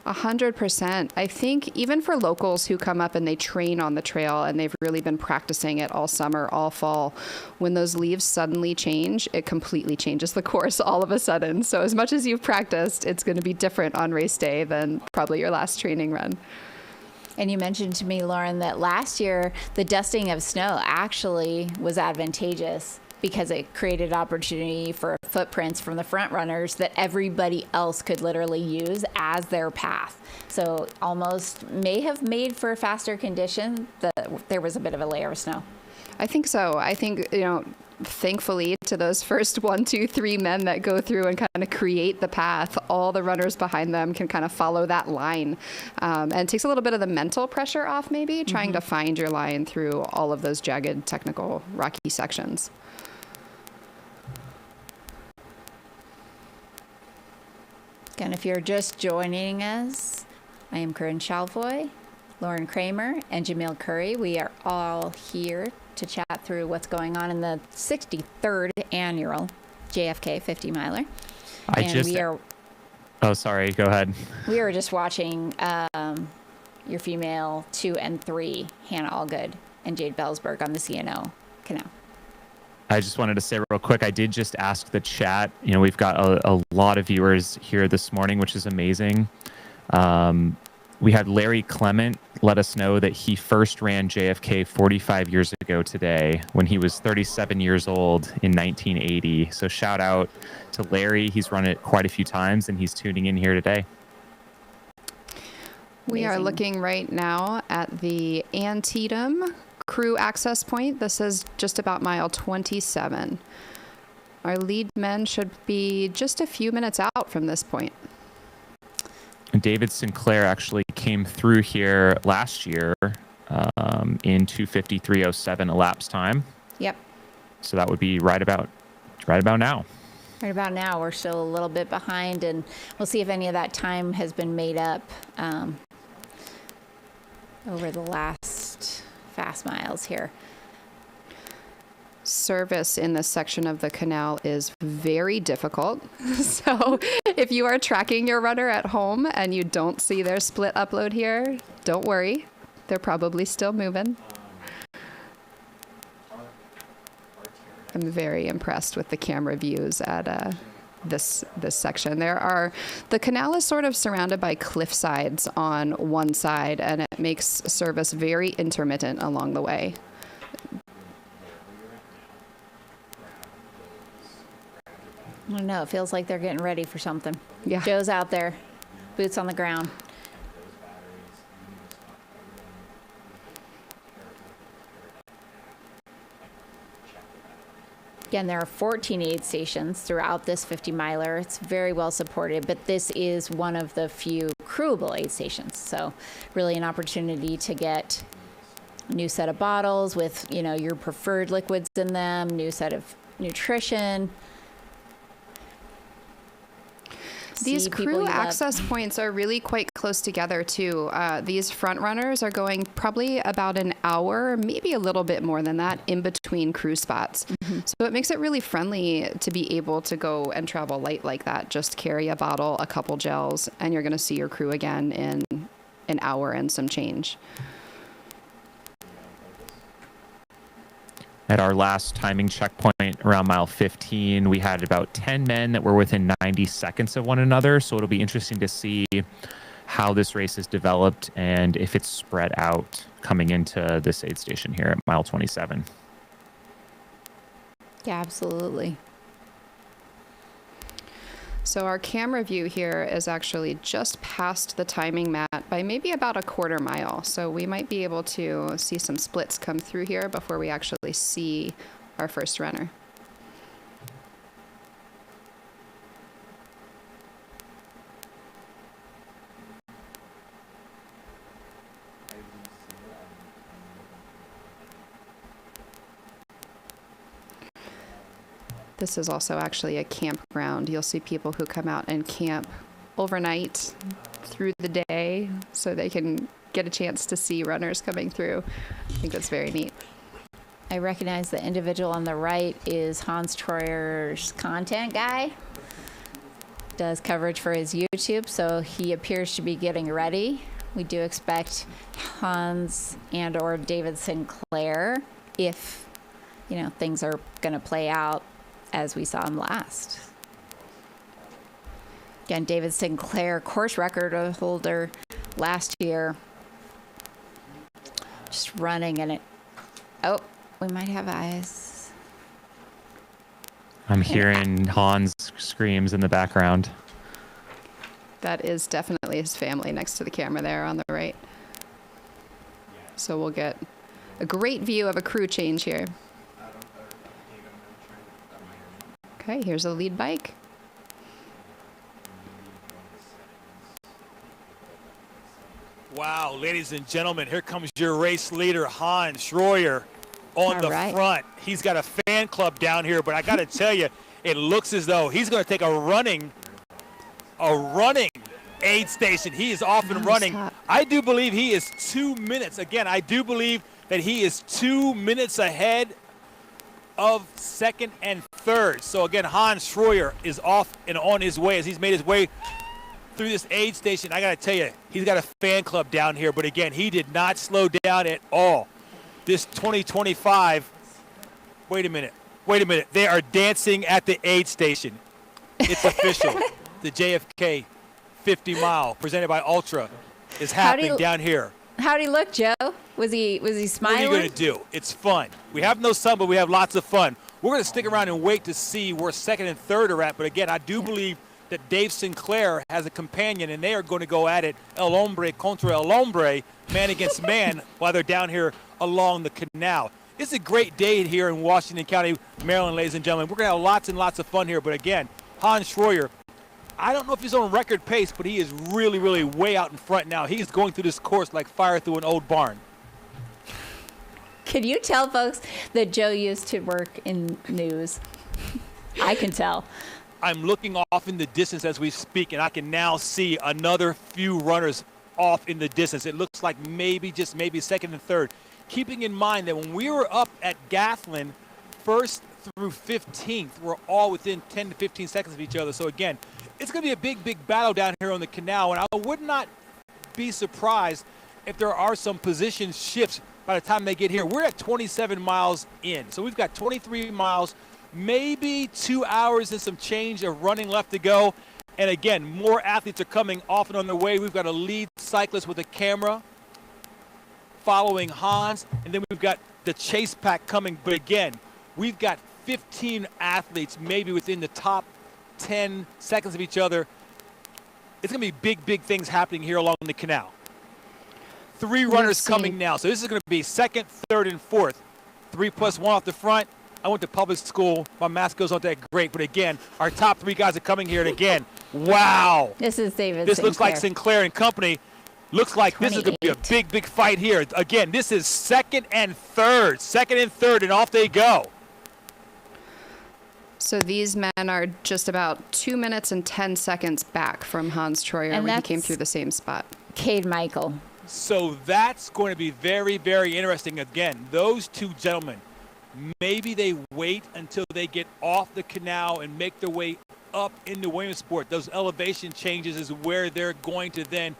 S7: 100%. I think even for locals who come up and they train on the trail and they've really been practicing it all summer, all fall, when those leaves suddenly change, it completely changes the course all of a sudden. So as much as you've practiced, it's going to be different on race day than probably your last training run.
S2: And you mentioned to me, Lauren, that last year the dusting of snow actually was advantageous because it created opportunity for footprints from the front runners that everybody else could literally use as their path. So almost may have made for a faster condition that there was a bit of a layer of snow.
S7: I think so. I think, thankfully to those first 1, 2, 3 men that go through and kind of create the path, all the runners behind them can kind of follow that line. And it takes a little bit of the mental pressure off, maybe, trying to find your line through all of those jagged, technical, rocky sections.
S2: Again, if you're just joining us, I am Corinne Chalvoy, Lauren Kramer, and Jamil Curry. We are all here to chat through what's going on in the 63rd annual JFK 50 miler.
S9: Oh, sorry. Go ahead.
S2: We were just watching your female 2 and 3, Hannah Allgood and Jade Bellsberg on the CNO canal.
S9: I just wanted to say real quick, I did just ask the chat. We've got a lot of viewers here this morning, which is amazing. We had Larry Clement let us know that he first ran JFK 45 years ago today when he was 37 years old in 1980. So shout out to Larry. He's run it quite a few times and he's tuning in here today.
S7: We are looking right now at the Antietam crew access point. This is just about mile 27. Our lead men should be just a few minutes out from this point.
S9: David Sinclair actually came through here last year in 2:53:07 elapsed time.
S2: Yep.
S9: So that would be right about now.
S2: Right about now. We're still a little bit behind, and we'll see if any of that time has been made up over the last fast miles here.
S7: Service in this section of the canal is very difficult. So if you are tracking your runner at home and you don't see their split upload here, don't worry. They're probably still moving. I'm very impressed with the camera views at this section. The canal is sort of surrounded by cliff sides on one side, and it makes service very intermittent along the way.
S2: I don't know. It feels like they're getting ready for something.
S7: Yeah.
S2: Joe's out there, boots on the ground. Again, there are 14 aid stations throughout this 50 miler. It's very well supported, but this is one of the few crewable aid stations. So really an opportunity to get a new set of bottles with, your preferred liquids in them, new set of nutrition.
S7: These crew access points are really quite close together too. These front runners are going probably about an hour, maybe a little bit more than that, in between crew spots. So it makes it really friendly to be able to go and travel light like that. Just carry a bottle, a couple gels, and you're going to see your crew again in an hour and some change.
S9: At our last timing checkpoint around mile 15, we had about 10 men that were within 90 seconds of one another. So it'll be interesting to see how this race is developed and if it's spread out coming into this aid station here at mile 27.
S2: Yeah, absolutely.
S7: So our camera view here is actually just past the timing mat by maybe about a quarter mile. So we might be able to see some splits come through here before we actually see our first runner. This is also actually a campground. You'll see people who come out and camp overnight through the day so they can get a chance to see runners coming through. I think that's very neat.
S2: I recognize the individual on the right is Hans Troyer's content guy. Does coverage for his YouTube, so he appears to be getting ready. We do expect Hans and or David Sinclair, if things are going to play out as we saw him last. Again, David Sinclair, course record holder last year. Just running in it. Oh, we might have eyes.
S9: I'm hearing Hans screams in the background.
S7: That is definitely his family next to the camera there on the right. So we'll get a great view of a crew change here. Okay, here's a lead bike.
S4: Wow, ladies and gentlemen, here comes your race leader, Hans Schroyer, on the front. He's got a fan club down here, but I got to tell you, it looks as though he's going to take a running aid station. He is off and running. I do believe he is 2 minutes. Again, I do believe that he is 2 minutes ahead of second and third. So again, Hans Schroyer is off and on his way as he's made his way through this aid station. I got to tell you, he's got a fan club down here, but again, he did not slow down at all. This 2025, wait a minute. They are dancing at the aid station. It's official. The JFK 50 mile presented by Ultra is happening down here.
S2: How'd he look, Joe? Was he smiling?
S4: What are you going to do? It's fun. We have no sun, but we have lots of fun. We're going to stick around and wait to see where second and third are at. But again, I do believe that Dave Sinclair has a companion, and they are going to go at it el hombre contra el hombre, man against man, while they're down here along the canal. It's a great day here in Washington County, Maryland, ladies and gentlemen. We're going to have lots and lots of fun here. But again, Hans Schroyer, I don't know if he's on record pace, but he is really, really way out in front now. He's going through this course like fire through an old barn.
S2: Can you tell folks that Joe used to work in news? I can tell.
S4: I'm looking off in the distance as we speak, and I can now see another few runners off in the distance. It looks like maybe second and third. Keeping in mind that when we were up at Gatlin, first through 15th, we're all within 10 to 15 seconds of each other. So again, it's going to be a big, big battle down here on the canal, and I would not be surprised if there are some position shifts by the time they get here. We're at 27 miles in, so we've got 23 miles, maybe 2 hours and some change of running left to go. And again, more athletes are coming off and on their way. We've got a lead cyclist with a camera following Hans, and then we've got the chase pack coming. But again, we've got 15 athletes maybe within the top 10 seconds of each other. It's going to be big, big things happening here along the canal. 3 runners coming now. So this is going to be second, third, and fourth. 3+1 off the front. I went to public school. My math skills aren't that great. But again, our top 3 guys are coming here. And again, wow.
S2: This is David
S4: This
S2: Sinclair.
S4: looks like Sinclair and company. Looks like this is going to be a big, big fight here. Again, this is second and third. Second and third, and off they go.
S7: So these men are just about 2 minutes and 10 seconds back from Hans Troyer when he came through the same spot.
S2: Cade Michael.
S4: So that's going to be very, very interesting. Again, those two gentlemen, maybe they wait until they get off the canal and make their way up into Williamsport. Those elevation changes is where they're going to then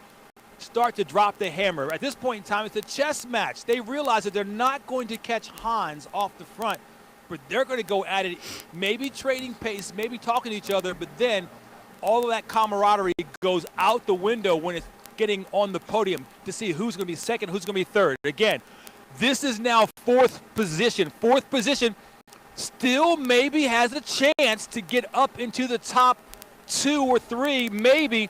S4: start to drop the hammer. At this point in time, it's a chess match. They realize that they're not going to catch Hans off the front, but they're going to go at it, maybe trading pace, maybe talking to each other, but then all of that camaraderie goes out the window when it's getting on the podium to see who's going to be second, who's going to be third. Again, this is now fourth position. Fourth position still maybe has a chance to get up into the top 2 or 3, maybe.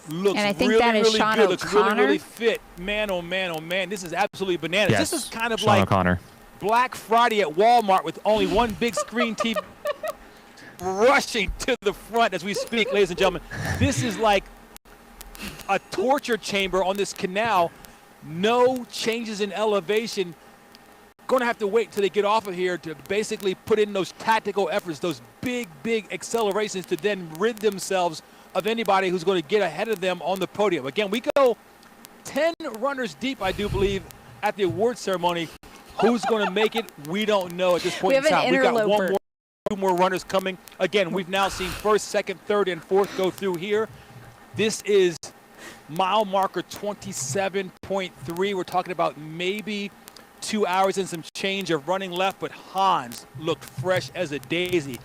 S4: Looks
S2: And I think
S4: really,
S2: that is
S4: really
S2: Sean
S4: good. Looks really,
S2: O'Connor.
S4: really fit. Man, oh man, oh man. This is absolutely bananas.
S9: Yes,
S4: This is kind of
S9: Sean
S4: like
S9: O'Connor.
S4: Black Friday at Walmart with only one big screen TV rushing to the front as we speak, ladies and gentlemen. This is like a torture chamber on this canal. No changes in elevation. Going to have to wait till they get off of here to basically put in those tactical efforts, those big, big accelerations to then rid themselves of anybody who's going to get ahead of them on the podium. Again, we go 10 runners deep, I do believe, at the award ceremony. Who's going to make it? We don't know at this point in time. We've got one more, 2 more runners coming. Again, we've now seen first, second, third, and fourth go through here. This is mile marker 27.3. We're talking about maybe 2 hours and some change of running left, but Hans looked fresh as a daisy.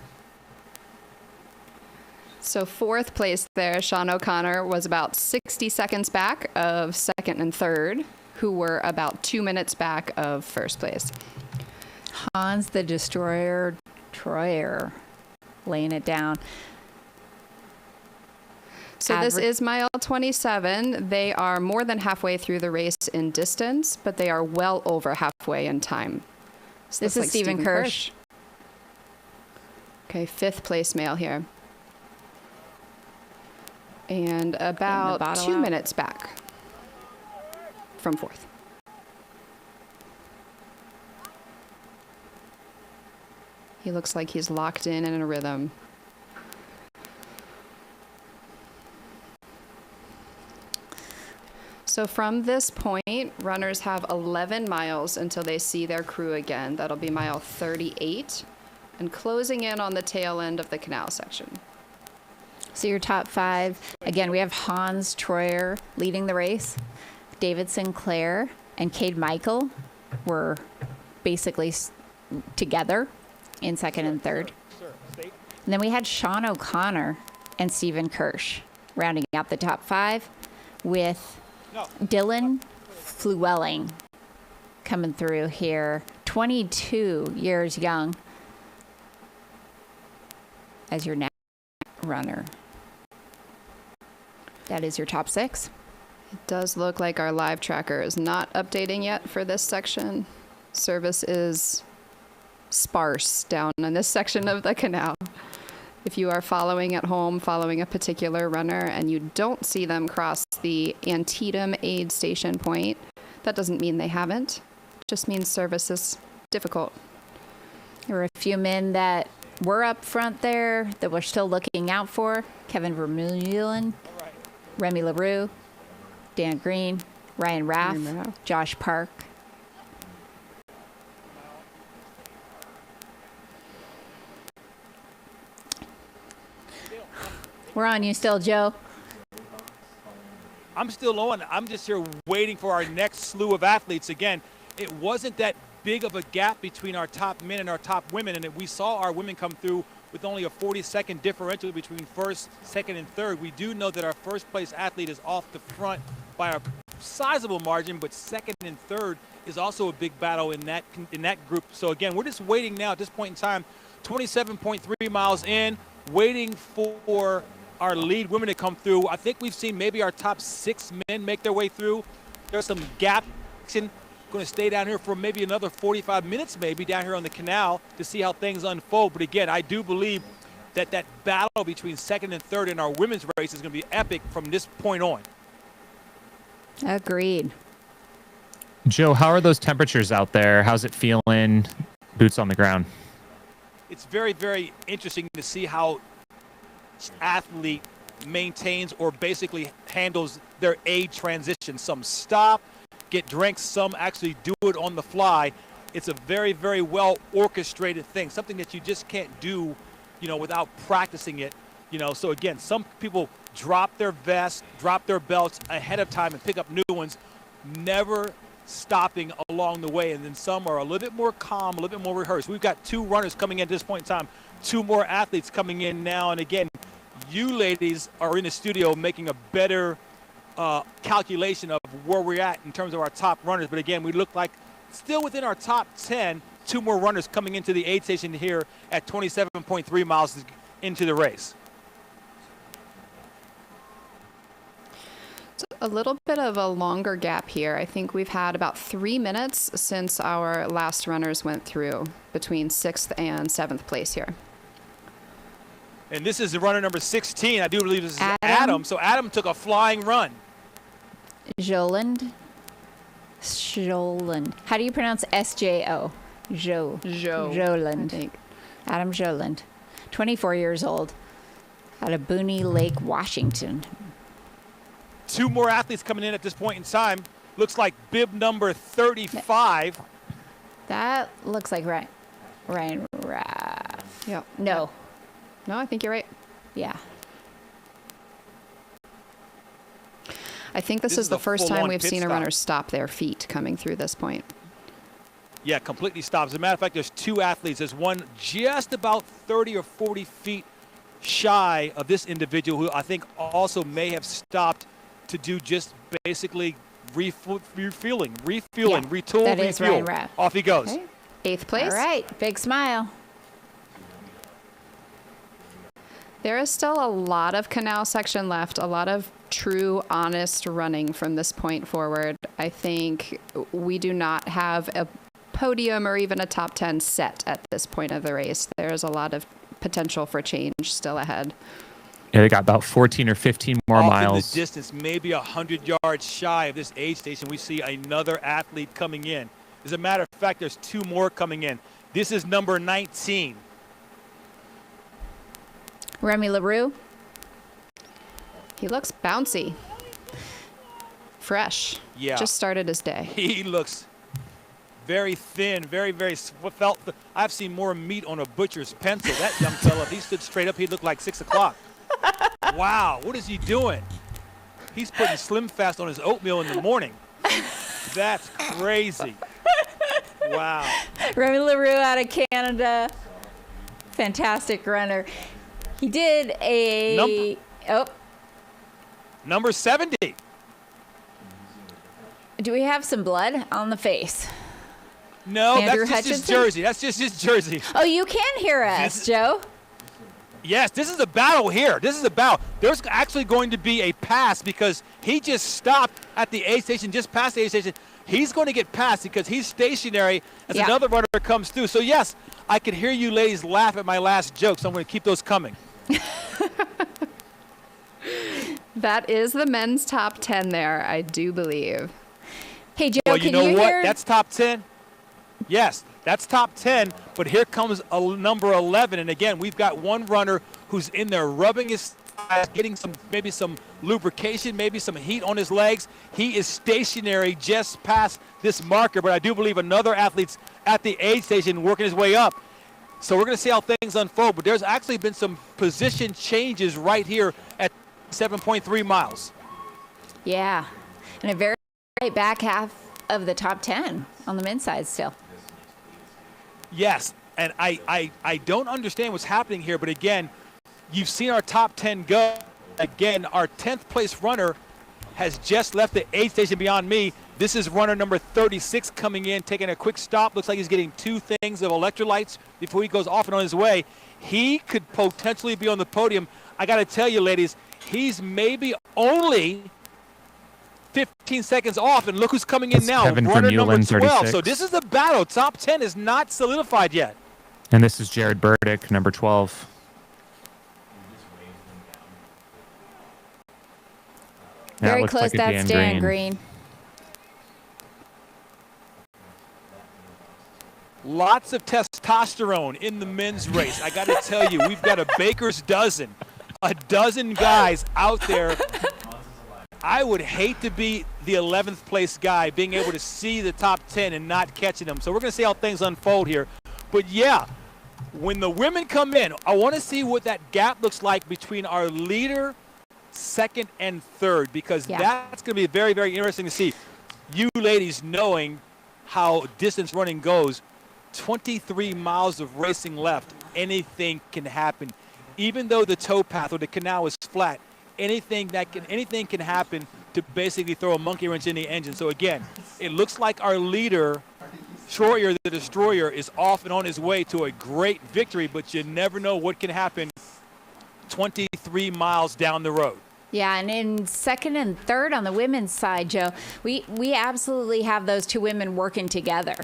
S7: So 4th place there, Sean O'Connor, was about 60 seconds back of second and third, who were about 2 minutes back of first place.
S2: Hans the Destroyer, Troyer, laying it down.
S7: So this is mile 27. They are more than halfway through the race in distance, but they are well over halfway in time. So
S2: This is
S7: like
S2: Stephen Kirsch.
S7: Okay, 5th place male here. And about
S2: bottle
S7: 2
S2: out.
S7: minutes back from 4th. He looks like he's locked in a rhythm. So from this point, runners have 11 miles until they see their crew again. That'll be mile 38 and closing in on the tail end of the canal section.
S2: So your top 5, again, we have Hans Troyer leading the race. David Sinclair and Cade Michael were basically together in second and third. And then we had Sean O'Connor and Stephen Kirsch rounding out the top 5 with Dylan Flewelling coming through here, 22 years young, as your next runner. That is your top 6.
S7: It does look like our live tracker is not updating yet for this section. Service is sparse down in this section of the canal. If you are following at home, following a particular runner, and you don't see them cross the Antietam aid station point, that doesn't mean they haven't. It just means service is difficult.
S2: There were a few men that were up front there that we're still looking out for. Kevin Vermeulen, Remy LaRue, Dan Green, Ryan Raff, Josh Park. We're on you still, Joe.
S4: I'm still on. I'm just here waiting for our next slew of athletes. Again, it wasn't that big of a gap between our top men and our top women, and we saw our women come through with only a 40-second differential between first, second, and third. We do know that our first place athlete is off the front by a sizable margin, but second and third is also a big battle in that group. So again, we're just waiting now at this point in time, 27.3 miles in, waiting for our lead women to come through. I think we've seen maybe our top 6 men make their way through. There's some gap action. Going to stay down here for maybe another 45 minutes maybe down here on the canal to see how things unfold. But again, I do believe that that battle between second and third in our women's race is going to be epic from this point on.
S2: Agreed.
S9: Joe, how are those temperatures out there? How's it feeling? Boots on the ground.
S4: It's very, very interesting to see how each athlete maintains or basically handles their aid transition. Some stop, get drinks, some actually do it on the fly. It's a very, very well orchestrated thing, something that you just can't do, without practicing it. So again, some people drop their vests, drop their belts ahead of time and pick up new ones, never stopping along the way. And then some are a little bit more calm, a little bit more rehearsed. We've got 2 runners coming in at this point in time, 2 more athletes coming in now. And again, you ladies are in the studio making a better calculation of where we're at in terms of our top runners. But again, we look like still within our top 10. 2 more runners coming into the aid station here at 27.3 miles into the race.
S7: A little bit of a longer gap here. I think we've had about 3 minutes since our last runners went through between 6th and 7th place here.
S4: And this is the runner number 16. I do believe this is Adam. So Adam took a flying run.
S2: Joland. How do you pronounce SJO? Joland.
S7: I think.
S2: Adam Joland. 24 years old. Out of Booney Lake, Washington.
S4: 2 more athletes coming in at this point in time. Looks like bib number 35.
S2: That looks like Ryan Raff.
S7: Yep.
S2: No.
S7: No, I think you're right.
S2: Yeah.
S7: I think this is the first time we've seen a runner stop their feet coming through this point.
S4: Yeah, completely stops. As a matter of fact, there's 2 athletes. There's one just about 30 or 40 feet shy of this individual who I think also may have stopped to do just basically refueling, retool,
S2: that is
S4: refuel.
S2: Ryan Raff.
S4: Off he goes.
S7: Okay. 8th place.
S2: All right. Big smile.
S7: There is still a lot of canal section left, a lot of true, honest running from this point forward. I think we do not have a podium or even a top 10 set at this point of the race. There's a lot of potential for change still ahead.
S9: Yeah, they got about 14 or 15 more
S4: Off
S9: miles.
S4: in the distance, maybe 100 yards shy of this aid station, we see another athlete coming in. As a matter of fact, there's 2 more coming in. This is number 19.
S2: Remy LaRue.
S7: He looks bouncy. Fresh.
S4: Yeah.
S7: Just started his day.
S4: He looks very thin, very felt. I've seen more meat on a butcher's pencil. That young fella, if he stood straight up, he'd look like 6 o'clock. Wow, what is he doing? He's putting Slim Fast on his oatmeal in the morning. That's crazy. Wow.
S2: Remy LaRue out of Canada. Fantastic runner. He did a...
S4: Number 70.
S2: Do we have some blood on the face?
S4: No,
S2: Andrew
S4: that's just his
S2: Hutchinson?
S4: jersey. That's just his jersey.
S2: Oh, you can hear us, Joe.
S4: Yes, this is a battle here. This is a battle. There's actually going to be a pass because he just stopped at the aid station, just past the aid station. He's going to get past because he's stationary as another runner comes through. So, yes, I could hear you ladies laugh at my last joke, so I'm going to keep those coming.
S7: That is the men's top 10 there, I do believe.
S2: Hey, Joe,
S4: well,
S2: can
S4: you know what?
S2: Hear?
S4: That's top 10. Yes, that's top 10, but here comes a number 11. And again, we've got one runner who's in there rubbing his thighs, getting maybe some lubrication, maybe some heat on his legs. He is stationary just past this marker, but I do believe another athlete's at the aid station working his way up. So we're going to see how things unfold, but there's actually been some position changes right here at 7.3 miles.
S2: Yeah, and a very right back half of the top 10 on the men's side still.
S4: Yes, and I don't understand what's happening here, but again, you've seen our top 10 go. Again, our 10th place runner has just left the aid station beyond me. This is runner number 36 coming in, taking a quick stop. Looks like he's getting 2 things of electrolytes before he goes off and on his way. He could potentially be on the podium. I got to tell you, ladies, he's maybe only 15 seconds off, and look who's coming in now, runner number 12.
S9: 36.
S4: So this is a battle. Top 10 is not solidified yet.
S9: And this is Jared Burdick, number 12.
S2: Very
S9: looks
S2: close.
S9: like a
S2: That's Dan Green.
S4: Lots of testosterone in the men's race. I got to tell you, we've got a baker's dozen. A dozen guys out there. I would hate to be the 11th place guy, being able to see the top 10 and not catching them. So we're going to see how things unfold here. But yeah, when the women come in, I want to see what that gap looks like between our leader, second, and third, because that's going to be very, very interesting to see. You ladies knowing how distance running goes, 23 miles of racing left, anything can happen. Even though the towpath or the canal is flat, anything can happen to basically throw a monkey wrench in the engine. So again, it looks like our leader Troyer, the Destroyer, is off and on his way to a great victory, but you never know what can happen 23 miles down the road.
S2: Yeah, and in second and third on the women's side, Joe, we absolutely have those two women working together.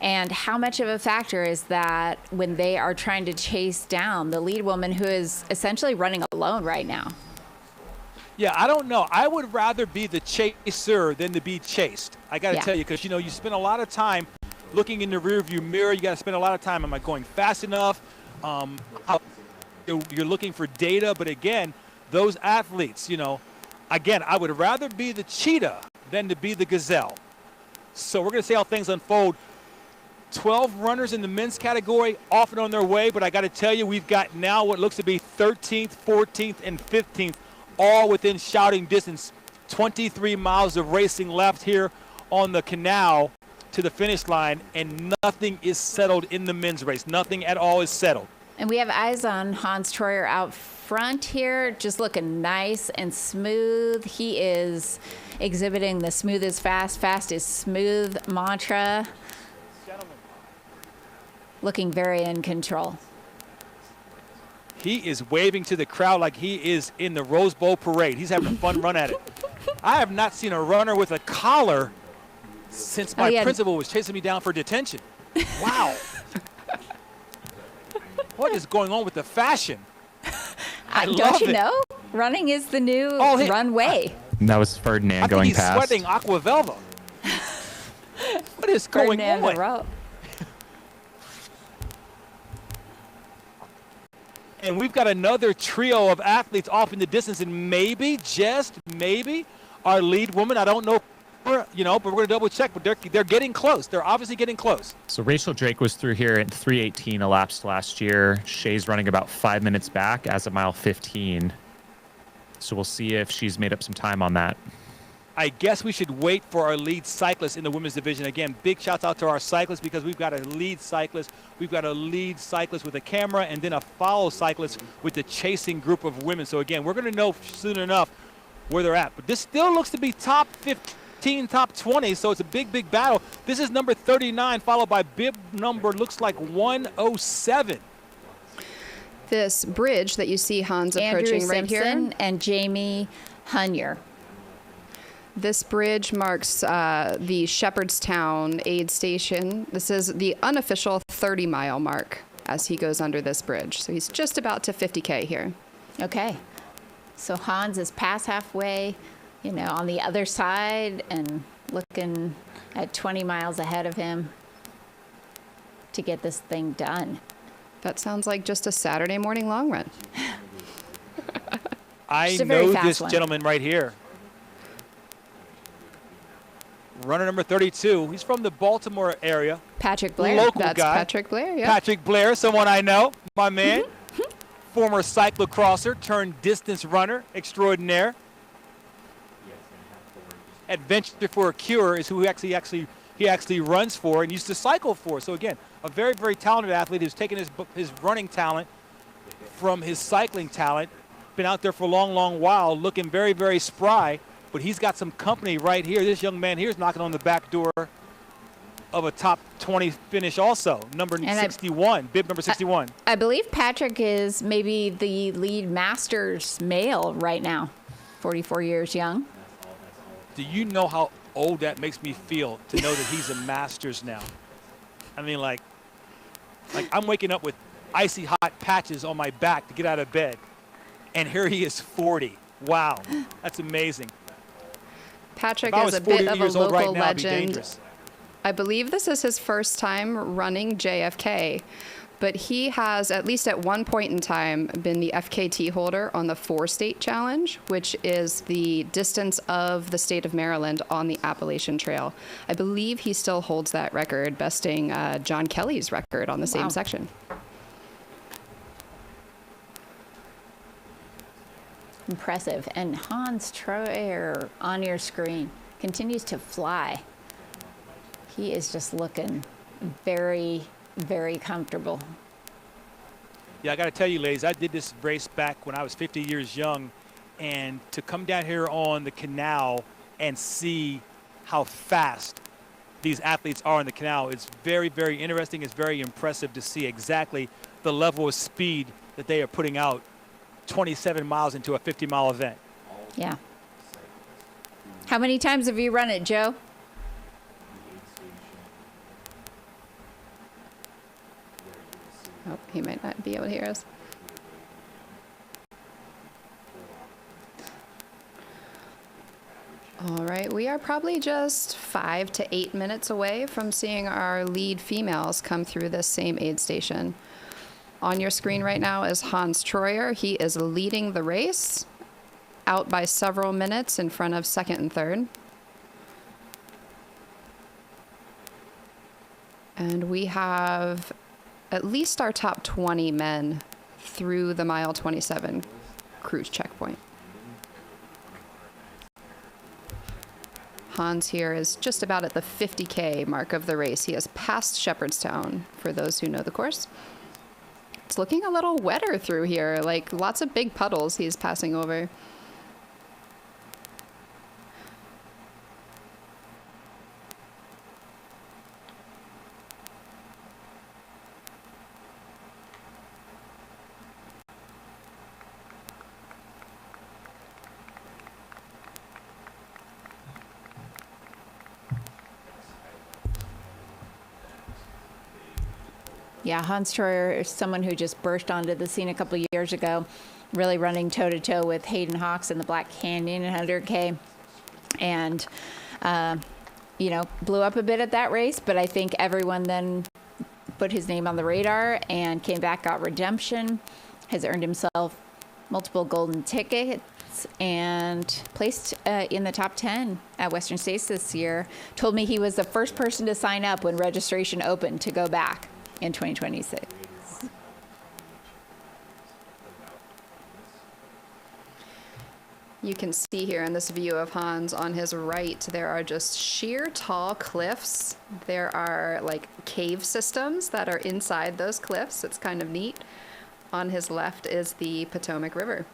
S2: And how much of a factor is that when they are trying to chase down the lead woman who is essentially running alone right now?
S4: Yeah, I don't know. I would rather be the chaser than to be chased. I got to tell you, because, you spend a lot of time looking in the rearview mirror. You got to spend a lot of time, am I going fast enough? You're looking for data. But, again, those athletes, again, I would rather be the cheetah than to be the gazelle. So we're going to see how things unfold. 12 runners in the men's category off and on their way. But I got to tell you, we've got now what looks to be 13th, 14th, and 15th, all within shouting distance. 23 miles of racing left here on the canal to the finish line, and nothing is settled in the men's race. Nothing at all is settled.
S2: And we have eyes on Hans Troyer out front here, just looking nice and smooth. He is exhibiting the smooth is fast, fast is smooth mantra. Looking very in control.
S4: He is waving to the crowd like he is in the Rose Bowl parade. He's having a fun run at it. I have not seen a runner with a collar since my principal was chasing me down for detention. Wow. What is going on with the fashion? I love
S2: Don't you
S4: it.
S2: know? Running is the new runway.
S9: And that was Ferdinand going past.
S4: I think he's sweating Aqua Velva. What is going
S2: Ferdinand
S4: on? And we've got another trio of athletes off in the distance, and maybe, just maybe, our lead woman, I don't know, but we're going to double check, but they're getting close. They're obviously getting close.
S9: So Rachel Drake was through here at 3:18 elapsed last year. Shay's running about 5 minutes back as a mile 15. So we'll see if she's made up some time on that.
S4: I guess we should wait for our lead cyclist in the women's division. Again, big shouts out to our cyclists, because we've got a lead cyclist. We've got a lead cyclist with a camera, and then a follow cyclist with the chasing group of women. So, again, we're going to know soon enough where they're at. But this still looks to be top 15, top 20, so it's a big, big battle. This is number 39, followed by bib number looks like 107.
S7: This bridge that you see Hans approaching
S2: Andrew
S7: right here.
S2: Simpson and Jamie Hunyer.
S7: This bridge marks the Shepherdstown aid station. This is the unofficial 30-mile mark as he goes under this bridge. So he's just about to 50K here.
S2: Okay. So Hans is past halfway, on the other side and looking at 20 miles ahead of him to get this thing done.
S7: That sounds like just a Saturday morning long run.
S4: I know this gentleman right here. Runner number 32. He's from the Baltimore area.
S2: Patrick Blair.
S4: Local
S7: That's
S4: guy.
S7: Patrick Blair, yeah.
S4: Patrick Blair, someone I know, my man. Former cyclocrosser turned distance runner extraordinaire. Adventure for a Cure is who he actually runs for and used to cycle for. So again, a very, very talented athlete who's taken his running talent from his cycling talent. Been out there for a long, long while, looking very, very spry. But he's got some company right here. This young man here is knocking on the back door of a top 20 finish also. Number 61, bib number 61.
S2: I believe Patrick is maybe the lead Masters male right now, 44 years young.
S4: Do you know how old that makes me feel to know that he's a Masters now? I mean, like I'm waking up with icy hot patches on my back to get out of bed. And here he is 40. Wow, that's amazing.
S7: Patrick is a bit of a local legend. I believe this is his first time running JFK, but he has, at least at one point in time, been the FKT holder on the 4-state challenge, which is the distance of the state of Maryland on the Appalachian Trail. I believe he still holds that record, besting John Kelly's record on the same section.
S2: Impressive. And Hans Troyer on your screen continues to fly. He is just looking very, very comfortable.
S4: Yeah, I got to tell you, ladies, I did this race back when I was 50 years young, and to come down here on the canal and see how fast these athletes are in the canal. It's very, very interesting. It's very impressive to see exactly the level of speed that they are putting out 27 miles into a 50-mile event.
S2: Yeah. How many times have you run it, Joe?
S7: Oh, he might not be able to hear us. All right, we are probably just 5 to 8 minutes away from seeing our lead females come through this same aid station. On your screen right now is Hans Troyer. He is leading the race, out by several minutes in front of second and third. And we have at least our top 20 men through the mile 27 cruise checkpoint. Hans here is just about at the 50K mark of the race. He has passed Shepherdstown, for those who know the course. It's looking a little wetter through here, like lots of big puddles he's passing over.
S2: Yeah, Hans Troyer is someone who just burst onto the scene a couple of years ago, really running toe-to-toe with Hayden Hawks in the Black Canyon in 100K. And, blew up a bit at that race, but I think everyone then put his name on the radar and came back, got redemption, has earned himself multiple golden tickets, and placed in the top 10 at Western States this year. Told me he was the first person to sign up when registration opened to go back in 2026.
S7: You can see here in this view of Hans on his right, there are just sheer tall cliffs. There are like cave systems that are inside those cliffs. It's kind of neat. On his left is the Potomac River.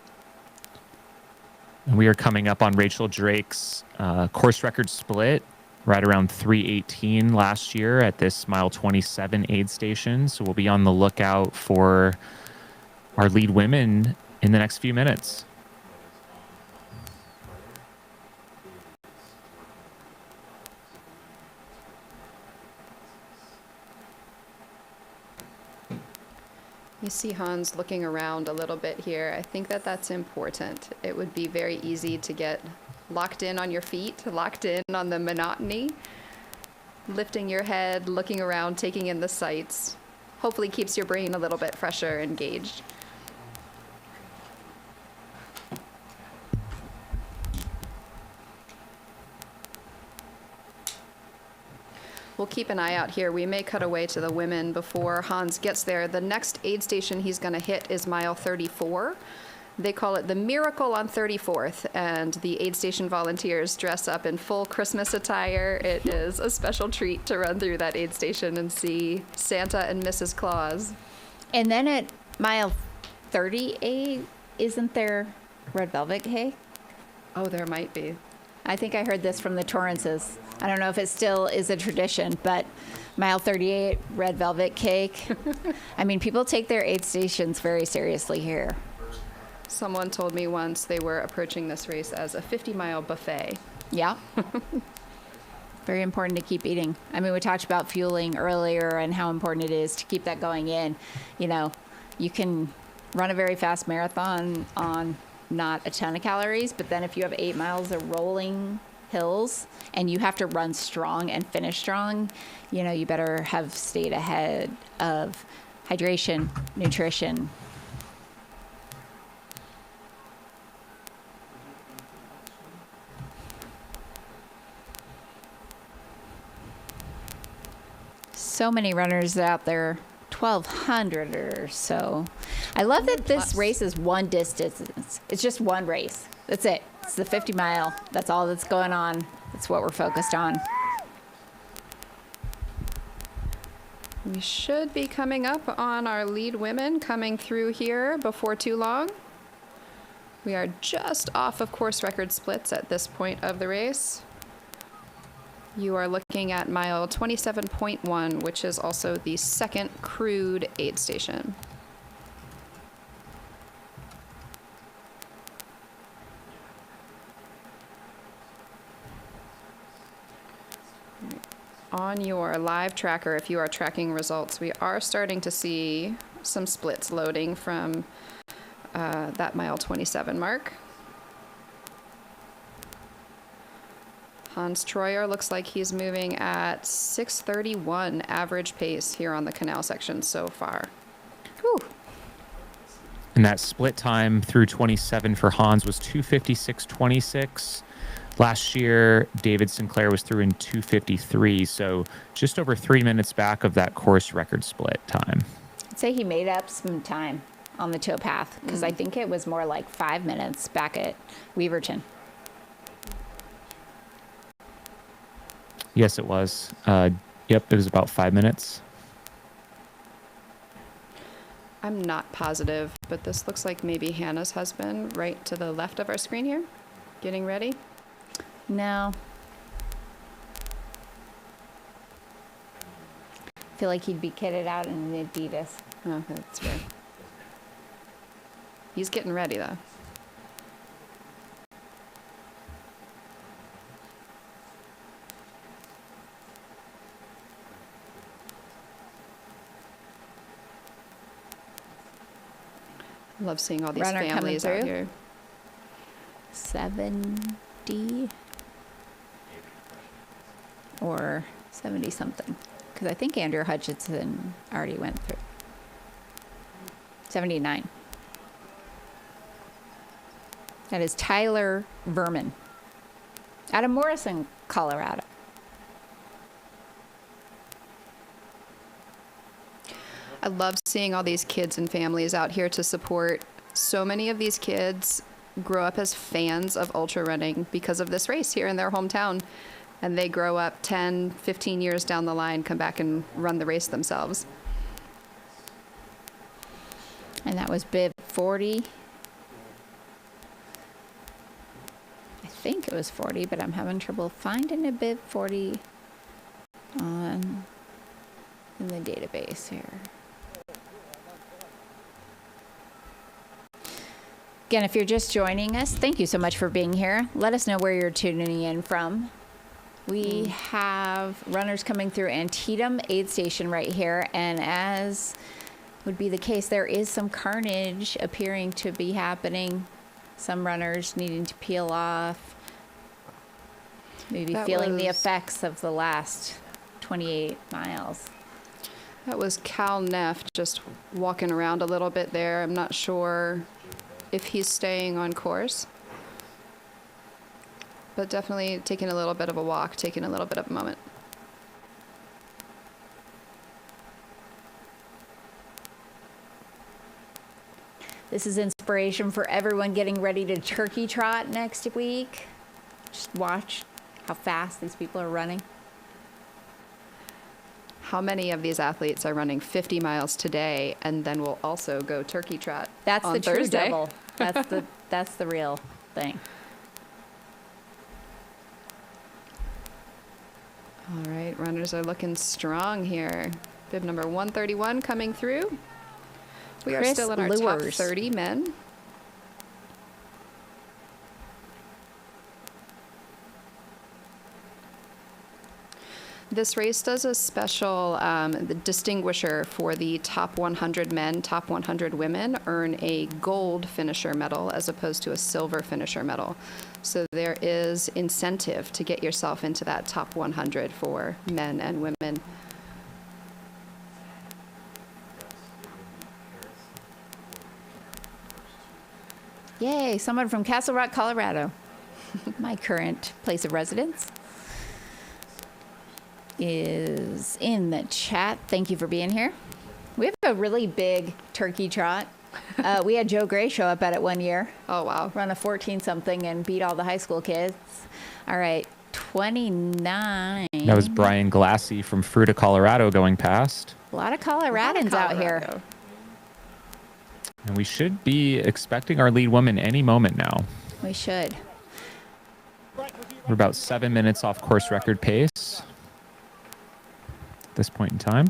S9: We are coming up on Rachel Drake's course record split right around 3:18 last year at this mile 27 aid station. So we'll be on the lookout for our lead women in the next few minutes.
S7: You see Hans looking around a little bit here. I think that that's important. It would be very easy to get locked in on your feet, locked in on the monotony. Lifting your head, looking around, taking in the sights. Hopefully keeps your brain a little bit fresher and engaged. We'll keep an eye out here. We may cut away to the women before Hans gets there. The next aid station he's going to hit is mile 34. They call it the Miracle on 34th, and the aid station volunteers dress up in full Christmas attire. It is a special treat to run through that aid station and see Santa and Mrs. Claus.
S2: And then at mile 38, isn't there red velvet cake?
S7: Oh, there might be.
S2: I think I heard this from the Torrances. I don't know if it still is a tradition, but mile 38, red velvet cake. I mean, people take their aid stations very seriously here.
S7: Someone told me once they were approaching this race as a 50-mile buffet.
S2: Yeah. Very important to keep eating. I mean, we talked about fueling earlier and how important it is to keep that going in. You know, you can run a very fast marathon on not a ton of calories, but then if you have 8 miles of rolling hills and you have to run strong and finish strong, you know, you better have stayed ahead of hydration, nutrition. So many runners out there, 1,200 or so. I love that this race is one distance. It's just one race. That's it. It's the 50 mile. That's all that's going on. That's what we're focused on.
S7: We should be coming up on our lead women coming through here before too long. We are just off of course record splits at this point of the race. You are looking at mile 27.1, which is also the second crewed aid station. On your live tracker, if you are tracking results, we are starting to see some splits loading from that mile 27 mark. Hans Troyer looks like he's moving at 6:31 average pace here on the canal section so far.
S2: Whew.
S9: And that split time through 27 for Hans was 2:56.26. Last year, David Sinclair was through in 2:53, so just over 3 minutes back of that course record split time.
S2: I'd say he made up some time on the towpath because I think it was more like 5 minutes back at Weaverton.
S9: Yes, it was. Yep, it was about 5 minutes.
S7: I'm not positive, but this looks like maybe Hannah's husband right to the left of our screen here, getting ready.
S2: No. I feel like he'd be kitted out in an Adidas.
S7: Oh, that's right. He's getting ready, though. Love seeing all these
S2: Runner coming
S7: families out
S2: through.
S7: here.
S2: 70 or 70 something. Because I think Andrew Hutchinson already went through. 79. That is Tyler Verman out of Morrison, Colorado.
S7: I love seeing all these kids and families out here to support. So many of these kids grow up as fans of ultra running because of this race here in their hometown. And they grow up 10, 15 years down the line, come back and run the race themselves.
S2: And that was bib 40. I think it was 40, but I'm having trouble finding a bib 40 in the database here. Again, if you're just joining us, thank you so much for being here. Let us know where you're tuning in from. We have runners coming through Antietam aid station right here, and as would be the case, there is some carnage appearing to be happening. Some runners needing to peel off, maybe feeling the effects of the last 28 miles.
S7: That was Cal Neff just walking around a little bit there. I'm not sure if he's staying on course, but definitely taking a little bit of a walk, taking a little bit of a moment.
S2: This is inspiration for everyone getting ready to turkey trot next week. Just watch how fast these people are running.
S7: How many of these athletes are running 50 miles today and then will also go turkey trot
S2: That's
S7: on
S2: the true
S7: Thursday?
S2: double. That's the real thing.
S7: All right, runners are looking strong here. Bib number 131 coming through. We are
S2: Chris
S7: still in our top
S2: Lewers.
S7: 30 men. This race does a special distinguisher for the top 100 men, top 100 women earn a gold finisher medal as opposed to a silver finisher medal. So there is incentive to get yourself into that top 100 for men and women.
S2: Yay, someone from Castle Rock, Colorado, my current place of residence, is in the chat. Thank you for being here. We have a really big turkey trot. We had Joe Gray show up at it one year.
S7: Oh, wow.
S2: Run a 14-something and beat all the high school kids. All right, 29.
S9: That was Brian Glassy from Fruita, Colorado going past.
S2: A lot of Coloradans out here.
S9: And we should be expecting our lead woman any moment now.
S2: We should.
S9: We're about 7 minutes off course record pace at this point in time.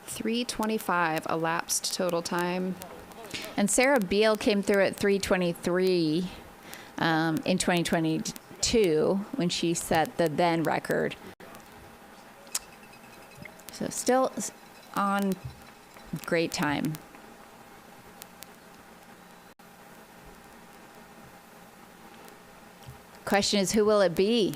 S7: 3:25 elapsed total time.
S2: And Sarah Beal came through at 3:23 in 2022 when she set the then record. So still on great time. Question is, who will it be?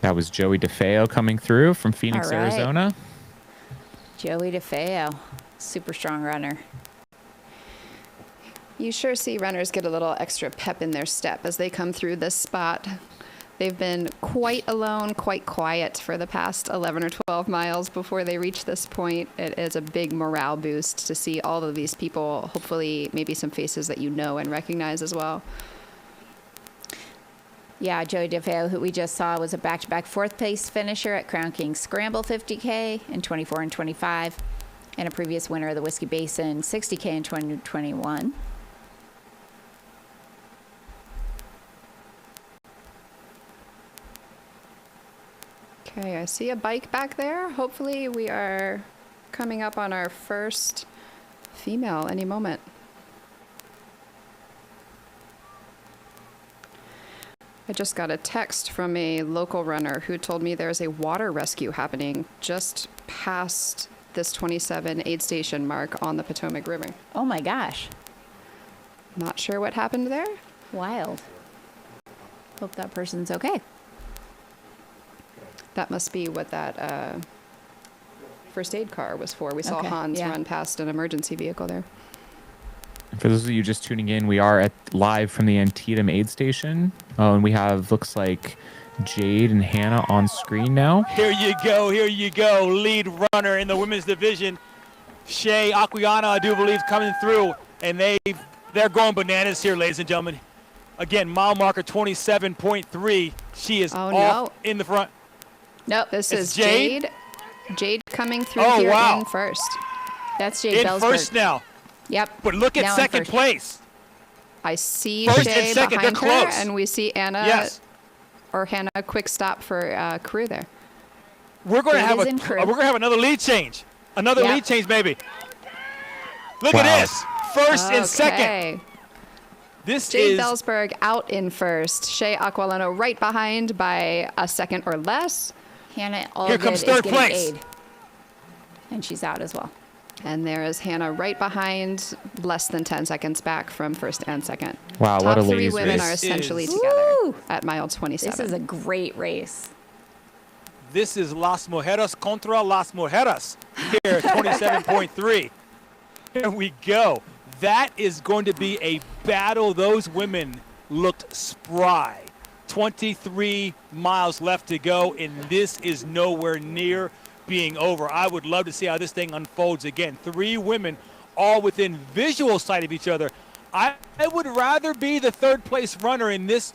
S9: That was Joey DeFeo coming through from Phoenix,
S2: All right.
S9: Arizona.
S2: Joey DeFeo, super strong runner.
S7: You sure see runners get a little extra pep in their step as they come through this spot. They've been quite alone, quite quiet for the past 11 or 12 miles before they reach this point. It is a big morale boost to see all of these people, hopefully maybe some faces that you know and recognize as well.
S2: Yeah, Joey DeFeo, who we just saw, was a back-to-back fourth place finisher at Crown King Scramble 50K in 24 and 25, and a previous winner of the Whiskey Basin 60K in 2021.
S7: Okay, I see a bike back there. Hopefully we are coming up on our first female any moment. I just got a text from a local runner who told me there's a water rescue happening just past this 27 aid station mark on the Potomac River.
S2: Oh my gosh.
S7: Not sure what happened there.
S2: Wild. Hope that person's okay.
S7: That must be what that first aid car was for. We saw
S2: Okay,
S7: Hans
S2: yeah.
S7: run past an emergency vehicle there.
S9: For those of you just tuning in, we are live from the Antietam aid station. Oh, and we have, looks like, Jade and Hannah on screen now.
S4: Here you go, here you go. Lead runner in the women's division. Shea Aquilano, I do believe, coming through. And they're going bananas here, ladies and gentlemen. Again, mile marker 27.3. She is off in the front.
S7: Nope, this
S4: It's
S7: is
S4: Jade?
S7: Jade coming through
S4: Oh,
S7: here
S4: wow.
S7: in first.
S2: That's Jade
S4: In
S2: Bellsberg.
S4: first now.
S2: Yep.
S4: But look at
S2: Now in
S4: second
S2: first.
S4: place.
S7: I see
S4: First
S7: Shay
S4: and second,
S7: behind
S4: they're
S7: her,
S4: close.
S7: and we see Anna
S4: Yes.
S7: or Hannah. Quick stop for crew there.
S4: We're going to
S2: Jade
S4: have
S2: is in crew.
S4: another lead change. Another
S2: Yep.
S4: lead change, maybe. Look
S9: Wow.
S4: at this. First and second.
S7: Okay.
S4: This
S7: Jade
S4: is
S7: Bellsberg out in first. Shea Aquilano right behind by a second or less.
S2: Hannah all
S4: Here
S2: good
S4: comes
S2: is
S4: third
S2: getting
S4: place.
S2: aid. And she's out as well.
S7: And there is Hannah right behind, less than 10 seconds back from first and second.
S9: Wow,
S7: Top
S9: what a
S7: three
S9: ladies'
S7: women
S9: race.
S7: are
S4: This
S7: essentially
S4: is-
S7: together
S2: Woo!
S7: at mile 27.
S2: This is a great race.
S4: This is Las Mujeres contra Las Mujeres here, 27.3. Here we go. That is going to be a battle. Those women looked spry. 23 miles left to go, and this is nowhere near being over. I would love to see how this thing unfolds again. Three women all within visual sight of each other. I would rather be the third place runner in this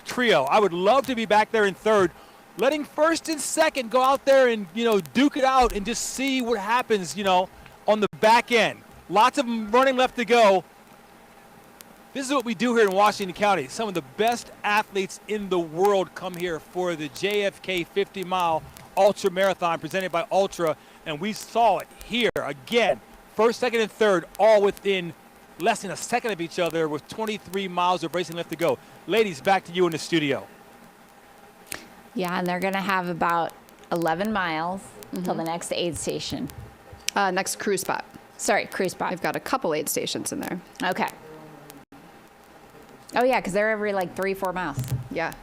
S4: trio. I would love to be back there in third, letting first and second go out there and, duke it out and just see what happens, on the back end. Lots of running left to go. This is what we do here in Washington County. Some of the best athletes in the world come here for the JFK 50-mile Ultra Marathon presented by Ultra, and we saw it here again. First, second, and third, all within less than a second of each other with 23 miles of racing left to go. Ladies, back to you in the studio.
S2: Yeah, and they're going to have about 11 miles till the next aid station.
S7: Next crew spot.
S2: Sorry, cruise spot.
S7: They've got a couple aid stations in there.
S2: Okay. Oh, yeah, because they're every 3-4 miles.
S7: Yeah.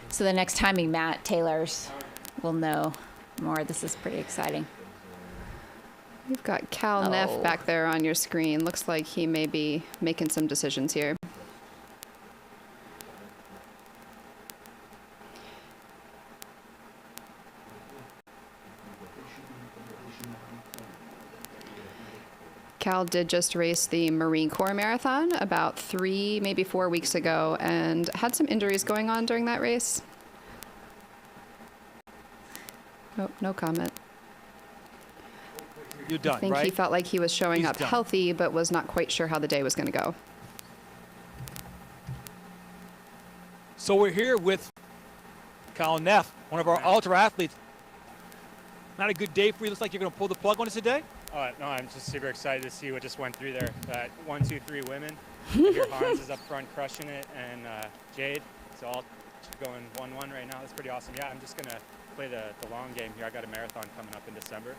S2: So the next timing, Matt Taylor's will know more. This is pretty exciting.
S7: You've got Cal Neff
S2: Oh.
S7: back there on your screen. Looks like he may be making some decisions here. Cal did just race the Marine Corps Marathon about 3, maybe 4 weeks ago, and had some injuries going on during that race. Oh, no comment.
S4: You're done,
S7: I think
S4: right?
S7: he felt like he was showing
S4: He's
S7: up
S4: done.
S7: healthy, but was not quite sure how the day was going to go.
S4: So we're here with Kyle Neff, one of our ultra athletes. Not a good day for you. Looks like you're going to pull the plug on us today.
S10: No, I'm just super excited to see what just went through there. 1, 2, 3 women. Here Hans is up front crushing it, and Jade. So all going 1-1 right now. That's pretty awesome. Yeah, I'm just going to play the long game here. I got a marathon coming up in December.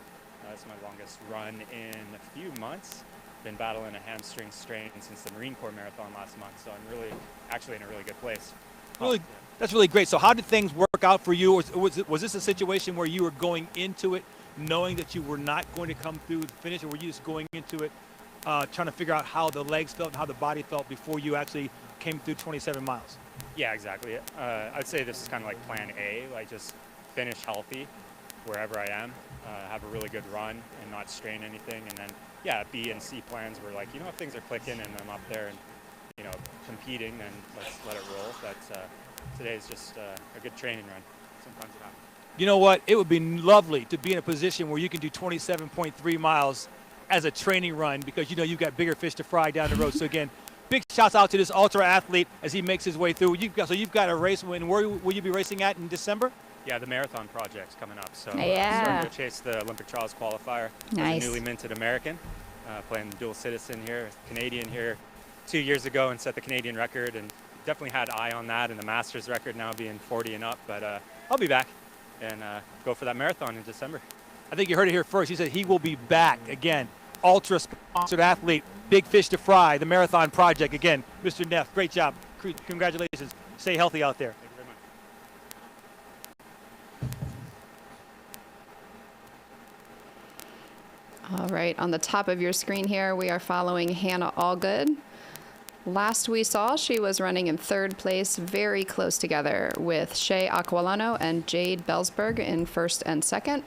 S10: That's my longest run in a few months. Been battling a hamstring strain since the Marine Corps marathon last month, so I'm really, actually in a really good place.
S4: Really, that's really great. So how did things work out for you? Was this a situation where you were going into it knowing that you were not going to come through the finish, or were you just going into it trying to figure out how the legs felt and how the body felt before you actually came through 27 miles?
S10: Yeah, exactly. I'd say this is kind of like plan A, like just finish healthy wherever I am, have a really good run and not strain anything. And then, yeah, B and C plans were like, if things are clicking and I'm up there and, competing, then let's let it roll. But today's just a good training run. Sometimes it happens.
S4: You know what? It would be lovely to be in a position where you can do 27.3 miles as a training run, because you've got bigger fish to fry down the road. So again, big shouts out to this ultra athlete as he makes his way through. So you've got a race. Where will you be racing at in December?
S10: Yeah, the marathon project's coming up. So
S2: Yeah.
S10: starting to chase the Olympic Trials qualifier.
S2: Nice.
S10: As a newly minted American, playing dual citizen here, Canadian here 2 years ago, and set the Canadian record, and definitely had eye on that, and the Masters record now being 40 and up. But I'll be back and go for that marathon in December.
S4: I think you heard it here first. He said he will be back again. Ultra sponsored athlete, big fish to fry, the marathon project. Again, Mr. Neff, great job. Congratulations. Stay healthy out there.
S10: Thank you very much.
S7: All right, on the top of your screen here, we are following Hannah Allgood. Last we saw, she was running in 3rd place, very close together, with Shay Aquilano and Jade Belsberg in 1st and 2nd.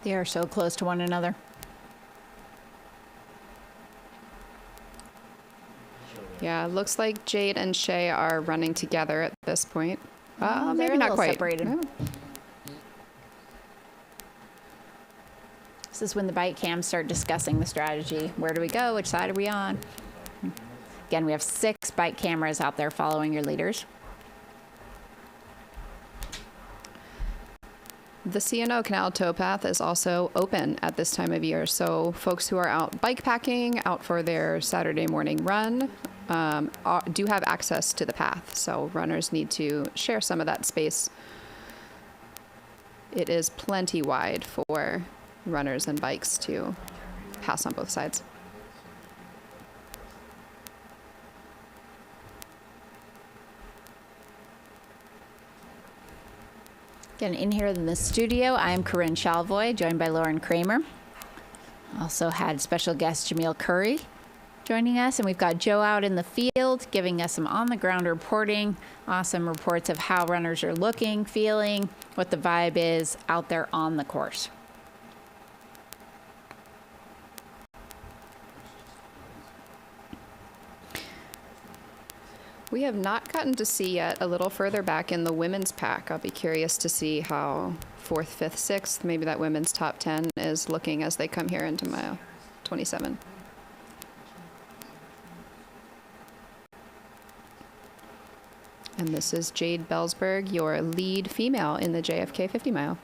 S2: They are so close to one another.
S7: Yeah, looks like Jade and Shay are running together at this point.
S2: They're
S7: Maybe
S2: a
S7: not
S2: little
S7: quite.
S2: separated.
S7: No.
S2: This is when the bike cams start discussing the strategy. Where do we go? Which side are we on? Again, we have 6 bike cameras out there following your leaders.
S7: The C&O Canal towpath is also open at this time of year, so folks who are out bike packing, out for their Saturday morning run, do have access to the path, so runners need to share some of that space. It is plenty wide for runners and bikes to pass on both sides.
S2: Again, in here in the studio, I'm Corinne Chalvoy, joined by Lauren Kramer. Also had special guest Jameel Curry joining us, and we've got Joe out in the field giving us some on-the-ground reporting, awesome reports of how runners are looking, feeling, what the vibe is out there on the course.
S7: We have not gotten to see yet a little further back in the women's pack. I'll be curious to see how 4th, 5th, 6th, maybe that women's top 10 is looking as they come here into mile 27. And this is Jade Belsberg, your lead female in the JFK 50 mile.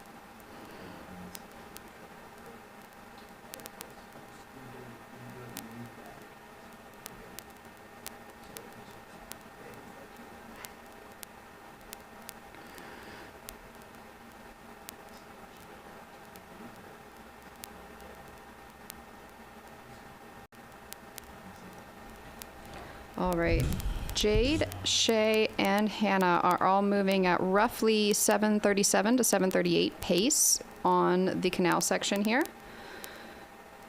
S7: All right. Jade, Shay, and Hannah are all moving at roughly 7:37 to 7:38 pace on the canal section here.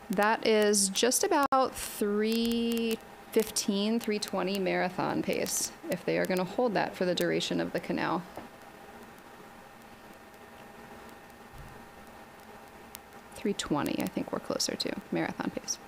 S7: That is just about 3 3:15, 3:20 marathon pace, if they are going to hold that for the duration of the canal. .320, I think we're closer to marathon pace.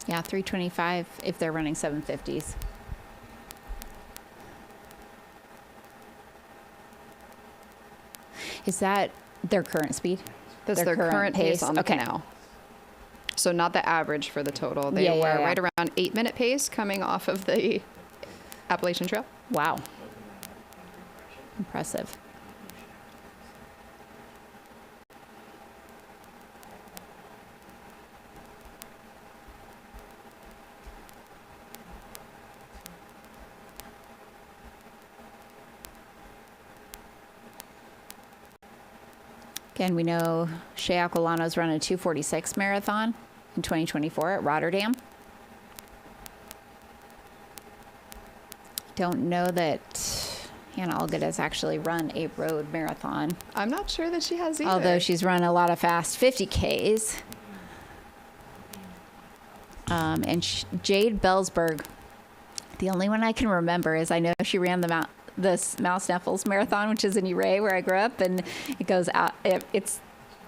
S2: Yeah, 3:25 if they're running 750s. Is that their current speed?
S7: That's their current pace on the
S2: Okay.
S7: canal. So not the average for the total. They
S2: Yeah,
S7: were
S2: yeah, yeah.
S7: right around 8-minute pace coming off of the Appalachian Trail.
S2: Wow. Impressive. Again, we know Shea Aquilano's run a 2:46 marathon in 2024 at Rotterdam. Don't know that Hannah Allgood has actually run a road marathon,
S7: I'm not sure that she has either.
S2: although she's run a lot of fast 50Ks. And Jade Bellsberg, the only one I can remember is I know she ran the Mouse Snuffles Marathon, which is in Uray, where I grew up, and it goes out. It's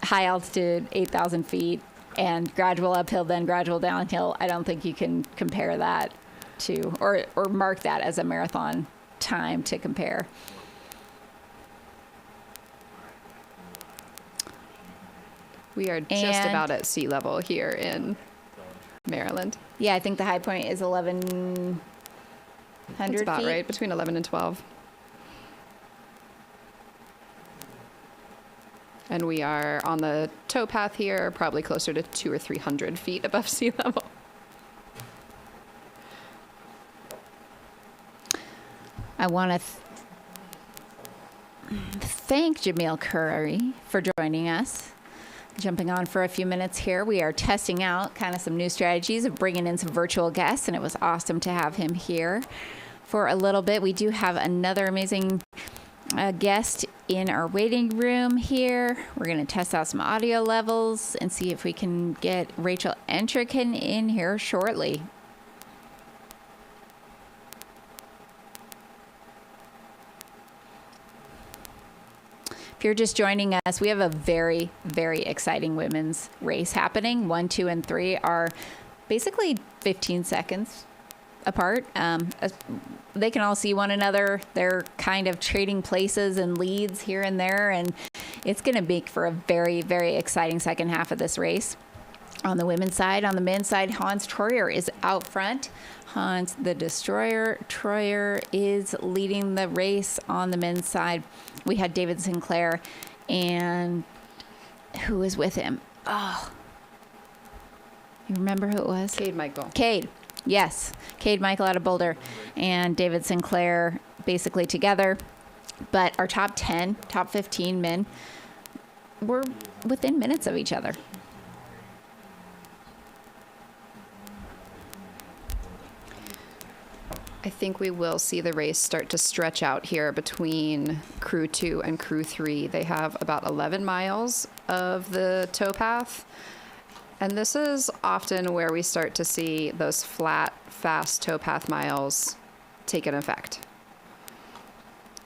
S2: high altitude, 8,000 feet, and gradual uphill, then gradual downhill. I don't think you can compare that to, or mark that as a marathon time to compare.
S7: We are just
S2: And-
S7: about at sea level here in Maryland.
S2: Yeah, I think the high point is 1,100
S7: That's about
S2: feet.
S7: right, between 11 and 12. And we are on the towpath here, probably closer to 200 or 300 feet above sea level.
S2: I want to thank Jamil Curry for joining us. Jumping on for a few minutes here. We are testing out kind of some new strategies of bringing in some virtual guests, and it was awesome to have him here for a little bit. We do have another amazing guest in our waiting room here. We're going to test out some audio levels and see if we can get Rachel Entrican in here shortly. If you're just joining us, we have a very, very exciting women's race happening. 1, 2, and 3 are basically 15 seconds apart. They can all see one another. They're kind of trading places and leads here and there, and it's going to make for a very, very exciting second half of this race. On the women's side, on the men's side, Hans Troyer is out front. Hans the Destroyer. Troyer is leading the race on the men's side. We had David Sinclair, and who was with him? Oh, you remember who it was?
S7: Cade Michael.
S2: Cade, yes. Cade Michael out of Boulder, and David Sinclair basically together. But our top 10, top 15 men were within minutes of each other.
S7: I think we will see the race start to stretch out here between Crew 2 and Crew 3. They have about 11 miles of the towpath. And this is often where we start to see those flat, fast towpath miles take an effect.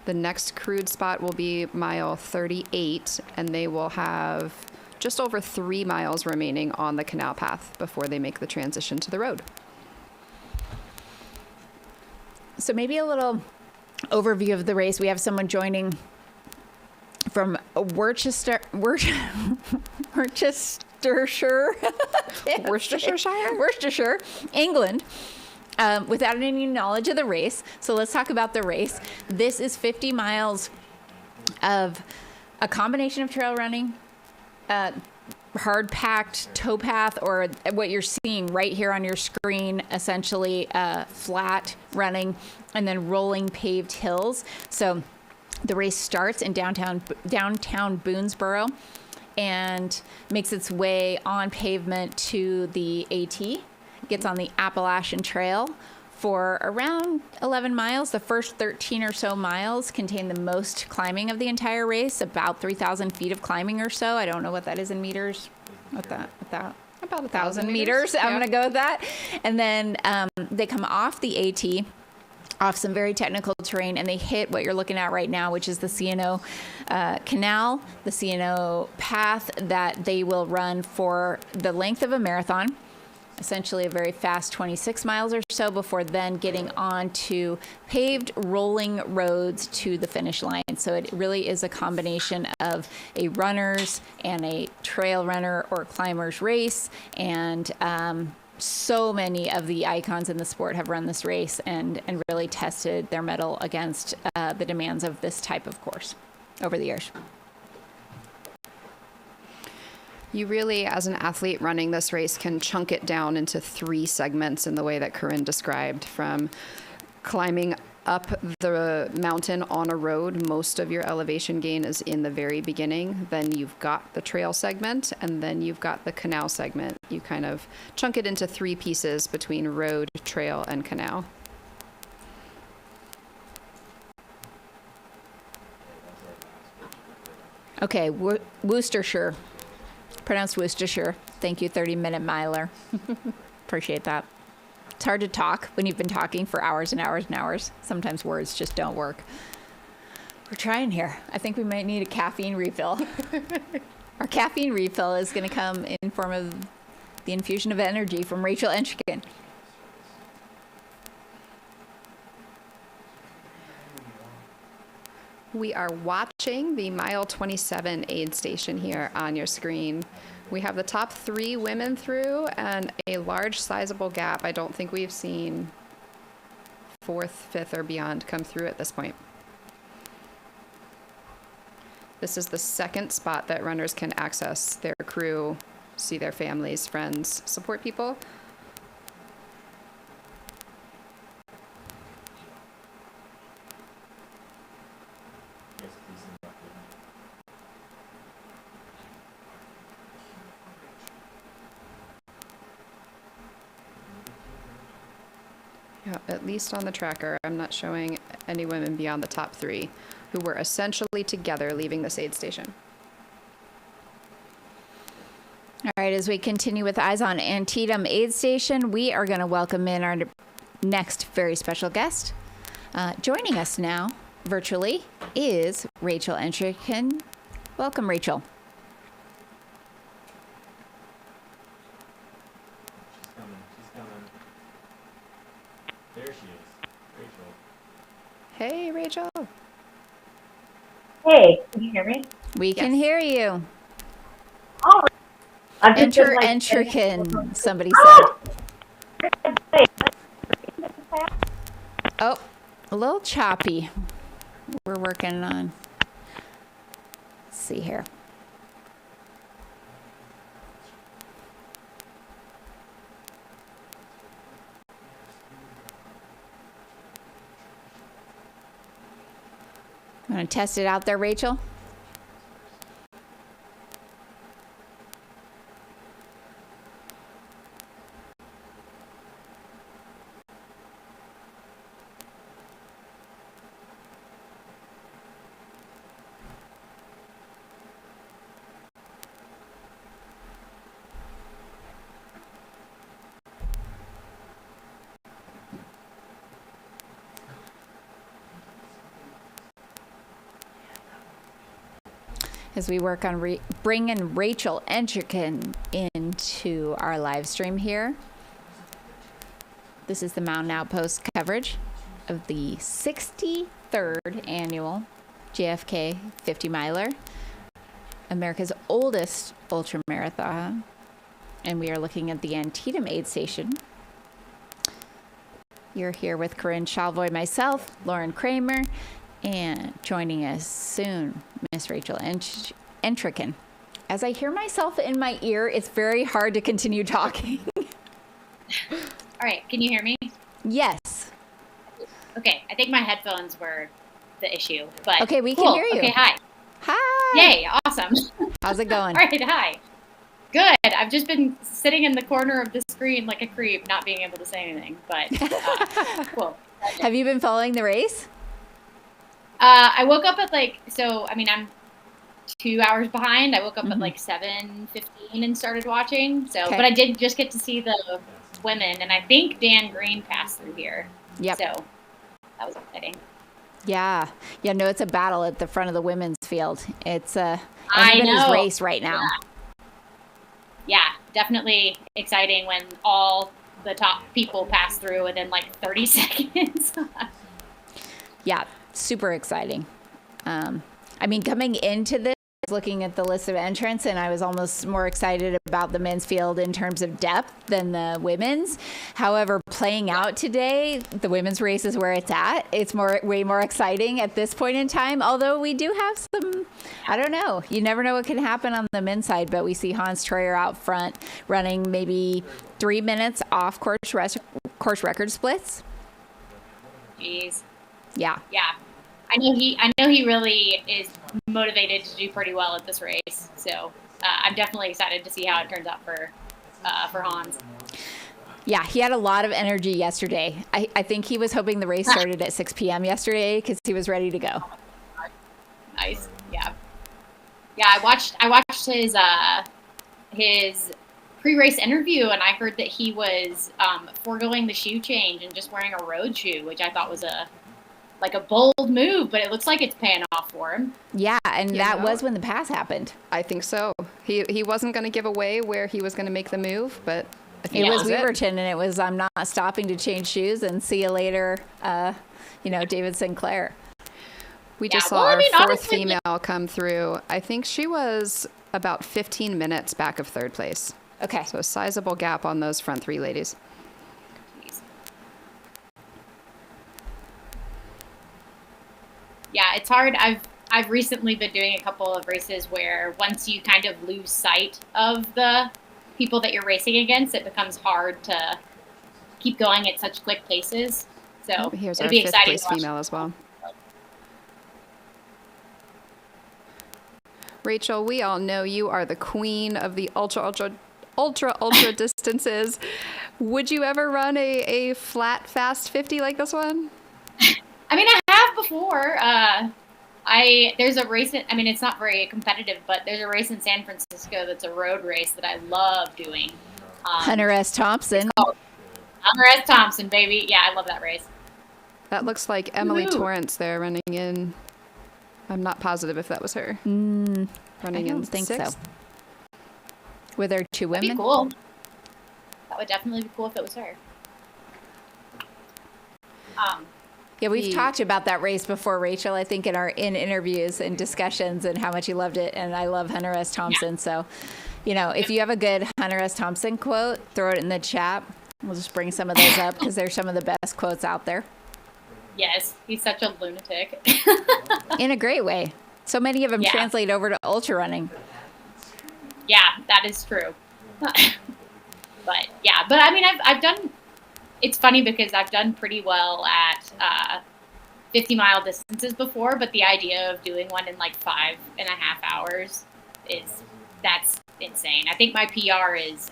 S7: The next crewed spot will be mile 38, and they will have just over 3 miles remaining on the canal path before they make the transition to the road.
S2: So maybe a little overview of the race. We have someone joining from Worcestershire. Worcestershire, England, without any knowledge of the race. So let's talk about the race. This is 50 miles of a combination of trail running, hard-packed towpath, or what you're seeing right here on your screen, essentially flat running and then rolling paved hills. So the race starts in downtown Boonesboro and makes its way on pavement to the AT, gets on the Appalachian Trail for around 11 miles. The first 13 or so miles contain the most climbing of the entire race, about 3,000 feet of climbing or so. I don't know what that is in meters. What that? About 1,000 meters. I'm going to go with that. And then they come off the AT, off some very technical terrain, and they hit what you're looking at right now, which is the C&O Canal, the C&O path that they will run for the length of a marathon, essentially a very fast 26 miles or so, before then getting on to paved rolling roads to the finish line. So it really is a combination of a runner's and a trail runner or climber's race. And so many of the icons in the sport have run this race and really tested their mettle against the demands of this type of course over the years.
S7: You really, as an athlete running this race, can chunk it down into 3 segments in the way that Corinne described, from climbing up the mountain on a road. Most of your elevation gain is in the very beginning. Then you've got the trail segment, and then you've got the canal segment. You kind of chunk it into 3 pieces between road, trail, and canal.
S2: Okay, Worcestershire. Pronounced Worcestershire. Thank you, 30-minute miler. Appreciate that. It's hard to talk when you've been talking for hours and hours and hours. Sometimes words just don't work. We're trying here. I think we might need a caffeine refill. Our caffeine refill is going to come in form of the infusion of energy from Rachel Enchikin.
S7: We are watching the mile 27 aid station here on your screen. We have the top 3 women through and a large sizable gap. I don't think we've seen 4th, 5th, or beyond come through at this point. This is the second spot that runners can access their crew, see their families, friends, support people. Yeah, at least on the tracker, I'm not showing any women beyond the top 3 who were essentially together leaving this aid station.
S2: All right, as we continue with Eyes on Antietam Aid Station, we are going to welcome in our next very special guest. Joining us now virtually is Rachel Enchikin. Welcome, Rachel.
S8: There she is, Rachel.
S7: Hey, Rachel.
S11: Hey, can you hear me?
S2: We can hear you.
S11: Oh, I'm just
S2: Enter
S11: like,
S2: Enchikin, somebody said. Oh, a little choppy. We're working on. Let's see here. Want to test it out there, Rachel? As we work on bringing Rachel Enchikin into our live stream here. This is the Mountain Outpost coverage of the 63rd annual JFK 50 miler, America's oldest ultra marathon. And we are looking at the Antietam aid station. You're here with Corinne Chalvoy, myself, Lauren Kramer, and joining us soon, Miss Rachel Enchikin. As I hear myself in my ear, it's very hard to continue talking.
S12: All right, can you hear me?
S2: Yes.
S12: Okay, I think my headphones were the issue, but
S2: okay, we
S12: cool.
S2: can hear you.
S12: Okay, hi.
S2: Hi.
S12: Yay, awesome.
S2: How's it going?
S12: All right, hi. Good. I've just been sitting in the corner of the screen like a creep, not being able to say anything, but cool.
S2: Have you been following the race?
S12: I woke up at I'm 2 hours behind. I woke up at like 7:15 and started watching. So, but I did just get to see the women, and I think Dan Green passed through here.
S2: Yep.
S12: So that was exciting.
S2: Yeah. Yeah, no, it's a battle at the front of the women's field. It's
S12: I know.
S2: race right now.
S12: Yeah, definitely exciting when all the top people pass through within like 30 seconds.
S2: Yeah, super exciting. I mean, coming into this, looking at the list of entrants, and I was almost more excited about the men's field in terms of depth than the women's. However, playing out today, the women's race is where it's at. It's way more exciting at this point in time, although we do have some, I don't know, you never know what can happen on the men's side, but we see Hans Troyer out front running maybe 3 minutes off course record splits.
S12: Jeez.
S2: Yeah.
S12: Yeah. I know he really is motivated to do pretty well at this race. So I'm definitely excited to see how it turns out for Hans.
S2: Yeah, he had a lot of energy yesterday. I think he was hoping the race started at 6 p.m. yesterday because he was ready to go.
S12: Nice. Yeah. Yeah, I watched his pre-race interview, and I heard that he was foregoing the shoe change and just wearing a road shoe, which I thought was a bold move, but it looks like it's paying off for him.
S2: Yeah, and that was when the pass happened.
S7: I think so. He wasn't going to give away where he was going to make the move, but I think
S2: it was Weaverton, and it was I'm not stopping to change shoes, and see you later, David Sinclair.
S7: We just saw our fourth female come through. I think she was about 15 minutes back of third place.
S2: Okay.
S7: So a sizable gap on those front three ladies.
S12: Yeah, it's hard. I've recently been doing a couple of races where once you kind of lose sight of the people that you're racing against, it becomes hard to keep going at such quick paces. So
S7: here's
S12: it'll
S7: our
S12: be
S7: fifth
S12: exciting
S7: place female as well. Rachel, we all know you are the queen of the ultra distances. Would you ever run a flat, fast 50 like this one?
S12: I mean, I have before. There's a race, it's not very competitive, but there's a race in San Francisco that's a road race that I love doing.
S2: Hunter S. Thompson.
S12: Hunter S. Thompson, baby. Yeah, I love that race.
S7: That looks like Emily Torrance there running in. I'm not positive if that was her.
S2: Running
S7: in
S2: I don't think
S7: sixth.
S2: so. Were there two women?
S12: That'd be cool. That would definitely be cool if it was her.
S2: Yeah, we've talked about that race before, Rachel, I think in interviews and discussions, and how much you loved it. And I love Hunter S. Thompson. Yeah. So, if you have a good Hunter S. Thompson quote, throw it in the chat. We'll just bring some of those up because they're some of the best quotes out there.
S12: Yes, he's such a lunatic.
S2: In a great way. So many of them translate over to ultra running.
S12: Yeah, that is true. But I've done. It's funny because I've done pretty well at 50-mile distances before, but the idea of doing one in like 5.5 hours that's insane. I think my PR is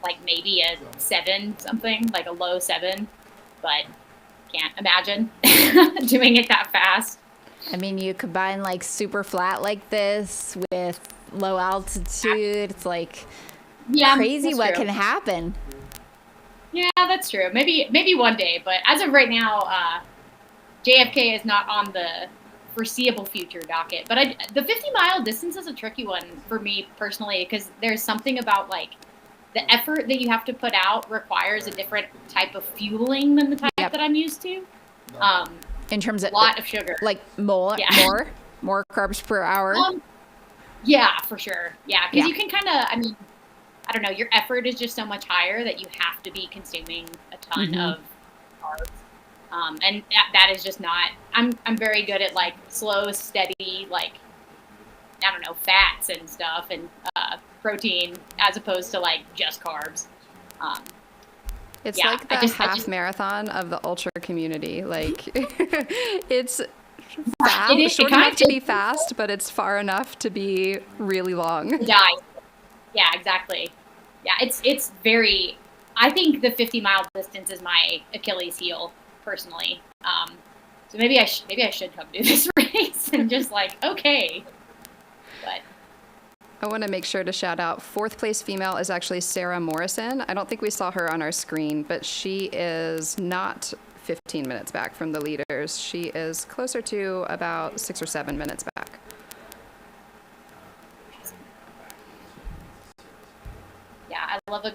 S12: like maybe a 7 something, like a low 7, but can't imagine doing it that fast.
S2: I mean, you combine like super flat like this with low altitude. It's like crazy what can happen.
S12: Yeah, that's true. Maybe one day, but as of right now, JFK is not on the foreseeable future docket. But the 50-mile distance is a tricky one for me personally because there's something about like the effort that you have to put out requires a different type of fueling than the type that I'm used to.
S2: In terms of
S12: a lot of sugar,
S2: like more carbs per hour.
S12: Yeah, for sure. Yeah, because you can kind of, I don't know, your effort is just so much higher that you have to be consuming a ton of carbs. And that is just not, I'm very good at like slow, steady, like I don't know, fats and stuff and protein as opposed to like just carbs.
S7: It's
S12: Yeah,
S7: like the
S12: I just-
S7: half marathon of the ultra community. Like it's fast,
S12: It is-
S7: short
S12: it kind
S7: enough
S12: of
S7: to be
S12: is.
S7: fast, but it's far enough to be really long.
S12: Die. Yeah, exactly. Yeah, it's very. I think the 50-mile distance is my Achilles heel personally. So maybe I should come do this race and just like okay. But
S7: I want to make sure to shout out 4th place female is actually Sarah Morrison. I don't think we saw her on our screen, but she is not 15 minutes back from the leaders. She is closer to about 6 or 7 minutes back.
S12: yeah, I love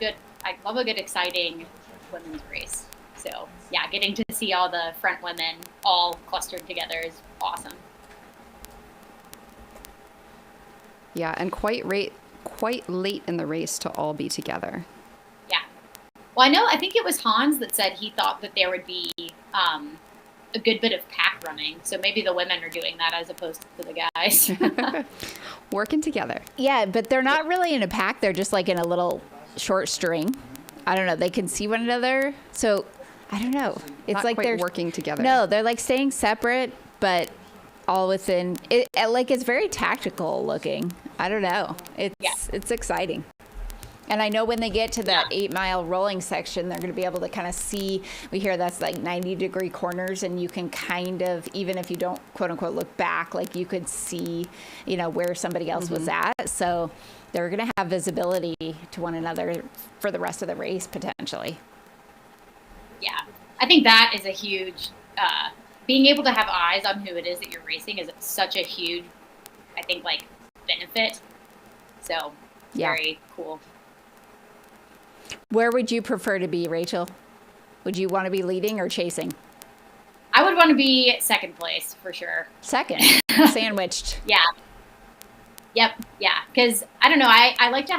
S12: a good exciting women's race. So yeah, getting to see all the front women all clustered together is awesome.
S7: Yeah, and quite late in the race to all be together.
S12: Yeah. Well, I think it was Hans that said he thought that there would be a good bit of pack running. So maybe the women are doing that as opposed to the guys.
S7: Working together.
S2: Yeah, but they're not really in a pack. They're just like in a little short string. I don't know. They can see one another. So I don't know. It's
S7: Not
S2: like
S7: quite
S2: they're
S7: working together.
S2: No, they're like staying separate, but all within it. Like it's very tactical looking. I don't know. It's exciting. And I know when they get to that 8-mile rolling section, they're going to be able to kind of see. We hear that's like 90-degree corners, and you can kind of, even if you don't quote unquote look back, like you could see, where somebody else was at. So they're going to have visibility to one another for the rest of the race potentially.
S12: Yeah, I think that is a huge. Being able to have eyes on who it is that you're racing is such a huge, I think, like benefit. So very cool.
S2: Where would you prefer to be, Rachel? Would you want to be leading or chasing?
S12: I would want to be second place for sure.
S2: Second, sandwiched.
S12: Yeah. Yep. Yeah. Because I don't know. I like to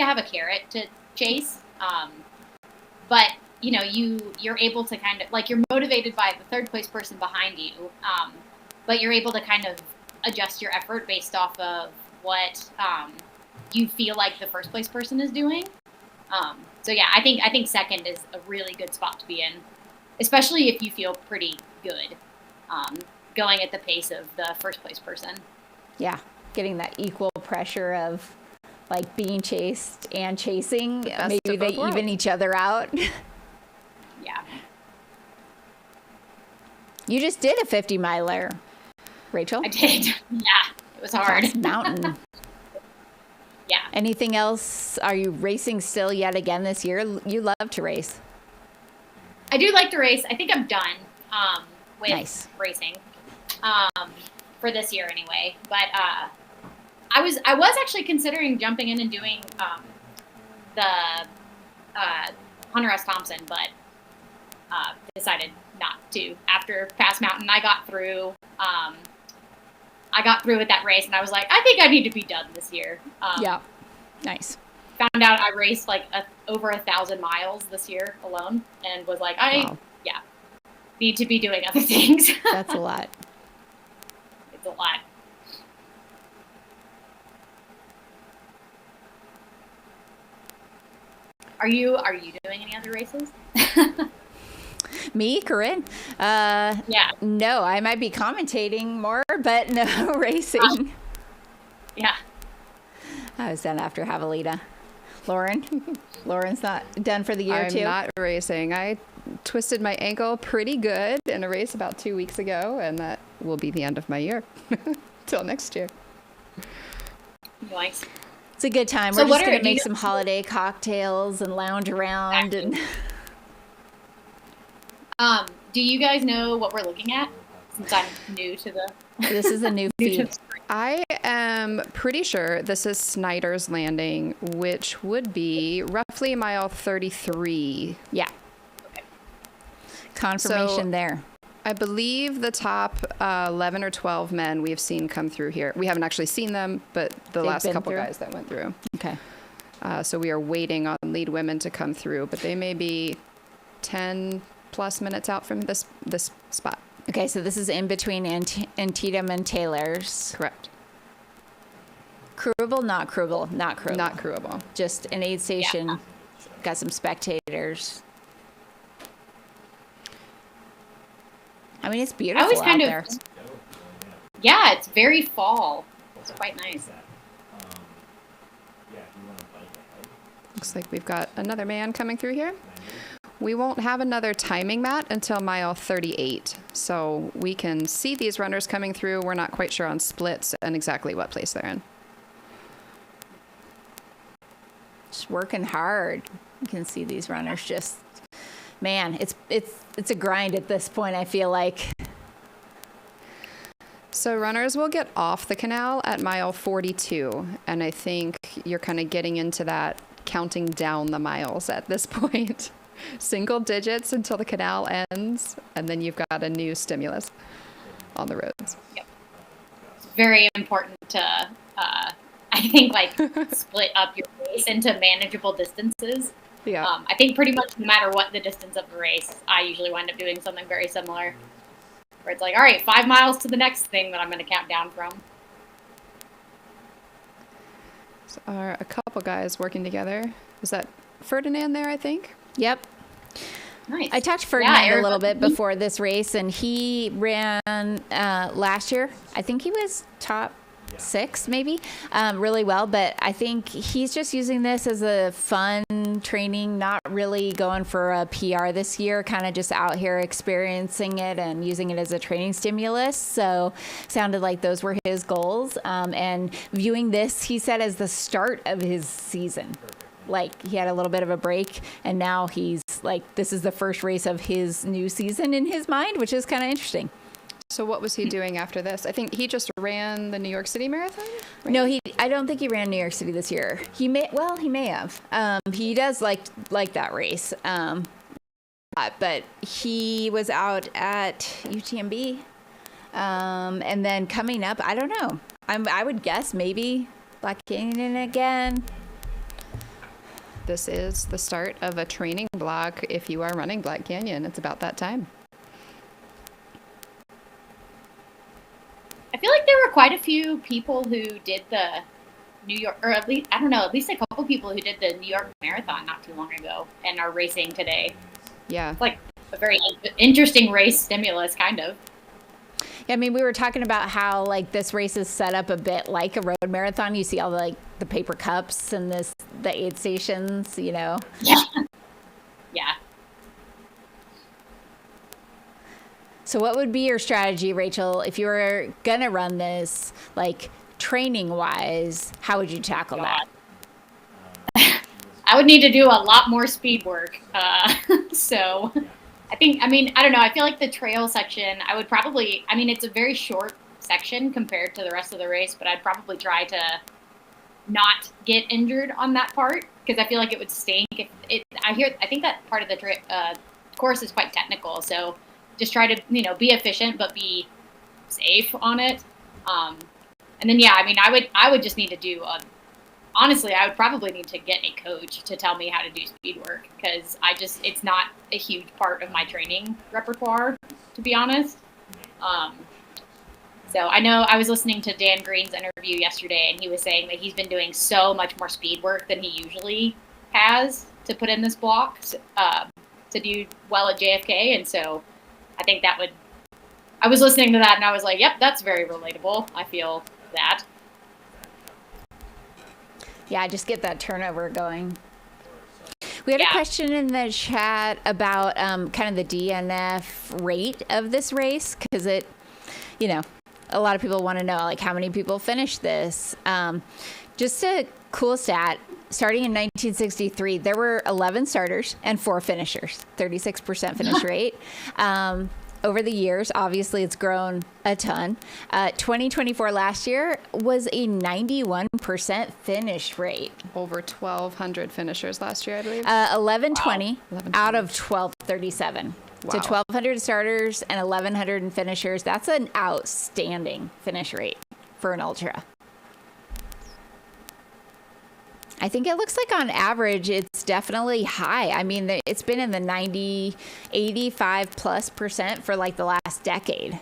S12: have a carrot to chase. But you're able to kind of like you're motivated by the third place person behind you. But you're able to kind of adjust your effort based off of what you feel like the first place person is doing. So yeah, I think second is a really good spot to be in, especially if you feel pretty good going at the pace of the first place person.
S2: Yeah, getting that equal pressure of like being chased and chasing. Maybe they even each other out.
S12: Yeah.
S2: You just did a 50-miler, Rachel.
S12: I did. Yeah, it was hard.
S2: Across mountain.
S12: Yeah.
S2: Anything else? Are you racing still yet again this year? You love to race.
S12: I do like to race. I think I'm done with racing for this year anyway. But I was actually considering jumping in and doing the Hunter S. Thompson, but decided not to. After Pass Mountain, I got through with that race, and I was like, I think I need to be done this year.
S2: Yeah, nice.
S12: Found out I raced like over 1,000 miles this year alone, and was like, need to be doing other things.
S2: That's a lot.
S12: It's a lot. Are you doing any other races?
S2: Me, Corinne?
S12: Yeah.
S2: No, I might be commentating more, but no racing.
S12: Yeah.
S2: I was done after Javelina. Lauren's not done for the year too?
S7: I'm not racing. I twisted my ankle pretty good in a race about 2 weeks ago, and that will be the end of my year. Till next year.
S12: Nice.
S2: It's a good time.
S12: So
S2: We're just going to make some holiday cocktails and lounge around. And
S12: do you guys know what we're looking at? Since I'm new to the...
S2: This is a new feed.
S7: I am pretty sure this is Snyder's Landing, which would be roughly mile 33.
S2: Yeah.
S12: Okay.
S2: Confirmation there.
S7: I believe the top 11 or 12 men we've seen come through here. We haven't actually seen them, but the last couple guys that went through.
S2: Okay.
S7: So we are waiting on lead women to come through, but they may be 10 plus minutes out from this spot.
S2: Okay, so this is in between Antietam and Taylor's.
S7: Correct.
S2: Crewable, not crewable, not crewable.
S7: Not crewable.
S2: Just an aid station.
S12: Yeah.
S2: Got some spectators. I mean, it's beautiful
S12: I always kind
S2: out
S12: of,
S2: there.
S12: yeah, it's very fall. It's quite nice.
S7: Looks like we've got another man coming through here. We won't have another timing mat until mile 38. So we can see these runners coming through. We're not quite sure on splits and exactly what place they're in.
S2: Just working hard. You can see these runners just, man, it's a grind at this point, I feel like.
S7: So runners will get off the canal at mile 42. And I think you're kind of getting into that counting down the miles at this point. Single digits until the canal ends, and then you've got a new stimulus on the roads.
S12: Yep. It's very important to, I think, like, split up your race into manageable distances.
S7: Yeah.
S12: I think pretty much no matter what the distance of the race, I usually wind up doing something very similar. Where it's like, all right, 5 miles to the next thing that I'm going to count down from.
S7: So are a couple guys working together. Is that Ferdinand there, I think?
S2: Yep.
S12: Nice.
S2: I talked to Ferdinand a little bit before this race, and he ran last year. I think he was top 6, maybe, really well. But I think he's just using this as a fun training, not really going for a PR this year, kind of just out here experiencing it and using it as a training stimulus. So sounded like those were his goals. And viewing this, he said, as the start of his season. Like, he had a little bit of a break, and now he's like, this is the first race of his new season in his mind, which is kind of interesting.
S7: So what was he doing after this? I think he just ran the New York City Marathon? Right?
S2: No, I don't think he ran New York City this year. He may have. He does like that race. But he was out at UTMB. And then coming up, I don't know. I would guess maybe Black Canyon again.
S7: This is the start of a training block. If you are running Black Canyon, it's about that time.
S12: I feel like there were quite a few people who did the New York, or at least, I don't know, at least a couple people who did the New York Marathon not too long ago and are racing today.
S7: Yeah.
S12: It's like a very interesting race stimulus, kind of.
S2: Yeah, I mean, we were talking about how, like, this race is set up a bit like a road marathon. You see all the, like, the paper cups and the aid stations, you know?
S12: Yeah. Yeah.
S2: So what would be your strategy, Rachel, if you were going to run this, like, training-wise? How would you tackle that?
S12: I would need to do a lot more speed work. So I don't know. I feel like the trail section, I would probably, it's a very short section compared to the rest of the race, but I'd probably try to not get injured on that part, because I feel like it would stink. I think that part of the course is quite technical, so just try to, be efficient, but be safe on it. And then, I would just need to do honestly, I would probably need to get a coach to tell me how to do speed work, because it's not a huge part of my training repertoire, to be honest. So I know I was listening to Dan Green's interview yesterday, and he was saying that he's been doing so much more speed work than he usually has to put in this block to do well at JFK. And so I think I was listening to that and I was like, yep, that's very relatable. I feel that.
S2: Yeah, just get that turnover going. We had a question in the chat about kind of the DNF rate of this race, because it, a lot of people want to know, like, how many people finished this. Just a cool stat, starting in 1963, there were 11 starters and 4 finishers, 36% finish rate. Over the years, obviously, it's grown a ton. 2024 last year was a 91% finish rate.
S7: Over 1,200 finishers last year, I believe.
S2: 1120 out of 1,237.
S7: Wow.
S2: So 1,200 starters and 1,100 finishers. That's an outstanding finish rate for an ultra. I think it looks like on average it's definitely high. I mean, it's been in the 90, 85+% for like the last decade.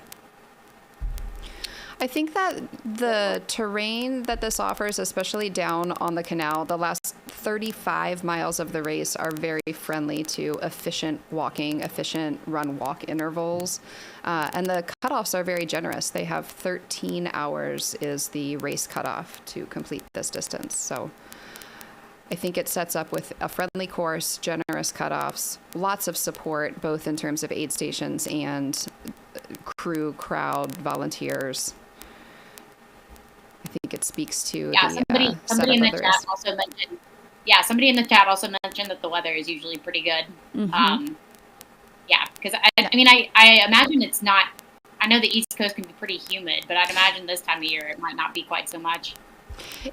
S7: I think that the terrain that this offers, especially down on the canal, the last 35 miles of the race are very friendly to efficient walking, efficient run-walk intervals. And the cutoffs are very generous. They have 13 hours is the race cutoff to complete this distance. So I think it sets up with a friendly course, generous cutoffs, lots of support, both in terms of aid stations and crew, crowd, volunteers. I think it speaks to
S12: somebody in the chat also mentioned. Yeah, somebody in the chat also mentioned that the weather is usually pretty good. Yeah, because I imagine it's not. I know the East Coast can be pretty humid, but I'd imagine this time of year it might not be quite so much.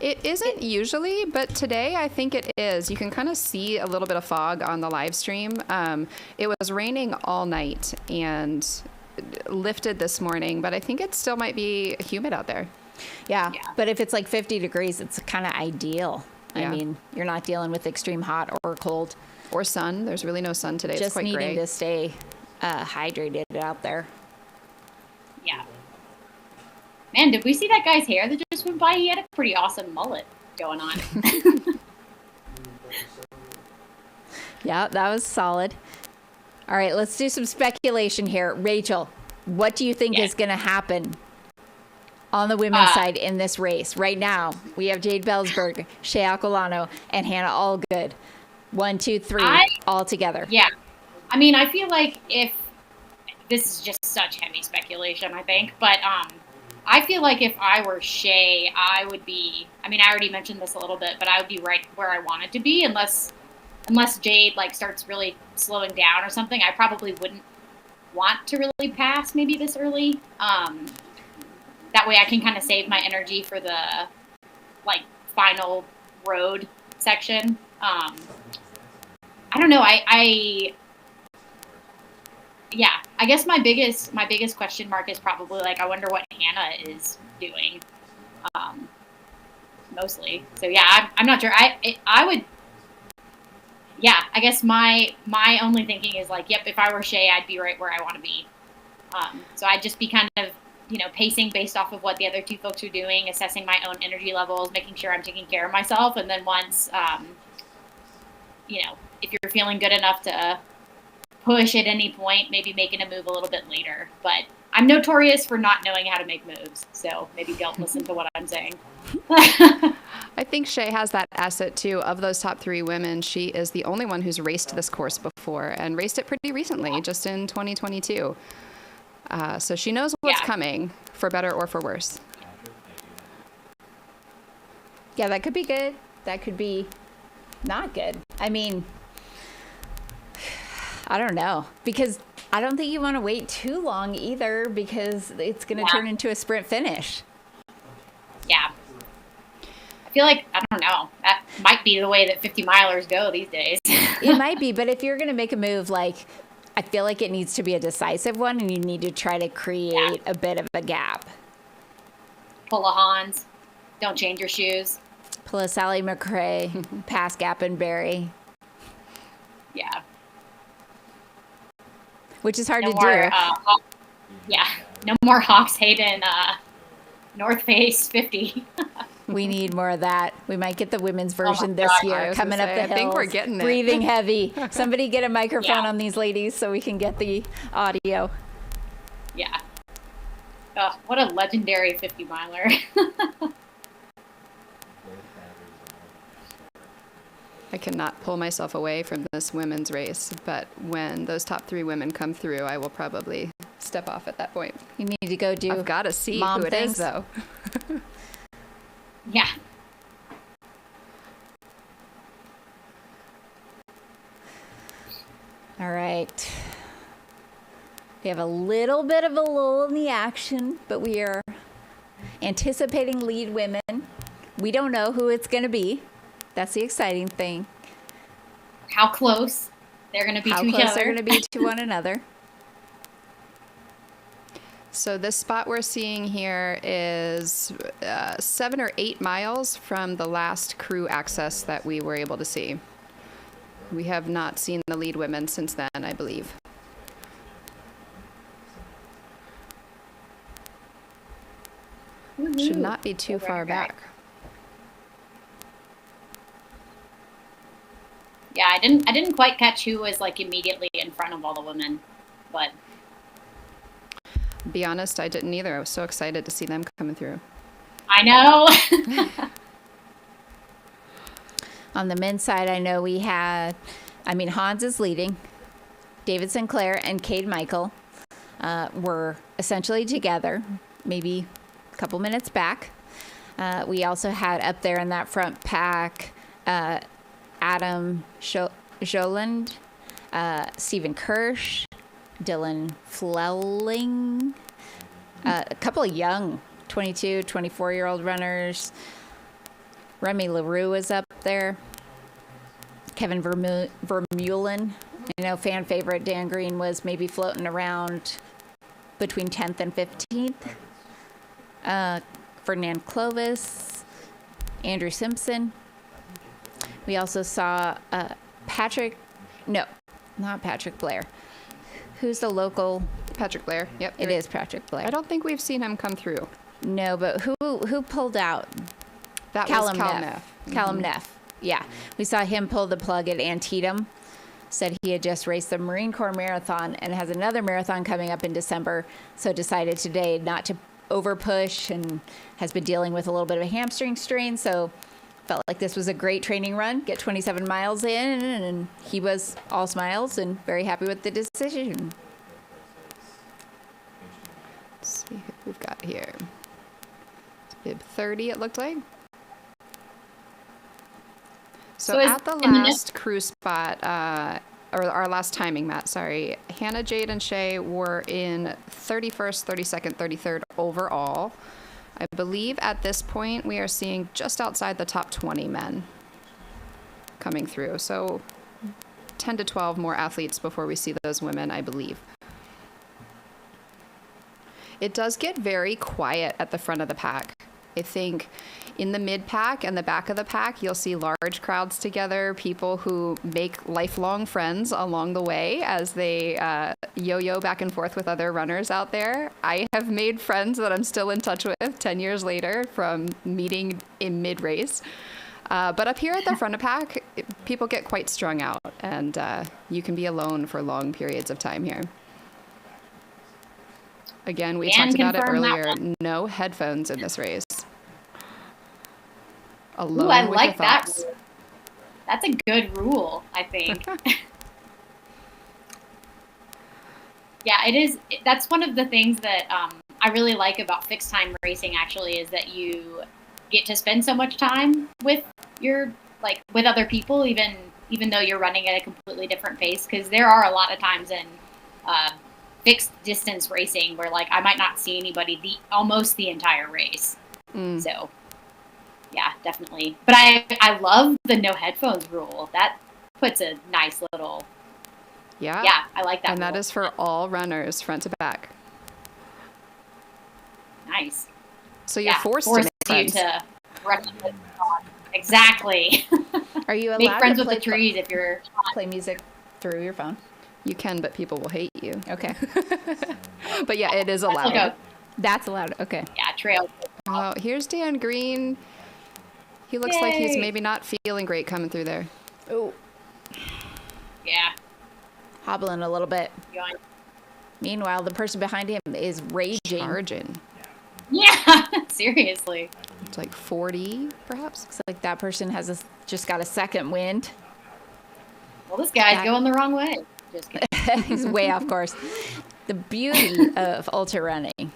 S7: It isn't usually, but today I think it is. You can kind of see a little bit of fog on the live stream. It was raining all night and lifted this morning, but I think it still might be humid out there.
S2: Yeah, but if it's like 50 degrees, it's kind of ideal.
S7: Yeah.
S2: I mean, you're not dealing with extreme hot or cold.
S7: Or sun. There's really no sun today.
S2: Just
S7: it's quite
S2: needing
S7: gray.
S2: to stay hydrated out there.
S12: Yeah. Man, did we see that guy's hair that just went by? He had a pretty awesome mullet going on.
S2: Yeah, that was solid. All right, let's do some speculation here. Rachel, what do you think is going to happen on the women's side in this race? Right now, we have Jade Bellsberg, Shea Aquilano, and Hannah Allgood. 1, 2, 3, all together.
S12: Yeah. I mean, I feel like if this is just such heavy speculation, I think, but I feel like if I were Shea, I would be, I mean, I already mentioned this a little bit, but I would be right where I wanted to be unless Jade like starts really slowing down or something. I probably wouldn't want to really pass maybe this early. That way I can kind of save my energy for the like final road section. I don't know. I guess my biggest question mark is probably like, I wonder what Hannah is doing. Mostly. So yeah, I'm not sure. I would. Yeah, I guess my only thinking is like, yep, if I were Shea, I'd be right where I want to be. So I'd just be kind of, pacing based off of what the other two folks are doing, assessing my own energy levels, making sure I'm taking care of myself. And then once, if you're feeling good enough to push at any point, maybe making a move a little bit later. But I'm notorious for not knowing how to make moves. So maybe don't listen to what I'm saying.
S7: I think Shea has that asset too. Of those top 3 women, she is the only one who's raced this course before and raced it pretty recently, just in 2022. So she knows what's coming, for better or for worse.
S2: Yeah, that could be good. That could be not good. I mean, I don't know, because I don't think you want to wait too long either, because it's going to turn into a sprint finish.
S12: Yeah. I feel like, I don't know, that might be the way that 50 milers go these days.
S2: It might be, but if you're going to make a move, like, I feel like it needs to be a decisive one, and you need to try to create a bit of a gap.
S12: Pull a Hans. Don't change your shoes.
S2: Pull a Sally McRae. Pass Gap and Barry.
S12: Yeah.
S2: Which is hard
S12: no
S2: to
S12: more,
S2: do.
S12: No more Hawks Hayden North Face 50.
S2: We need more of that. We might get the women's version this year, coming up the hills.
S7: I think we're getting it.
S2: Breathing heavy. Somebody get a microphone on these ladies so we can get the audio.
S12: Yeah. Oh, what a legendary 50 miler.
S7: I cannot pull myself away from this women's race, but when those top 3 women come through, I will probably step off at that point.
S2: You need to go do
S7: I've got to see
S2: mom
S7: who it is, though.
S12: Yeah.
S2: All right. We have a little bit of a lull in the action, but we are anticipating lead women. We don't know who it's going to be. That's the exciting thing.
S12: How close they're going to be to each other.
S2: How close they're going to be to one another.
S7: So this spot we're seeing here is 7 or 8 miles from the last crew access that we were able to see. We have not seen the lead women since then, I believe. Should not be too far back.
S12: Yeah, I didn't quite catch who was like immediately in front of all the women, but
S7: Be honest, I didn't either. I was so excited to see them coming through.
S12: I know.
S2: On the men's side, I know we had, Hans is leading. David Sinclair and Cade Michael were essentially together, maybe a couple minutes back. We also had up there in that front pack Adam Joland, Stephen Kirsch, Dylan Flelling, a couple of young 22, 24-year-old runners. Remy LaRue was up there. Kevin Vermeulen. I know fan favorite Dan Green was maybe floating around between 10th and 15th. Ferdinand Clovis, Andrew Simpson. We also saw not Patrick Blair. Who's the local?
S7: Patrick Blair. Yep.
S2: It is Patrick Blair.
S7: I don't think we've seen him come through.
S2: No, but who pulled out?
S7: That
S2: Callum
S7: was Callum
S2: Neff.
S7: Neff.
S2: Callum Neff. Yeah. We saw him pull the plug at Antietam. Said he had just raced the Marine Corps Marathon and has another marathon coming up in December. So decided today not to over push and has been dealing with a little bit of a hamstring strain. So felt like this was a great training run. Get 27 miles in, and he was all smiles and very happy with the decision.
S7: Let's see who we've got here. Bib 30, it looked like. So at the last crew spot, or our last timing, Matt, sorry, Hannah, Jade, and Shay were in 31st, 32nd, 33rd overall. I believe at this point we are seeing just outside the top 20 men coming through. So 10 to 12 more athletes before we see those women, I believe. It does get very quiet at the front of the pack. I think in the mid pack and the back of the pack, you'll see large crowds together, people who make lifelong friends along the way as they yo-yo back and forth with other runners out there. I have made friends that I'm still in touch with 10 years later from meeting in mid-race. But up here at the front of pack, people get quite strung out, and you can be alone for long periods of time here. Again, we talked about it earlier. No headphones in this race. Alone
S12: Ooh, I
S7: with
S12: like
S7: your thoughts.
S12: that. That's a good rule, I think. Yeah, it is. That's one of the things that I really like about fixed time racing. Actually, is that you get to spend so much time with with other people, even though you're running at a completely different pace. Because there are a lot of times in fixed distance racing where I might not see anybody almost the entire race. So yeah, definitely. But I love the no headphones rule. That puts a nice little yeah, I like that.
S7: And
S12: rule.
S7: that is for all runners, front to back.
S12: Nice.
S7: So you're forced to make friends.
S12: To recognize exactly.
S2: Are you allowed
S12: make friends
S2: to
S12: with the trees if you're
S2: play music through your phone?
S7: You can, but people will hate you.
S2: Okay.
S7: But yeah, it is allowed.
S2: That's allowed. Okay.
S12: Yeah, trail.
S7: Oh, here's Dan Green. He looks like he's maybe not feeling great coming through there.
S2: Oh.
S12: Yeah.
S2: Hobbling a little bit.
S12: Yawn.
S2: Meanwhile, the person behind him is raging.
S7: Charging.
S12: Yeah, seriously.
S7: It's like 40, perhaps.
S2: Looks like that person has just got a second wind.
S12: Well, this guy's going the wrong way. Just kidding.
S2: He's way off course. The beauty of ultra running,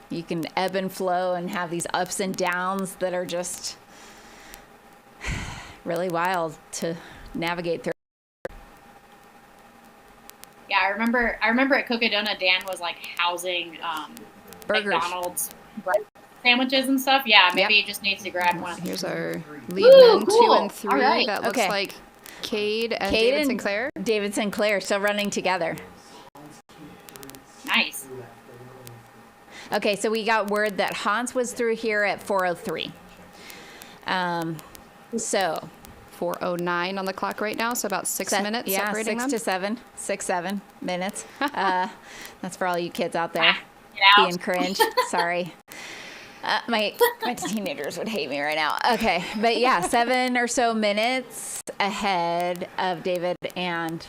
S2: you can ebb and flow and have these ups and downs that are just really wild to navigate through.
S12: Yeah, I remember at Cocodona, Dan was housing
S2: burgers,
S12: McDonald's sandwiches and stuff. Yeah, maybe he just needs to grab one.
S7: Here's our lead men,
S12: cool.
S7: 2 and 3.
S12: Right.
S7: That looks like Cade and David Sinclair.
S2: David Sinclair still running together.
S12: Nice.
S2: Okay, so we got word that Hans was through here at 4:03. So
S7: 4:09 on the clock right now, so about 6 minutes separating them.
S2: 6-7 minutes. That's for all you kids out there
S12: Get out.
S2: being cringe. Sorry. My teenagers would hate me right now. Okay, but yeah, 7 or so minutes ahead of David and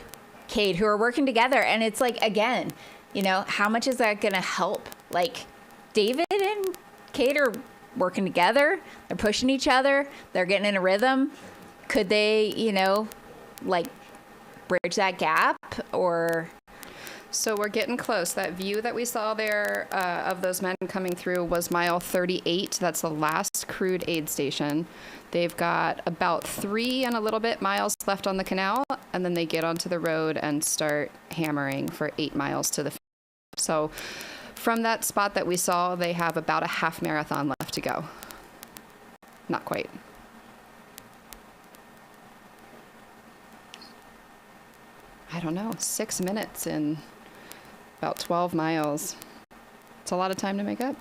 S2: Cade, who are working together. And it's like, again, you know, how much is that going to help? Like, David and Cade are working together. They're pushing each other. They're getting in a rhythm. Could they, you know, like, bridge that gap? Or...
S7: So we're getting close. That view that we saw there of those men coming through was mile 38. That's the last crude aid station. They've got about 3 and a little bit miles left on the canal, and then they get onto the road and start hammering for 8 miles to the. So from that spot that we saw, they have about a half marathon left to go. Not quite. I don't know, 6 minutes in about 12 miles. It's a lot of time to make up.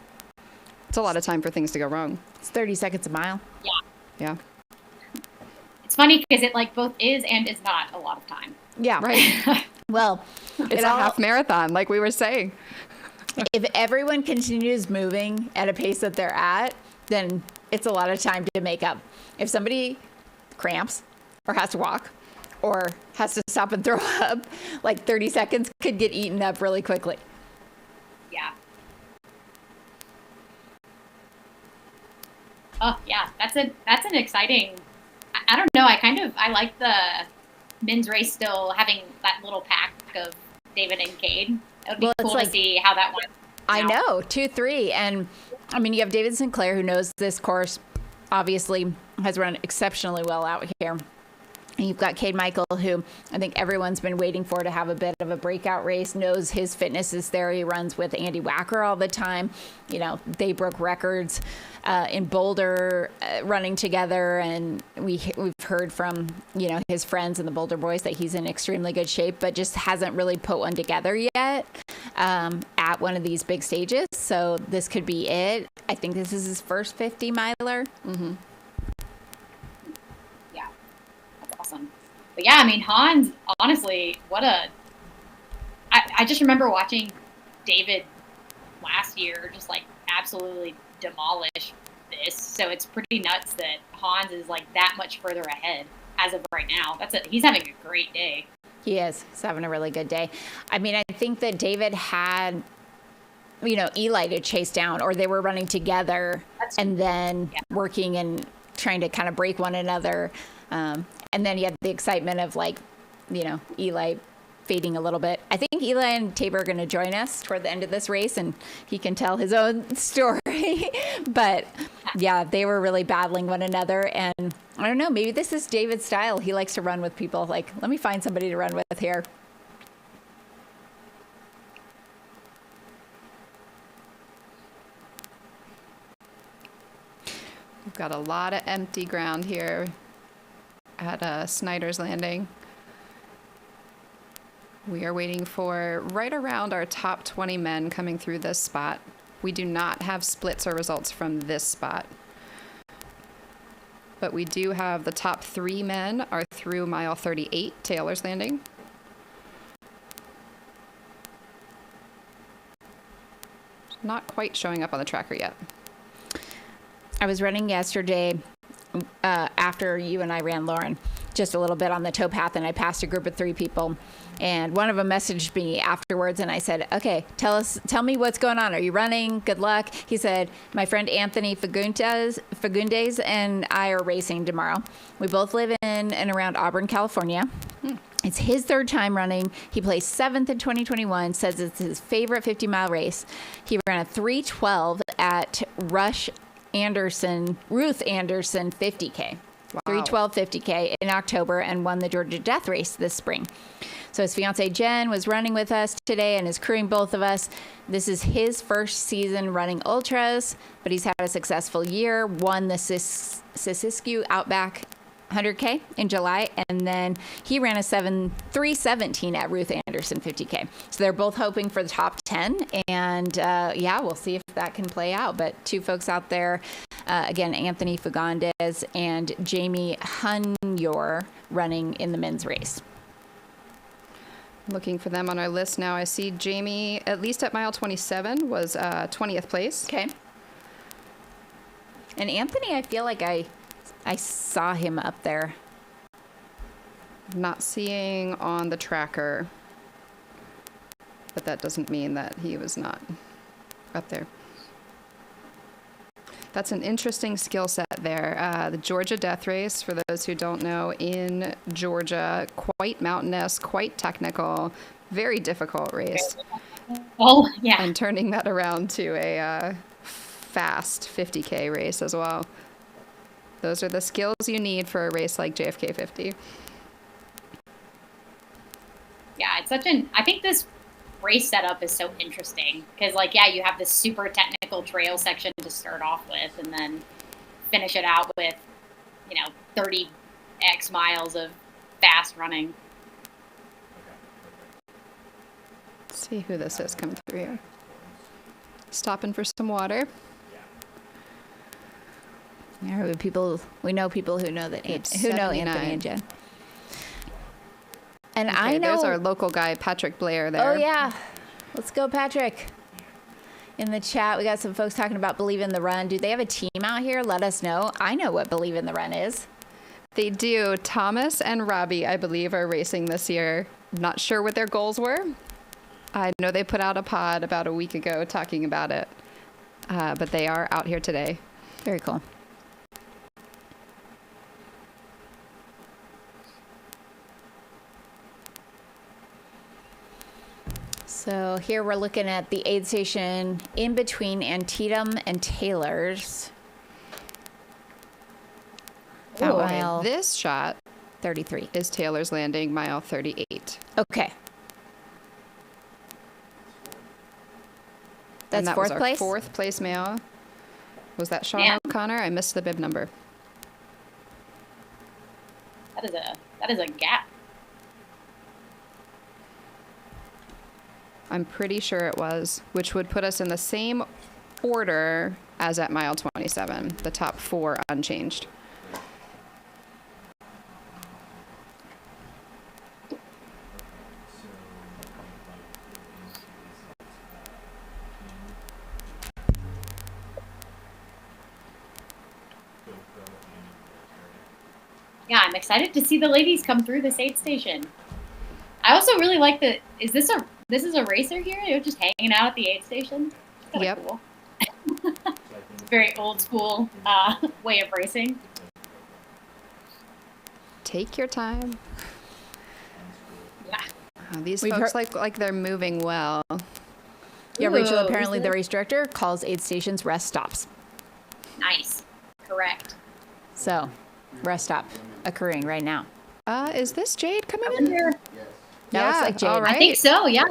S7: It's a lot of time for things to go wrong.
S2: It's 30 seconds a mile.
S12: Yeah.
S7: Yeah.
S12: It's funny because it like both is and is not a lot of time.
S2: Yeah.
S7: Right.
S2: Well,
S7: it's a half marathon, like we were saying.
S2: If everyone continues moving at a pace that they're at, then it's a lot of time to make up. If somebody cramps or has to walk or has to stop and throw up, like 30 seconds could get eaten up really quickly.
S12: Yeah. Oh yeah, that's an exciting. I don't know. I like the men's race still having that little pack of David and Cade. It would be cool to see how that went.
S2: I know, 2-3, and I mean you have David Sinclair who knows this course. Obviously, has run exceptionally well out here. And you've got Cade Michael, who I think everyone's been waiting for to have a bit of a breakout race, knows his fitness is there. He runs with Andy Wacker all the time. You know, they broke records in Boulder running together. And we've heard from, you know, his friends and the Boulder boys that he's in extremely good shape, but just hasn't really put one together yet at one of these big stages. So this could be it. I think this is his first 50 miler.
S7: Mm-hmm.
S12: Awesome. But yeah, I mean, Hans, honestly, I just remember watching David last year just like absolutely demolish this. So it's pretty nuts that Hans is like that much further ahead as of right now. He's having a great day.
S2: He is. He's having a really good day. I mean, I think that David had, you know, Eli to chase down, or they were running together and then working and trying to kind of break one another. And then you had the excitement of, like, you know, Eli fading a little bit. I think Eli and Tabor are going to join us toward the end of this race, and he can tell his own story. But, yeah, they were really battling one another. And I don't know, maybe this is David's style. He likes to run with people. Like, let me find somebody to run with here.
S7: We've got a lot of empty ground here at Snyder's Landing. We are waiting for right around our top 20 men coming through this spot. We do not have splits or results from this spot. But we do have the top 3 men are through mile 38, Taylor's Landing. Not quite showing up on the tracker yet.
S2: I was running yesterday after you and I ran, Lauren, just a little bit on the towpath, and I passed a group of 3 people, and one of them messaged me afterwards, and I said, okay, tell me what's going on. Are you running? Good luck. He said, my friend Anthony Fagundes and I are racing tomorrow. We both live in and around Auburn, California. It's his 3rd time running. He placed 7th in 2021, says it's his favorite 50-mile race. He ran a 3:12 at Ruth Anderson 50K. Wow. 3:12 50K in October, and won the Georgia Death Race this spring. So his fiance Jen was running with us today and is crewing both of us. This is his first season running ultras, but he's had a successful year. Won the Siskiyou Outback 100K in July, and then he ran a 3:17 at Ruth Anderson 50K. So they're both hoping for the top 10, and yeah, we'll see if that can play out. But 2 folks out there, again, Anthony Fagundes and Jamie Hunyor running in the men's race.
S7: Looking for them on our list now. I see Jamie, at least at mile 27, was 20th place.
S2: Okay. And Anthony, I feel like I saw him up there.
S7: Not seeing on the tracker, but that doesn't mean that he was not up there. That's an interesting skill set there. The Georgia Death Race, for those who don't know, in Georgia, quite mountainous, quite technical, very difficult race.
S12: Oh, yeah.
S7: And turning that around to a fast 50K race as well. Those are the skills you need for a race like JFK 50.
S12: Yeah, it's I think this race setup is so interesting because, like, yeah, you have this super technical trail section to start off with and then finish it out with, 30x miles of fast running.
S7: Let's see who this is coming through here. Stopping for some water.
S2: Yeah, we know people who know that who know Anthony and Jen. And
S7: okay,
S2: I know
S7: there's our local guy, Patrick Blair there.
S2: Oh yeah. Let's go, Patrick. In the chat, we got some folks talking about Believe in the Run. Do they have a team out here? Let us know. I know what Believe in the Run is.
S7: They do. Thomas and Robbie, I believe, are racing this year. Not sure what their goals were. I know they put out a pod about a week ago talking about it. But they are out here today.
S2: Very cool. So here we're looking at the aid station in between Antietam and Taylor's.
S7: Mile this shot
S2: 33
S7: is Taylor's Landing, mile 38.
S2: Okay. That's
S7: that
S2: fourth
S7: was
S2: place?
S7: Our fourth place male. Was that Sean O'Connor? I missed the bib number.
S12: That is a gap.
S7: I'm pretty sure it was, which would put us in the same order as at mile 27, the top 4 unchanged.
S12: Yeah, I'm excited to see the ladies come through this aid station. I also really like this is a racer here? You're just hanging out at the aid station?
S7: Yep.
S12: Cool. Very old school way of racing.
S7: Take your time.
S12: Yeah.
S7: Oh, these folks like they're moving well.
S2: Yeah, Rachel, apparently the race director calls aid stations rest stops.
S12: Nice. Correct.
S2: So, rest stop occurring right now.
S7: Is this Jade coming in here?
S2: Yes. That looks like Jade.
S7: All right.
S12: I think so, yeah.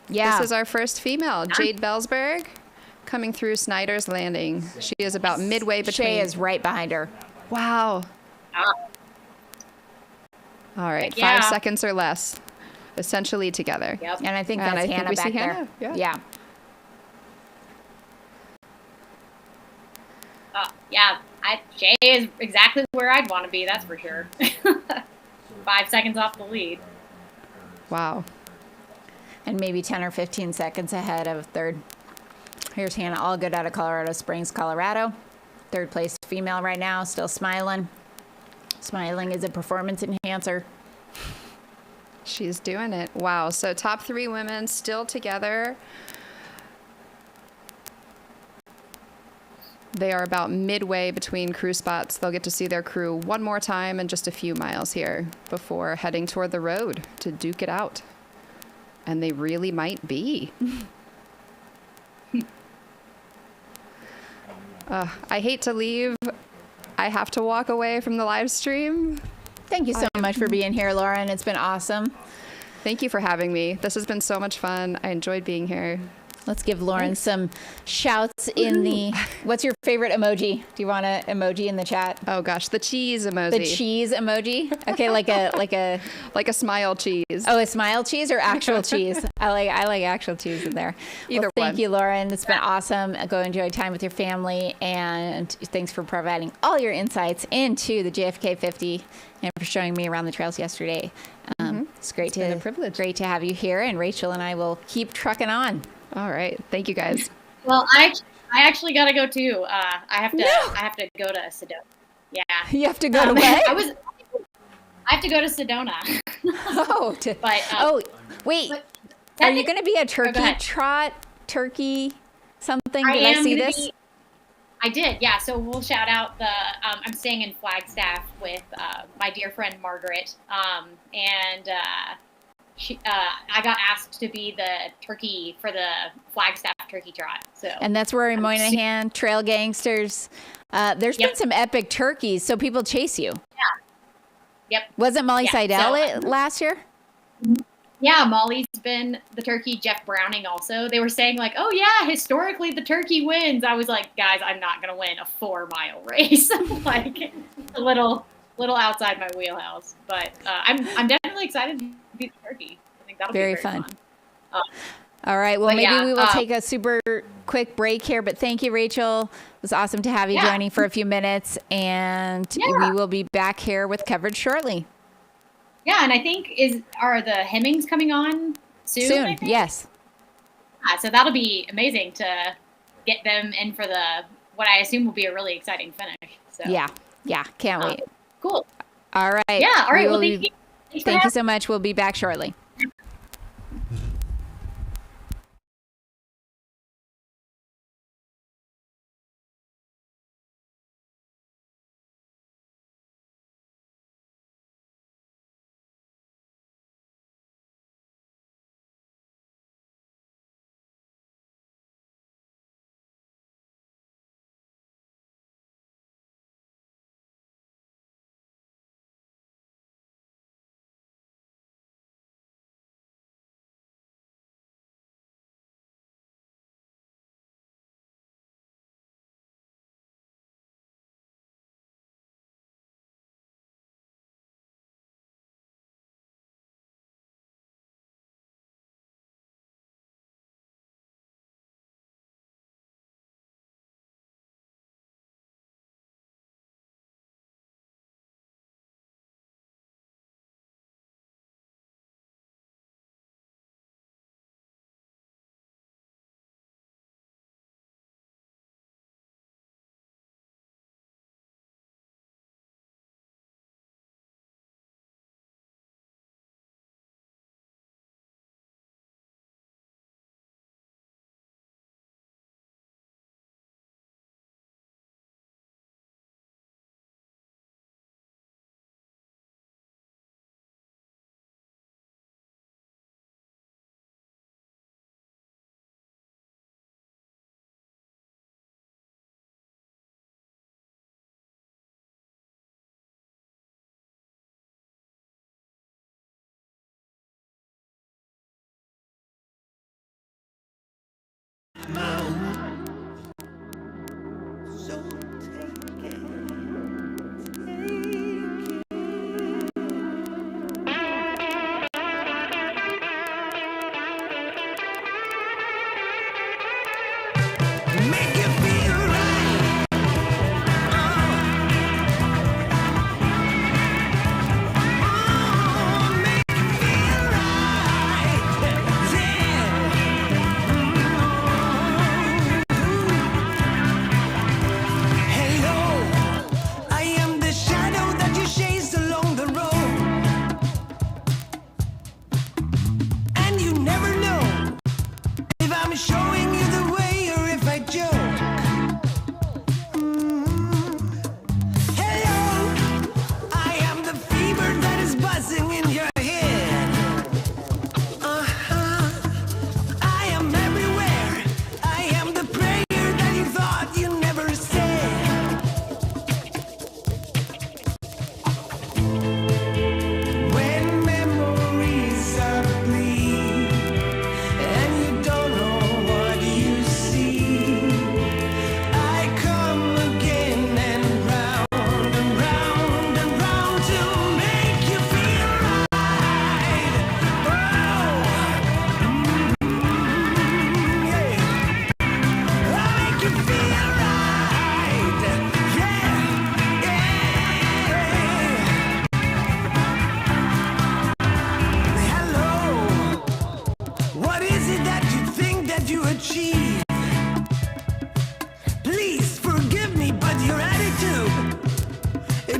S2: Yeah.
S7: This is our first female, Jade Bellsberg, coming through Snyder's Landing. She is about midway between.
S2: Shay is right behind her.
S7: Wow. All right,
S12: Yeah.
S7: 5 seconds or less, essentially together.
S12: Yep.
S2: And I think that's Hannah
S7: we
S2: back
S7: see
S2: there.
S7: Hannah. Yeah.
S12: Yeah. Jay is exactly where I'd want to be, that's for sure. 5 seconds off the lead.
S7: Wow.
S2: And maybe 10 or 15 seconds ahead of third. Here's Hannah Allgood out of Colorado Springs, Colorado. Third place female right now, still smiling. Smiling is a performance enhancer.
S7: She's doing it. Wow. So top 3 women still together. They are about midway between crew spots. They'll get to see their crew one more time in just a few miles here before heading toward the road to duke it out. And they really might be. I hate to leave. I have to walk away from the live stream.
S2: Thank you so much for being here, Lauren. It's been awesome.
S7: Thank you for having me. This has been so much fun. I enjoyed being here.
S2: Let's give Lauren some shouts in the... What's your favorite emoji? Do you want an emoji in the chat?
S7: Oh gosh, the cheese emoji.
S2: The cheese emoji? Okay, like a
S7: smile cheese.
S2: Oh, a smile cheese or actual cheese? I like actual cheese in there.
S7: Either
S2: thank
S7: one.
S2: you, Lauren. It's been awesome. Go enjoy time with your family, and thanks for providing all your insights into the JFK 50 and for showing me around the trails yesterday. It's great
S7: been a privilege.
S2: Great to have you here, and Rachel and I will keep trucking on.
S7: All right. Thank you, guys.
S12: Well, I actually gotta go too. I have to go to Sedona. Yeah.
S2: You have to go to what?
S12: I have to go to Sedona.
S2: Wait. Are you going to be a turkey something? Did I see this?
S12: I did, yeah. So we'll shout out I'm staying in Flagstaff with my dear friend Margaret, and I got asked to be the turkey for the Flagstaff Turkey Trot.
S2: And that's where Moynihan Trail Gangsters. There's been some epic turkeys, so people chase you.
S12: Yeah. Yep.
S2: Wasn't Molly Seidel last year?
S12: Yeah, Molly's been the turkey. Jeff Browning also. They were saying like, oh yeah, historically the turkey wins. I was like, guys, I'm not gonna win a 4-mile race. Like a little outside my wheelhouse. But I'm definitely excited to be the turkey. I think that'll be very fun.
S2: All right. Well, maybe we will take a super quick break here. But thank you, Rachel. It was awesome to have you joining for a few minutes, and we will be back here with coverage shortly.
S12: Yeah, and I think are the Hemmings coming on soon? I think?
S2: Yes.
S12: So that'll be amazing to get them in for what I assume will be a really exciting finish. So
S2: yeah, can't wait.
S12: Cool.
S2: All right.
S12: Yeah. All right. Well, thank you.
S2: Thank you so much. We'll be back shortly.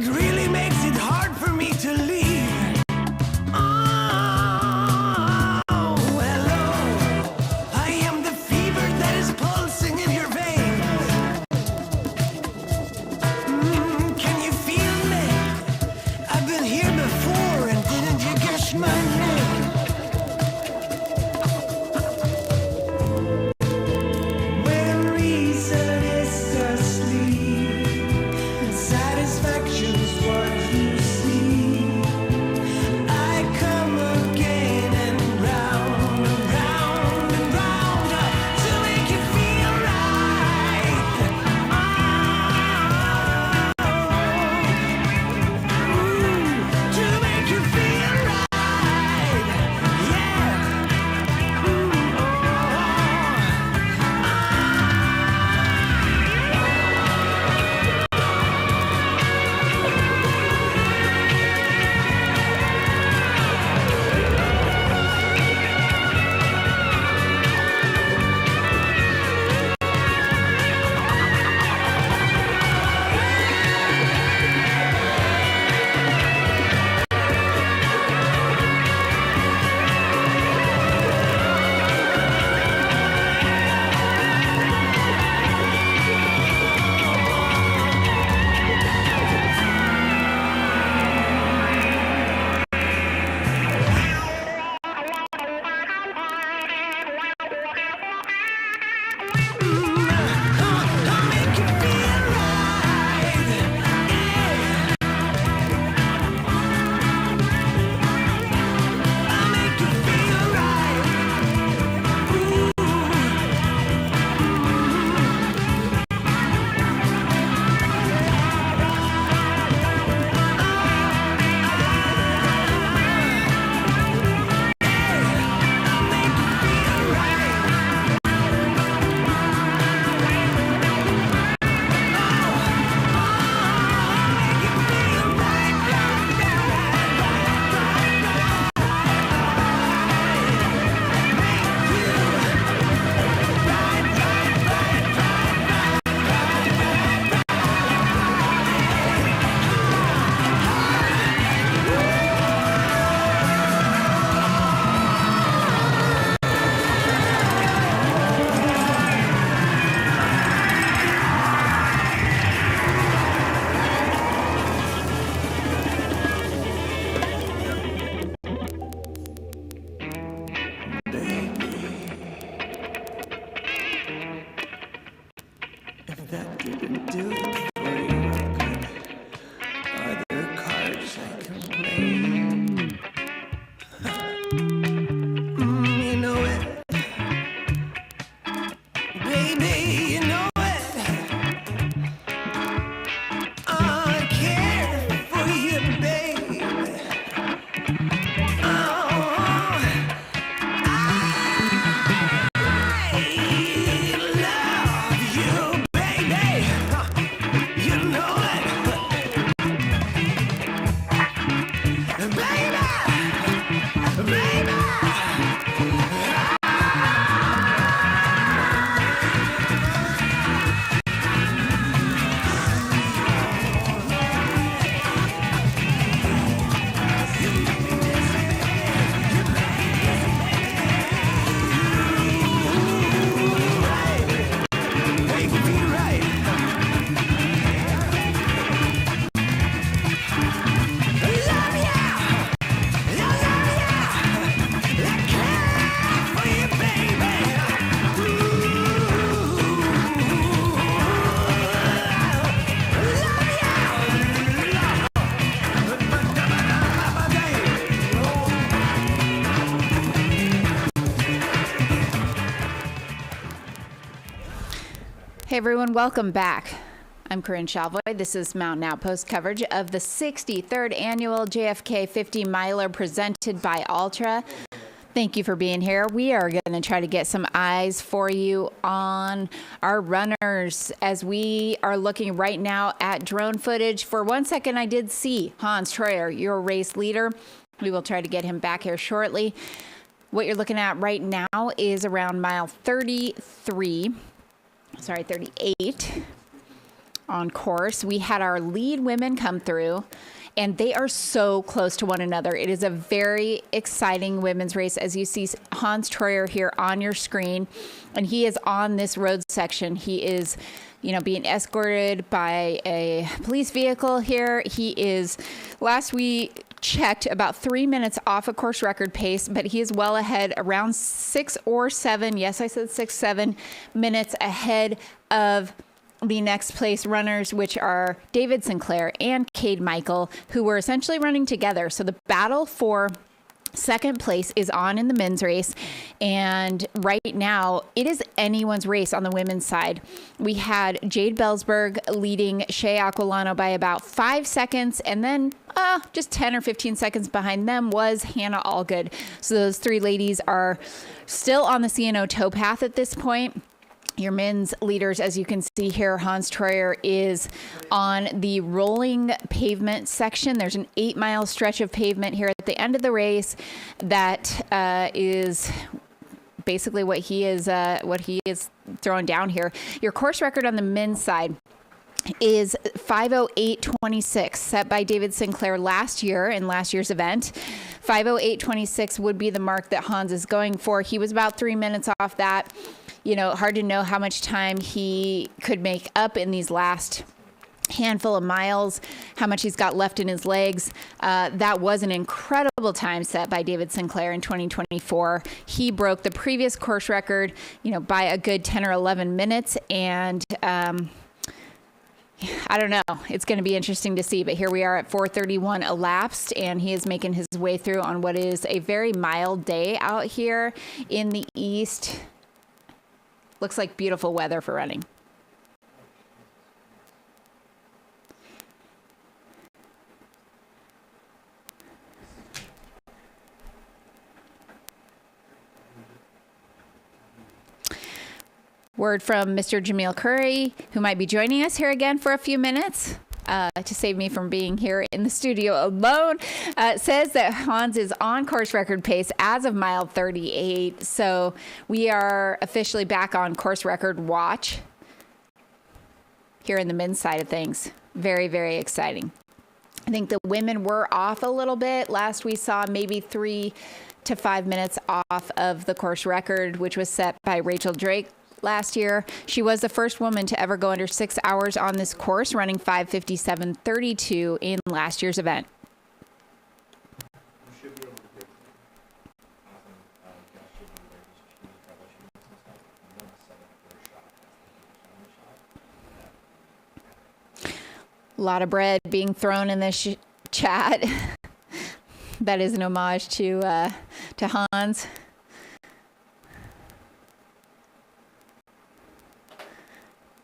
S1: It really makes it hard for me to leave. Oh, hello. I am the fever that is pulsing in your veins. Can you feel me? I've been here before, and didn't you guess my name? When reason is asleep, and satisfaction's what you see, I come again and round and round and round to make you feel right. To make you feel right. Yeah. If that didn't do it for you, good. Are there cards I can play? You know it. Baby, you know it. I care for you, baby.
S2: Hey everyone, welcome back. I'm Corinne Chalvoy. This is Mountain Outpost coverage of the 63rd annual JFK 50 miler presented by Altra. Thank you for being here. We are going to try to get some eyes for you on our runners as we are looking right now at drone footage. For 1 second, I did see Hans Troyer, your race leader. We will try to get him back here shortly. What you're looking at right now is around mile 38 on course. We had our lead women come through, and they are so close to one another. It is a very exciting women's race. As you see Hans Troyer here on your screen, and he is on this road section. He is, you know, being escorted by a police vehicle here. He is, last we checked, about 3 minutes off a course record pace, but he is well ahead, around 6 or 7. Yes, I said 6, 7 minutes ahead of the next place runners, which are David Sinclair and Cade Michael, who were essentially running together. So the battle for second place is on in the men's race, and right now it is anyone's race on the women's side. We had Jade Bellsberg leading Shea Aquilano by about 5 seconds, and then just 10 or 15 seconds behind them was Hannah Allgood. So those three ladies are still on the C&O towpath at this point. Your men's leaders, as you can see here, Hans Troyer is on the rolling pavement section. There's an 8-mile stretch of pavement here at the end of the race that is basically what he is throwing down here. Your course record on the men's side is 5:08:26, set by David Sinclair last year in last year's event. 5:08:26 would be the mark that Hans is going for. He was about 3 minutes off that. You know, hard to know how much time he could make up in these last handful of miles, how much he's got left in his legs. That was an incredible time set by David Sinclair in 2024. He broke the previous course record, you know, by a good 10 or 11 minutes. And I don't know. It's going to be interesting to see. But here we are at 4:31 elapsed, and he is making his way through on what is a very mild day out here in the east. Looks like beautiful weather for running. Word from Mr. Jamil Curry, who might be joining us here again for a few minutes to save me from being here in the studio alone, says that Hans is on course record pace as of mile 38. So we are officially back on course record watch here in the men's side of things. Very, very exciting. I think the women were off a little bit. Last we saw maybe 3 to 5 minutes off of the course record, which was set by Rachel Drake last year. She was the first woman to ever go under 6 hours on this course, running 5:57:32 in last year's event. A lot of bread being thrown in this chat. That is an homage to Hans.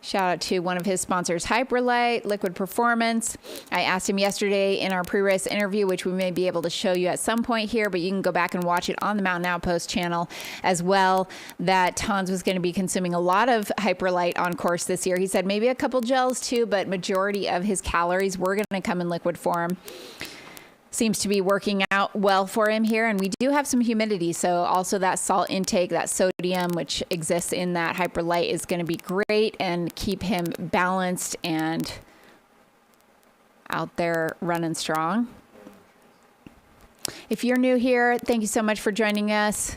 S2: Shout out to one of his sponsors, Hyperlight, Liquid Performance. I asked him yesterday in our pre-race interview, which we may be able to show you at some point here, but you can go back and watch it on the Mountain Outpost channel as well, that Hans was going to be consuming a lot of Hyperlight on course this year. He said maybe a couple gels too, but majority of his calories were going to come in liquid form. Seems to be working out well for him here, and we do have some humidity, so also that salt intake, that sodium which exists in that Hyperlight, is going to be great and keep him balanced and out there running strong. If you're new here, thank you so much for joining us.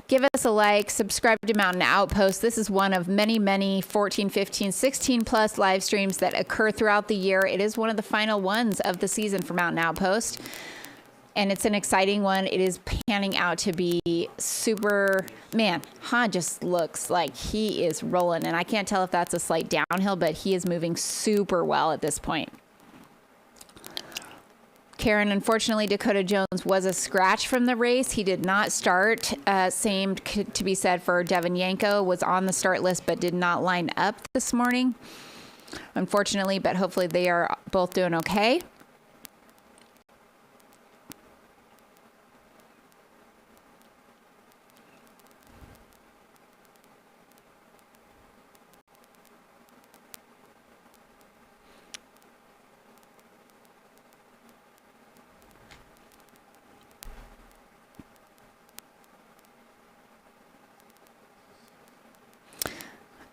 S2: Give us a like, subscribe to Mountain Outpost. This is one of many, many 14, 15, 16 plus live streams that occur throughout the year. It is one of the final ones of the season for Mountain Outpost, and it's an exciting one. It is panning out to be super, man, Han just looks like he is rolling, and I can't tell if that's a slight downhill, but he is moving super well at this point. Karen, unfortunately, Dakota Jones was a scratch from the race. He did not start. Same to be said for Devin Yanko, was on the start list but did not line up this morning, unfortunately, but hopefully they are both doing okay.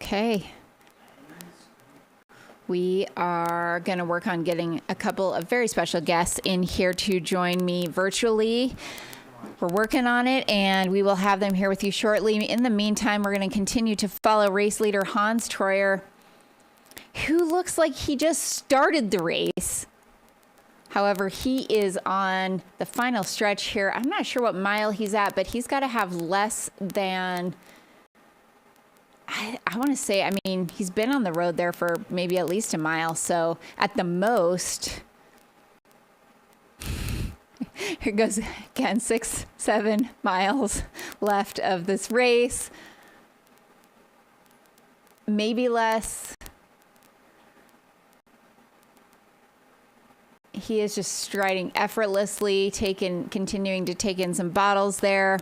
S2: Okay. We are going to work on getting a couple of very special guests in here to join me virtually. We're working on it, and we will have them here with you shortly. In the meantime, we're going to continue to follow race leader Hans Troyer, who looks like he just started the race. However, he is on the final stretch here. I'm not sure what mile he's at, but he's got to have less than... I want to say, I mean, he's been on the road there for maybe at least a mile. So at the most, here goes again, 6-7 miles left of this race. Maybe less. He is just striding effortlessly, continuing to take in some bottles there.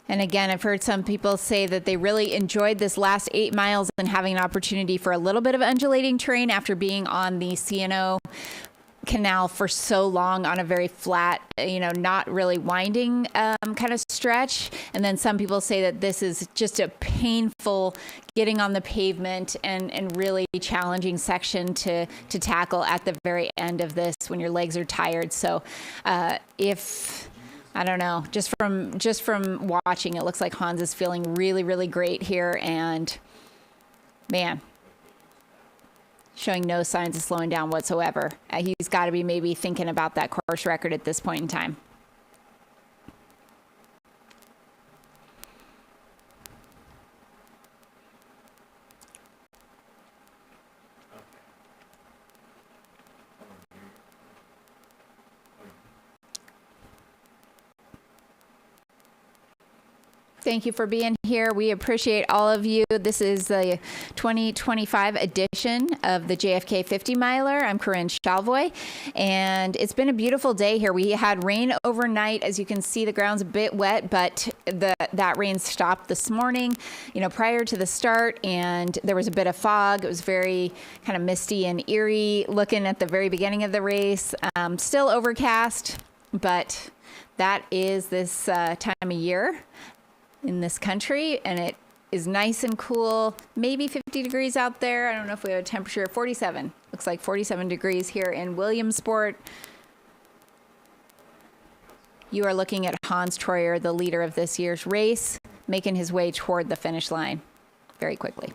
S2: And again, I've heard some people say that they really enjoyed this last 8 miles and having an opportunity for a little bit of undulating terrain after being on the C&O Canal for so long on a very flat, not really winding kind of stretch. And then some people say that this is just a painful getting on the pavement and really challenging section to tackle at the very end of this when your legs are tired. So I don't know, just from watching, it looks like Hans is feeling really, really great here, and man, showing no signs of slowing down whatsoever. He's got to be maybe thinking about that course record at this point in time. Thank you for being here. We appreciate all of you. This is the 2025 edition of the JFK 50 miler. I'm Corinne Chalvoy, and it's been a beautiful day here. We had rain overnight. As you can see, the ground's a bit wet, but that rain stopped this morning, prior to the start, and there was a bit of fog. It was very kind of misty and eerie looking at the very beginning of the race. Still overcast, but that is this time of year in this country, and it is nice and cool, maybe 50 degrees out there. I don't know if we have a temperature of 47. Looks like 47 degrees here in Williamsport. You are looking at Hans Troyer, the leader of this year's race, making his way toward the finish line very quickly.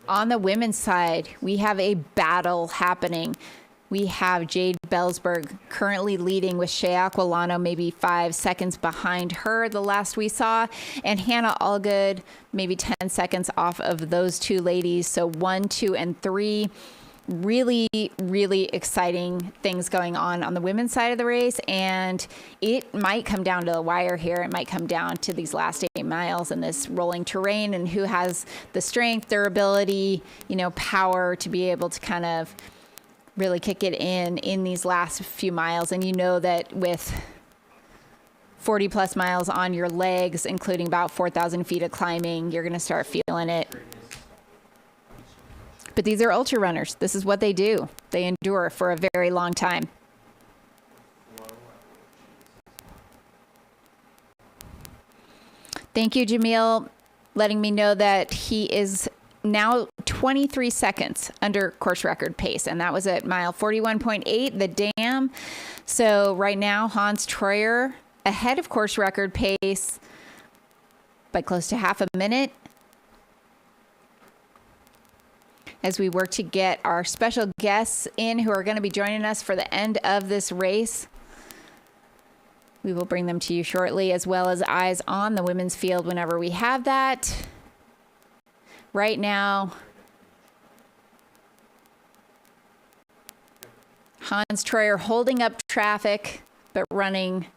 S2: On the women's side, we have a battle happening. We have Jade Bellsberg currently leading with Shea Aquilano maybe 5 seconds behind her the last we saw, and Hannah Allgood maybe 10 seconds off of those two ladies. So 1, 2, and 3. Really, really exciting things going on the women's side of the race, and it might come down to the wire here. It might come down to these last 8 miles and this rolling terrain, and who has the strength, durability, power to be able to kind of really kick it in these last few miles. And that with 40 plus miles on your legs, including about 4,000 feet of climbing, you're going to start feeling it. But these are ultra runners. This is what they do. They endure for a very long time. Thank you, Jamil, letting me know that he is now 23 seconds under course record pace, and that was at mile 41.8, the dam. So right now, Hans Troyer ahead of course record pace by close to half a minute. As we work to get our special guests in who are going to be joining us for the end of this race. We will bring them to you shortly, as well as eyes on the women's field whenever we have that. Right now, Hans Troyer holding up traffic, but running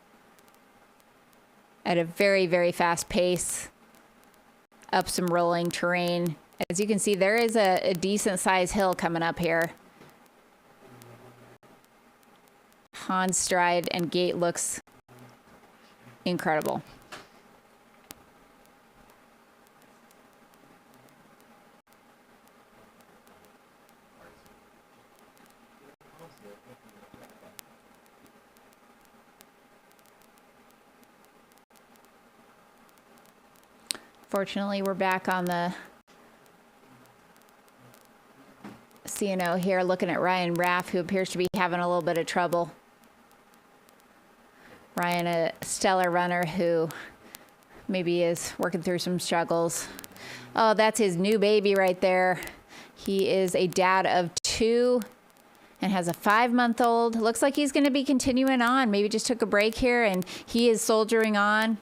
S2: at a very, very fast pace up some rolling terrain. As you can see, there is a decent sized hill coming up here. Hans' stride and gait looks incredible. Fortunately, we're back on the CNO here, looking at Ryan Raff, who appears to be having a little bit of trouble. Ryan, a stellar runner who maybe is working through some struggles. Oh, that's his new baby right there. He is a dad of 2 and has a 5-month-old. Looks like he's going to be continuing on. Maybe just took a break here, and he is soldiering on.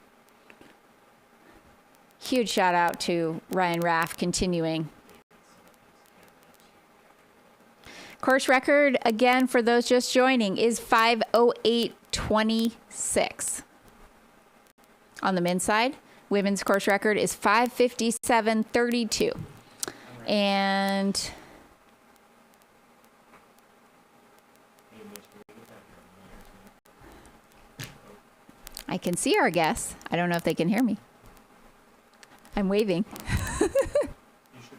S2: Huge shout out to Ryan Raff continuing. Course record, again, for those just joining, is 5:08:26. On the men's side, women's course record is 5:57:32. And I can see our guests. I don't know if they can hear me. I'm waving.
S8: You should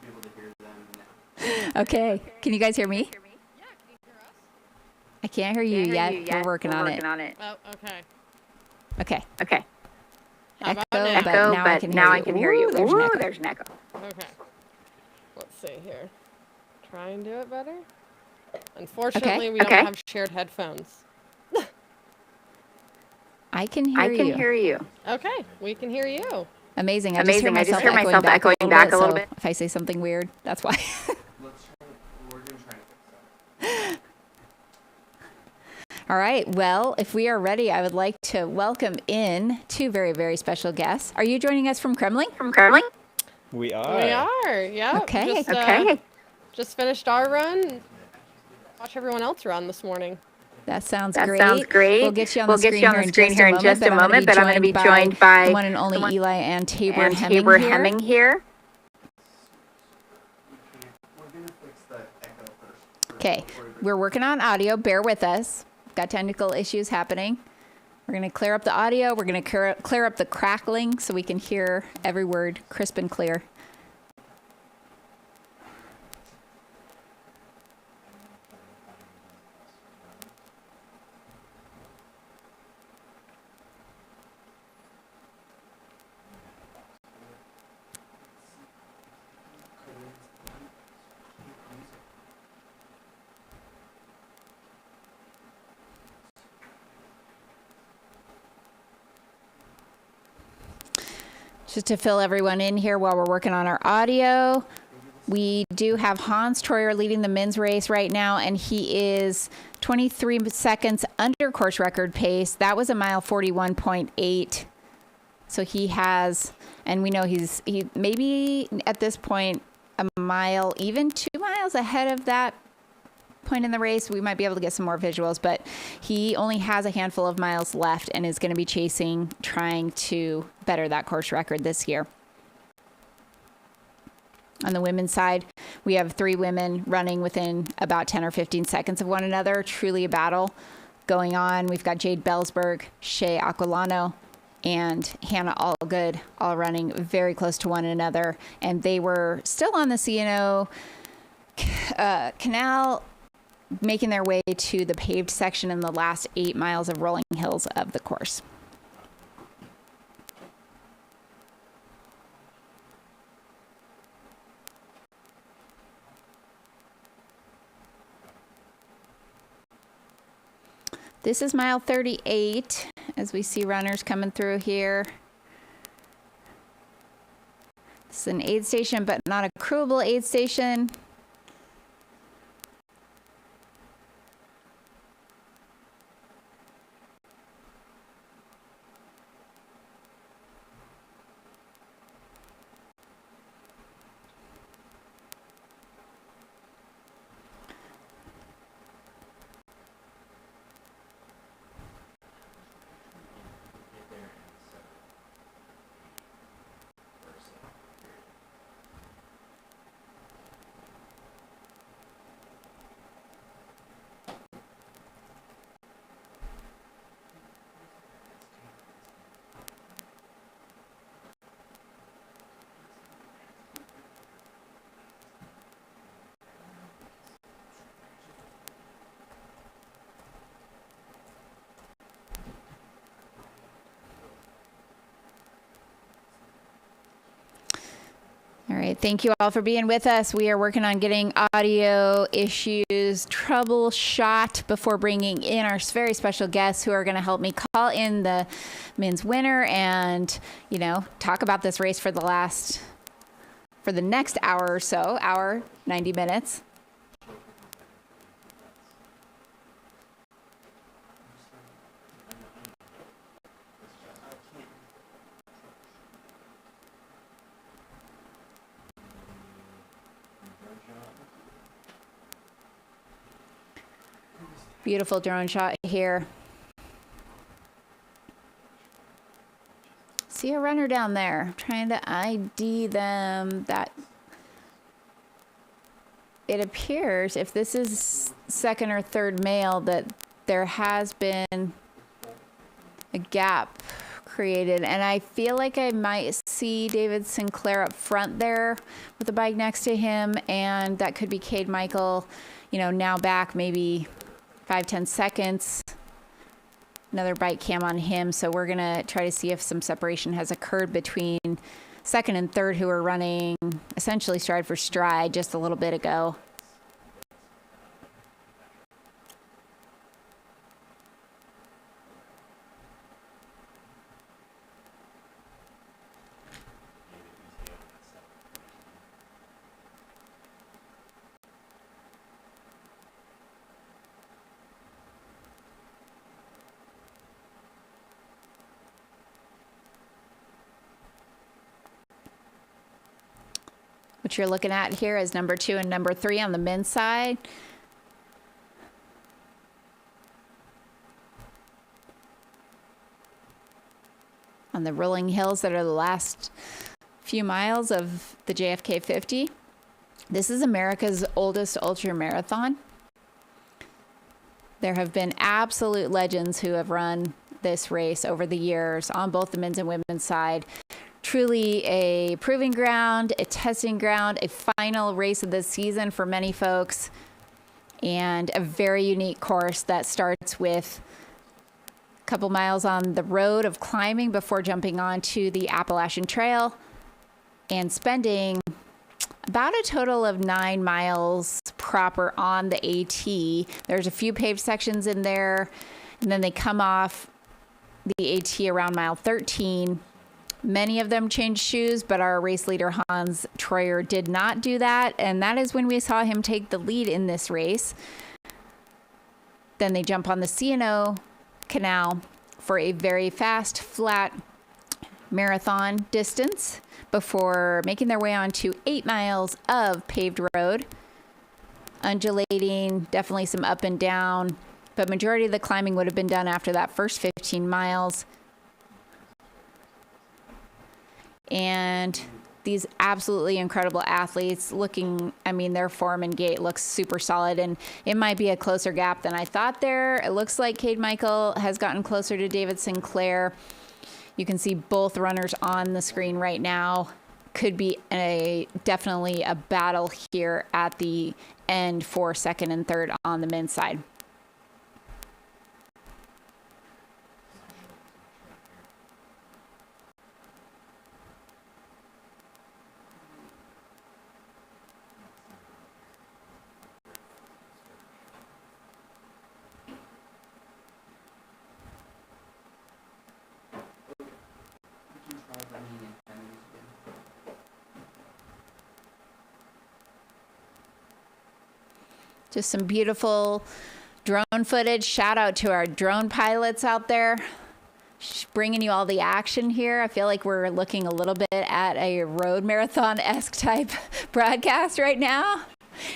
S8: be able to hear them now.
S2: Okay. Can you guys hear me? I can't hear you yet. We're working on it.
S13: Oh, okay.
S2: Okay.
S11: Okay.
S13: How about
S2: Echo,
S13: now?
S2: but now I can hear you. Ooh,
S11: There's an echo.
S13: Okay. Let's see here. Try and do it better. Unfortunately, we don't have shared headphones.
S2: I can hear you.
S13: Okay, we can hear you.
S2: Amazing. I just hear myself echoing back a little bit. If I say something weird, that's why.
S8: We're going to try and fix that.
S2: All right. Well, if we are ready, I would like to welcome in 2 very, very special guests. Are you joining us from Kremling?
S14: We are.
S13: We are, yeah.
S2: Okay.
S13: Just finished our run. Watch everyone else run this morning.
S2: That sounds
S11: great.
S2: We'll get you on the screen here in just a moment, but I'm going to be joined by the one and only Eli and Tabor Hemming here.
S8: We're going to fix the echo first.
S2: Okay. We're working on audio. Bear with us. Got technical issues happening. We're going to clear up the audio. We're going to clear up the crackling so we can hear every word crisp and clear. Just to fill everyone in here while we're working on our audio, we do have Hans Troyer leading the men's race right now, and he is 23 seconds under course record pace. That was a mile 41.8. So he has, and we know he maybe at this point a mile, even 2 miles ahead of that point in the race. We might be able to get some more visuals, but he only has a handful of miles left and is going to be trying to better that course record this year. On the women's side, we have 3 women running within about 10 or 15 seconds of one another. Truly a battle going on. We've got Jade Bellsberg, Shea Aquilano, and Hannah Allgood all running very close to one another. And they were still on the CNO canal, making their way to the paved section in the last 8 miles of rolling hills of the course. This is mile 38 as we see runners coming through here. This is an aid station, but not a crewable aid station. right. Thank you all for being with us. We are working on getting audio issues troubleshot before bringing in our very special guests who are going to help me call in the men's winner and, you know, talk about this race for the next hour or so, 90 minutes. Beautiful drone shot here. See a runner down there. I'm trying to ID them. That it appears, if this is second or third male, that there has been a gap created. And I feel like I might see David Sinclair up front there with the bike next to him. And that could be Cade Michael, you know, now back maybe 5-10 seconds. Another bike cam on him. So we're going to try to see if some separation has occurred between second and third, who are running essentially stride for stride just a little bit ago. What you're looking at here is number 2 and number 3 on the men's side. On the rolling hills that are the last few miles of the JFK 50. This is America's oldest ultra marathon. There have been absolute legends who have run this race over the years on both the men's and women's side. Truly a proving ground, a testing ground, a final race of the season for many folks, and a very unique course that starts with a couple miles on the road of climbing before jumping onto the Appalachian Trail and spending about a total of 9 miles proper on the AT. There's a few paved sections in there, and then they come off the AT around mile 13. Many of them changed shoes, but our race leader, Hans Troyer, did not do that. And that is when we saw him take the lead in this race. Then they jump on the C&O Canal for a very fast, flat marathon distance before making their way on to 8 miles of paved road. Undulating, definitely some up and down, but majority of the climbing would have been done after that first 15 miles. And these absolutely incredible athletes looking, I mean, their form and gait looks super solid, and it might be a closer gap than I thought there. It looks like Cade Michael has gotten closer to David Sinclair. You can see both runners on the screen right now. Could be definitely a battle here at the end for second and third on the men's side. Just some beautiful drone footage. Shout out to our drone pilots out there, bringing you all the action here. I feel like we're looking a little bit at a road marathon-esque type broadcast right now.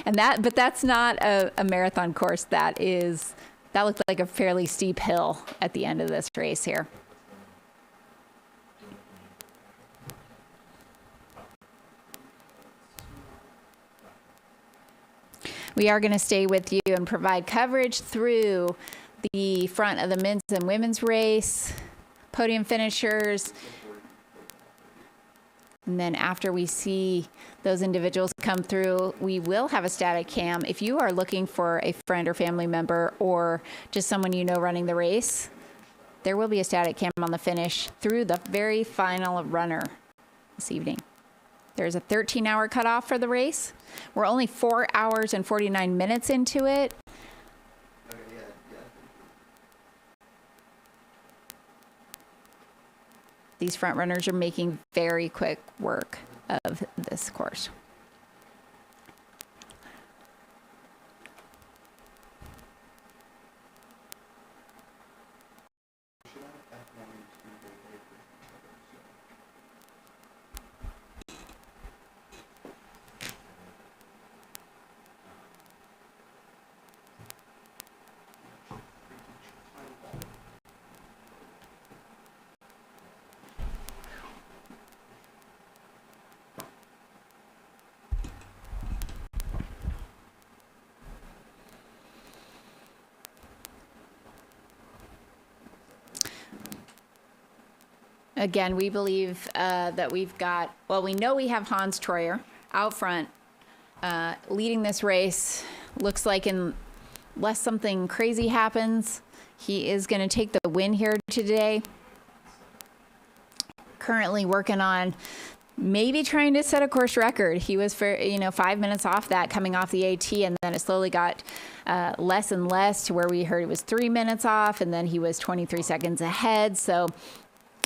S2: But that's not a marathon course. That looked like a fairly steep hill at the end of this race here. We are going to stay with you and provide coverage through the front of the men's and women's race, podium finishers. And then after we see those individuals come through, we will have a static cam. If you are looking for a friend or family member or just someone you know running the race, there will be a static cam on the finish through the very final runner this evening. There's a 13-hour cutoff for the race. We're only 4 hours and 49 minutes into it. These front runners are making very quick work of this course. Again, we believe that we've got, well, we know we have Hans Troyer out front leading this race. Looks like unless something crazy happens, he is going to take the win here today. Currently working on maybe trying to set a course record. He was, 5 minutes off that coming off the AT, and then it slowly got less and less to where we heard it was 3 minutes off, and then he was 23 seconds ahead. So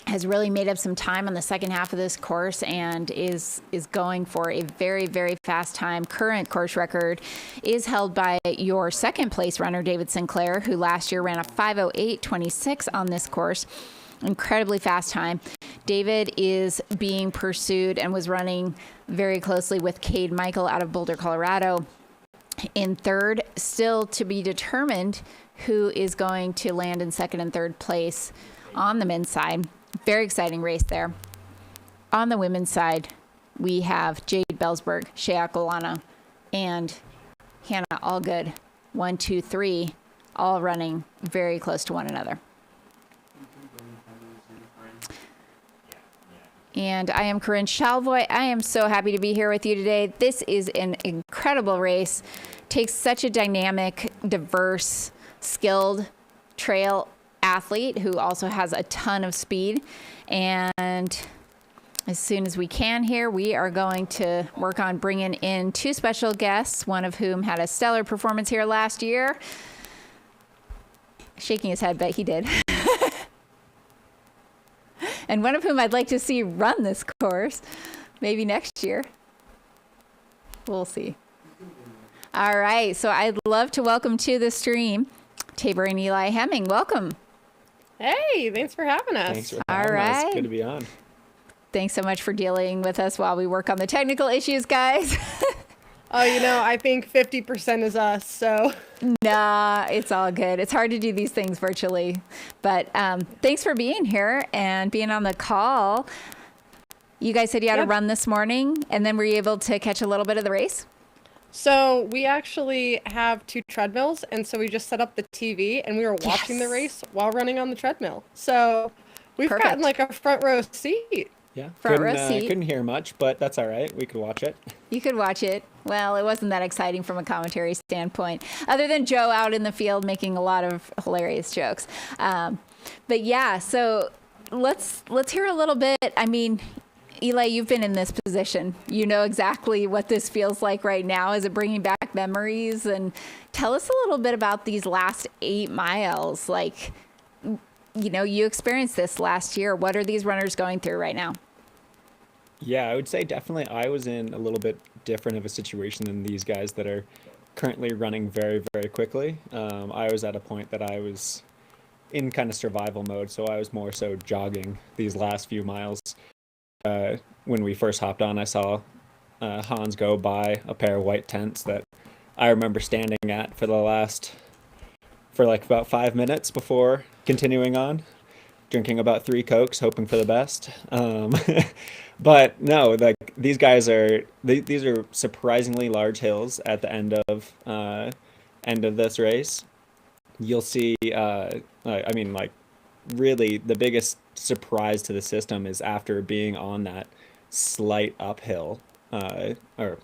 S2: has really made up some time on the second half of this course and is going for a very, very fast time. Current course record is held by your second place runner, David Sinclair, who last year ran a 5:08.26 on this course. Incredibly fast time. David is being pursued and was running very closely with Cade Michael out of Boulder, Colorado in third. Still to be determined who is going to land in second and third place on the men's side. Very exciting race there. On the women's side, we have Jade Bellsberg, Shea Akolana, and Hannah Allgood. 1, 2, 3, all running very close to one another. And I am Corinne Chalvoy. I am so happy to be here with you today. This is an incredible race. Takes such a dynamic, diverse, skilled trail athlete who also has a ton of speed. And as soon as we can here, we are going to work on bringing in two special guests, one of whom had a stellar performance here last year. Shaking his head, but he did. And one of whom I'd like to see run this course, maybe next year. We'll see. All right, so I'd love to welcome to the stream Tabor and Eli Hemming. Welcome.
S13: Hey, thanks for having us.
S14: Thanks for having us. Good to be on.
S2: Thanks so much for dealing with us while we work on the technical issues, guys.
S13: Oh, I think 50% is us, so.
S2: Nah, it's all good. It's hard to do these things virtually. But thanks for being here and being on the call. You guys said you had to run this morning, and then were you able to catch a little bit of the race?
S13: So we actually have 2 treadmills, and so we just set up the TV, and we were watching the race while running on the treadmill. So we've gotten like a front row seat.
S14: Yeah,
S2: front row seat.
S14: Couldn't hear much, but that's all right. We could watch it.
S2: You could watch it. Well, it wasn't that exciting from a commentary standpoint, other than Joe out in the field making a lot of hilarious jokes. But yeah, so let's hear a little bit. I mean, Eli, you've been in this position. You know exactly what this feels like right now. Is it bringing back memories? And tell us a little bit about these last 8 miles. Like, you experienced this last year. What are these runners going through right now?
S14: Yeah, I would say definitely I was in a little bit different of a situation than these guys that are currently running very, very quickly. I was at a point that I was in kind of survival mode, so I was more so jogging these last few miles. When we first hopped on, I saw Hans go by a pair of white tents that I remember standing at for like about 5 minutes before continuing on, drinking about 3 Cokes, hoping for the best. But no, like these guys these are surprisingly large hills at the end of this race. You'll see, really the biggest surprise to the system is after being on that slight uphill or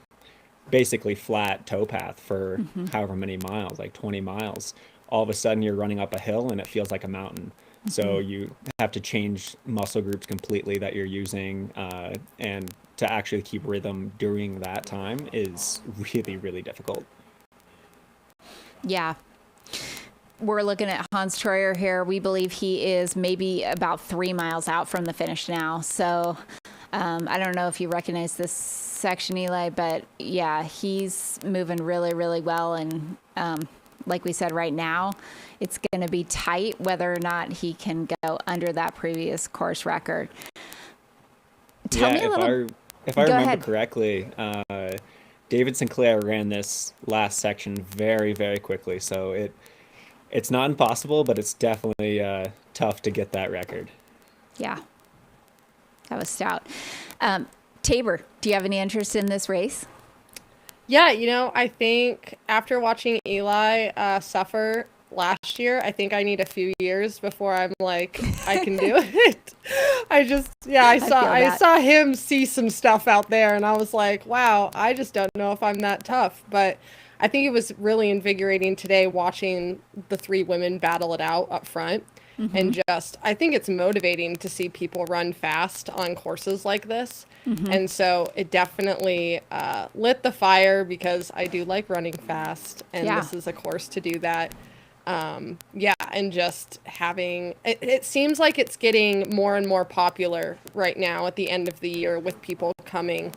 S14: basically flat towpath for however many miles, like 20 miles, all of a sudden you're running up a hill and it feels like a mountain. So you have to change muscle groups completely that you're using and to actually keep rhythm during that time is really, really difficult.
S2: Yeah. We're looking at Hans Troyer here. We believe he is maybe about 3 miles out from the finish now. So I don't know if you recognize this section, Eli, but yeah, he's moving really, really well. And like we said, right now, it's going to be tight whether or not he can go under that previous course record. Tell me a little.
S14: If I remember correctly, David Sinclair ran this last section very, very quickly. So it's not impossible, but it's definitely tough to get that record.
S2: Yeah, that was stout. Tabor, do you have any interest in this race?
S13: Yeah, I think after watching Eli suffer last year, I think I need a few years before I'm like, I can do it. I saw him see some stuff out there, and I was like, wow, I just don't know if I'm that tough. But I think it was really invigorating today watching the 3 women battle it out up front. Mm-hmm. And I think it's motivating to see people run fast on courses like this. Mm-hmm. And so it definitely lit the fire because I do like running fast, and this is a course to do that. And just having it seems like it's getting more and more popular right now at the end of the year with people coming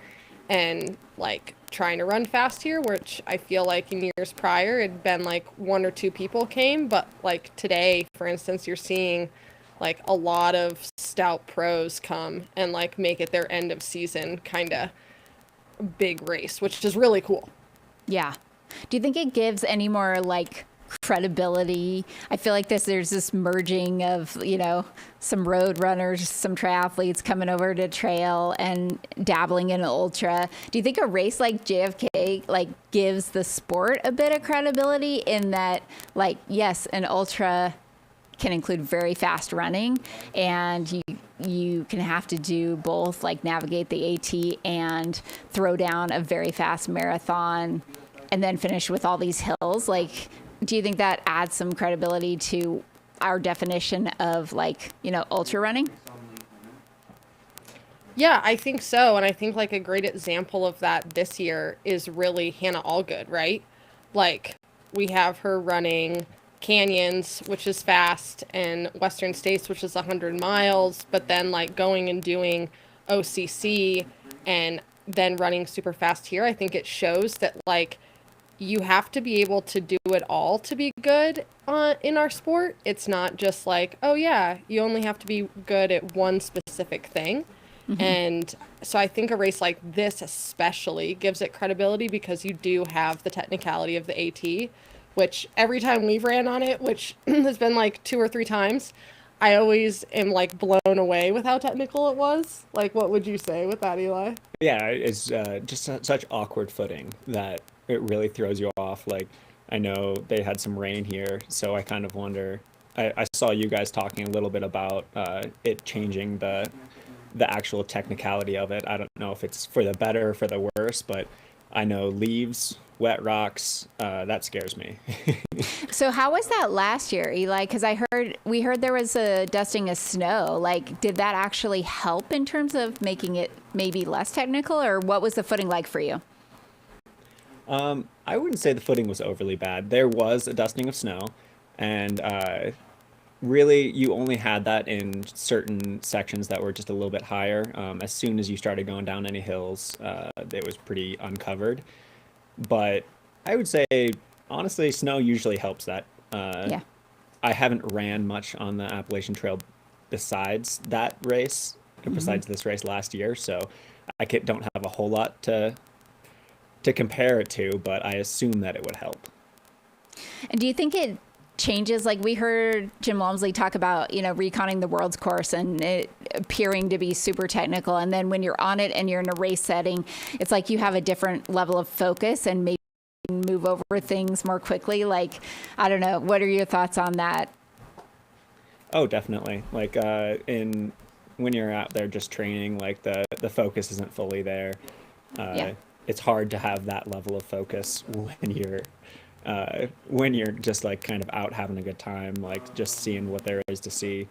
S13: and like trying to run fast here, which I feel like in years prior it'd been like 1 or 2 people came, but like today, for instance, you're seeing like a lot of stout pros come and like make it their end of season kind of big race, which is really cool.
S2: Yeah. Do you think it gives any more like credibility? I feel like there's this merging of, some road runners, some triathletes coming over to trail and dabbling in ultra. Do you think a race like JFK like gives the sport a bit of credibility in that, like, yes, an ultra can include very fast running, and you can have to do both, like navigate the AT and throw down a very fast marathon and then finish with all these hills? Like, do you think that adds some credibility to our definition of like, ultra running?
S13: Yeah, I think so. And I think like a great example of that this year is really Hannah Allgood, right? Like we have her running Canyons, which is fast, and Western States, which is 100 miles, but then like going and doing OCC and then running super fast here. I think it shows that like you have to be able to do it all to be good in our sport. It's not just like, oh yeah, you only have to be good at one specific thing. Mm-hmm. And so I think a race like this especially gives it credibility because you do have the technicality of the AT, which every time we've ran on it, which has been like 2 or 3 times, I always am like blown away with how technical it was. Like, what would you say with that, Eli?
S14: Yeah, it's just such awkward footing that it really throws you off. Like, I know they had some rain here, so I kind of wonder. I saw you guys talking a little bit about it changing the actual technicality of it. I don't know if it's for the better or for the worse, but I know leaves, wet rocks, that scares me.
S2: So how was that last year, Eli? Because we heard there was a dusting of snow. Like, did that actually help in terms of making it maybe less technical, or what was the footing like for you?
S14: I wouldn't say the footing was overly bad. There was a dusting of snow, and really you only had that in certain sections that were just a little bit higher. As soon as you started going down any hills, it was pretty uncovered. But I would say, honestly, snow usually helps that.
S2: Yeah.
S14: I haven't ran much on the Appalachian Trail besides that race, besides this race last year, so I don't have a whole lot to compare it to, but I assume that it would help.
S2: And do you think it changes? Like, we heard Jim Walmsley talk about, reconning the world's course and it appearing to be super technical. And then when you're on it and you're in a race setting, it's like you have a different level of focus and maybe move over things more quickly. Like, I don't know. What are your thoughts on that?
S14: Oh, definitely. Like, when you're out there just training, like the focus isn't fully there. It's hard to have that level of focus when you're just like kind of out having a good time, like just seeing what there is to see.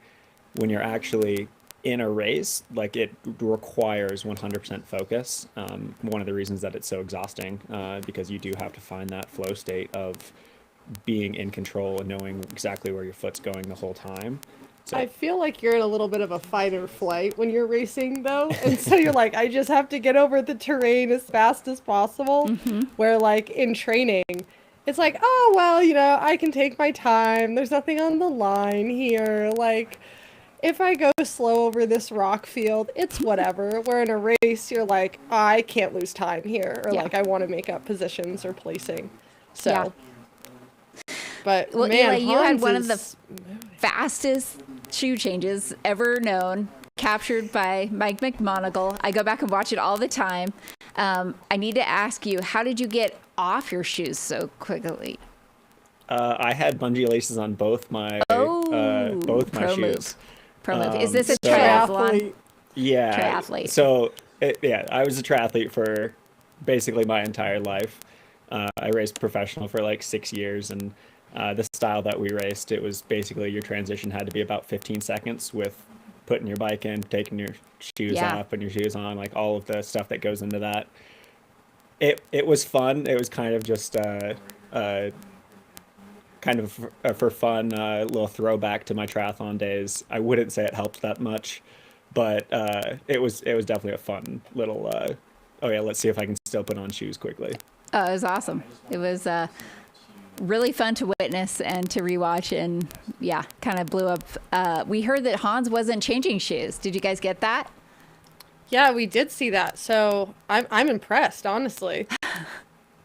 S14: When you're actually in a race, like it requires 100% focus. One of the reasons that it's so exhausting, because you do have to find that flow state of being in control and knowing exactly where your foot's going the whole time. So
S13: I feel like you're in a little bit of a fight or flight when you're racing, though. And so you're like, I just have to get over the terrain as fast as possible. Where, like, in training, it's like, oh, well, you know, I can take my time. There's nothing on the line here. Like, if I go slow over this rock field, it's whatever. Where in a race, you're like, I can't lose time here. Or, like, I want to make up positions or placing. So.
S2: Yeah.
S13: But,
S2: Well,
S13: man,
S2: Eli, you had
S13: Hans
S2: one of the
S13: is-
S2: fastest shoe changes ever known, captured by Mike McMonagle. I go back and watch it all the time. I need to ask you, how did you get off your shoes so quickly?
S14: I had bungee laces on both my
S2: pro
S14: shoes.
S2: move. Pro move. Is this a
S14: So-
S2: triathlon?
S14: Yeah.
S2: Triathlete.
S14: So I was a triathlete for basically my entire life. I raced professional for like 6 years, and the style that we raced, it was basically your transition had to be about 15 seconds with putting your bike in, taking your shoes off, putting your shoes on, like all of the stuff that goes into that. It was fun. It was kind of just kind of for fun, little throwback to my triathlon days. I wouldn't say it helped that much, but it was definitely a fun little. Oh yeah, let's see if I can still put on shoes quickly.
S2: Oh, it was awesome. It was really fun to witness and to rewatch, and yeah, kind of blew up. We heard that Hans wasn't changing shoes. Did you guys get that?
S13: Yeah, we did see that. So I'm impressed, honestly.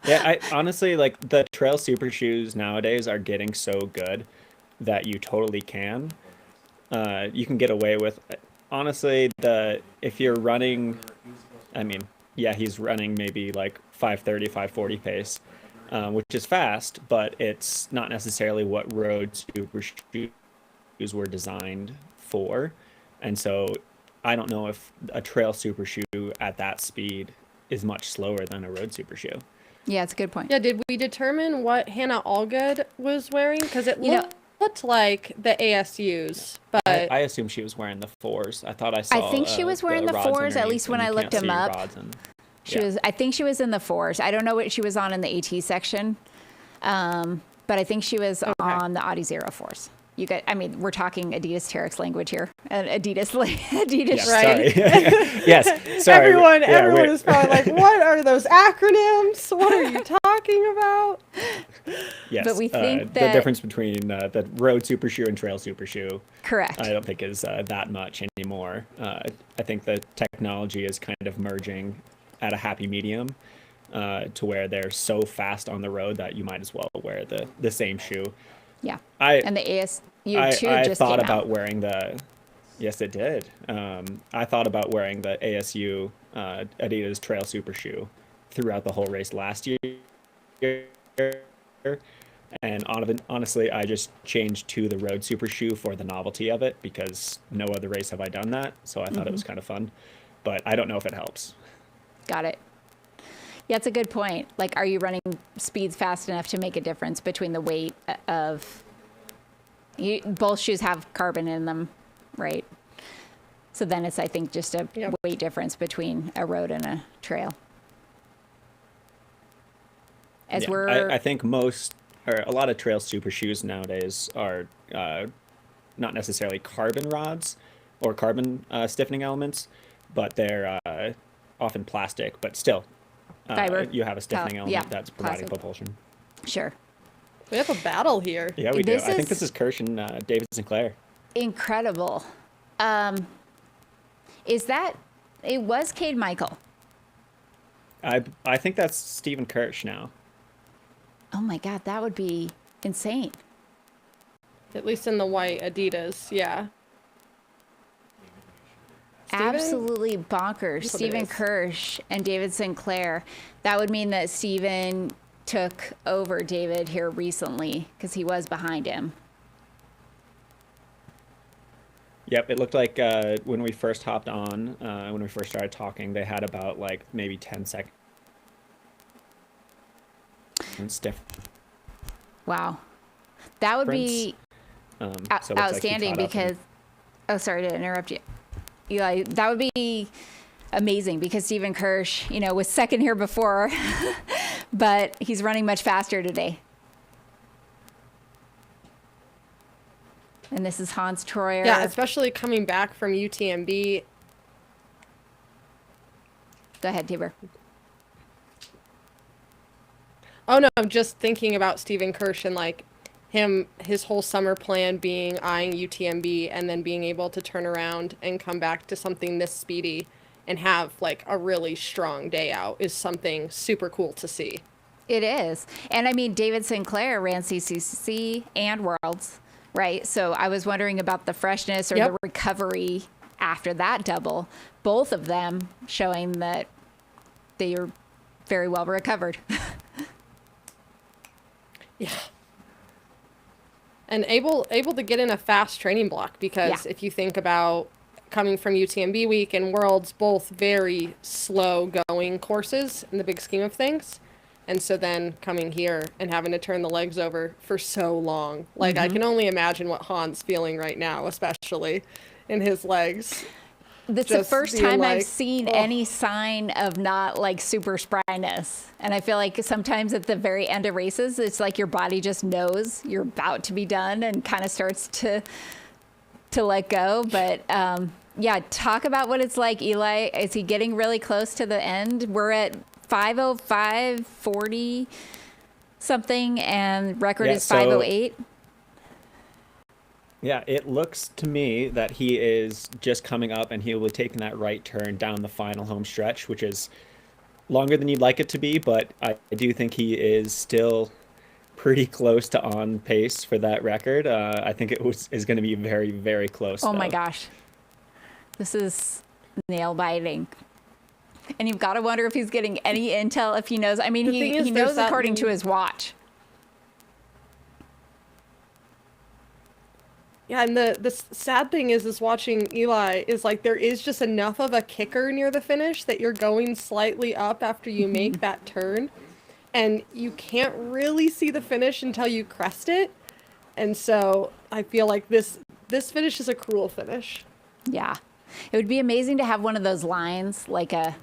S14: Yeah, I honestly, like, the trail super shoes nowadays are getting so good that you totally can. You can get away with, honestly, if you're running, I mean, yeah, he's running maybe like 5:30, 5:40 pace, which is fast, but it's not necessarily what road super shoes were designed for. And so I don't know if a trail super shoe at that speed is much slower than a road super shoe.
S2: Yeah, it's a good point.
S13: Yeah, did we determine what Hannah Allgood was wearing? Because it looked like the ASUs, but
S14: I assume she was wearing the 4s. I thought I saw.
S2: I think she was wearing the 4s, at least when I looked them up. I think she was in the 4s. I don't know what she was on in the AT section, but I think she was on the Audi Zero 4s. You guys, I mean, we're talking Adidas Terex language here. Adidas,
S14: Yes,
S2: right?
S14: Sorry. Yes, sorry.
S13: Everyone is probably like, what are those acronyms? What are you talking about?
S14: Yes,
S2: but we think
S14: the difference between the road super shoe and trail super shoe,
S2: correct,
S14: I don't think is that much anymore. I think the technology is kind of merging at a happy medium to where they're so fast on the road that you might as well wear the same shoe.
S2: Yeah, and the ASU
S14: I
S2: just
S14: thought
S2: came
S14: about
S2: out.
S14: wearing the. Yes, it did. I thought about wearing the ASU Adidas Trail Super Shoe throughout the whole race last year, and honestly, I just changed to the Road Super Shoe for the novelty of it because no other race have I done that. So I thought it was kind of fun, but I don't know if it helps.
S2: Got it. Yeah, it's a good point. Like, are you running speeds fast enough to make a difference between the weight of... both shoes have carbon in them, right? So then it's, I think, just a weight difference between a road and a trail.
S14: I think a lot of trail super shoes nowadays are not necessarily carbon rods or carbon stiffening elements, but they're often plastic, but still.
S2: Fiber.
S14: You have a stiffening element that's providing propulsion.
S2: Sure.
S13: We have a battle here.
S14: Yeah, we do. I think this is Kirsch and David Sinclair.
S2: Incredible. It was Cade Michael.
S14: I think that's Stephen Kirsch now.
S2: Oh my God, that would be insane.
S13: At least in the white Adidas, yeah.
S2: Absolutely bonkers.
S13: That's what it
S2: Stephen
S13: is.
S2: Kirsch and David Sinclair. That would mean that Stephen took over David here recently because he was behind him.
S14: Yep, it looked like when we first hopped on, when we first started talking, they had about like maybe 10 seconds. Stiff.
S2: Wow. That would be
S14: So it looks like he
S2: outstanding
S14: caught up
S2: because... Oh, sorry to interrupt you. Eli, that would be amazing because Stephen Kirsch, was second here before, but he's running much faster today. And this is Hans Troyer.
S13: Yeah, especially coming back from UTMB.
S2: Go ahead, Tabor.
S13: Oh no, I'm just thinking about Stephen Kirsch and like his whole summer plan being eyeing UTMB and then being able to turn around and come back to something this speedy and have like a really strong day out is something super cool to see.
S2: It is. And I mean, David Sinclair ran CCC and Worlds, right? So I was wondering about the freshness or the recovery after that double. Both of them showing that they are very well recovered.
S13: Yeah. And able to get in a fast training block because if you think about coming from UTMB week and Worlds, both very slow going courses in the big scheme of things. And so then coming here and having to turn the legs over for so long. Like I can only imagine what Han's feeling right now, especially in his legs.
S2: This is the first time I've seen any sign of not like super spryness. And I feel like sometimes at the very end of races, it's like your body just knows you're about to be done and kind of starts to let go. But yeah, talk about what it's like, Eli. Is he getting really close to the end? We're at 5:05:40 something and record is 5:08.
S14: Yeah, it looks to me that he is just coming up and he will be taking that right turn down the final home stretch, which is longer than you'd like it to be, but I do think he is still pretty close to on pace for that record. I think is going to be very, very close.
S2: Oh my gosh. This is nail biting. And you've got to wonder if he's getting any intel, if he knows. I mean, he knows according to his watch.
S13: Yeah, and the sad thing is watching Eli is like there is just enough of a kicker near the finish that you're going slightly up after you make that turn. And you can't really see the finish until you crest it. And so I feel like this finish is a cruel finish.
S2: Yeah. It would be amazing to have one of those lines like in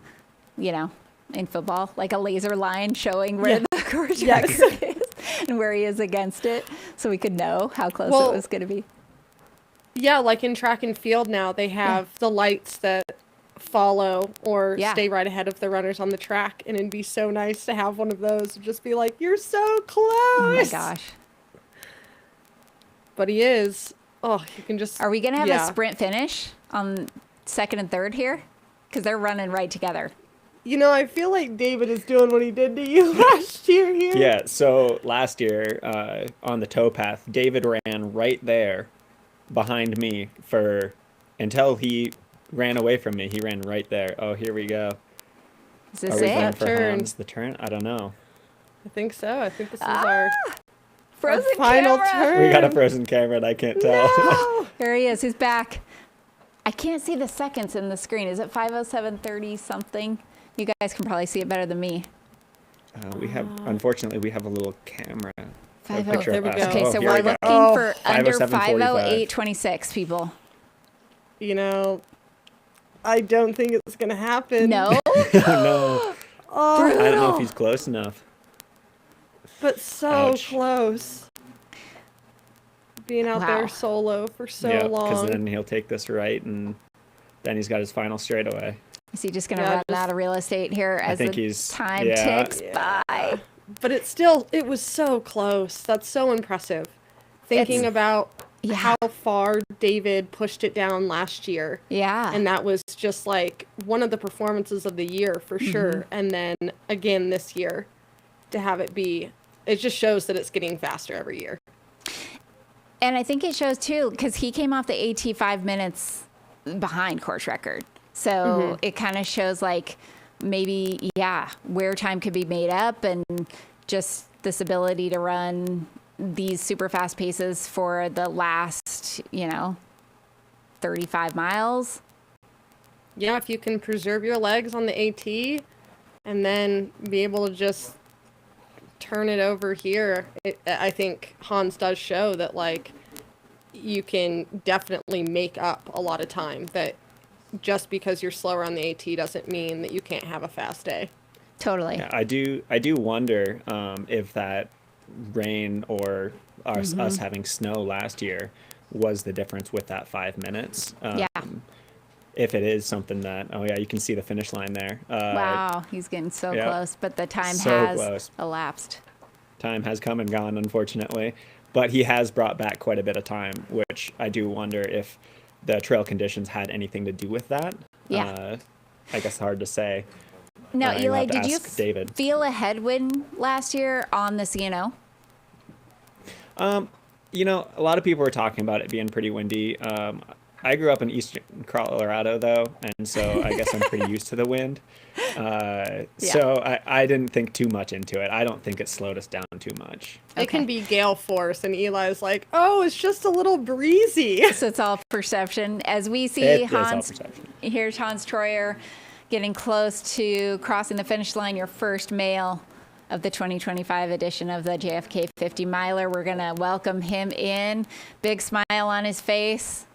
S2: football, like a laser line showing where the course record is and where he is against it so we could know how close it was going to be.
S13: Yeah, like in track and field now, they have the lights that follow or stay right ahead of the runners on the track. And it'd be so nice to have one of those and just be like, you're so close. Oh my
S2: gosh.
S13: But he is. Oh, you can just.
S2: Are we going to have a sprint finish on second and third here? Because they're running right together.
S13: I feel like David is doing what he did to you last year here.
S14: Yeah, so last year on the towpath, David ran right there behind me until he ran away from me. He ran right there. Oh, here we go.
S2: Is this
S14: Are we
S2: it?
S14: going for Hans the turn? I don't know.
S13: I think so. I think this is our
S2: frozen
S13: final
S2: camera.
S13: turn.
S14: We got a frozen camera and I can't tell.
S2: No! Here he is. He's back. I can't see the seconds in the screen. Is it 5:07:30 something? You guys can probably see it better than me.
S14: Unfortunately, we have a little camera.
S13: There we go.
S2: Okay, so we're looking for under 5:08:26 people.
S13: I don't think it's going to happen.
S2: No?
S14: No.
S13: Oh,
S14: I don't know if he's close enough.
S13: But so close. Being out there solo for so long.
S14: Because then he'll take this right, and then he's got his final straightaway.
S2: Is he just going to run out of real estate here as the time ticks by?
S13: But it was so close. That's so impressive. Thinking about how far David pushed it down last year.
S2: Yeah.
S13: And that was just like one of the performances of the year for sure. And then again this year to have it just shows that it's getting faster every year.
S2: And I think it shows too, because he came off the AT 5 minutes behind course record. So it kind of shows like maybe, where time could be made up and just this ability to run these super fast paces for the last, 35 miles.
S13: Yeah, if you can preserve your legs on the AT and then be able to just turn it over here, I think Hans does show that, like, you can definitely make up a lot of time that just because you're slower on the AT doesn't mean that you can't have a fast day.
S2: Totally.
S14: Yeah, I do wonder if that rain or us having snow last year was the difference with that 5 minutes.
S2: Yeah.
S14: If it is something that, oh yeah, you can see the finish line there.
S2: Wow, he's getting so
S14: yeah,
S2: close, but the time
S14: so
S2: has
S14: close.
S2: elapsed.
S14: Time has come and gone, unfortunately. But he has brought back quite a bit of time, which I do wonder if the trail conditions had anything to do with that.
S2: Yeah.
S14: I guess hard to say.
S2: Now,
S14: You'll
S2: Eli,
S14: have to
S2: did you
S14: ask David.
S2: feel a headwind last year on the CNO?
S14: You know, a lot of people were talking about it being pretty windy. I grew up in eastern Colorado, though, and so I guess I'm pretty used to the wind. So I didn't think too much into it. I don't think it slowed us down too much.
S13: It can be gale force, and Eli's like, oh, it's just a little breezy.
S2: So it's all perception. As we see
S14: It is all
S2: Hans,
S14: perception.
S2: here's Hans Troyer getting close to crossing the finish line, your first male of the 2025 edition of the JFK 50 miler. We're going to welcome him in. Big smile on his face.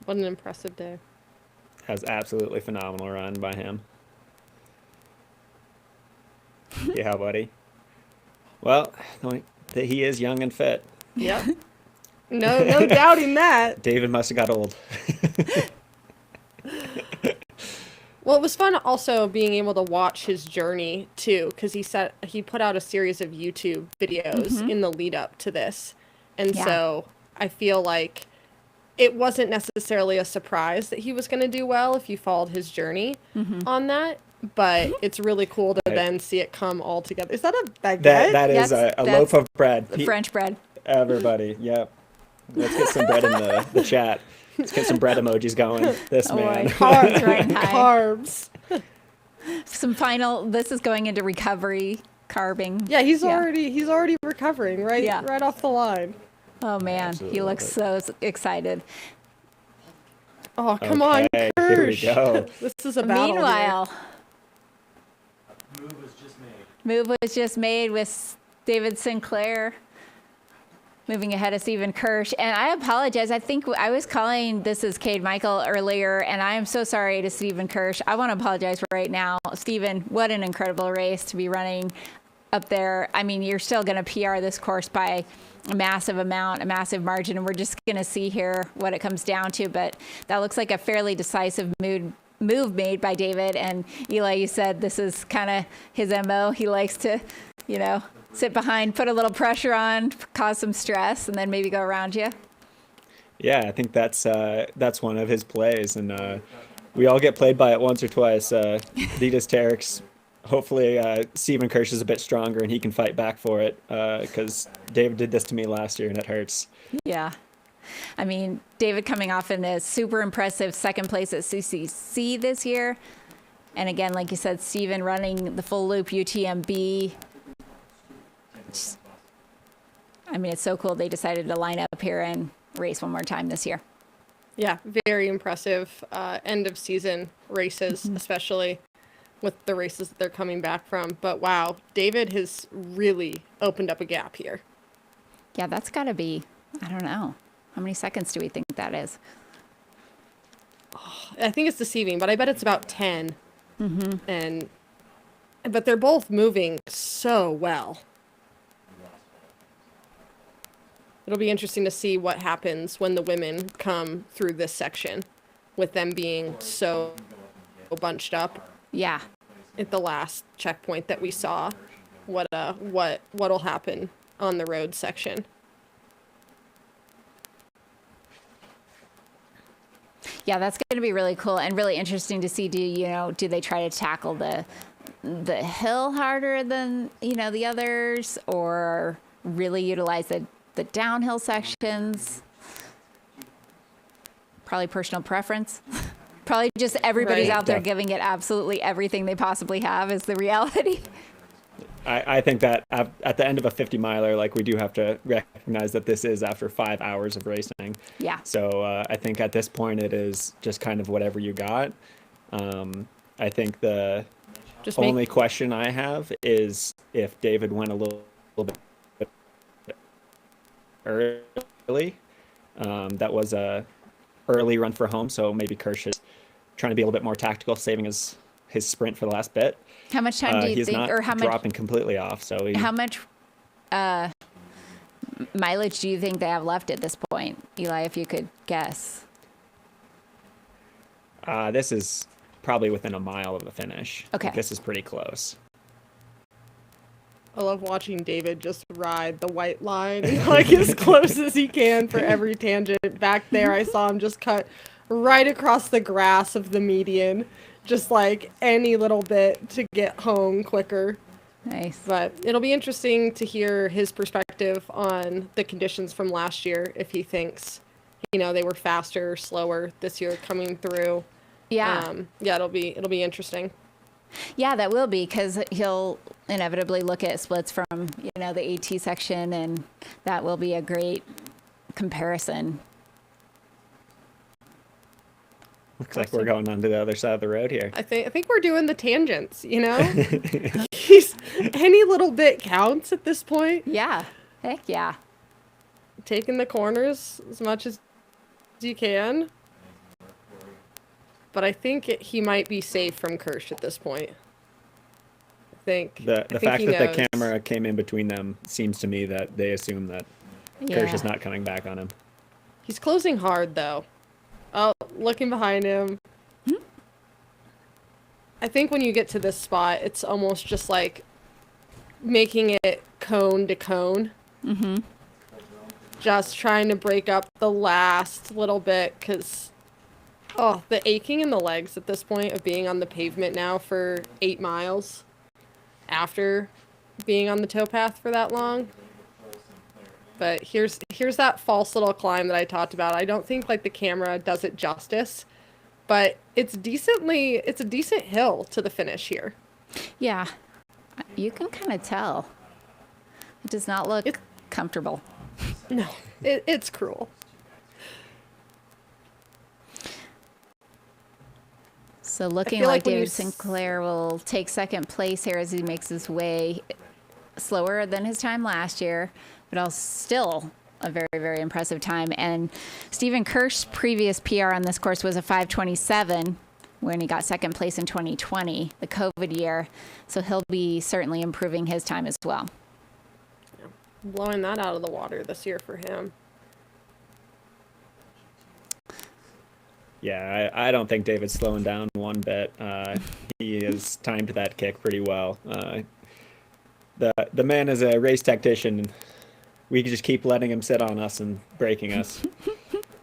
S13: What an impressive day.
S14: Has absolutely phenomenal run by him. Yeah, buddy. Well, he is young and fit.
S13: Yep. No doubting that.
S14: David must have got old.
S13: Well, it was fun also being able to watch his journey too, because he put out a series of YouTube videos in the lead up to this, and so I feel like it wasn't necessarily a surprise that he was going to do well if you followed his journey on that, but it's really cool to then see it come all together. Is that a baguette?
S14: That is a loaf of bread.
S2: French bread.
S14: Everybody, yep. Let's get some bread in the chat. Let's get some bread emojis going. This man.
S2: Carbs right high.
S13: Carbs.
S2: Some final, this is going into recovery, carbing.
S13: Yeah, he's already recovering right off the line.
S2: Oh man,
S14: Absolutely.
S2: he looks so excited.
S13: Oh, come on,
S14: Here we
S13: Kirsch.
S14: go.
S13: This is a battle.
S2: Meanwhile,
S8: Move was just made.
S2: move was just made with David Sinclair moving ahead of Stephen Kirsch. And I apologize. I think I was calling this as Cade Michael earlier, and I am so sorry to Stephen Kirsch. I want to apologize right now. Stephen, what an incredible race to be running up there. I mean, you're still going to PR this course by a massive amount, a massive margin, and we're just going to see here what it comes down to. But that looks like a fairly decisive move made by David. And Eli, you said this is kind of his MO. He likes to, sit behind, put a little pressure on, cause some stress, and then maybe go around you.
S14: Yeah, I think that's one of his plays, and we all get played by it once or twice. Vitas Terex. Hopefully, Stephen Kirsch is a bit stronger and he can fight back for it, because David did this to me last year and it hurts.
S2: Yeah. I mean, David coming off in a super impressive second place at CCC this year. And again, like you said, Stephen running the full loop UTMB. I mean, it's so cool they decided to line up here and race one more time this year.
S13: Yeah, very impressive end of season races, especially with the races that they're coming back from. But wow, David has really opened up a gap here.
S2: Yeah, that's got to be, I don't know. How many seconds do we think that is?
S13: Oh, I think it's deceiving, but I bet it's about 10. But they're both moving so well. It'll be interesting to see what happens when the women come through this section with them being so bunched up.
S2: Yeah.
S13: At the last checkpoint that we saw, what'll happen on the road section.
S2: Yeah, that's going to be really cool and really interesting to see. Do they try to tackle the hill harder than the others, or really utilize the downhill sections? Probably personal preference. Probably just everybody's out there giving it absolutely everything they possibly have is the reality.
S14: I think that at the end of a 50 miler, like, we do have to recognize that this is after 5 hours of racing.
S2: Yeah.
S14: So I think at this point it is just kind of whatever you got. I think the only question I have is if David went a little bit early, That was a early run for home, so maybe Kirsch is trying to be a little bit more tactical, saving his sprint for the last bit.
S2: How much time do you
S14: he's
S2: think,
S14: not
S2: or how much
S14: dropping completely off? So
S2: how much mileage do you think they have left at this point, Eli? If you could guess.
S14: This is probably within a mile of the finish.
S2: Okay.
S14: This is pretty close.
S13: I love watching David just ride the white line like as close as he can for every tangent. Back there, I saw him just cut right across the grass of the median, just like any little bit to get home quicker.
S2: Nice.
S13: But it'll be interesting to hear his perspective on the conditions from last year, if he thinks, you know, they were faster or slower this year coming through.
S2: Yeah.
S13: Yeah, it'll be interesting.
S2: Yeah, that will be, because he'll inevitably look at splits from, you know, the AT section, and that will be a great comparison.
S14: Looks like we're going on to the other side of the road here.
S13: I think we're doing the tangents, you know? Any little bit counts at this point.
S2: Yeah. Heck yeah.
S13: Taking the corners as much as you can. But I think he might be safe from Kirsch at this point. I think
S14: The
S13: think
S14: fact
S13: he
S14: that
S13: knows.
S14: the camera came in between them seems to me that they assume that Kirsch is not coming back on him.
S13: He's closing hard, though. Oh, looking behind him. I think when you get to this spot, it's almost just like making it cone to cone.
S2: Mm-hmm.
S13: Just trying to break up the last little bit, because the aching in the legs at this point of being on the pavement now for 8 miles after being on the towpath for that long. But here's that false little climb that I talked about. I don't think like the camera does it justice, but it's a decent hill to the finish here.
S2: Yeah. You can kind of tell. It does not look comfortable.
S13: No, it's cruel.
S2: So looking
S13: feel
S2: like
S13: like when
S2: David
S13: you
S2: Sinclair will take second place here as he makes his way slower than his time last year, but still a very, very impressive time. And Stephen Kirsch's previous PR on this course was a 5:27 when he got second place in 2020, the COVID year. So he'll be certainly improving his time as well.
S13: Blowing that out of the water this year for him.
S14: Yeah, I don't think David's slowing down one bit. He has timed that kick pretty well. The man is a race tactician. We can just keep letting him sit on us and breaking us.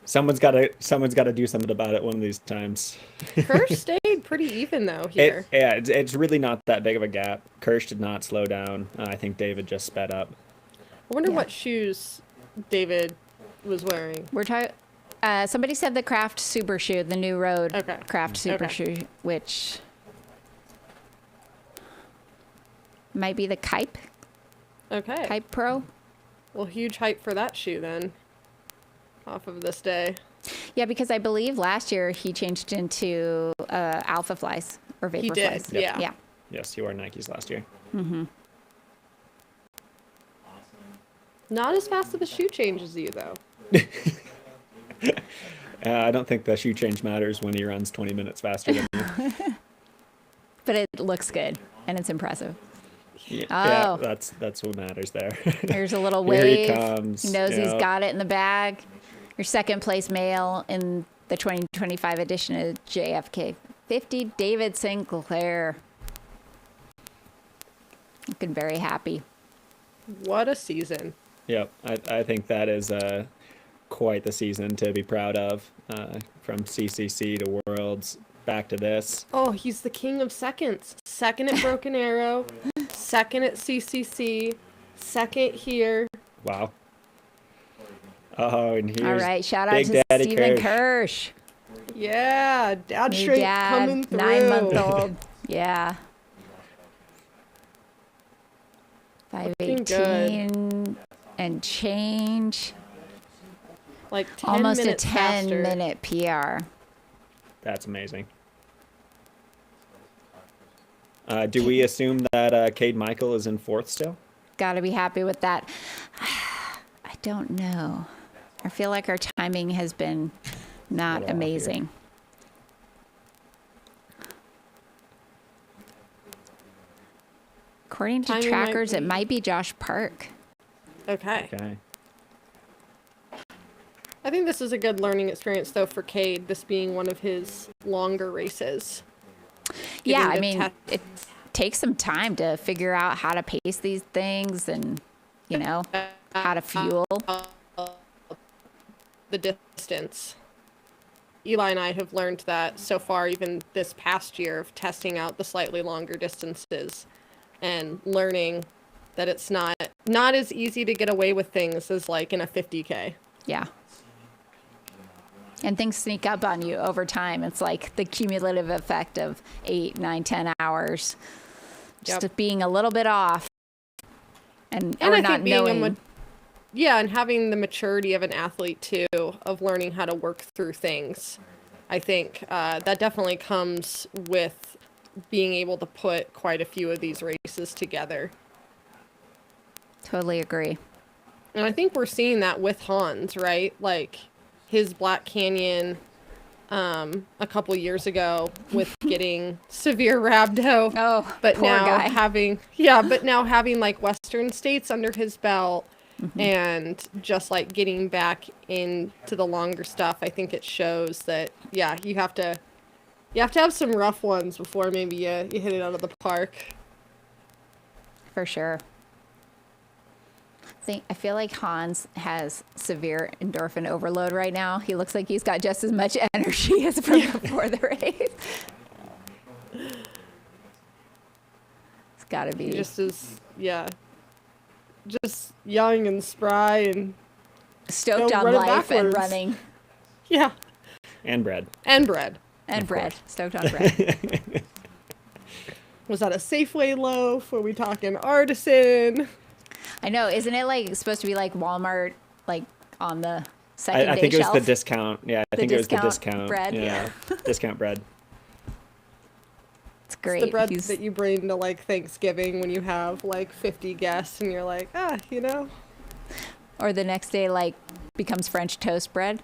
S14: Someone's got to do something about it one of these times.
S13: Kirsch stayed pretty even though here.
S14: It's really not that big of a gap. Kirsch did not slow down. I think David just sped up.
S13: I wonder what shoes David was wearing.
S2: We're talking. Somebody said the Craft Super Shoe, the new road Craft Super Shoe, which might be the Kype.
S13: Okay.
S2: Kype Pro.
S13: Well, huge hype for that shoe then. Off of this day.
S2: Yeah, because I believe last year he changed into Alpha Flies or Vapor
S13: He did,
S2: Flies.
S13: yeah.
S2: Yeah.
S14: Yes, he wore Nikes last year.
S2: Mm-hmm.
S13: Not as fast of a shoe change as you though.
S14: I don't think the shoe change matters when he runs 20 minutes faster than you.
S2: But it looks good and it's impressive.
S14: Yeah, that's what matters there.
S2: There's a little
S14: Here
S2: wave.
S14: he comes.
S2: He knows he's
S14: Yep.
S2: got it in the bag. Your second place male in the 2025 edition of JFK 50, David Sinclair. Looking very happy.
S13: What a season.
S14: Yep, I think that is quite the season to be proud of. From CCC to Worlds, back to this.
S13: Oh, he's the king of seconds. Second at Broken Arrow, second at CCC, second here.
S14: Wow. Oh, and here's
S2: All right, shout out
S14: Big
S2: to
S14: Daddy
S2: Stephen
S14: Kirsch.
S2: Kirsch.
S13: Yeah, dad
S2: New
S13: straight
S2: dad,
S13: coming through.
S2: 9-month-old. Yeah.
S13: Looking
S2: 5:18 and change.
S13: Like 10
S2: almost a
S13: minutes faster.
S2: 10-minute PR.
S14: That's amazing. Do we assume that Cade Michael is in fourth still?
S2: Got to be happy with that. I don't know. I feel like our timing has been not
S14: Little off here.
S2: amazing. According to
S13: Timing might
S2: trackers, it
S13: be-
S2: might be Josh Park.
S13: Okay.
S14: Okay.
S13: I think this is a good learning experience, though, for Cade, this being one of his longer races.
S2: Yeah,
S13: Getting
S2: I
S13: to
S2: mean,
S13: test-
S2: it takes some time to figure out how to pace these things and, you know, how to fuel.
S13: The distance. Eli and I have learned that so far, even this past year, of testing out the slightly longer distances and learning that it's not as easy to get away with things as like in a 50K.
S2: Yeah. And things sneak up on you over time. It's like the cumulative effect of 8, 9, 10 hours. Just
S13: Yep.
S2: being a little bit off and
S13: And
S2: or
S13: I
S2: not
S13: think being
S2: knowing.
S13: yeah, and having the maturity of an athlete too, of learning how to work through things. I think that definitely comes with being able to put quite a few of these races together.
S2: Totally agree.
S13: And I think we're seeing that with Hans, right? Like his Black Canyon a couple years ago with getting severe rhabdo.
S2: Oh,
S13: but
S2: poor
S13: now
S2: guy.
S13: having like Western states under his belt and just like getting back into the longer stuff. I think it shows that you have to have some rough ones before maybe you hit it out of the park.
S2: For sure. I feel like Hans has severe endorphin overload right now. He looks like he's got just as much energy as from before the race. It's got to be.
S13: Just young and spry and
S2: stoked on
S13: running
S2: life and
S13: backwards.
S2: running.
S13: Yeah.
S14: And bread.
S2: And bread. Stoked on bread.
S13: Was that a Safeway loaf? Are we talking artisan?
S2: I know. Isn't it like supposed to be like Walmart, like on the second
S14: I
S2: day
S14: think it was
S2: shelf?
S14: the discount. Yeah, I think it was the discount
S2: bread.
S14: Yeah, discount bread.
S2: It's great.
S13: It's the bread that you bring to like Thanksgiving when you have like 50 guests and you're like,
S2: Or the next day, like, becomes French toast bread.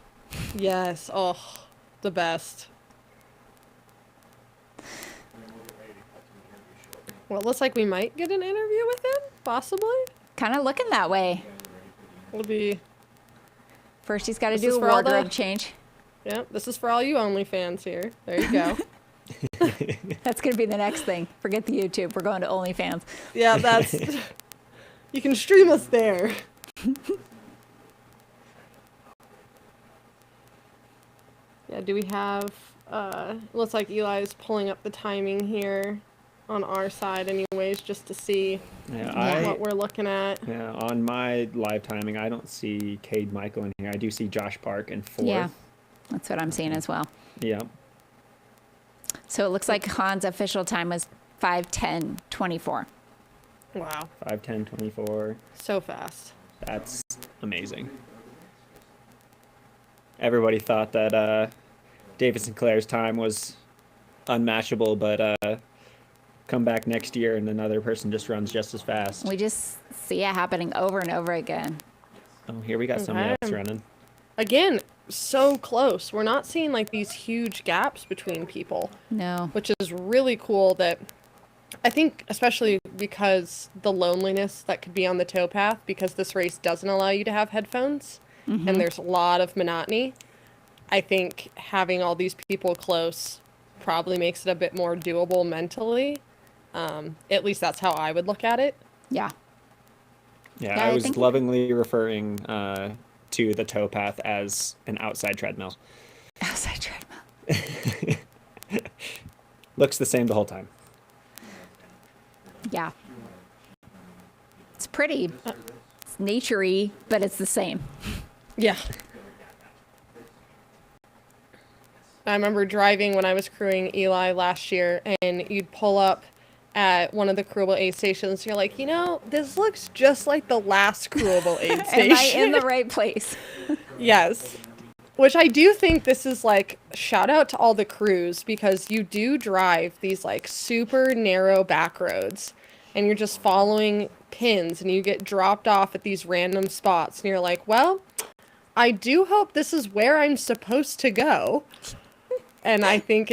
S13: Yes. Oh, the best. Well, it looks like we might get an interview with him, possibly.
S2: Kind of looking that way.
S13: It'll be.
S2: First, he's got to
S13: This
S2: do
S13: is
S2: a
S13: for all the-
S2: wardrobe change.
S13: Yep, this is for all you OnlyFans here. There you go.
S2: That's going to be the next thing. Forget the YouTube. We're going to OnlyFans.
S13: Yeah, that's. You can stream us there. Yeah, do we have. Looks like Eli is pulling up the timing here on our side, anyways, just to see what we're looking at.
S14: Yeah, on my live timing, I don't see Cade Michael in here. I do see Josh Park in 4th.
S2: Yeah, that's what I'm seeing as well.
S14: Yeah.
S2: So it looks like Han's official time was 5:10:24.
S13: Wow.
S14: 5:10:24.
S13: So fast.
S14: That's amazing. Everybody thought that David Sinclair's time was unmatchable, but come back next year and another person just runs just as fast.
S2: We just see it happening over and over again.
S14: Oh, here we got somebody else running.
S13: Again, so close. We're not seeing like these huge gaps between people.
S2: No.
S13: Which is really cool that I think especially because the loneliness that could be on the towpath, because this race doesn't allow you to have headphones and there's a lot of monotony. I think having all these people close probably makes it a bit more doable mentally. At least that's how I would look at it.
S2: Yeah.
S14: Yeah, I was lovingly referring to the towpath as an outside treadmill.
S2: Outside treadmill.
S14: Looks the same the whole time.
S2: Yeah. It's pretty. It's nature-y, but it's the same.
S13: Yeah. I remember driving when I was crewing Eli last year, and you'd pull up at one of the crewable aid stations. You're like, this looks just like the last crewable aid station.
S2: Am I in the right place?
S13: Yes. Which I do think this is like, shout out to all the crews, because you do drive these like super narrow back roads and you're just following pins and you get dropped off at these random spots and you're like, well, I do hope this is where I'm supposed to go. And I think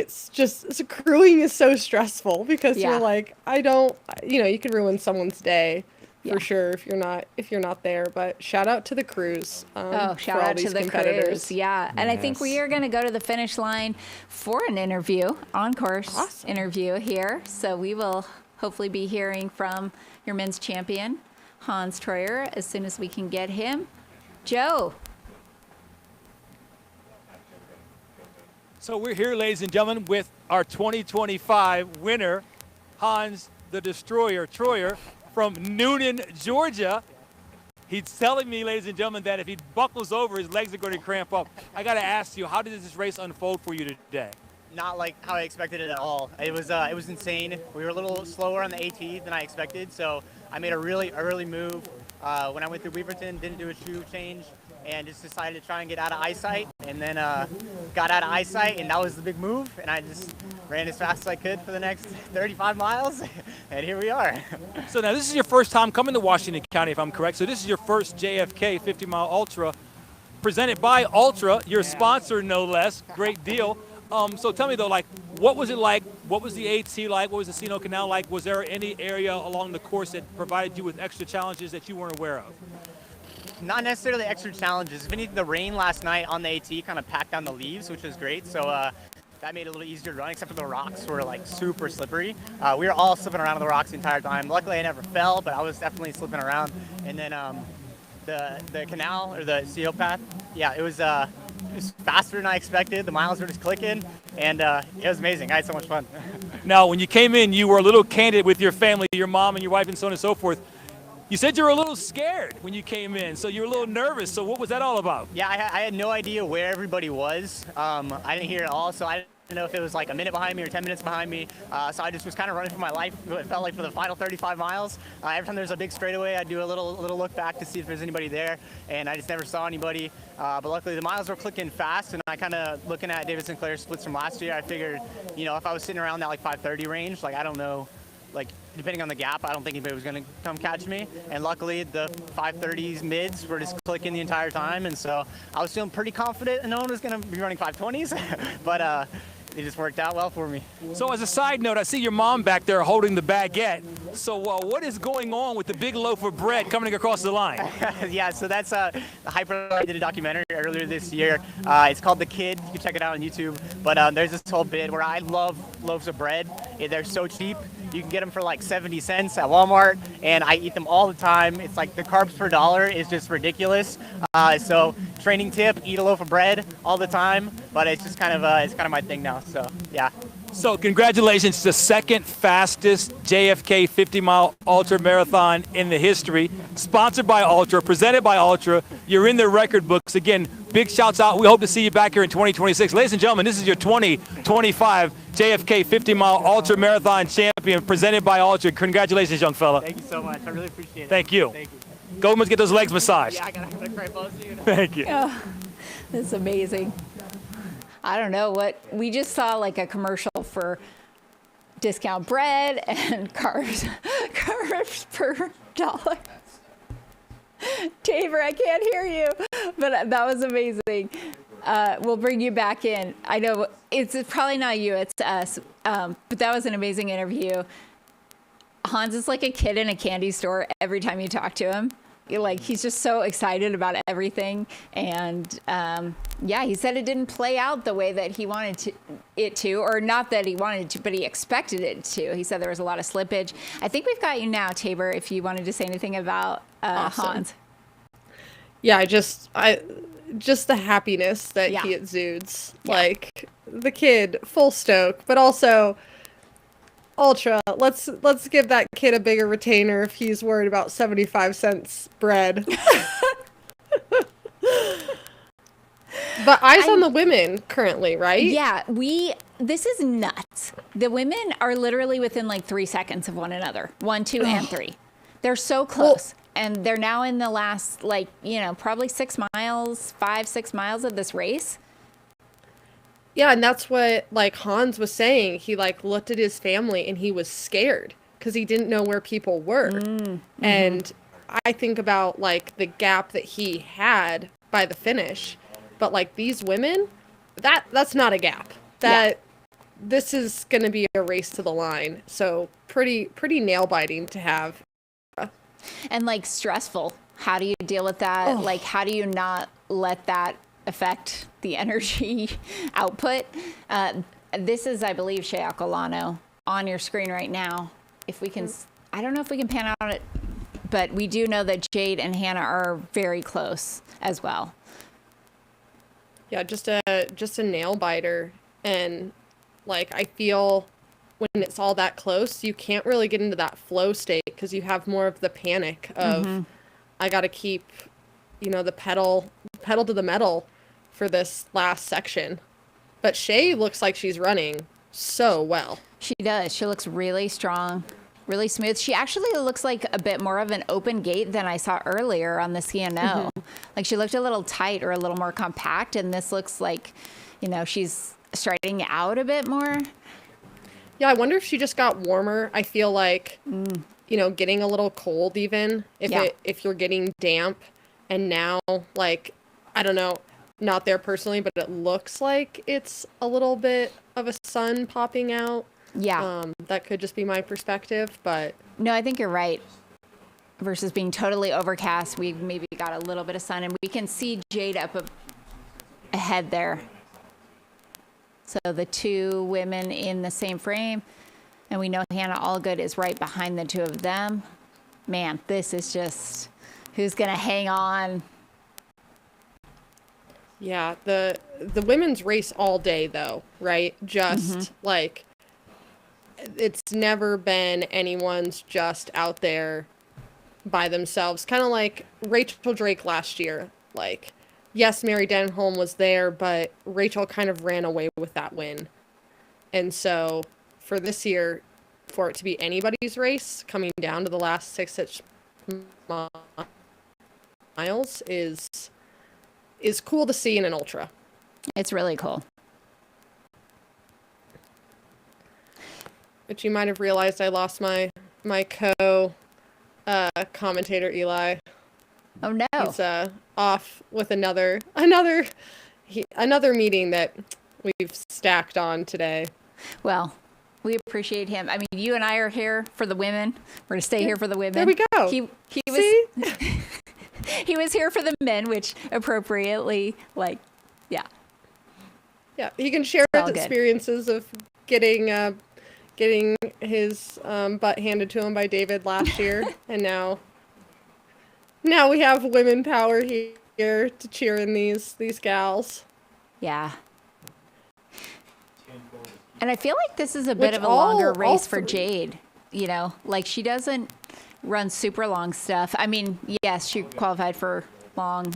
S13: crewing is so stressful because you're like, you could ruin someone's day for sure if you're not there. But shout out to the crews.
S2: Shout out to the crews. Yeah. And I think we are going to go to the finish line for an interview, on-course interview here. So we will hopefully be hearing from your men's champion, Hans Troyer, as soon as we can get him. Joe.
S4: So we're here, ladies and gentlemen, with our 2025 winner, Hans the Destroyer Troyer from Noonan, Georgia. He's telling me, ladies and gentlemen, that if he buckles over, his legs are going to cramp up. I got to ask you, how did this race unfold for you today?
S15: Not like how I expected it at all. It was insane. We were a little slower on the AT than I expected, so I made a really early move. When I went through Weaverton, didn't do a shoe change, and just decided to try and get out of eyesight, and then got out of eyesight, and that was the big move, and I just ran as fast as I could for the next 35 miles, and here we are.
S4: So now this is your first time coming to Washington County, if I'm correct. So this is your first JFK 50-mile ultra presented by Ultra, your sponsor no less. Great deal. So tell me though, like, what was it like? What was the AT like? What was the Sino Canal like? Was there any area along the course that provided you with extra challenges that you weren't aware of?
S15: Not necessarily extra challenges. If anything, the rain last night on the AT kind of packed down the leaves, which was great. So that made it a little easier to run, except for the rocks were like super slippery. We were all slipping around on the rocks the entire time. Luckily, I never fell, but I was definitely slipping around. And then the canal or the CO path, yeah, it was faster than I expected. The miles were just clicking, and it was amazing. I had so much fun.
S4: Now, when you came in, you were a little candid with your family, your mom and your wife, and so on and so forth. You said you were a little scared when you came in, so you were a little nervous. So what was that all about?
S15: Yeah, I had no idea where everybody was. I didn't hear it all, so I didn't know if it was like a minute behind me or 10 minutes behind me. So I just was kind of running for my life. It felt like for the final 35 miles. Every time there's a big straightaway, I'd do a little look back to see if there's anybody there, and I just never saw anybody. But luckily, the miles were clicking fast, and I kind of, looking at David Sinclair's splits from last year, I figured, if I was sitting around that like 5:30 range, like I don't know, like depending on the gap, I don't think anybody was going to come catch me. And luckily, the 5:30s mids were just clicking the entire time, and so I was feeling pretty confident no one was going to be running 5:20s, but it just worked out well for me.
S4: So as a side note, I see your mom back there holding the baguette. So what is going on with the big loaf of bread coming across the line?
S15: Yeah, so that's the Hyper did a documentary earlier this year. It's called The Kid. You can check it out on YouTube. But there's this whole bit where I love loaves of bread. They're so cheap. You can get them for like 70 cents at Walmart, and I eat them all the time. It's like the carbs per dollar is just ridiculous. So training tip, eat a loaf of bread all the time, but it's just kind of my thing now. So yeah.
S4: So congratulations, the second fastest JFK 50-mile ultra marathon in the history. Sponsored by Ultra, presented by Ultra. You're in their record books. Again, big shouts out. We hope to see you back here in 2026. Ladies and gentlemen, this is your 2025 JFK 50-mile ultra marathon champion, presented by Ultra. Congratulations, young fella.
S15: Thank you so much. I really appreciate it.
S4: Thank you.
S15: Thank you.
S4: Go get those legs massaged.
S15: Yeah, I gotta cry close to you.
S4: Thank you.
S2: Oh, that's amazing. I don't know what we just saw, like a commercial for discount bread and carbs per dollar. Tabor, I can't hear you, but that was amazing. We'll bring you back in. I know it's probably not you, it's us, but that was an amazing interview. Hans is like a kid in a candy store every time you talk to him. Like, he's just so excited about everything, and yeah, he said it didn't play out the way that he wanted it to, or not that he wanted to, but he expected it to. He said there was a lot of slippage. I think we've got you now, Tabor, if you wanted to say anything about
S13: Awesome.
S2: Hans.
S13: Yeah, just the happiness that he exudes. Yeah. Like, the kid, full stoke, but also Ultra, let's give that kid a bigger retainer if he's worried about 75 cents bread. But eyes on the women currently, right?
S2: Yeah, this is nuts. The women are literally within like 3 seconds of one another. 1, 2, and 3. They're so close. And they're now in the last, like, probably 6 miles, 5, 6 miles of this race.
S13: Yeah, and that's what, like, Hans was saying. He, like, looked at his family and he was scared because he didn't know where people were. Mm-hmm. And I think about, like, the gap that he had by the finish. But like these women, that's not a gap. This is going to be a race to the line. So pretty nail biting to have.
S2: And like stressful. How do you deal with that?
S13: Oh.
S2: Like, how do you not let that affect the energy output? This is, I believe, Shea Alcolano on your screen right now. If we can, I don't know if we can pan out it, but we do know that Jade and Hannah are very close as well.
S13: Yeah, just a nail biter. And like, I feel when it's all that close, you can't really get into that flow state because you have more of the panic of, I got to keep, the pedal to the metal for this last section. But Shea looks like she's running so well.
S2: She does. She looks really strong, really smooth. She actually looks like a bit more of an open gait than I saw earlier on the CNO. Like she looked a little tight or a little more compact, and this looks like, she's striding out a bit more.
S13: Yeah, I wonder if she just got warmer. I feel like, getting a little cold even, if you're getting damp. And now, like, I don't know, not there personally, but it looks like it's a little bit of a sun popping out.
S2: Yeah.
S13: That could just be my perspective, but...
S2: No, I think you're right. Versus being totally overcast, we maybe got a little bit of sun, and we can see Jade up ahead there. So the two women in the same frame, and we know Hannah Allgood is right behind the two of them. Man, this is just who's gonna hang on.
S13: Yeah, the women's race all day though, right? Just like it's never been anyone's just out there by themselves. Kind of like Rachel Drake last year. Like, yes, Mary Denholm was there, but Rachel kind of ran away with that win. And so for this year, for it to be anybody's race, coming down to the last 6 miles is cool to see in an ultra.
S2: It's really cool.
S13: But you might have realized I lost my commentator Eli.
S2: Oh no.
S13: He's off with another meeting that we've stacked on today.
S2: Well, we appreciate him. I mean, you and I are here for the women. We're gonna stay here for the women.
S13: There we go.
S2: He was he was here for the men, which appropriately, like, yeah.
S13: Yeah, he can share his experiences of getting his butt handed to him by David last year, and now we have women power here to cheer in these gals.
S2: Yeah. And I feel like this is a bit of a longer race for Jade. Like she doesn't run super long stuff. I mean, yes, she qualified for long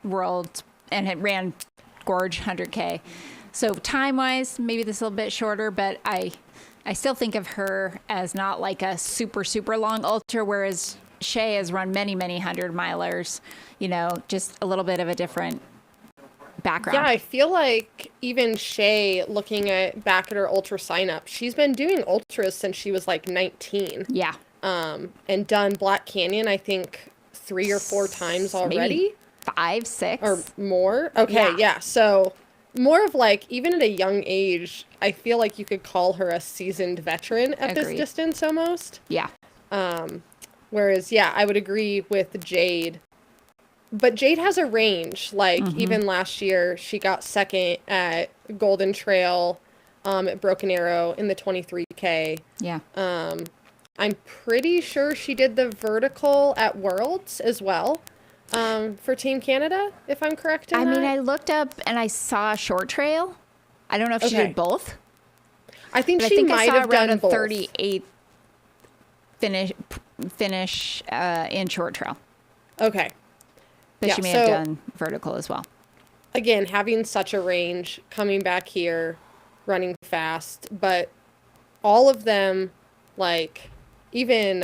S2: world and had ran Gorge 100K. So time-wise, maybe this is a little bit shorter, but I still think of her as not like a super, super long ultra, whereas Shea has run many, many 100-milers, just a little bit of a different background.
S13: Yeah, I feel like even Shea, looking back at her ultra sign-up, she's been doing ultras since she was like 19.
S2: Yeah.
S13: And done Black Canyon, I think 3 or 4 times already.
S2: Maybe 5, 6.
S13: Or more. Okay, yeah. So more of like, even at a young age, I feel like you could call her a seasoned veteran at this distance almost.
S2: Yeah.
S13: Whereas, yeah, I would agree with Jade. But Jade has a range. Like, even last year, she got second at Golden Trail at Broken Arrow in the 23K.
S2: Yeah.
S13: I'm pretty sure she did the vertical at Worlds as well for Team Canada, if I'm correct in that.
S2: I mean, I looked up and I saw short trail. I don't know if she did both.
S13: I think she might have done both.
S2: 38th finish in short trail.
S13: Okay.
S2: But she may have done vertical as well.
S13: Again, having such a range, coming back here, running fast, but all of them, like, even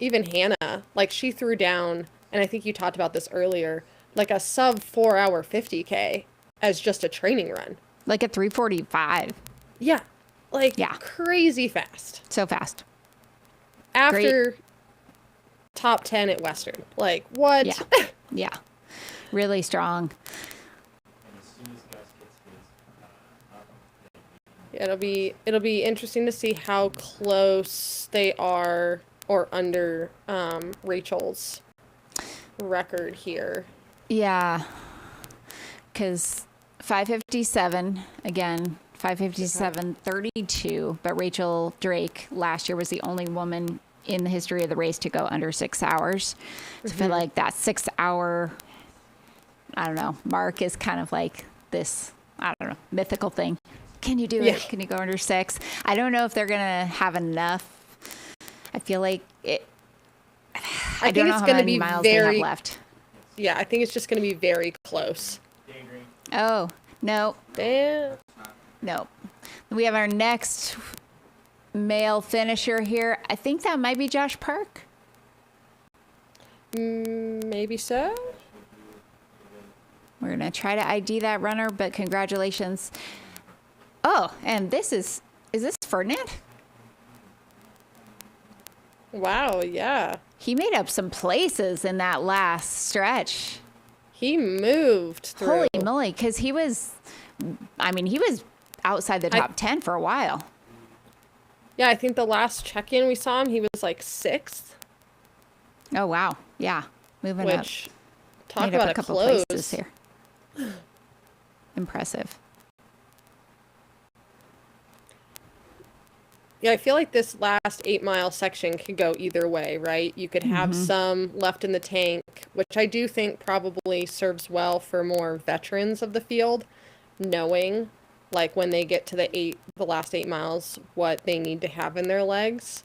S13: Hannah, like, she threw down, and I think you talked about this earlier, like a sub 4 hour 50K as just a training run.
S2: Like a 3:45.
S13: Yeah. Like, crazy fast.
S2: So fast.
S13: After top 10 at Western. Like, what?
S2: Yeah. Really strong.
S13: Yeah, it'll be interesting to see how close they are or under Rachel's record here.
S2: Yeah, because 5:57 again, 5:57:32. But Rachel Drake last year was the only woman in the history of the race to go under 6 hours. So I feel like that 6 hour, I don't know, mark is kind of like this, I don't know, mythical thing. Can you do it? Can you go under 6? I don't know if they're gonna have enough. I feel like it. I don't know how many miles they have left.
S13: Yeah, I think it's just going to be very close.
S2: Oh, no. No. We have our next male finisher here. I think that might be Josh Park.
S13: Maybe so.
S2: We're going to try to ID that runner, but congratulations. Oh, and is this Ferdinand?
S13: Wow, yeah.
S2: He made up some places in that last stretch.
S13: He moved through.
S2: Holy moly, because he was outside the top 10 for a while.
S13: Yeah, I think the last check-in we saw him, he was like 6th.
S2: Oh, wow. Yeah, moving up.
S13: Talk
S2: Made
S13: about
S2: up a couple places here. Impressive.
S13: Yeah, I feel like this last 8-mile section could go either way, right? You could have some left in the tank, which I do think probably serves well for more veterans of the field, knowing like when they get to the last 8 miles, what they need to have in their legs.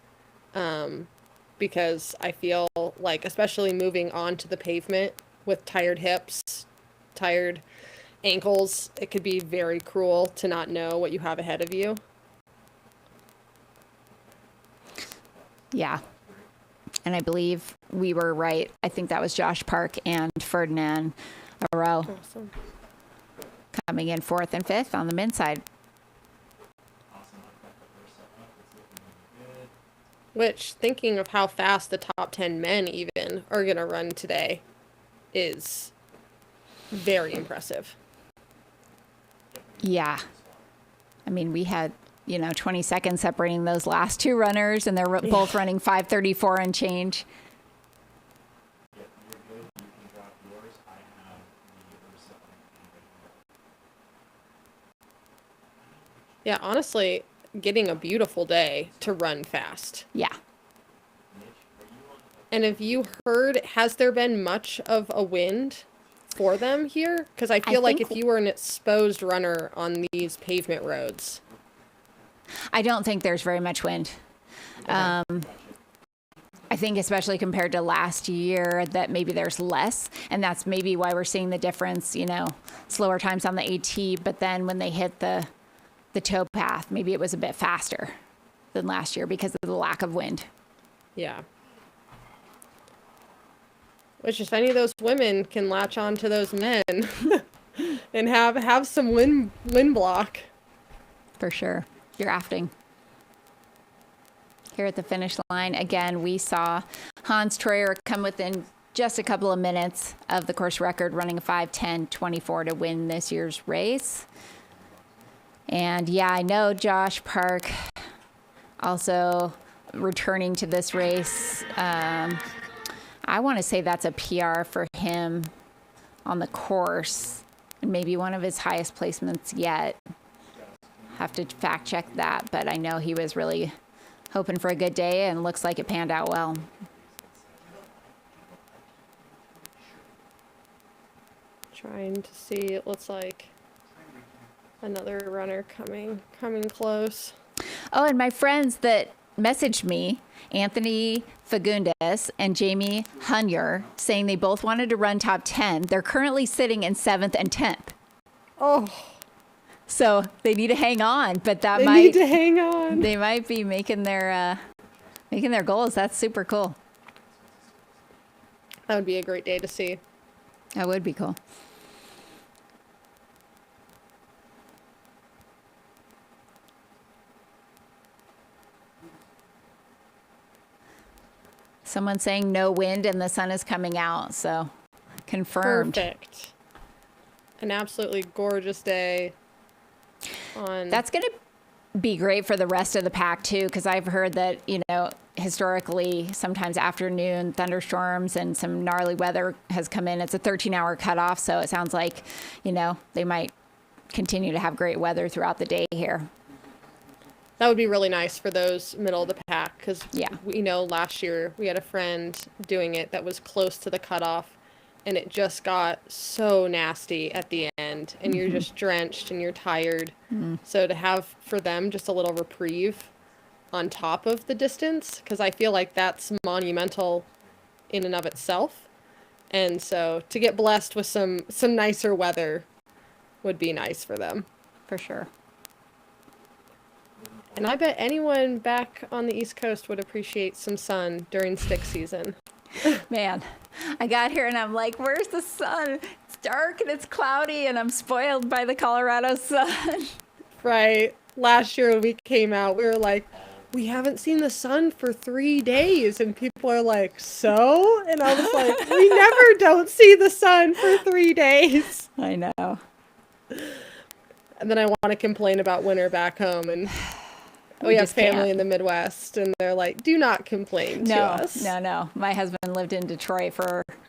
S13: Because I feel like, especially moving onto the pavement with tired hips, tired ankles, it could be very cruel to not know what you have ahead of you.
S2: Yeah. And I believe we were right. I think that was Josh Park and Ferdinand Arrow coming in 4th and 5th on the men's side.
S13: Which, thinking of how fast the top 10 men even are going to run today, is very impressive.
S2: Yeah. I mean, we had 20 seconds separating those last 2 runners, and they're both running 5:34 and change.
S13: Yeah, honestly, getting a beautiful day to run fast.
S2: Yeah.
S13: And have you heard, has there been much of a wind for them here? Because I feel like if you were an exposed runner on these pavement roads.
S2: I don't think there's very much wind. I think especially compared to last year that maybe there's less, and that's maybe why we're seeing the difference, slower times on the AT, but then when they hit the towpath, maybe it was a bit faster than last year because of the lack of wind.
S13: Yeah. Which, if any of those women can latch on to those men and have some wind block.
S2: For sure. Drafting. Here at the finish line, again, we saw Hans Troyer come within just a couple of minutes of the course record, running a 5:10:24 to win this year's race. And yeah, I know Josh Park also returning to this race. I want to say that's a PR for him on the course, and maybe one of his highest placements yet. Have to fact check that, but I know he was really hoping for a good day, and looks like it panned out well.
S13: Trying to see, it looks like another runner coming close.
S2: Oh, and my friends that messaged me, Anthony Fagundes and Jamie Hunyer, saying they both wanted to run top 10. They're currently sitting in 7th and 10th.
S13: Oh.
S2: So they need to hang on, but
S13: they need to hang on.
S2: They might be making their goals. That's super cool.
S13: That would be a great day to see.
S2: That would be cool. Someone saying no wind and the sun is coming out, so Confirmed.
S13: Perfect. An absolutely gorgeous day.
S2: That's going to be great for the rest of the pack too, because I've heard that, historically sometimes afternoon thunderstorms and some gnarly weather has come in. It's a 13-hour cutoff, so it sounds like, they might continue to have great weather throughout the day here.
S13: That would be really nice for those middle of the pack, because we know last year we had a friend doing it that was close to the cutoff, and it just got so nasty at the end, and you're just drenched and you're tired. So to have for them just a little reprieve on top of the distance, because I feel like that's monumental in and of itself. And so to get blessed with some nicer weather would be nice for them.
S2: For sure.
S13: And I bet anyone back on the East Coast would appreciate some sun during stick season.
S2: Man, I got here and I'm like, where's the sun? It's dark and it's cloudy and I'm spoiled by the Colorado sun.
S13: Right. Last year when we came out, we were like, we haven't seen the sun for 3 days. And people are like, so? And I was like, we never don't see the sun for 3 days.
S2: I know.
S13: And then I want to complain about winter back home, and we have family in the Midwest, and they're like, do not complain to us.
S2: No. My husband lived in Detroit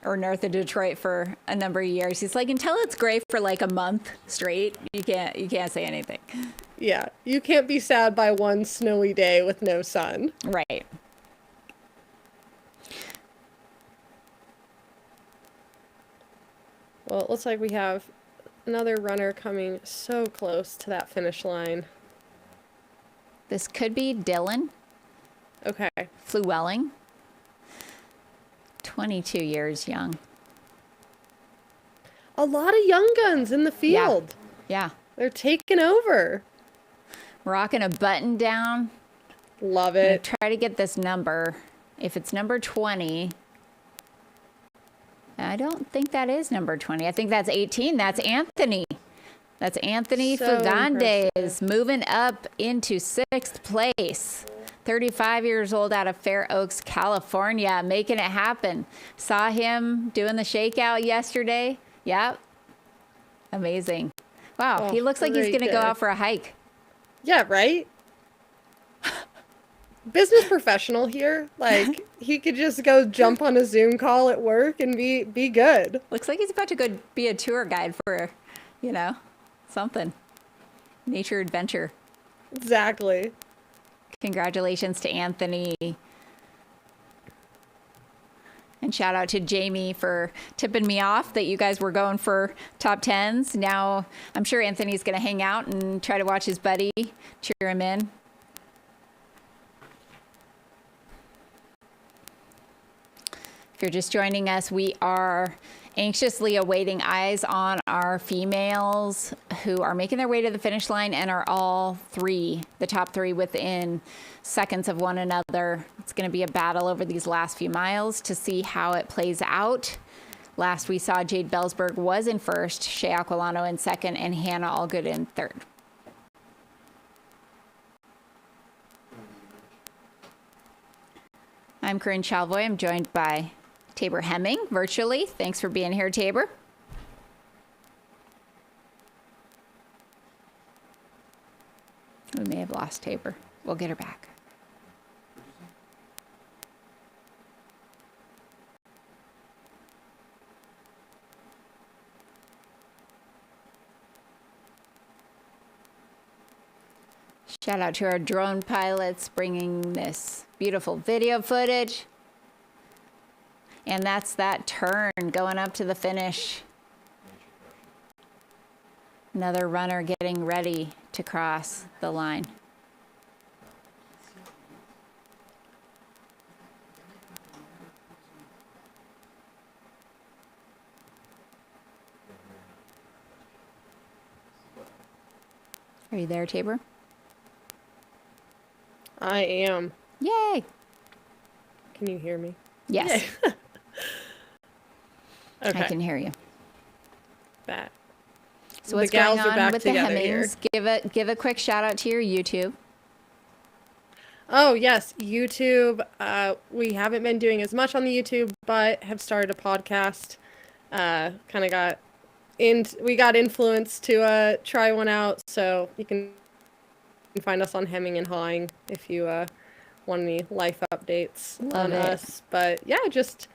S2: north of Detroit for a number of years. He's like, until it's gray for like a month straight, you can't say anything.
S13: Yeah, you can't be sad by one snowy day with no sun.
S2: Right.
S13: Well, it looks like we have another runner coming so close to that finish line.
S2: This could be Dylan.
S13: Okay.
S2: Flewelling. 22 years young.
S13: A lot of young guns in the field.
S2: Yeah.
S13: They're taking over.
S2: Rocking a button down.
S13: Love it.
S2: Try to get this number. If it's number 20, I don't think that is number 20. I think that's 18. That's Anthony. That's Anthony Fugandes moving up into 6th place. 35 years old out of Fair Oaks, California, making it happen. Saw him doing the shakeout yesterday. Yep. Amazing. Wow, he looks like he's going to go out for a hike.
S13: Yeah, right? Business professional here. Like, he could just go jump on a Zoom call at work and be good.
S2: Looks like he's about to go be a tour guide for, something. Nature adventure.
S13: Exactly.
S2: Congratulations to Anthony. And shout out to Jamie for tipping me off that you guys were going for top 10s. Now, I'm sure Anthony's going to hang out and try to watch his buddy, cheer him in. If you're just joining us, we are anxiously awaiting eyes on our females who are making their way to the finish line and are all the top three within seconds of one another. It's going to be a battle over these last few miles to see how it plays out. Last we saw, Jade Bellsberg was in first, Shea Aquilano in second, and Hannah Allgood in third. I'm Corinne Chalvoy. I'm joined by Tabor Hemming virtually. Thanks for being here, Tabor. We may have lost Tabor. We'll get her back. Shout out to our drone pilots bringing this beautiful video footage. And that's that turn going up to the finish. Another runner getting ready to cross the line. Are you there, Tabor?
S13: I am.
S2: Yay!
S13: Can you hear me?
S2: Yes.
S13: Okay.
S2: I can hear you.
S13: That.
S2: So what's
S13: the gals
S2: going
S13: are
S2: on
S13: back
S2: with the
S13: together
S2: Hemmings? Give a quick shout out to your YouTube.
S13: Oh yes, YouTube. We haven't been doing as much on the YouTube, but have started a podcast. Kind of got we got influenced to try one out, so you can find us on Hemming and Hawing if you want any life updates on us. But yeah, just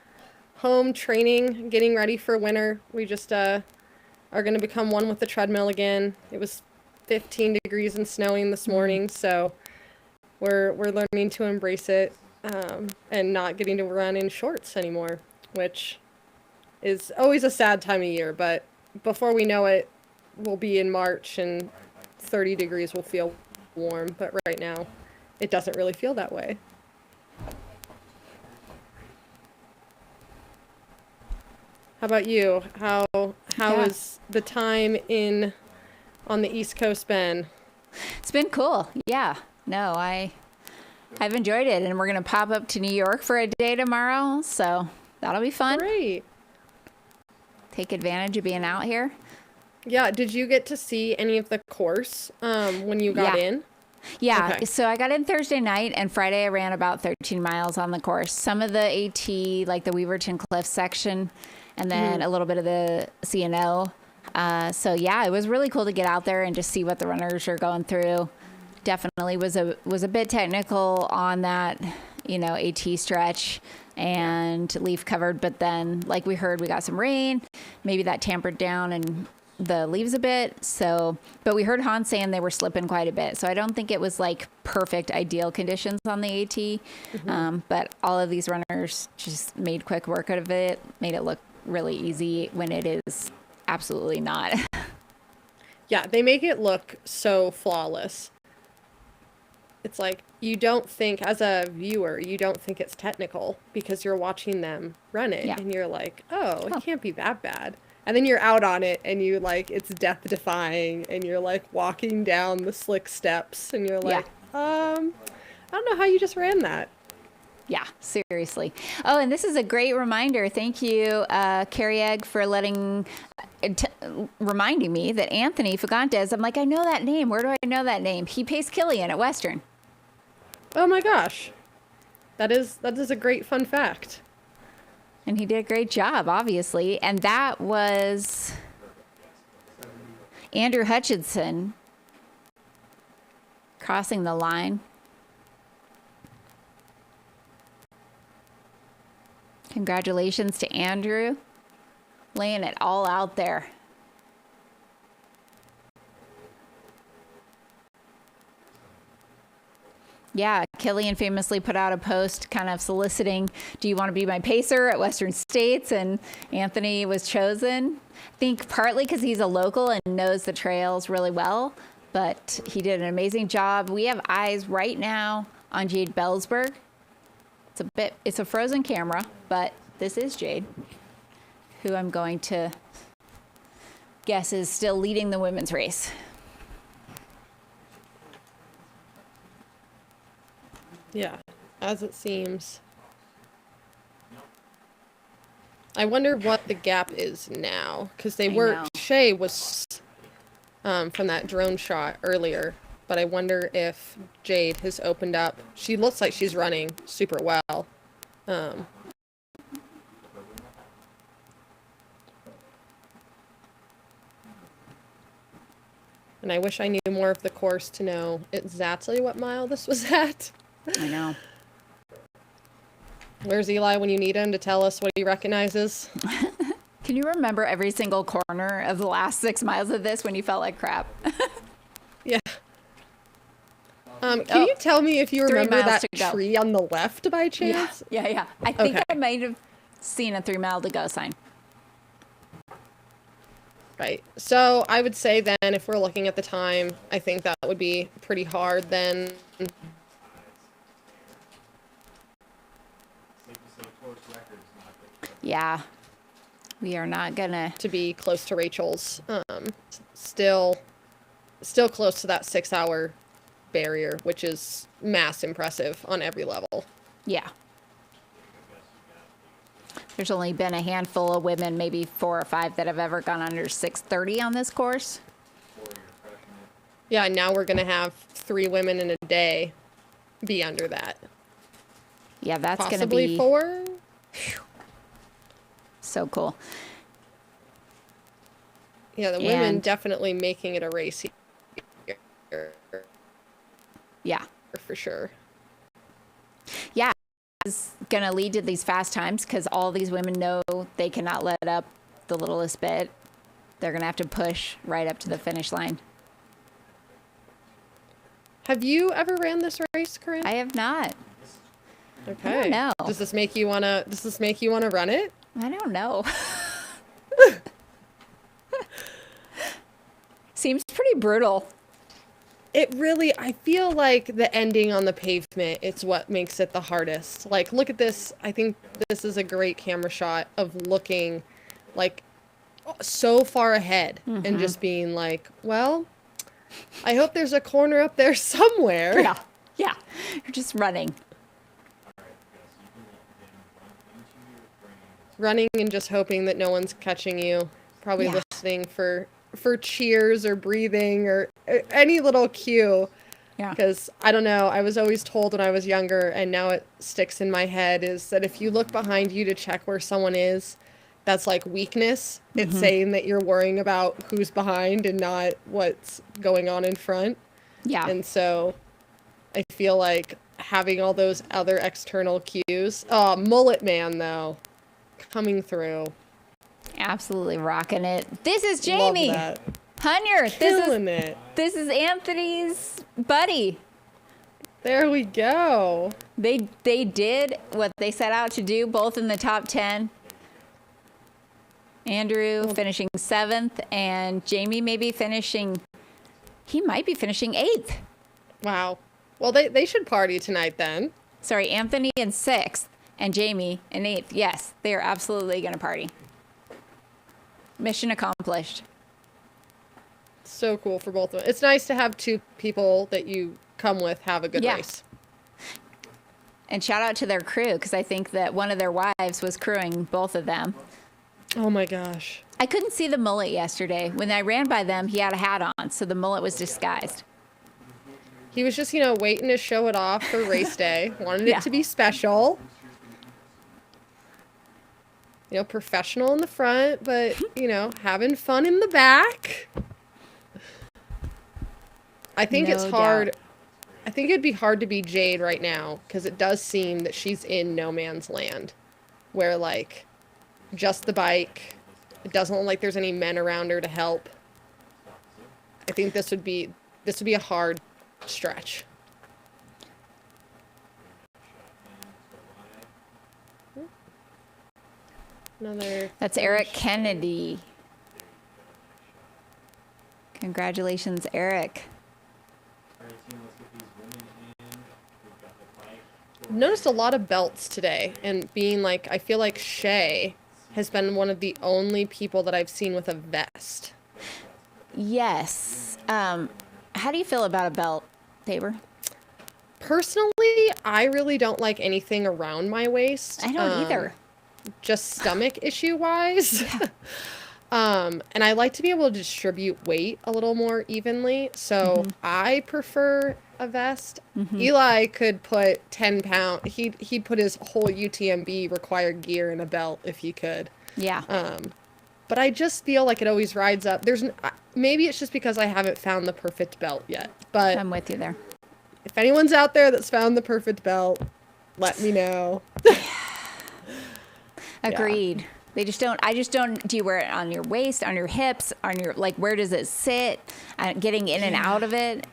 S13: home training, getting ready for winter. We just are going to become one with the treadmill again. It was 15 degrees and snowing this morning, so we're learning to embrace it, and not getting to run in shorts anymore, which is always a sad time of year. But before we know it, we'll be in March and 30 degrees will feel warm. But right now, it doesn't really feel that way. How about you? How is the time on the East Coast been?
S2: It's been cool. Yeah. No, I've enjoyed it, and we're gonna pop up to New York for a day tomorrow, so that'll be fun.
S13: Great.
S2: Take advantage of being out here.
S13: Yeah. Did you get to see any of the course when you got in?
S2: Yeah,
S13: Okay.
S2: So I got in Thursday night, and Friday I ran about 13 miles on the course. Some of the AT, like the Weaverton Cliff section, and then a little bit of the CNO. So yeah, it was really cool to get out there and just see what the runners are going through. Definitely was a bit technical on that, AT stretch and leaf covered, but then like we heard, we got some rain, maybe that tampered down and the leaves a bit. So, but we heard Hans saying they were slipping quite a bit. So I don't think it was like perfect ideal conditions on the AT. But all of these runners just made quick work out of it, made it look really easy when it is absolutely not.
S13: Yeah, they make it look so flawless. It's like you don't think, as a viewer, you don't think it's technical because you're watching them run it, and you're like, oh, it can't be that bad. And then you're out on it and you like, it's death defying, and you're like walking down the slick steps and you're like, I don't know how you just ran that.
S2: Yeah, seriously. Oh, and this is a great reminder. Thank you, Carrie Egg, for reminding me that Anthony Fagantes, I'm like, I know that name. Where do I know that name? He paced Killian at Western.
S13: Oh my gosh. That is a great fun fact.
S2: And he did a great job, obviously. And that was Andrew Hutchinson crossing the line. Congratulations to Andrew, laying it all out there. Yeah, Killian famously put out a post kind of soliciting, do you want to be my pacer at Western States? And Anthony was chosen. I think partly because he's a local and knows the trails really well, but he did an amazing job. We have eyes right now on Jade Bellsberg. It's a frozen camera, but this is Jade, who I'm going to guess is still leading the women's race.
S13: Yeah, as it seems. I wonder what the gap is now, because Shay was from that drone shot earlier, but I wonder if Jade has opened up. She looks like she's running super well. And I wish I knew more of the course to know exactly what mile this was at.
S2: I know.
S13: Where's Eli when you need him to tell us what he recognizes?
S2: Can you remember every single corner of the last 6 miles of this when you felt like crap?
S13: Yeah. Can you tell me if you remember that tree on the left by chance?
S2: Yeah. I think I might have seen a 3 mile to go sign.
S13: Right. So I would say then, if we're looking at the time, I think that would be pretty hard then.
S2: Yeah. We are not gonna
S13: to be close to Rachel's. Still close to that 6 hour barrier, which is mass impressive on every level.
S2: Yeah. There's only been a handful of women, maybe 4 or 5, that have ever gone under 6:30 on this course.
S13: Yeah, and now we're going to have 3 women in a day be under that.
S2: Yeah, that's going to
S13: possibly
S2: be
S13: 4.
S2: So cool.
S13: Yeah, the women
S2: And-
S13: definitely making it a race here.
S2: Yeah.
S13: For sure.
S2: Yeah. Is going to lead to these fast times because all these women know they cannot let up the littlest bit. They're going to have to push right up to the finish line.
S13: Have you ever ran this race, Corinne?
S2: I have not.
S13: Okay.
S2: I don't know.
S13: Does this make you wanna run it?
S2: I don't know. Seems pretty brutal.
S13: It really, I feel like the ending on the pavement, it's what makes it the hardest. Like, look at this. I think this is a great camera shot of looking like so far ahead and just being like, well, I hope there's a corner up there somewhere.
S2: Yeah. Yeah. You're just running.
S13: Running and just hoping that no one's catching you. Probably
S2: Yeah.
S13: listening for cheers or breathing or any little cue.
S2: Yeah.
S13: Because I don't know, I was always told when I was younger, and now it sticks in my head, is that if you look behind you to check where someone is, that's like weakness. It's saying that you're worrying about who's behind and not what's going on in front.
S2: Yeah.
S13: And so I feel like having all those other external cues. Oh, Mullet Man, though, coming through.
S2: Absolutely rocking it. This is
S13: Love
S2: Jamie.
S13: that.
S2: Hunyer.
S13: Killing it.
S2: This is Anthony's buddy.
S13: There we go.
S2: They did what they set out to do, both in the top 10. Andrew finishing 7th, and Jamie maybe finishing, he might be finishing 8th.
S13: Wow. Well, they should party tonight then.
S2: Sorry, Anthony in 6th, and Jamie in 8th. Yes, they are absolutely going to party. Mission accomplished.
S13: So cool for both of them. It's nice to have two people that you come with have a good race.
S2: And shout out to their crew, because I think that one of their wives was crewing both of them.
S13: Oh my gosh.
S2: I couldn't see the mullet yesterday. When I ran by them, he had a hat on, so the mullet was disguised.
S13: He was just, waiting to show it off for race day. Wanted it to be special. Professional in the front, but, having fun in the back. I think it's hard. I think it'd be hard to be Jade right now, because it does seem that she's in no man's land, where, just the bike. It doesn't look like there's any men around her to help. I think this would be a hard stretch.
S2: That's Eric Kennedy. Congratulations, Eric.
S13: I've noticed a lot of belts today, and I feel like Shay has been one of the only people that I've seen with a vest.
S2: Yes. How do you feel about a belt, Tabor?
S13: Personally, I really don't like anything around my waist.
S2: I don't either.
S13: Just stomach issue wise. And I like to be able to distribute weight a little more evenly. So I prefer a vest. Eli could put 10 pounds. He'd put his whole UTMB required gear in a belt if he could.
S2: Yeah.
S13: But I just feel like it always rides up. Maybe it's just because I haven't found the perfect belt yet. But
S2: I'm with you there.
S13: If anyone's out there that's found the perfect belt, let me know.
S2: Agreed. They just don't. I just don't. Do you wear it on your waist, on your hips, on your where does it sit? Getting in and out of it.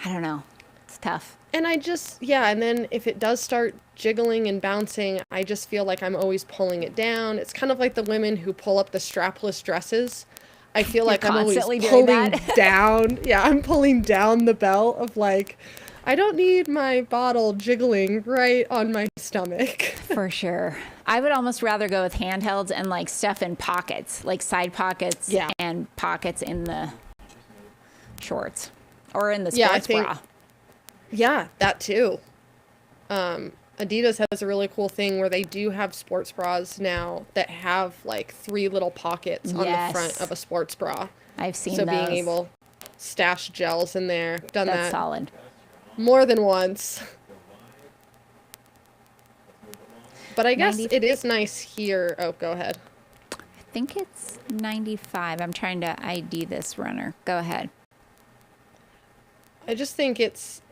S2: I don't know. It's tough.
S13: And and then if it does start jiggling and bouncing, I just feel like I'm always pulling it down. It's kind of like the women who pull up the strapless dresses. I feel like I'm always pulling down. Yeah, I'm pulling down the belt of I don't need my bottle jiggling right on my stomach.
S2: For sure. I would almost rather go with handhelds and stuff in pockets, side pockets and pockets in the shorts or in the sports bra.
S13: Yeah, that too. Adidas has a really cool thing where they do have sports bras now that have 3 little pockets on the front of a sports bra.
S2: I've seen
S13: so
S2: those.
S13: Being able to stash gels in there. Done that.
S2: That's solid.
S13: More than once. But I guess it is nice here. Oh, go ahead.
S2: think it's 95. I'm trying to ID this runner. Go ahead.
S13: I just think it's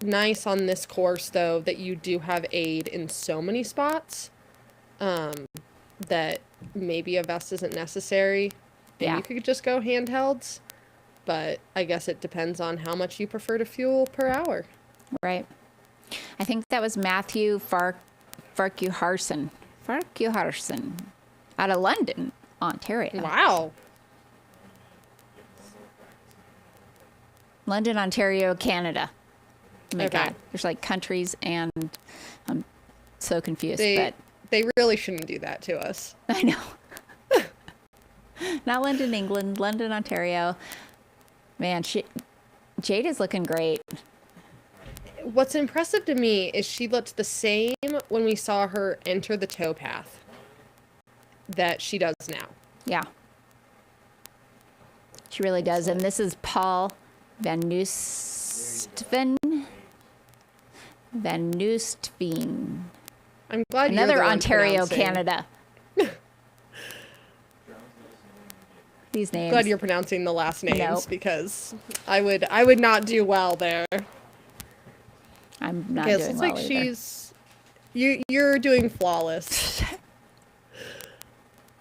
S13: nice on this course, though, that you do have aid in so many spots that maybe a vest isn't necessary. And
S2: Yeah.
S13: you could just go handhelds. But I guess it depends on how much you prefer to fuel per hour.
S2: Right. I think that was Matthew Farquharson out of London, Ontario.
S13: Wow.
S2: London, Ontario, Canada. Oh my
S13: Okay.
S2: God. There's like countries, and I'm so confused.
S13: They
S2: but
S13: really shouldn't do that to us.
S2: I know. Not London, England, London, Ontario. Man, Jade is looking great.
S13: What's impressive to me is she looked the same when we saw her enter the towpath that she does now.
S2: Yeah. She really does. And this is Paul Van Noostven.
S13: I'm glad you're
S2: Another
S13: the one
S2: Ontario,
S13: pronouncing.
S2: Canada. These names.
S13: Glad you're pronouncing the last names
S2: Nope.
S13: because I would not do well there.
S2: I'm not
S13: Because
S2: doing
S13: it's
S2: well
S13: like
S2: either.
S13: you're doing flawless.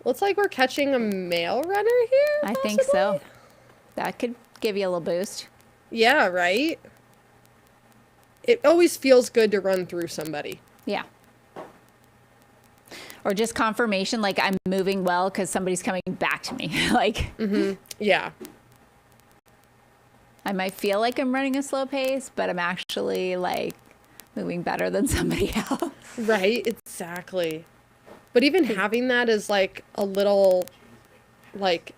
S13: Looks like we're catching a male runner here.
S2: I think so. That could give you a little boost.
S13: Yeah, right? It always feels good to run through somebody.
S2: Yeah. Or just confirmation, like I'm moving well because somebody's coming back to me. Like,
S13: yeah.
S2: I might feel like I'm running a slow pace, but I'm actually like moving better than somebody else.
S13: Right, exactly. But even having that as like a little like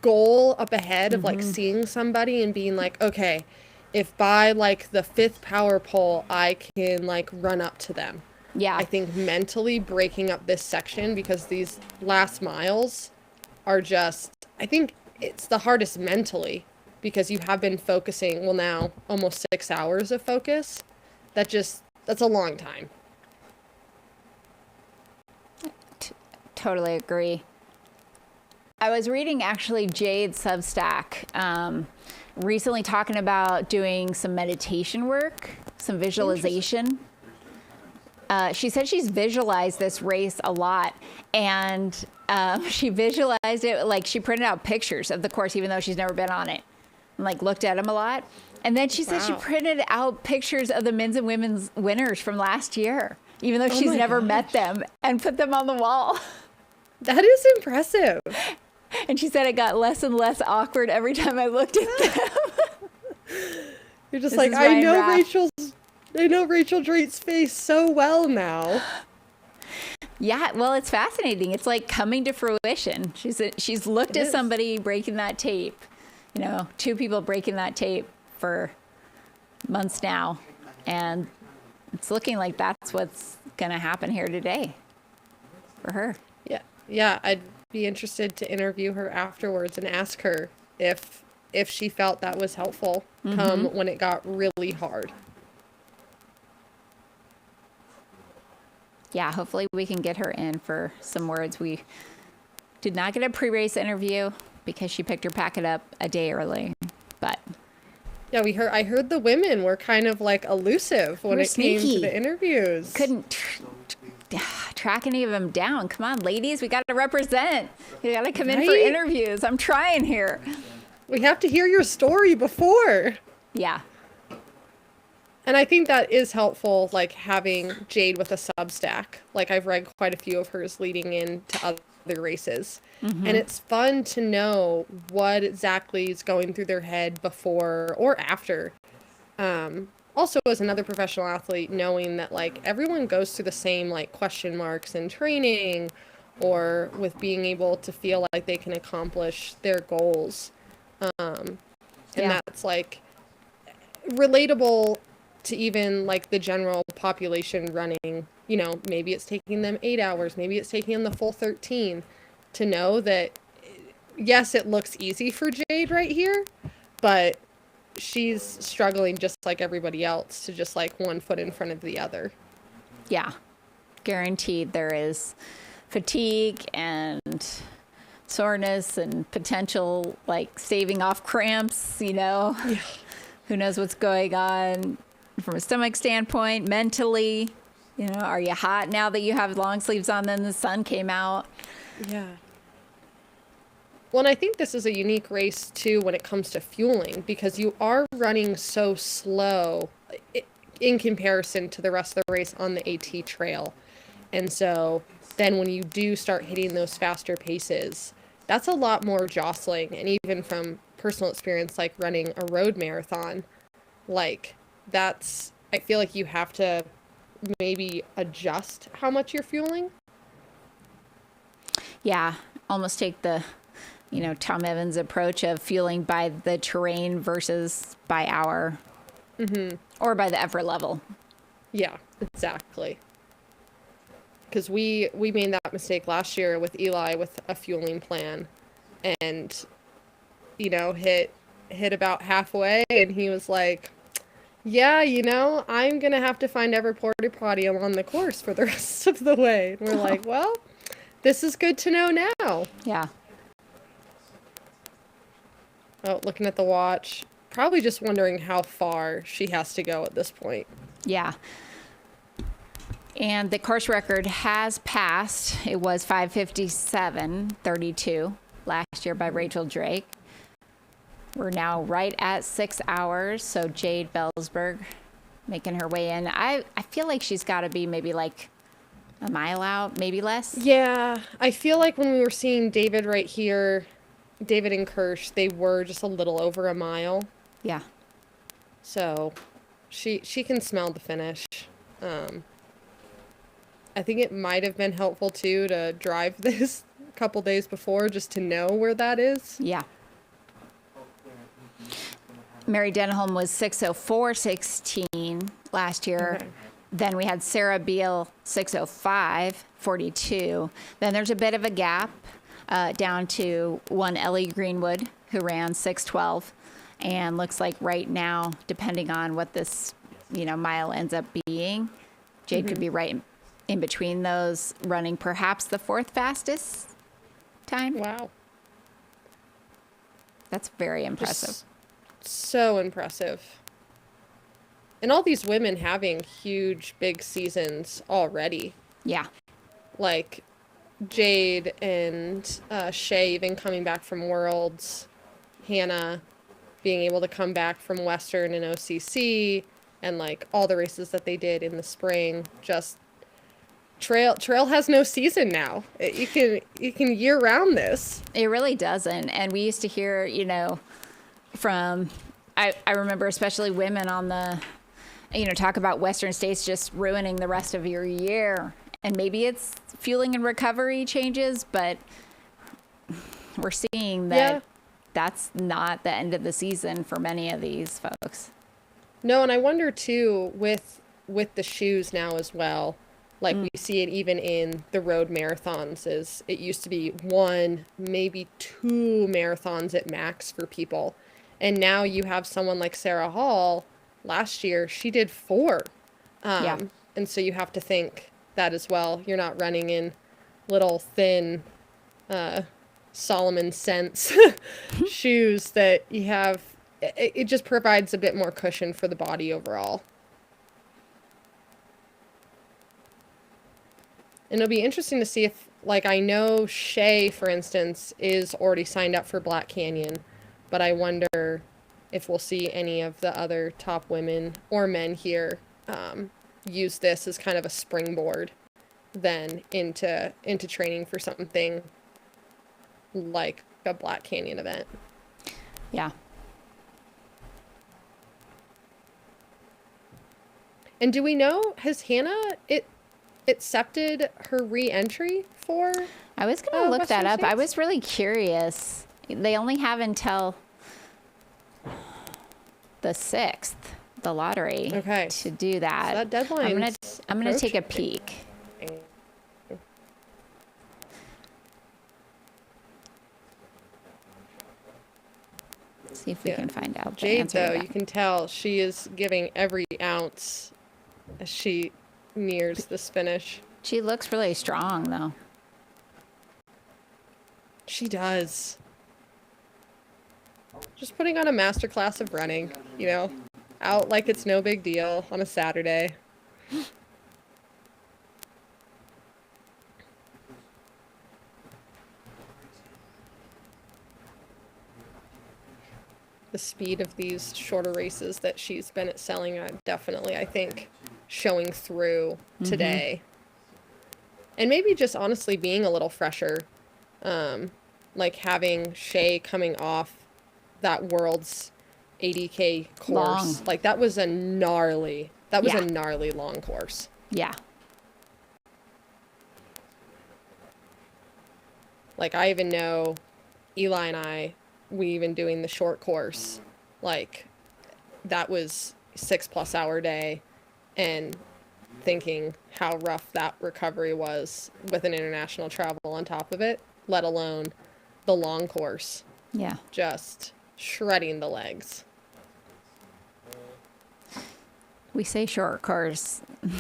S13: goal up ahead of like seeing somebody and being like, okay, if by like the 5th power pole I can like run up to them.
S2: Yeah.
S13: I think mentally breaking up this section, because these last miles are just, I think it's the hardest mentally, because you have been focusing, well now almost 6 hours of focus. That's a long time.
S2: Totally agree. I was reading actually Jade's Substack recently, talking about doing some meditation work, some visualization. She said she's visualized this race a lot, and she visualized it, like she printed out pictures of the course even though she's never been on it, and like looked at them a lot. And then she said she printed out pictures of the men's and women's winners from last year, even though she's never met them, and put them on the wall.
S13: That is impressive.
S2: And she said it got less and less awkward every time I looked at them.
S13: You're just
S2: This
S13: like,
S2: is
S13: I
S2: Ryan
S13: know
S2: Raff.
S13: Rachel Drake's face so well now.
S2: Yeah, well, it's fascinating. It's like coming to fruition. She's looked at somebody breaking that tape, 2 people breaking that tape for months now, and it's looking like that's what's gonna happen here today for her.
S13: Yeah, I'd be interested to interview her afterwards and ask her if she felt that was helpful come when it got really hard.
S2: Yeah, hopefully we can get her in for some words. We did not get a pre-race interview because she picked her packet up a day early, but
S13: yeah, I heard the women were kind of like elusive when
S2: We're
S13: it came to
S2: sneaky.
S13: the interviews.
S2: Couldn't track any of them down. Come on, ladies, we got to represent. You got to come in for
S13: Right?
S2: interviews. I'm trying here.
S13: We have to hear your story before.
S2: Yeah.
S13: And I think that is helpful, like having Jade with a Substack. Like I've read quite a few of hers leading into other races. And it's fun to know what exactly is going through their head before or after. Also, as another professional athlete, knowing that like everyone goes through the same like question marks in training, or with being able to feel like they can accomplish their goals. And that's like relatable to even like the general population running. Maybe it's taking them 8 hours, maybe it's taking them the full 13, to know that yes, it looks easy for Jade right here, but she's struggling just like everybody else, to just like one foot in front of the other.
S2: Yeah. Guaranteed there is fatigue and soreness and potential like staving off cramps, you know. Yeah. Who knows what's going on from a stomach standpoint, mentally. You know, are you hot now that you have long sleeves on, then the sun came out?
S13: Yeah. Well, and I think this is a unique race, too, when it comes to fueling, because you are running so slow in comparison to the rest of the race on the AT trail. And so then when you do start hitting those faster paces, that's a lot more jostling. And even from personal experience, like running a road marathon, like that's, I feel like you have to maybe adjust how much you're fueling.
S2: Yeah, almost take the, you know, Tom Evans approach of fueling by the terrain versus by hour.
S13: Mm-hmm.
S2: Or by the effort level.
S13: Yeah, exactly. Because we made that mistake last year with Eli with a fueling plan, and, you know, hit about halfway, and he was like, yeah, you know, I'm going to have to find every porta potty along the course for the rest of the way. And we're like, well, this is good to know now.
S2: Yeah.
S13: Oh, looking at the watch. Probably just wondering how far she has to go at this point.
S2: Yeah. And the course record has passed. It was 5:57:32 last year by Rachel Drake. We're now right at 6 hours. So Jade Belsberg making her way in. I feel like she's got to be maybe like a mile out, maybe less.
S13: Yeah. I feel like when we were seeing David right here, David and Kirsch, they were just a little over a mile.
S2: Yeah.
S13: So she can smell the finish. I think it might have been helpful too to drive this a couple days before just to know where that is.
S2: Yeah. Mary Denholm was 6:04:16 last year. Okay. Then we had Sarah Beal 6:05:42. Then there's a bit of a gap down to one Ellie Greenwood who ran 6:12. And looks like right now, depending on what this, you know, mile ends up being, Jade could be right in between those, running perhaps the fourth fastest time.
S13: Wow.
S2: That's very impressive.
S13: Just so impressive. And all these women having huge, big seasons already.
S2: Yeah.
S13: Like Jade and Shay even coming back from Worlds. Hannah being able to come back from Western and OCC, and like all the races that they did in the spring. Just trail has no season now. You can year round this.
S2: It really doesn't. And we used to hear, you know, from I remember especially women on the, you know, talk about Western states just ruining the rest of your year. And maybe it's fueling and recovery changes, but we're seeing that that's not the end of the season for many of these folks.
S13: No, and I wonder too with the shoes now as well. Like we see it even in the road marathons. Is it used to be 1, maybe 2 marathons at max for people, and now you have someone like Sarah Hall. Last year she did 4, and so you have to think that as well. You're not running in little thin Solomon Sense shoes that you have. It just provides a bit more cushion for the body overall. And it'll be interesting to see if, like, I know Shay, for instance, is already signed up for Black Canyon, but I wonder if we'll see any of the other top women or men here use this as kind of a springboard then into training for something like a Black Canyon event.
S2: Yeah.
S13: And do we know, has Hannah accepted her re-entry for
S2: I was going to look that up. I was really curious. They only have until the 6th, the lottery, to do that.
S13: So that deadline.
S2: I'm going to take a peek. See if we can find out the
S13: Jade,
S2: answer to
S13: though,
S2: that.
S13: you can tell she is giving every ounce as she nears this finish.
S2: She looks really strong, though.
S13: She does. Just putting on a masterclass of running, you know, out like it's no big deal on a Saturday. The speed of these shorter races that she's been excelling at, definitely, I think, showing through today. And maybe just honestly being a little fresher. Like having Shay coming off that world's 80K course.
S2: Long.
S13: Like that was a gnarly long course.
S2: Yeah.
S13: Like I even know Eli and I, we even doing the short course, like that was 6+ hour day, and thinking how rough that recovery was with an international travel on top of it, let alone the long course.
S2: Yeah.
S13: Just shredding the legs.
S2: We say short course. It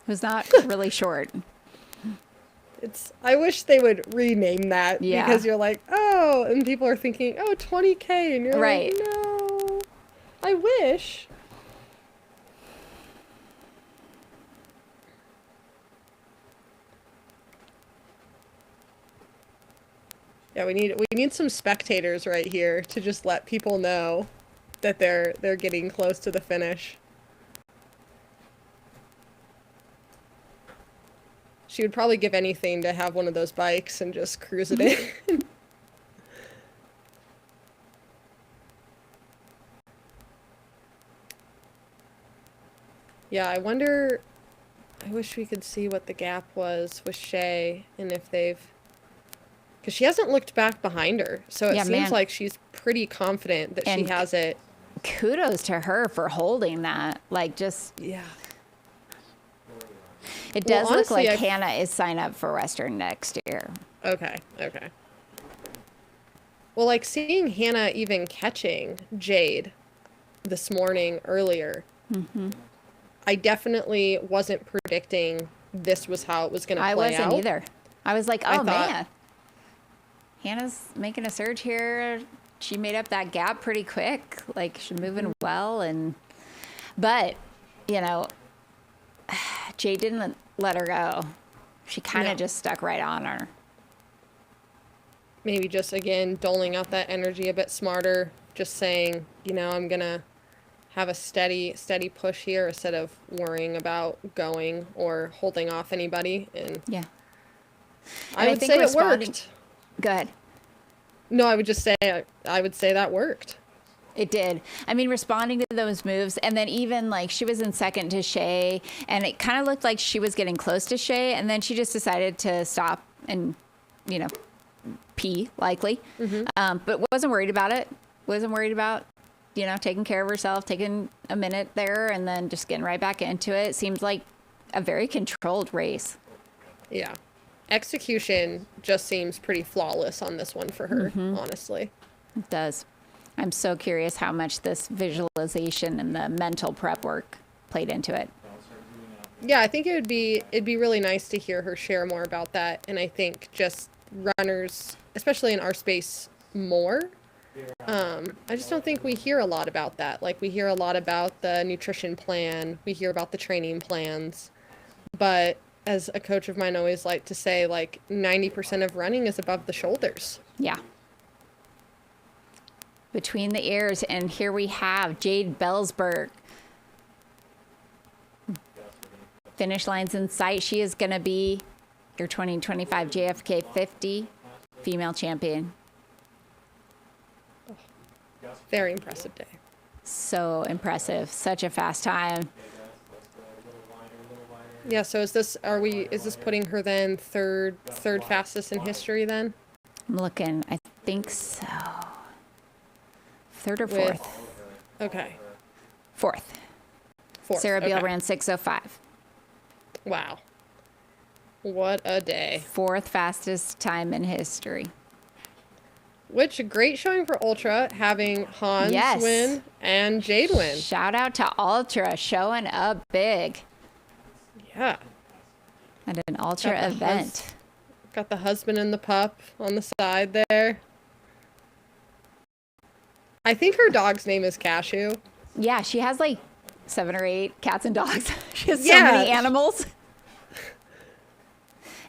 S2: was not really short.
S13: I wish they would rename that,
S2: Yeah.
S13: because you're like, oh, and people are thinking, oh, 20K, and you're
S2: Right.
S13: like, no, I wish. Yeah, we need some spectators right here to just let people know that they're getting close to the finish. She would probably give anything to have one of those bikes and just cruise it in. Yeah, I wish we could see what the gap was with Shay, and if they've... Because she hasn't looked back behind her, so it
S2: Yeah,
S13: seems
S2: man.
S13: like she's pretty confident that she
S2: And
S13: has it.
S2: Kudos to her for holding that. Like, just...
S13: Yeah.
S2: It
S13: Well,
S2: does look
S13: honestly,
S2: like Hannah is signed up for Western next year.
S13: Okay. Well, like seeing Hannah even catching Jade this morning earlier, I definitely wasn't predicting this was how it was going to play out.
S2: I wasn't either. I was like,
S13: I
S2: oh,
S13: thought-
S2: man. Hannah's making a surge here. She made up that gap pretty quick. Like, she's moving well. But, you know, Jade didn't let her go. She kind of
S13: No.
S2: just stuck right on her.
S13: Maybe just, again, doling out that energy a bit smarter. Just saying, you know, I'm going to have a steady push here instead of worrying about going or holding off anybody. And
S2: yeah.
S13: I would say it worked.
S2: Go ahead.
S13: No, I would just say, I would say that worked.
S2: It did. I mean, responding to those moves, and then even like she was in second to Shay, and it kind of looked like she was getting close to Shay, and then she just decided to stop and, you know, pee, likely. But wasn't worried about it. Wasn't worried about, you know, taking care of herself, taking a minute there, and then just getting right back into it. Seems like a very controlled race.
S13: Yeah. Execution just seems pretty flawless on this one for her, honestly.
S2: It does. I'm so curious how much this visualization and the mental prep work played into it.
S13: Yeah, I think it'd be really nice to hear her share more about that, and I think just runners, especially in our space, more. I just don't think we hear a lot about that. Like, we hear a lot about the nutrition plan, we hear about the training plans, but as a coach of mine always like to say, like 90% of running is above the shoulders.
S2: Yeah. Between the ears, and here we have Jade Bellsberg. Finish line's in sight. She is going to be your 2025 JFK 50 female champion.
S13: Very impressive day.
S2: So impressive. Such a fast time.
S13: Yeah, so is this putting her then third fastest in history then?
S2: I'm looking. I think so. Third or fourth?
S13: Okay.
S2: Fourth. Sarah Beal ran 6:05.
S13: Wow. What a day.
S2: Fourth fastest time in history.
S13: Which, great showing for Ultra, having Hans win and Jade win.
S2: Shout out to Ultra, showing up big.
S13: Yeah.
S2: At an Ultra event.
S13: Got the husband and the pup on the side there. I think her dog's name is Cashew.
S2: Yeah, she has like 7 or 8 cats and dogs. She has so
S13: Yeah.
S2: many animals.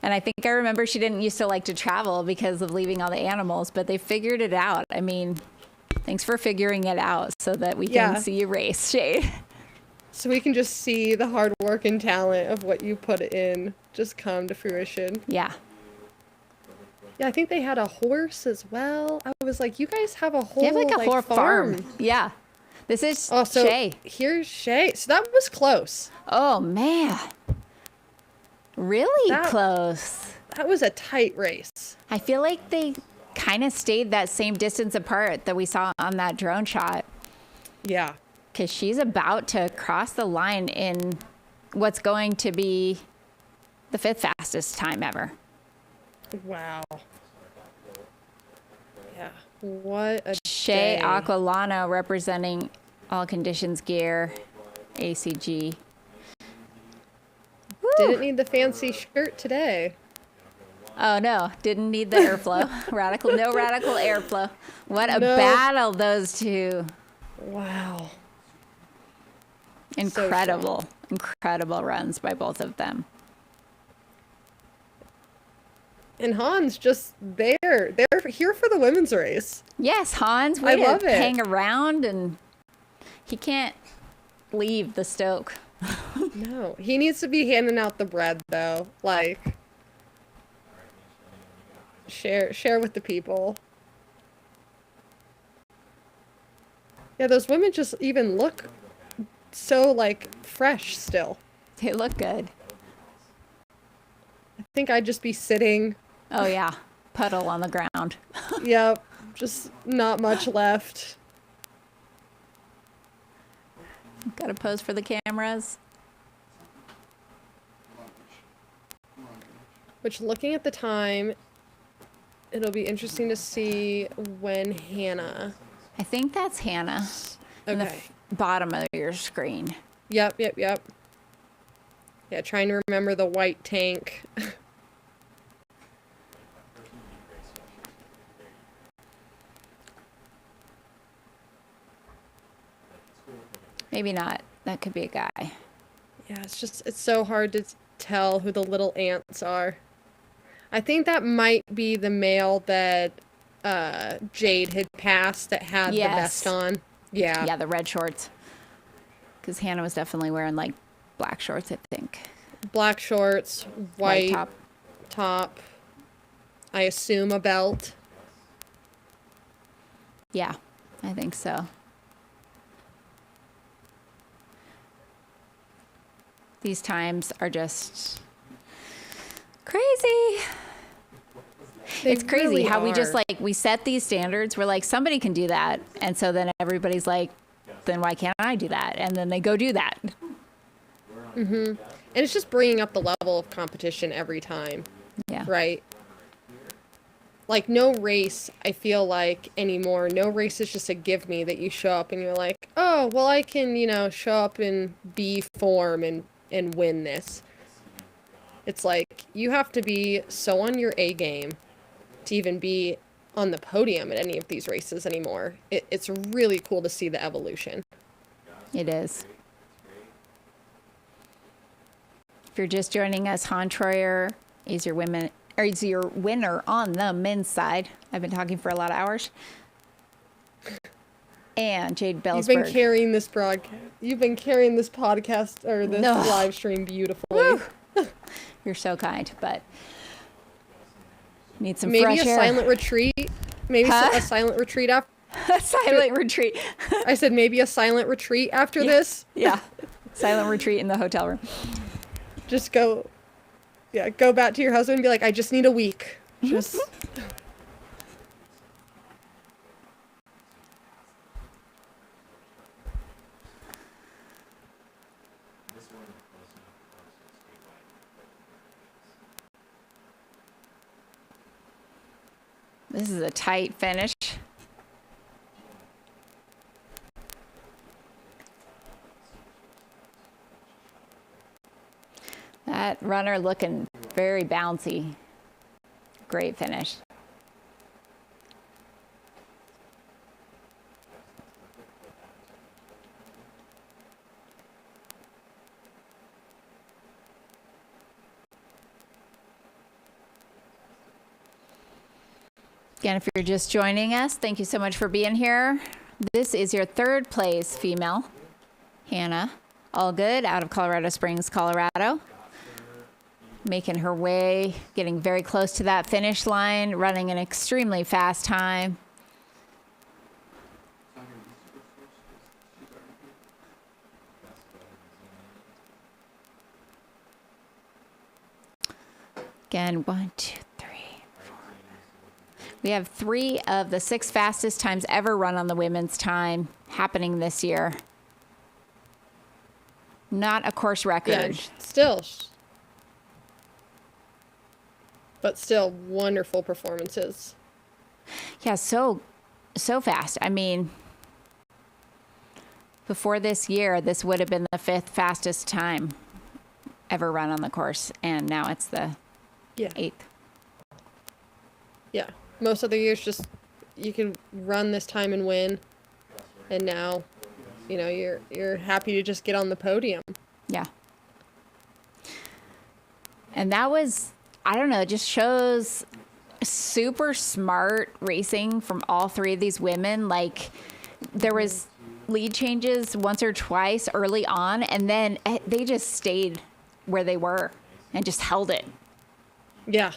S2: And I think I remember she didn't used to like to travel because of leaving all the animals, but they figured it out. I mean, thanks for figuring it out so that we can see you race, Shade.
S13: So we can just see the hard work and talent of what you put in just come to fruition.
S2: Yeah.
S13: Yeah, I think they had a horse as well. I was like, you guys have a whole
S2: They have like a whole farm.
S13: farm.
S2: Yeah. This is
S13: so
S2: Shay.
S13: Here's Shay. So that was close.
S2: Oh, man. Really close.
S13: That was a tight race.
S2: I feel like they kind of stayed that same distance apart that we saw on that drone shot.
S13: Yeah.
S2: Because she's about to cross the line in what's going to be the 5th fastest time ever.
S13: Wow. Yeah. What a
S2: Shea
S13: day.
S2: Aquilano representing All Conditions Gear, ACG.
S13: Didn't need the fancy shirt today.
S2: Oh no, didn't need the airflow. No radical airflow. What a
S13: No.
S2: battle those two.
S13: Wow.
S2: Incredible, incredible runs by both of them.
S13: And Hans just there. They're here for the women's race.
S2: Yes, Hans,
S13: I
S2: way
S13: love
S2: to
S13: it.
S2: hang around, and he can't leave the Stoke.
S13: No, he needs to be handing out the bread though. Like share with the people. Yeah, those women just even look so like fresh still.
S2: They look good.
S13: I think I'd just be sitting.
S2: Oh yeah, puddle on the ground.
S13: Yep, just not much left.
S2: Got to pose for the cameras.
S13: Which, looking at the time, it'll be interesting to see when Hannah.
S2: I think that's Hannah. In the
S13: Okay.
S2: bottom of your screen.
S13: Yep. Yeah, trying to remember the white tank.
S2: Maybe not. That could be a guy.
S13: Yeah, it's so hard to tell who the little ants are. I think that might be the male that Jade had passed that had the vest on. Yeah.
S2: Yeah, the red shorts. Because Hannah was definitely wearing like black shorts, I think.
S13: Black shorts, white top. I assume a belt.
S2: Yeah, I think so. These times are just crazy. It's crazy
S13: really
S2: how we just
S13: are.
S2: like, we set these standards. We're like, somebody can do that. And so then everybody's like, then why can't I do that? And then they go do that.
S13: And it's just bringing up the level of competition every time.
S2: Yeah.
S13: Right? Like, no race, I feel like, anymore. No race is just a give me that you show up and you're like, oh, well, I can, show up in B form and win this. It's like, you have to be so on your A game to even be on the podium at any of these races anymore. It's really cool to see the evolution.
S2: It is. If you're just joining us, Han Troyer is your winner on the men's side. I've been talking for a lot of hours. And Jade Bellsberg.
S13: You've been carrying this broadcast. You've been carrying this podcast or this live stream beautifully.
S2: You're so kind, but need some
S13: Maybe
S2: fresh
S13: a
S2: air.
S13: silent retreat. Maybe a silent retreat after.
S2: A silent retreat.
S13: I said maybe a silent retreat after this.
S2: Yeah. Silent retreat in the hotel room.
S13: Just go back to your husband and be like, I just need a week. Just.
S2: This is a tight finish. That runner looking very bouncy. Great finish. Again, if you're just joining us, thank you so much for being here. This is your third place female, Hannah Allgood, out of Colorado Springs, Colorado. Making her way, getting very close to that finish line, running an extremely fast time. Again, 1, 2, 3, 4. We have 3 of the 6 fastest times ever run on the women's time happening this year. Not a course record.
S13: Yeah, still. But still wonderful performances.
S2: Yeah, so fast. I mean, before this year, this would have been the 5th fastest time ever run on the course, and now it's the 8th.
S13: Yeah, most other years just you can run this time and win, and now, you know, you're happy to just get on the podium.
S2: Yeah. And that was, I don't know, it just shows super smart racing from all 3 of these women. Like, there was lead changes once or twice early on, and then they just stayed where they were and just held it.
S13: Yeah.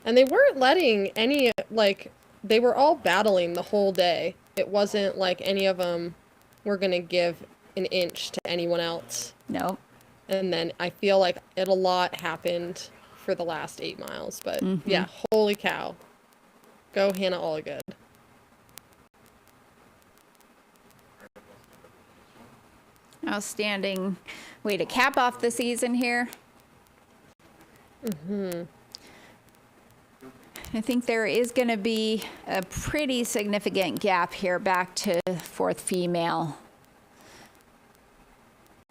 S13: And they weren't letting any, like, they were all battling the whole day. It wasn't like any of them were going to give an inch to anyone else.
S2: Nope.
S13: And then I feel like a lot happened for the last 8 miles. But yeah, holy cow. Go Hannah Allgood.
S2: Outstanding way to cap off the season here. I think there is going to be a pretty significant gap here back to 4th female.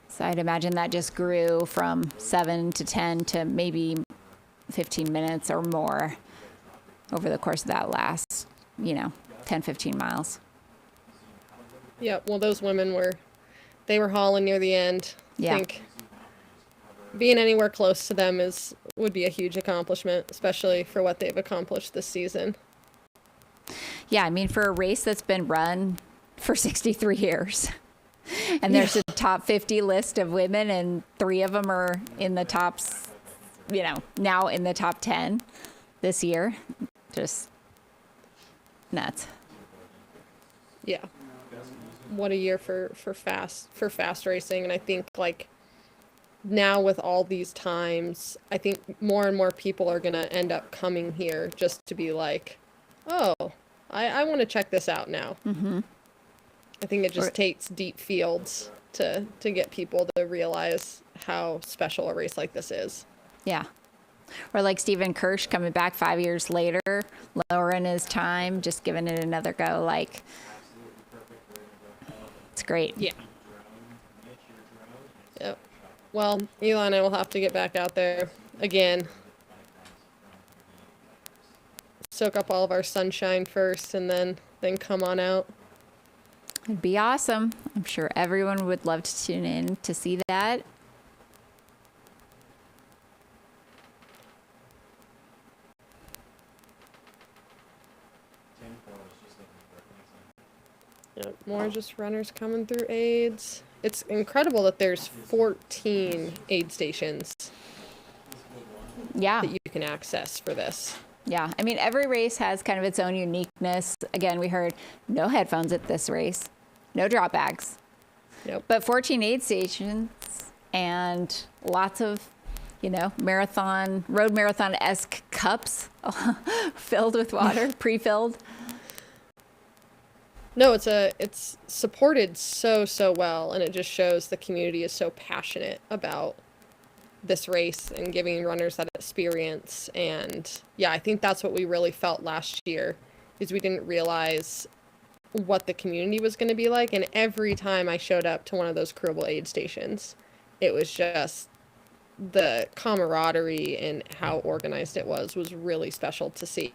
S2: So I'd imagine that just grew from 7 to 10 to maybe 15 minutes or more over the course of that last, 10, 15 miles.
S13: Yeah, well, those women they were hauling near the end.
S2: Yeah.
S13: I think being anywhere close to them would be a huge accomplishment, especially for what they've accomplished this season.
S2: Yeah, I mean, for a race that's been run for 63 years, and there's a top 50 list of women, and 3 of them are in the tops, now in the top 10 this year. Just nuts.
S13: Yeah. What a year for fast racing. And I think, like, now with all these times, I think more and more people are going to end up coming here just to be like, oh, I want to check this out now. I think it just takes deep fields to get people to realize how special a race like this is.
S2: Yeah. Or like Stephen Kirsch coming back 5 years later, lowering his time, just giving it another go. Like, it's great.
S13: Yeah. Yep. Well, Eli and I will have to get back out there again. Soak up all of our sunshine first and then come on out.
S2: It'd be awesome. I'm sure everyone would love to tune in to see that.
S13: Yep, more just runners coming through aids. It's incredible that there's 14 aid stations that you can access for this.
S2: Yeah, I mean, every race has kind of its own uniqueness. Again, we heard no headphones at this race, no drop bags.
S13: Nope.
S2: But 14 aid stations and lots of, road marathon-esque cups filled with water, pre-filled.
S13: No, it's supported so well, and it just shows the community is so passionate about this race and giving runners that experience. And yeah, I think that's what we really felt last year, is we didn't realize what the community was going to be like. And every time I showed up to one of those Crewable aid stations, it was just the camaraderie and how organized it was really special to see.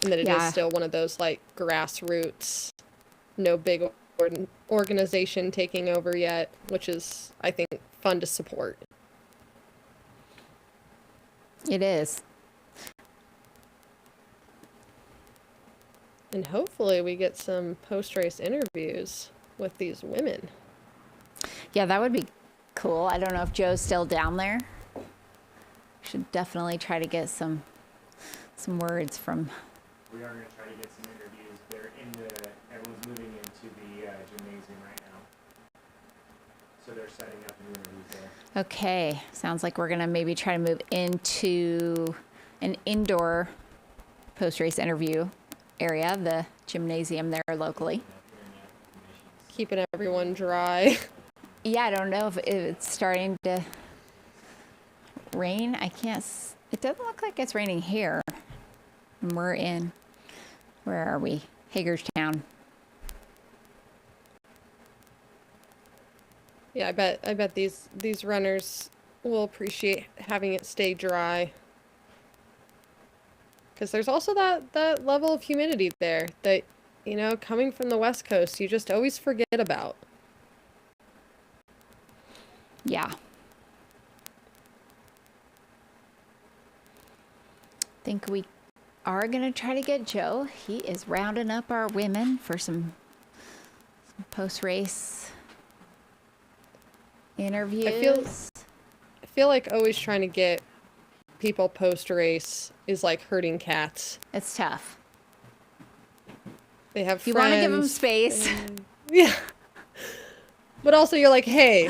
S13: And that it is still one of those like grassroots, no big organization taking over yet, which is, I think, fun to support.
S2: It is.
S13: And hopefully we get some post-race interviews with these women.
S2: Yeah, that would be cool. I don't know if Joe's still down there. Should definitely try to get some words from.
S3: We are going to try to get some interviews. Everyone's moving into the gymnasium right now. So they're setting up new interviews there.
S2: Okay, sounds like we're going to maybe try to move into an indoor post-race interview area, the gymnasium there locally.
S13: Keeping everyone dry.
S2: Yeah, I don't know if it's starting to rain. It doesn't look like it's raining here. And we're in, where are we? Hagerstown.
S13: Yeah, I bet these runners will appreciate having it stay dry. Because there's also that level of humidity there that, you know, coming from the West Coast, you just always forget about.
S2: Yeah. Think we are going to try to get Joe. He is rounding up our women for some post-race interviews.
S13: I feel like always trying to get people post-race is like herding cats.
S2: It's tough.
S13: They have
S2: You
S13: friends.
S2: want to give them space.
S13: Yeah. But also you're like, hey,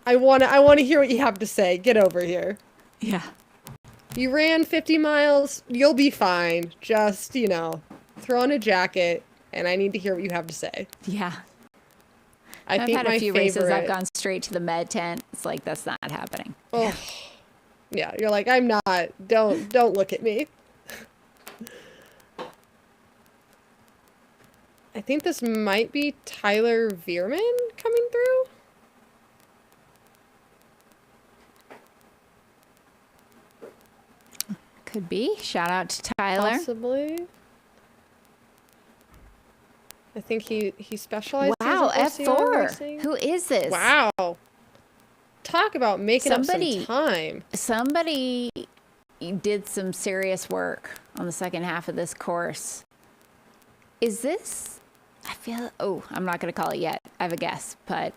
S13: I want to hear what you have to say. Get over here.
S2: Yeah.
S13: You ran 50 miles. You'll be fine. Just, you know, throw on a jacket, and I need to hear what you have to say.
S2: Yeah.
S13: I've
S2: had a few races I've gone straight to the med tent. It's like, that's not happening.
S13: Oh. Yeah, you're like, I'm not. Don't look at me. I think this might be Tyler Veerman coming through.
S2: Could be. Shout out to Tyler.
S13: Possibly. I think he specializes
S2: Wow,
S13: in OCR
S2: F4.
S13: racing.
S2: Who is this?
S13: Wow. Talk about making up some time.
S2: Somebody did some serious work on the second half of this course. Is this? I'm not going to call it yet. I have a guess, but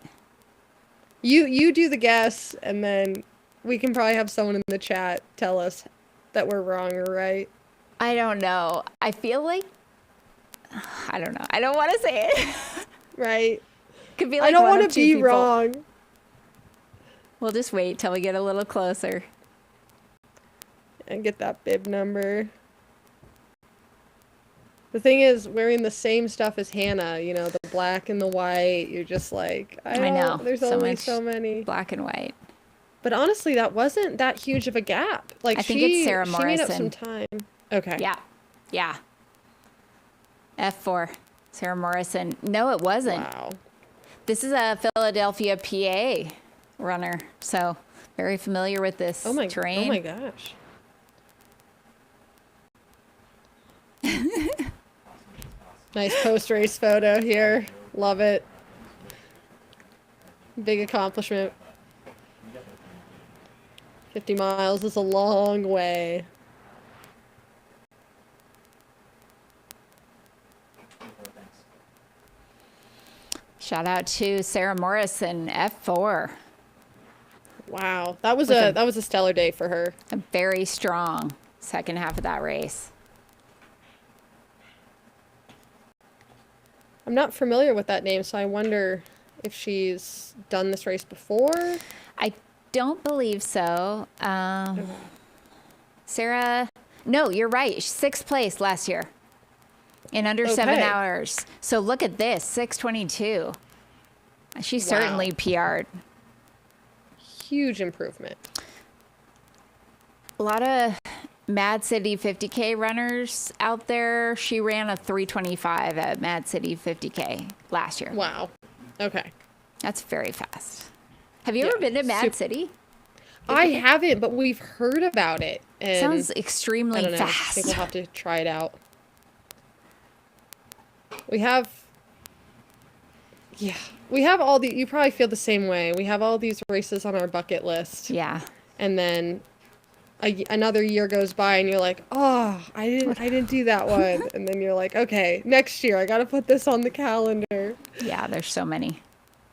S13: You do the guess, and then we can probably have someone in the chat tell us that we're wrong or right.
S2: I don't know. I feel like I don't know. I don't want to say it.
S13: Right.
S2: Could be like
S13: I don't
S2: want
S13: want to be wrong.
S2: We'll just wait till we get a little closer.
S13: And get that bib number. The thing is, wearing the same stuff as Hannah, you know, the black and the white, you're just like, I know. There's
S2: so
S13: only
S2: much
S13: so many.
S2: Black and white.
S13: But honestly, that wasn't that huge of a gap. Like,
S2: I think it's Sarah
S13: she made up
S2: Morrison.
S13: some time. Okay.
S2: Yeah. F4. Sarah Morrison. No, it wasn't.
S13: Wow.
S2: This is a Philadelphia, PA runner. So very familiar with this terrain.
S13: Oh my gosh. Nice post-race photo here. Love it. Big accomplishment. 50 miles is a long way.
S2: Shout out to Sarah Morrison, F4.
S13: Wow, that was a stellar day for her.
S2: A very strong second half of that race.
S13: I'm not familiar with that name, so I wonder if she's done this race before.
S2: I don't believe so. Sarah, no, you're right. 6th place last year in under 7 hours. So look at this, 6:22. She certainly PR'd.
S13: Huge improvement.
S2: A lot of Mad City 50K runners out there. She ran a 3:25 at Mad City 50K last year.
S13: Wow. Okay.
S2: That's very fast. Have you ever been to Mad City?
S13: I haven't, but we've heard about it. And
S2: Sounds
S13: I
S2: extremely
S13: don't know. I
S2: fast.
S13: think we'll have to try it out. We have all the, you probably feel the same way. We have all these races on our bucket list.
S2: Yeah.
S13: And then another year goes by and you're like, oh, I didn't do that one. And then you're like, okay, next year I got to put this on the calendar.
S2: Yeah, there's so many.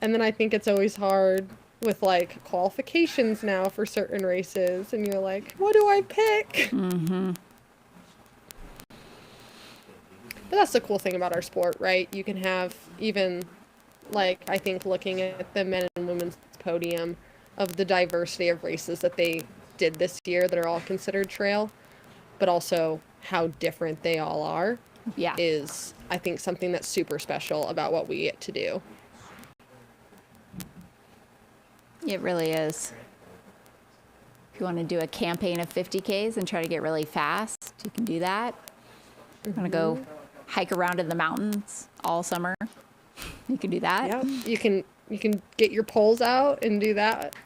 S13: And then I think it's always hard with like qualifications now for certain races. And you're like, what do I pick?
S2: Mm-hmm.
S13: But that's the cool thing about our sport, right? You can have even, like, I think looking at the men and women's podium of the diversity of races that they did this year that are all considered trail, but also how different they all are, is, I think, something that's super special about what we get to do.
S2: It really is. If you want to do a campaign of 50Ks and try to get really fast, you can do that. You want to go hike around in the mountains all summer, you can do that.
S13: Yeah, you can get your poles out and do that.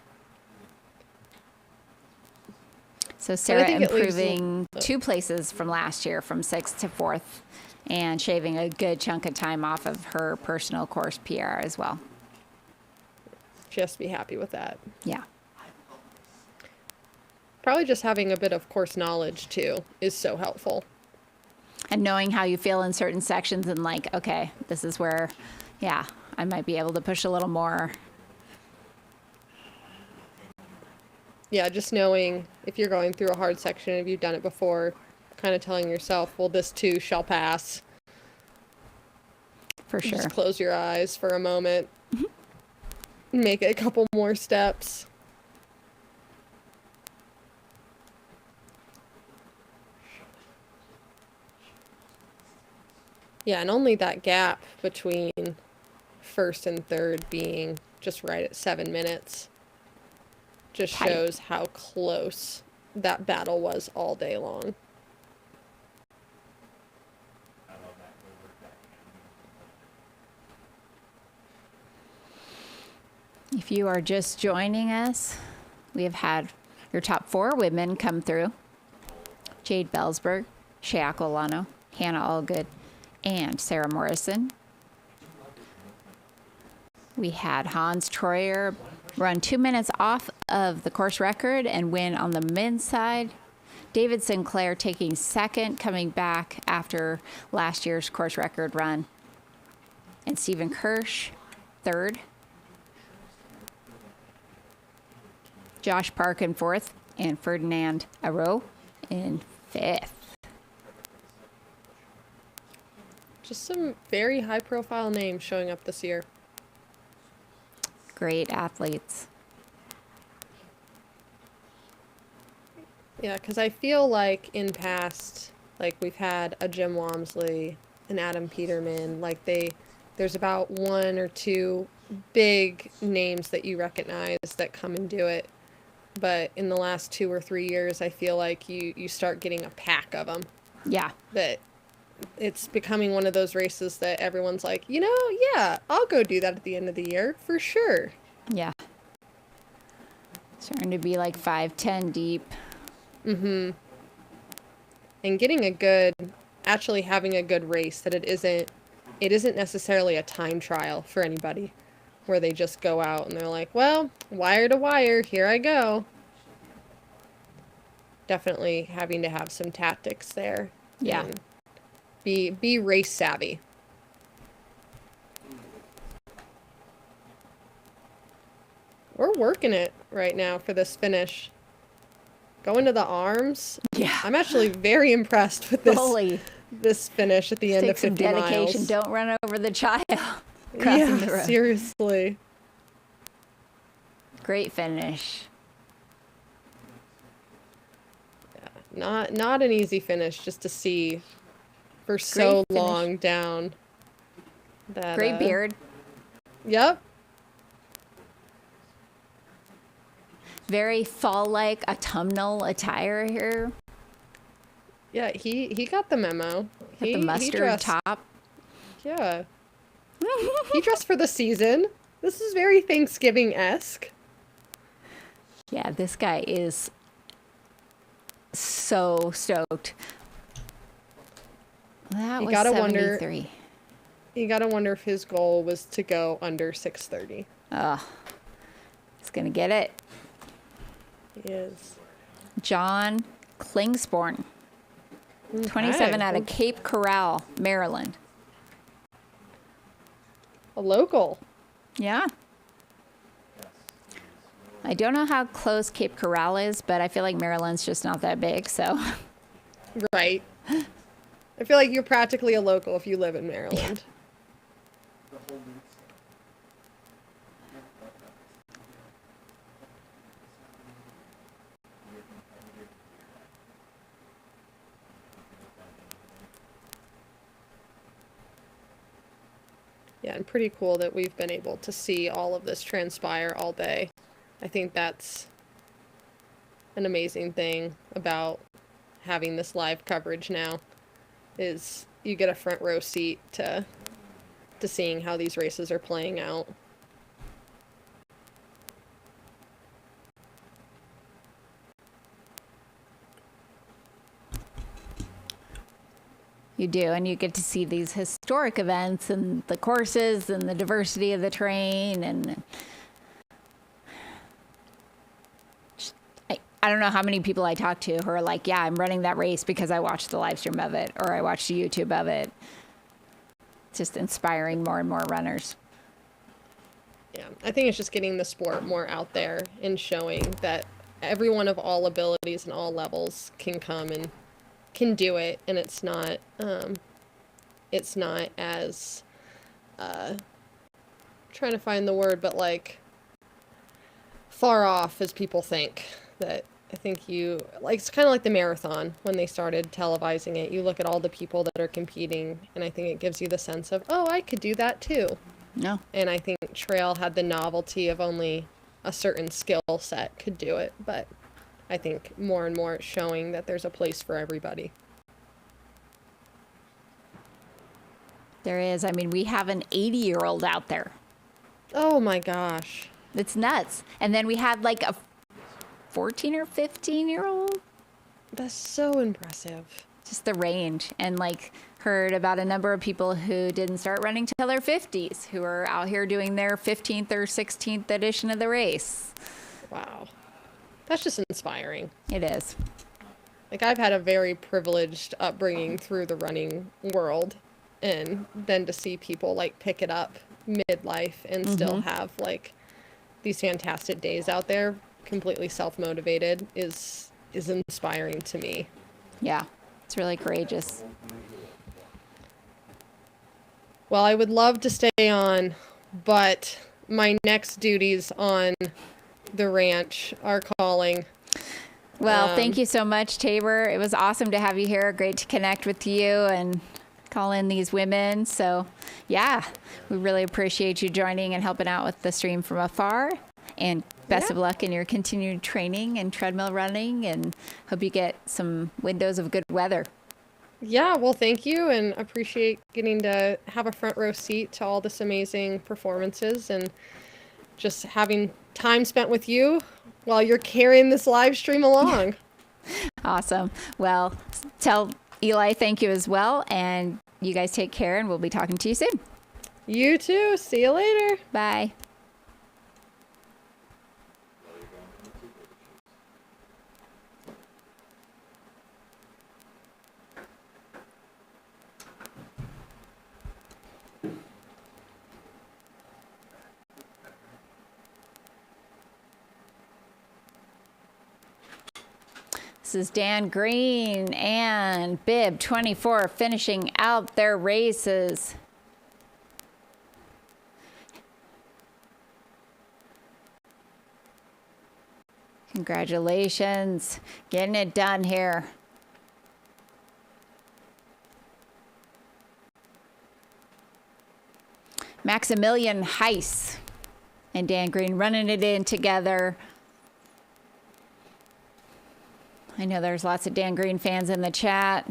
S2: So Sarah improving 2 places from last year, from 6th to 4th, and shaving a good chunk of time off of her personal course PR as well.
S13: Just be happy with that.
S2: Yeah.
S13: Probably just having a bit of course knowledge too is so helpful.
S2: And knowing how you feel in certain sections and like, okay, this is where, yeah, I might be able to push a little more.
S13: Yeah, just knowing if you're going through a hard section, if you've done it before, kind of telling yourself, well, this too shall pass.
S2: For sure.
S13: Just close your eyes for a moment. Make a couple more steps. Yeah, and only that gap between first and third being just right at 7 minutes just shows how close that battle was all day long.
S2: If you are just joining us, we have had your top 4 women come through. Jade Bellsberg, Shea Aquilano, Hannah Allgood, and Sarah Morrison. We had Hans Troyer run 2 minutes off of the course record and win on the men's side. David Sinclair taking 2nd, coming back after last year's course record run. And Stephen Kirsch, 3rd. Josh Park in 4th, and Ferdinand Aroux in 5th.
S13: Just some very high-profile names showing up this year.
S2: Great athletes.
S13: Yeah, because I feel like in past, like we've had a Jim Walmsley, an Adam Peterman, like there's about 1 or 2 big names that you recognize that come and do it. But in the last 2 or 3 years, I feel like you start getting a pack of them.
S2: Yeah.
S13: That it's becoming one of those races that everyone's like, you know, yeah, I'll go do that at the end of the year for sure.
S2: Yeah. Starting to be like 5-10 deep.
S13: Mm-hmm. And getting actually having a good race that it isn't necessarily a time trial for anybody where they just go out and they're like, well, wire to wire, here I go. Definitely having to have some tactics there.
S2: Yeah.
S13: Be race savvy. We're working it right now for this finish. Going to the arms.
S2: Yeah.
S13: I'm actually very impressed with this finish at the end of 50 miles. Take some dedication.
S2: Don't run over the child.
S13: Yeah, the road. Seriously.
S2: Great finish.
S13: Yeah, not an easy finish just to see for so long down. That,
S2: great beard.
S13: Yep.
S2: Very fall-like autumnal attire here.
S13: Yeah, he got the memo.
S2: Got the mustard top.
S13: Yeah. He dressed for the season. This is very Thanksgiving-esque.
S2: Yeah, this guy is so stoked. That
S13: You
S2: was
S13: gotta
S2: 73.
S13: wonder. You gotta wonder if his goal was to go under 6:30.
S2: Oh, he's gonna get it.
S13: He is.
S2: John Klingsborn, 27 out of Cape Coral, Maryland.
S13: A local.
S2: Yeah. I don't know how close Cape Coral is, but I feel like Maryland's just not that big, so.
S13: Right. I feel like you're practically a local if you live in Maryland. Yeah, and pretty cool that we've been able to see all of this transpire all day. I think that's an amazing thing about having this live coverage now, is you get a front row seat to seeing how these races are playing out.
S2: You do, and you get to see these historic events and the courses and the diversity of the terrain. And I don't know how many people I talk to who are like, yeah, I'm running that race because I watched the live stream of it or I watched the YouTube of it. It's just inspiring more and more runners.
S13: Yeah, I think it's just getting the sport more out there and showing that everyone of all abilities and all levels can come and can do it, and it's not as trying to find the word, but like far off as people think. That I think you like, it's kind of like the marathon when they started televising it. You look at all the people that are competing, and I think it gives you the sense of, oh, I could do that too.
S2: No.
S13: And I think trail had the novelty of only a certain skill set could do it, but I think more and more it's showing that there's a place for everybody.
S2: There is. I mean, we have an 80-year-old out there.
S13: Oh my gosh.
S2: It's nuts. And then we had like a 14 or 15-year-old.
S13: That's so impressive.
S2: Just the range. And like heard about a number of people who didn't start running till their 50s, who are out here doing their 15th or 16th edition of the race.
S13: Wow. That's just inspiring.
S2: It is.
S13: Like, I've had a very privileged upbringing through the running world, and then to see people like pick it up midlife and still have like these fantastic days out there, completely self-motivated, is inspiring to me.
S2: Yeah, it's really courageous.
S13: Well, I would love to stay on, but my next duties on the ranch are calling.
S2: Well, thank you so much, Tabor. It was awesome to have you here. Great to connect with you and call in these women. So, yeah, we really appreciate you joining and helping out with the stream from afar. And best of luck in your continued training and treadmill running, and hope you get some windows of good weather.
S13: Yeah, well, thank you, and appreciate getting to have a front row seat to all this amazing performances and just having time spent with you while you're carrying this live stream along.
S2: Awesome. Well, tell Eli thank you as well, and you guys take care, and we'll be talking to you soon.
S13: You too. See you later.
S2: Bye. This is Dan Green and Bib 24 finishing out their races. Congratulations, getting it done here. Maximilian Heiss and Dan Green running it in together. I know there's lots of Dan Green fans in the chat.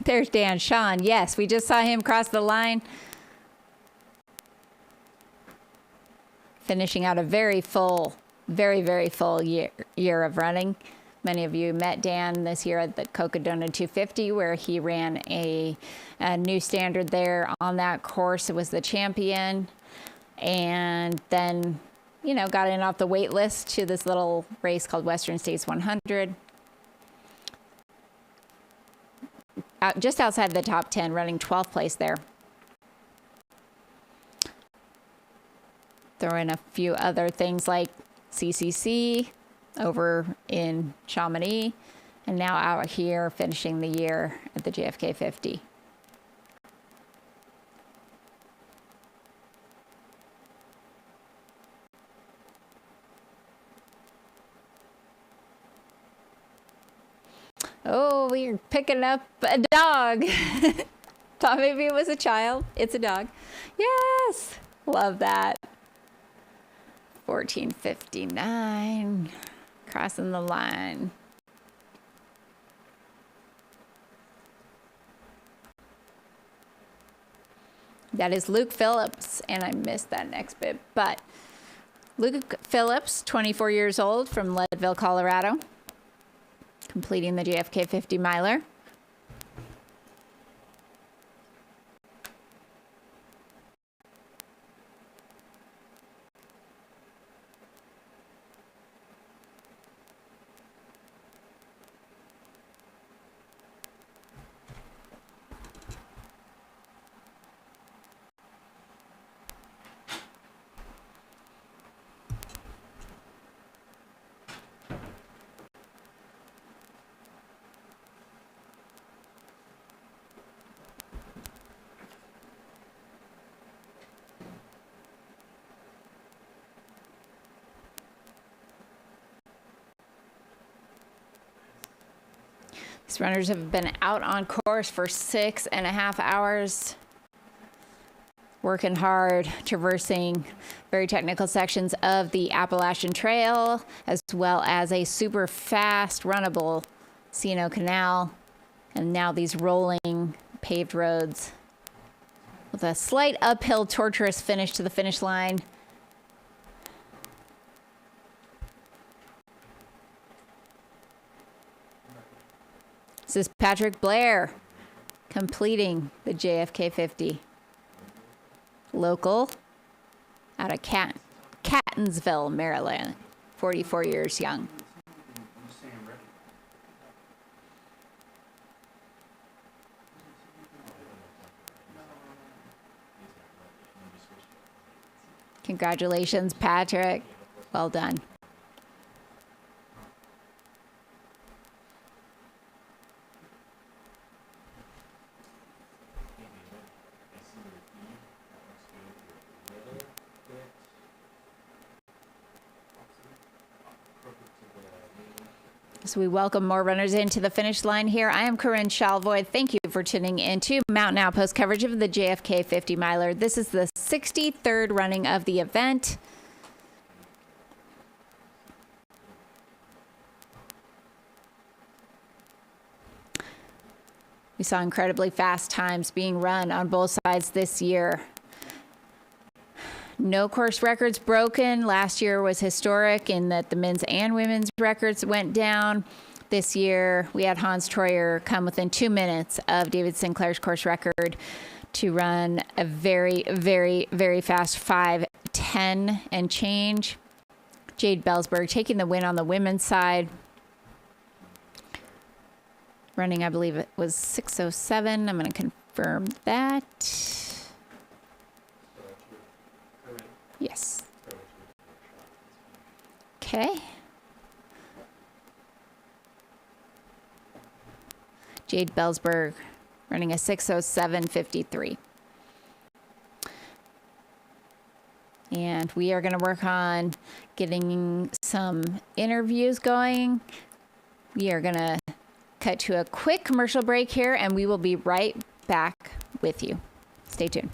S2: There's Dan Sean. Yes, we just saw him cross the line. finishing out a very full year of running. Many of you met Dan this year at the Cocodona 250, where he ran a new standard there on that course. It was the champion. And then, you know, got in off the wait list to this little race called Western States 100. Just outside the top 10, running 12th place there. Throw in a few other things like CCC over in Chamonix, and now out here finishing the year at the JFK 50. Oh, we're picking up a dog. Thought maybe it was a child. It's a dog. Yes, love that. 14:59, crossing the line. That is Luke Phillips, and I missed that next bit, but Luke Phillips, 24 years old, from Leadville, Colorado, completing the JFK 50 miler. These runners have been out on course for 6.5 hours, working hard, traversing very technical sections of the Appalachian Trail, as well as a super fast, runnable C&O Canal, and now these rolling paved roads with a slight uphill, torturous finish to the finish line. This is Patrick Blair completing the JFK 50. Local out of Catonsville, Maryland, 44 years young. Congratulations, Patrick. Well done. So we welcome more runners into the finish line here. I am Corinne Shalvoy. Thank you for tuning in to Mountain Outpost coverage of the JFK 50 miler. This is the 63rd running of the event. We saw incredibly fast times being run on both sides this year. No course records broken. Last year was historic in that the men's and women's records went down. This year, we had Hans Troyer come within 2 minutes of David Sinclair's course record to run a very, very, very fast 5:10 and change. Jade Belsberg taking the win on the women's side. Running, I believe it was 6:07. I'm going to confirm that. Yes. Okay. Jade Belsberg running a 6:07:53. And we are going to work on getting some interviews going. We are going to cut to a quick commercial break here, and we will be right back with you. Stay tuned.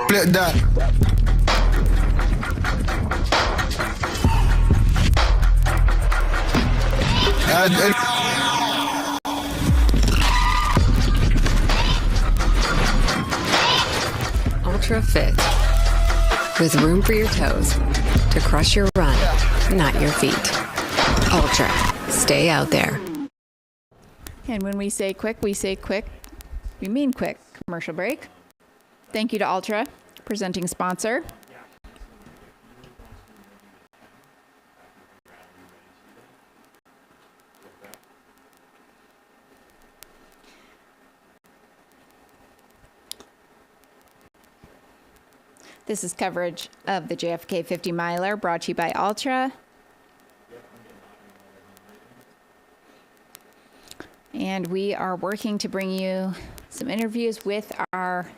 S5: Split that.
S6: Ultra Fit. With room for your toes to crush your run, not your feet. Ultra. Stay out there.
S2: And when we say quick, we say quick. We mean quick. Commercial break. Thank you to Altra, presenting sponsor. This is coverage of the JFK 50 miler brought to you by Altra. And we are working to bring you some interviews with our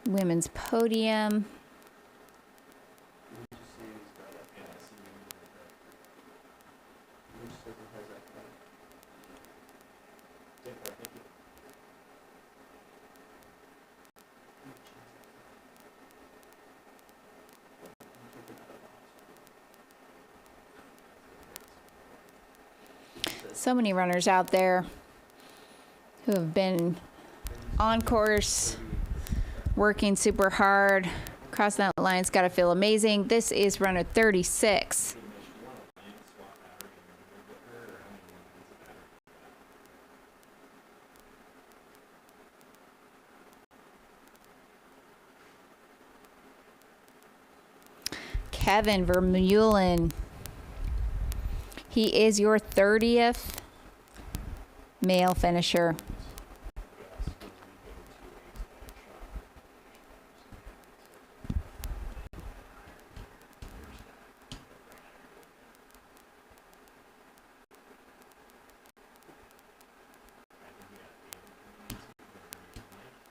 S2: women's podium. So many runners out there who have been on course, working super hard. Crossing that line's got to feel amazing. This is runner 36. Kevin Vermeulen. He is your 30th male finisher.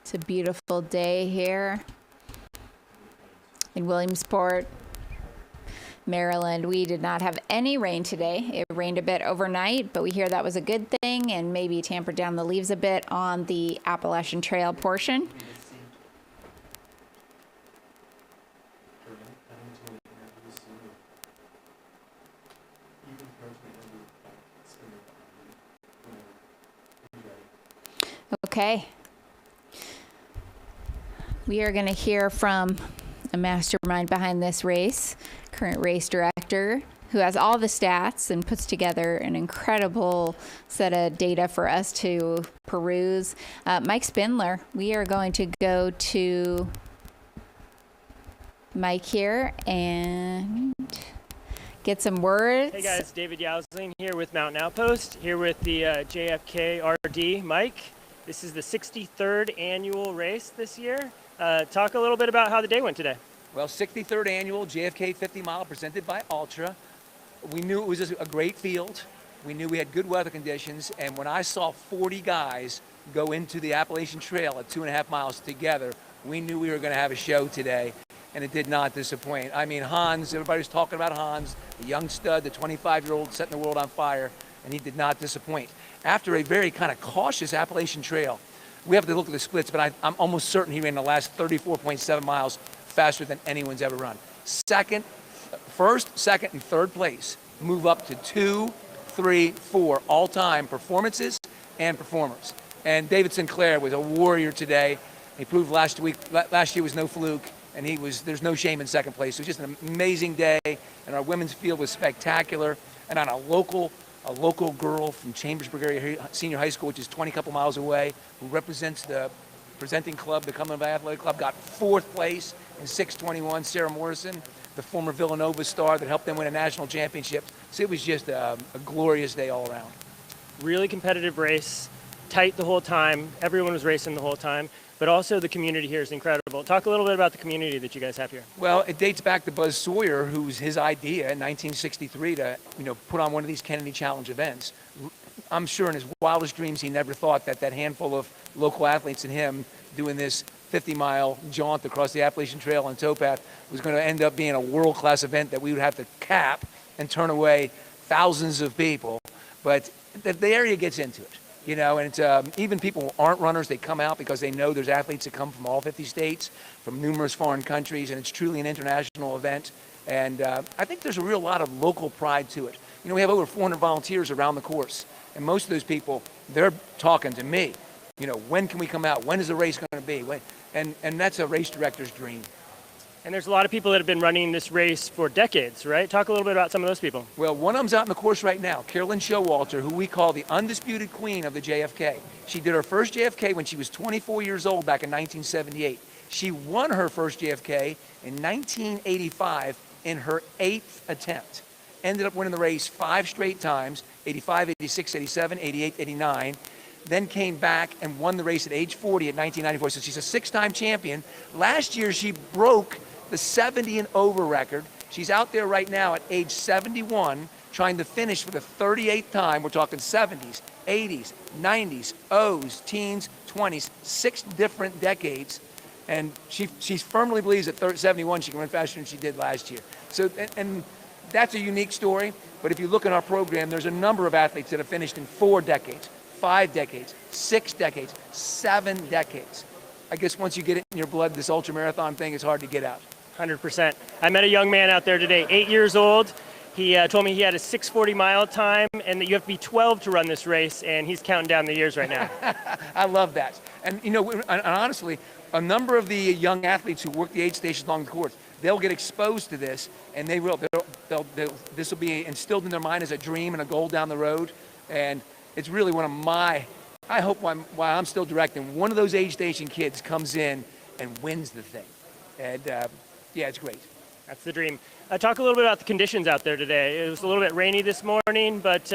S2: It's a beautiful day here in Williamsport, Maryland. We did not have any rain today. It rained a bit overnight, but we hear that was a good thing and maybe tampered down the leaves a bit on the Appalachian Trail portion. Okay. We are going to hear from a mastermind behind this race, current race director, who has all the stats and puts together an incredible set of data for us to peruse. Mike Spindler, we are going to go to Mike here and get some words.
S16: Hey guys, David Yowsling here with Mountain Outpost, here with the JFK RD Mike. This is the 63rd annual race this year. Talk a little bit about how the day went today.
S17: Well, 63rd annual JFK 50 mile presented by Altra. We knew it was a great field. We knew we had good weather conditions. And when I saw 40 guys go into the Appalachian Trail at 2.5 miles together, we knew we were going to have a show today. And it did not disappoint. I mean, Hans, everybody's talking about Hans, the young stud, the 25-year-old setting the world on fire, and he did not disappoint. After a very kind of cautious Appalachian Trail, we have to look at the splits, but I'm almost certain he ran the last 34.7 miles faster than anyone's ever run. First, second, and third place move up to 2, 3, 4 all-time performances and performers. And David Sinclair was a warrior today. He proved last year was no fluke, and there's no shame in second place. It was just an amazing day, and our women's field was spectacular. And on a local girl from Chambersburg area senior high school, which is 20 couple miles away, who represents the presenting club, the Cumberland Valley Athletic Club, got 4th place in 6:21. Sarah Morrison, the former Villanova star that helped them win a national championship. So it was just a glorious day all around.
S16: Really competitive race, tight the whole time. Everyone was racing the whole time, but also the community here is incredible. Talk a little bit about the community that you guys have here.
S17: Well, it dates back to Buzz Sawyer, who's his idea in 1963 to put on one of these Kennedy Challenge events. I'm sure in his wildest dreams he never thought that handful of local athletes and him doing this 50-mile jaunt across the Appalachian Trail on towpath was going to end up being a world-class event that we would have to cap and turn away thousands of people. But the area gets into it. And it's, even people who aren't runners, they come out because they know there's athletes that come from all 50 states, from numerous foreign countries, and it's truly an international event. And I think there's a real lot of local pride to it. We have over 400 volunteers around the course, and most of those people, they're talking to me. When can we come out? When is the race going to be? And that's a race director's dream.
S16: And there's a lot of people that have been running this race for decades, right? Talk a little bit about some of those people.
S17: Well, one of them's out in the course right now, Carolyn Showalter, who we call the undisputed queen of the JFK. She did her first JFK when she was 24 years old back in 1978. She won her first JFK in 1985 in her 8th attempt. Ended up winning the race 5 straight times, 85, 86, 87, 88, 89. Then came back and won the race at age 40 at 1994. So she's a 6-time champion. Last year, she broke the 70 and over record. She's out there right now at age 71, trying to finish for the 38th time. We're talking 70s, 80s, 90s, O's, teens, 20s, 6 different decades. And she firmly believes at 71 she can run faster than she did last year. So, and that's a unique story. But if you look in our program, there's a number of athletes that have finished in 4 decades, 5 decades, 6 decades, 7 decades. I guess once you get it in your blood, this ultra marathon thing is hard to get out.
S16: 100%. I met a young man out there today, 8 years old. He told me he had a 6:40 mile time and that you have to be 12 to run this race, and he's counting down the years right now.
S17: I love that. And you know, and honestly, a number of the young athletes who work the aid stations along the course, they'll get exposed to this, and this will be instilled in their mind as a dream and a goal down the road. And it's really one of my, I hope while I'm still directing, one of those aid station kids comes in and wins the thing. And yeah, it's great.
S16: That's the dream. Talk a little bit about the conditions out there today. It was a little bit rainy this morning, but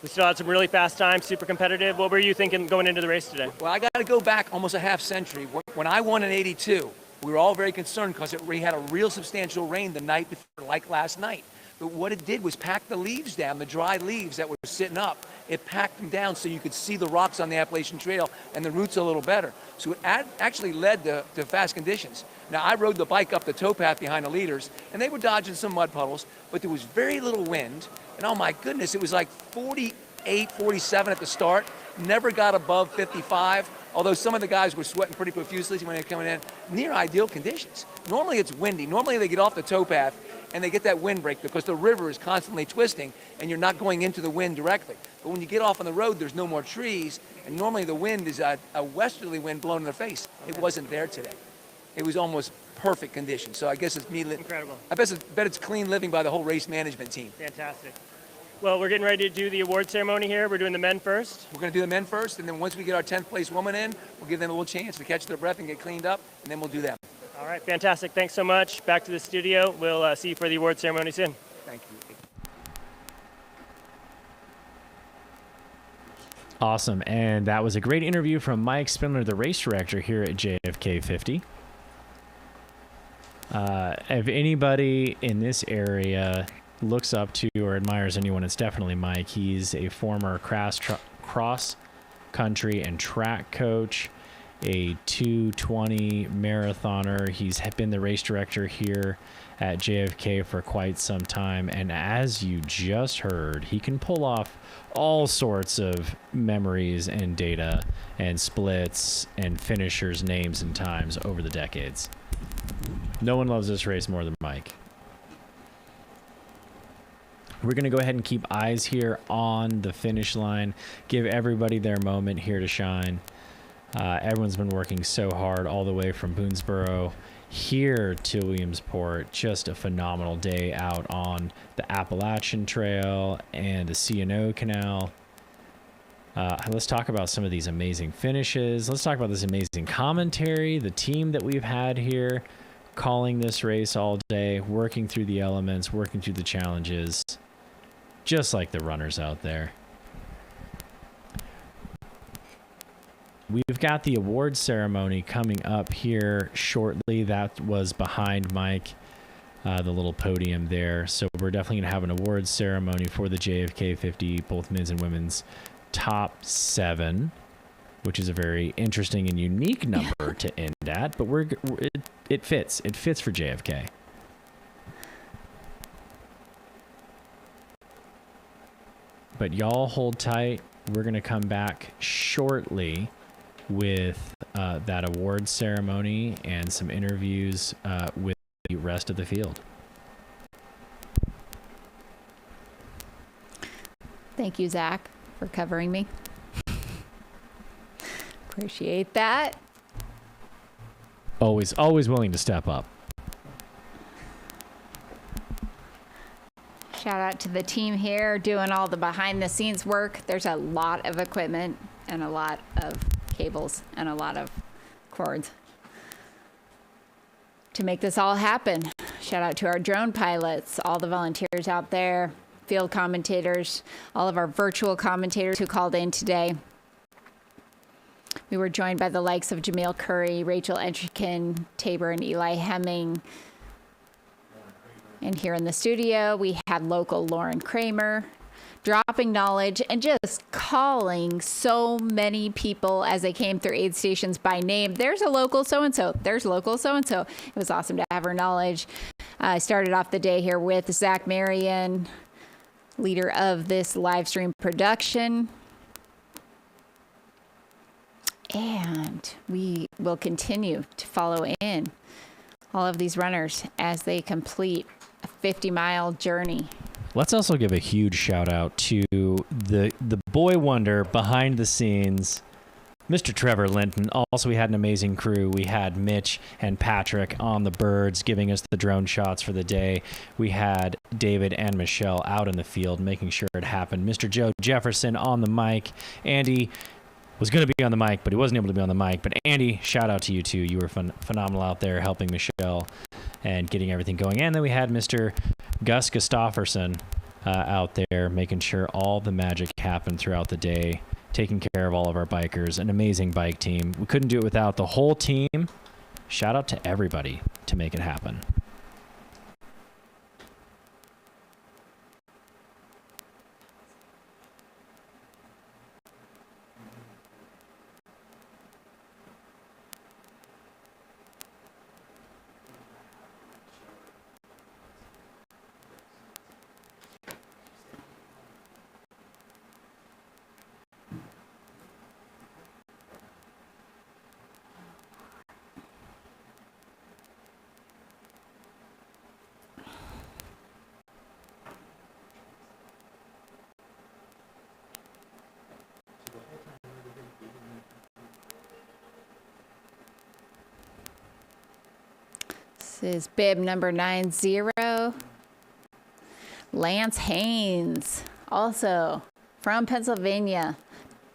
S16: we still had some really fast times, super competitive. What were you thinking going into the race today?
S17: Well, I got to go back almost a half century. When I won in '82, we were all very concerned because we had a real substantial rain the night before, like last night. But what it did was pack the leaves down, the dry leaves that were sitting up. It packed them down so you could see the rocks on the Appalachian Trail and the roots a little better. So it actually led to fast conditions. Now, I rode the bike up the towpath behind the leaders, and they were dodging some mud puddles, but there was very little wind. And oh my goodness, it was like 48, 47 at the start. Never got above 55, although some of the guys were sweating pretty profusely when they were coming in. Near ideal conditions. Normally it's windy. Normally they get off the towpath and they get that wind break because the river is constantly twisting and you're not going into the wind directly. But when you get off on the road, there's no more trees, and normally the wind is a westerly wind blowing in their face. It wasn't there today. It was almost perfect conditions. So I guess it's me.
S16: Incredible.
S17: I bet it's clean living by the whole race management team.
S16: Fantastic. Well, we're getting ready to do the award ceremony here. We're doing the men first.
S17: We're going to do the men first, and then once we get our 10th place woman in, we'll give them a little chance to catch their breath and get cleaned up, and then we'll do them.
S16: All right, fantastic. Thanks so much. Back to the studio. We'll see you for the award ceremony soon.
S17: Thank you.
S3: Awesome. And that was a great interview from Mike Spindler, the race director here at JFK 50. If anybody in this area looks up to or admires anyone, it's definitely Mike. He's a former cross country and track coach, a 220 marathoner. He's been the race director here at JFK for quite some time, and as you just heard, he can pull off all sorts of memories and data and splits and finishers' names and times over the decades. No one loves this race more than Mike. We're going to go ahead and keep eyes here on the finish line, give everybody their moment here to shine. Everyone's been working so hard all the way from Boonesboro here to Williamsport. Just a phenomenal day out on the Appalachian Trail and the C&O Canal. Let's talk about some of these amazing finishes. Let's talk about this amazing commentary, the team that we've had here calling this race all day, working through the elements, working through the challenges, just like the runners out there. We've got the award ceremony coming up here shortly. That was behind Mike, the little podium there. So we're definitely going to have an awards ceremony for the JFK 50, both men's and women's top 7, which is a very interesting and unique number to end at. But it fits. It fits for JFK. But y'all hold tight. We're going to come back shortly with that award ceremony and some interviews with the rest of the field.
S2: Thank you, Zach, for covering me. Appreciate that.
S3: Always willing to step up.
S2: Shout out to the team here doing all the behind the scenes work. There's a lot of equipment and a lot of cables and a lot of cords to make this all happen. Shout out to our drone pilots, all the volunteers out there, field commentators, all of our virtual commentators who called in today. We were joined by the likes of Jamil Curry, Rachel Entrikin, Tabor and Eli Hemming. And here in the studio, we had local Lauren Kramer dropping knowledge and just calling so many people as they came through aid stations by name. There's a local so-and-so. There's local so-and-so. It was awesome to have her knowledge. I started off the day here with Zach Marion, leader of this live stream production. And we will continue to follow in all of these runners as they complete a 50-mile journey.
S3: Let's also give a huge shout out to the boy wonder behind the scenes, Mr. Trevor Linton. Also, we had an amazing crew. We had Mitch and Patrick on the birds giving us the drone shots for the day. We had David and Michelle out in the field making sure it happened. Mr. Joe Jefferson on the mic. Andy was going to be on the mic, but he wasn't able to be on the mic. But Andy, shout out to you too. You were phenomenal out there helping Michelle and getting everything going. And then we had Mr. Gus Gustafferson out there making sure all the magic happened throughout the day, taking care of all of our bikers. An amazing bike team. We couldn't do it without the whole team. Shout out to everybody to make it happen.
S2: This is bib number 90, Lance Haynes, also from Pennsylvania,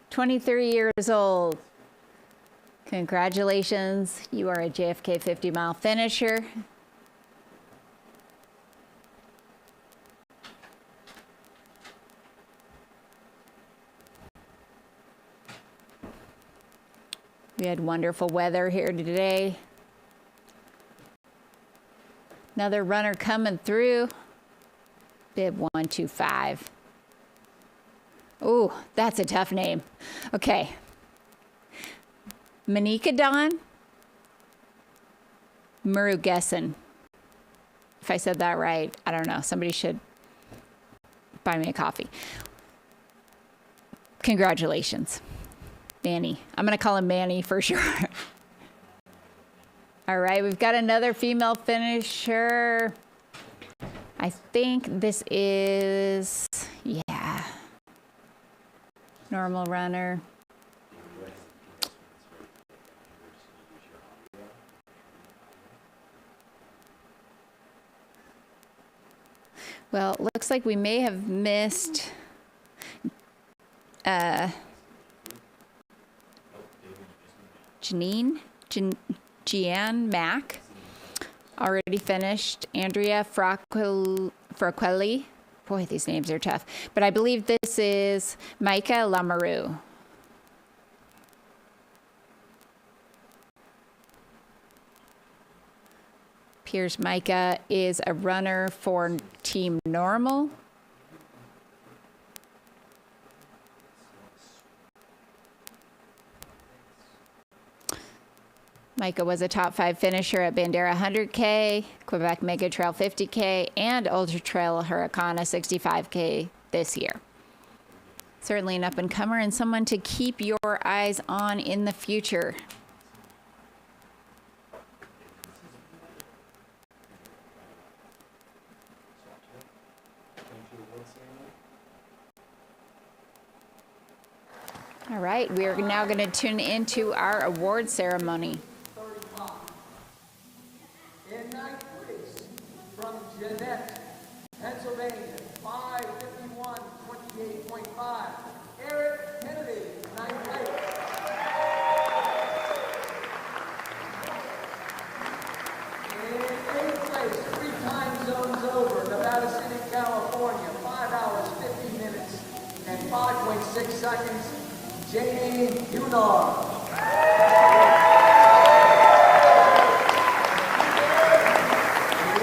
S2: 23 years old. Congratulations, you are a JFK 50-mile finisher. We had wonderful weather here today. Another runner coming through. Bib 125. Ooh, that's a tough name. Okay. Manikadon Murugesan. If I said that right, I don't know. Somebody should buy me a coffee. Congratulations, Manny. I'm going to call him Manny for sure. All right, we've got another female finisher. I think this is, yeah, normal runner. Well, it looks like we may have missed Jeanne Mack, already finished. Andrea Fraquelli. Boy, these names are tough. But I believe this is Micah Lamoureux. Piers Micah is a runner for Team Normal. Micah was a top 5 finisher at Bandera 100K, Quebec Mega Trail 50K, and Ultra Trail Hurricane 65K this year. Certainly an up-and-comer and someone to keep your eyes on in the future. All right, we're now going to tune into our award ceremony.
S18: Jamie Unar.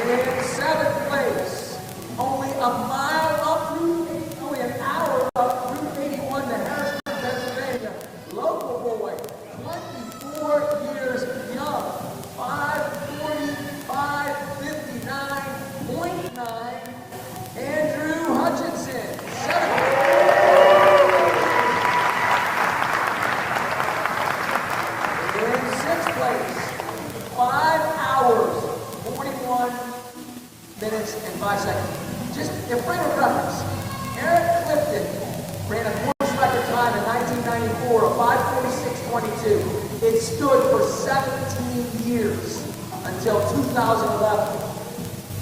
S18: In seventh place, only a mile up Route 8, only an hour up Route 81 to Harrisburg, Pennsylvania. Local boy, 24 years young, 5:45:59.9. Andrew Hutchinson, in sixth place, 5 hours, 41 minutes and 5 seconds. Just a frame of reference, Eric Clifton ran a course record time in 1994 of 5:46:22. It stood for 17 years until 2011.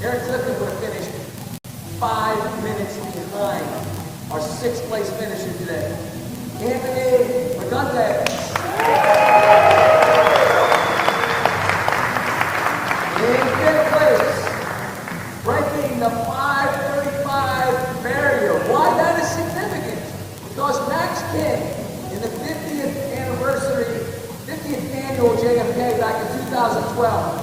S18: Eric Clifton would have finished 5 minutes behind our sixth place finisher today. Anthony Magante. In fifth place, breaking the 5:35 barrier. Why that is significant? Because Max King, in the 50th annual JFK back in 2012,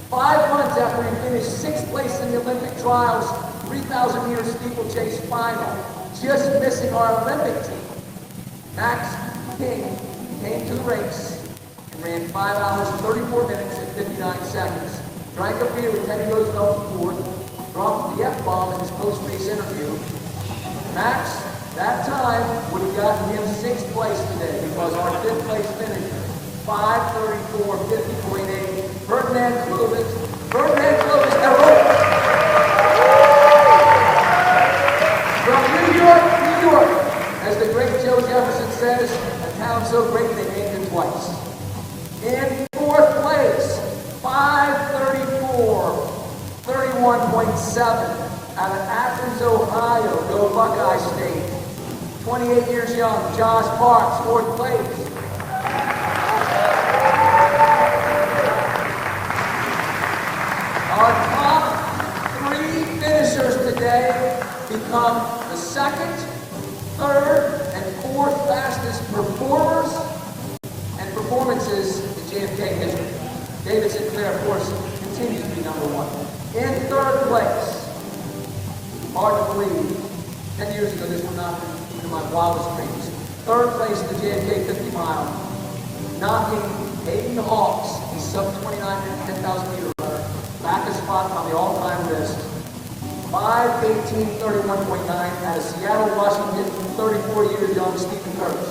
S18: 5 months after he finished 6th place in the Olympic trials, 3,000 meter steeplechase final, just missing our Olympic team. Max King came to the race and ran 5 hours, 34 minutes, and 59 seconds. Drank a beer with Teddy Roosevelt IV, dropped the F-bomb in his post-race interview. Max, that time, would have gotten him 6th place today because our 5th place finisher, 5:34:50.8, Ferdinand Clovis. Ferdinand Clovis, from New York, as the great Joe Jefferson says, a town so great they named it twice. In 4th place, 5:34:31.7 out of Athens, Ohio, go Buckeye State. 28 years young, Josh Parks, 4th place. Our top 3 finishers today become the 2nd, 3rd, and 4th fastest performers and performances in JFK history. David Sinclair, of course, continues to be number 1. In 3rd place, hard to believe, 10 years ago this would not have been even my wildest dreams. 3rd place in the JFK 50 mile, knocking Hayden Hawks, the sub-29 10,000 meter runner, back a spot on the all-time list. 5:18:31.9 out of Seattle, Washington, 34 years young, Stephen Kurtz.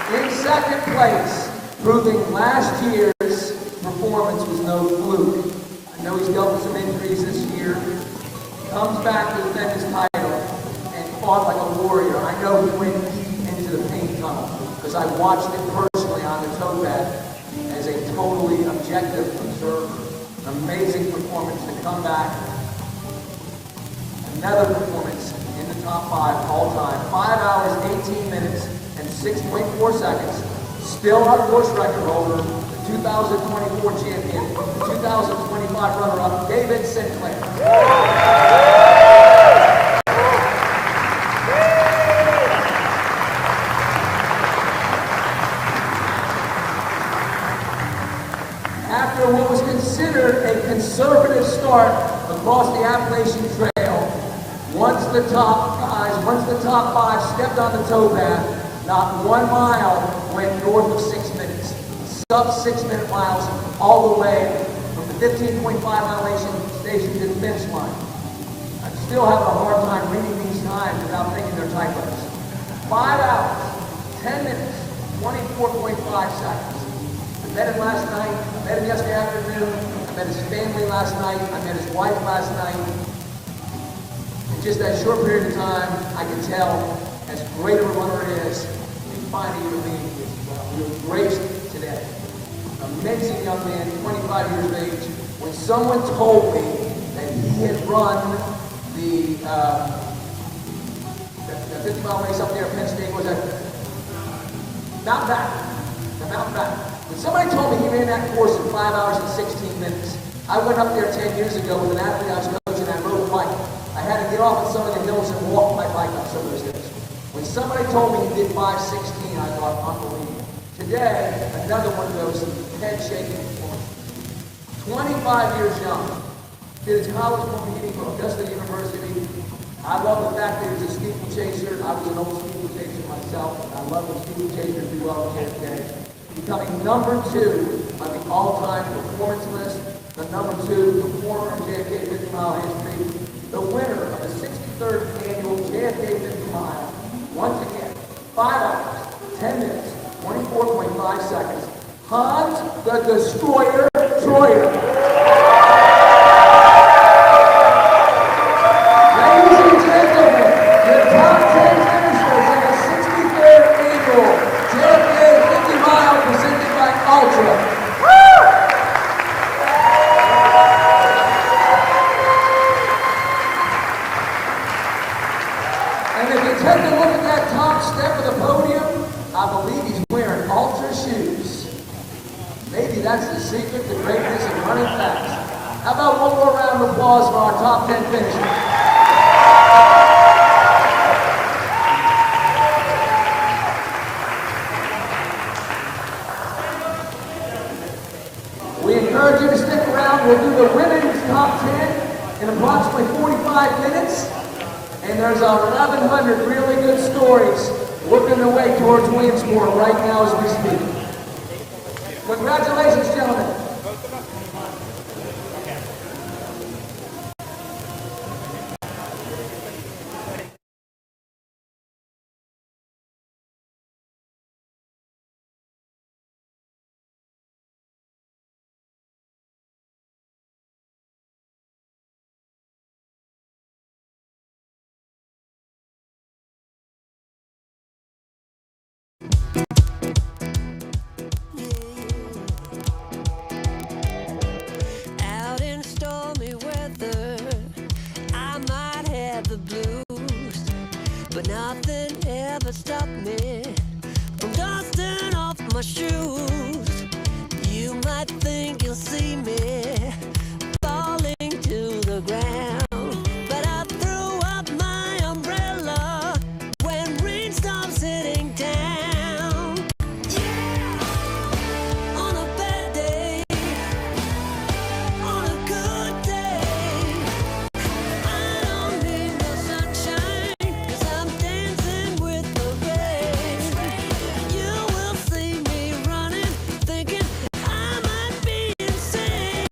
S18: In 2nd place, proving last year's performance was no fluke. I know he's dealt with some injuries this year. Comes back to defend his title and fought like a warrior. I know he went deep into the pain tunnel because I watched it personally on the towpath as a totally objective observer. An amazing performance to come back. Another performance in the top 5 all time. 5 hours, 18 minutes, and 6.4 seconds. Still our course record holder, the 2024 champion, the 2025 runner-up, David Sinclair. After what was considered a conservative start across the Appalachian Trail, once the top 5 stepped on the towpath, not 1 mile went north of 6 minutes. Sub-6-minute miles all the way from the 15.5 mile station to the finish line. I still have a hard time reading these times without thinking they're typos. 5 hours, 10 minutes, 24.5 seconds. I met him last night, I met him yesterday afternoon, I met his family last night, I met his wife last night. In just that short period of time, I can tell as great of a runner it is, and fine a human being he is as well. We were graced today. Amazing young man, 25 years of age. When someone told me that he had run the 50-mile race up there at Penn State, was that Mountain Back? The Mountain Back. When somebody told me he ran that course in 5 hours and 16 minutes, I went up there 10 years ago with an athlete I was coaching get off on some of the hills and walk my bike up some of those hills. When somebody told me he did 5:16, I thought, unbelievable. Today, another one of those head-shaking performances. 25 years young. Did his college competing from Augusta University. I love the fact that he was a steeplechaser. I was an old steeplechaser myself. I love when steeplechasers do well at JFK. Becoming number 2 on the all-time performance list, the number 2 performer in JFK 50 mile history, the winner of the 63rd annual JFK 50 mile. Once again, 5 hours, 10 minutes, 24.5 seconds. Hans the Destroyer Troyer. Ladies and gentlemen, your top 10 finishers in the 63rd annual JFK 50 mile presented by Altra. And if you take a look at that top step of the podium, I believe he's wearing Altra shoes. Maybe that's the secret to greatness and running fast. How about one more round of applause for our top 10 finishers? We encourage you to stick around. We'll do the women's top 10 in approximately 45 minutes. And there's 1,100 really good stories working their way towards Williamsport right now as we speak. Congratulations, gentlemen.
S1: Out in stormy weather, I might have the blues, but nothing ever stopped me from dusting off my shoes. You might think you'll see me falling to the ground, but I threw up my umbrella when rain stops hitting down. Yeah, on a bad day, on a good day, I don't need no sunshine, 'cause I'm dancing with the rain. You will see me running, thinking I might be insane.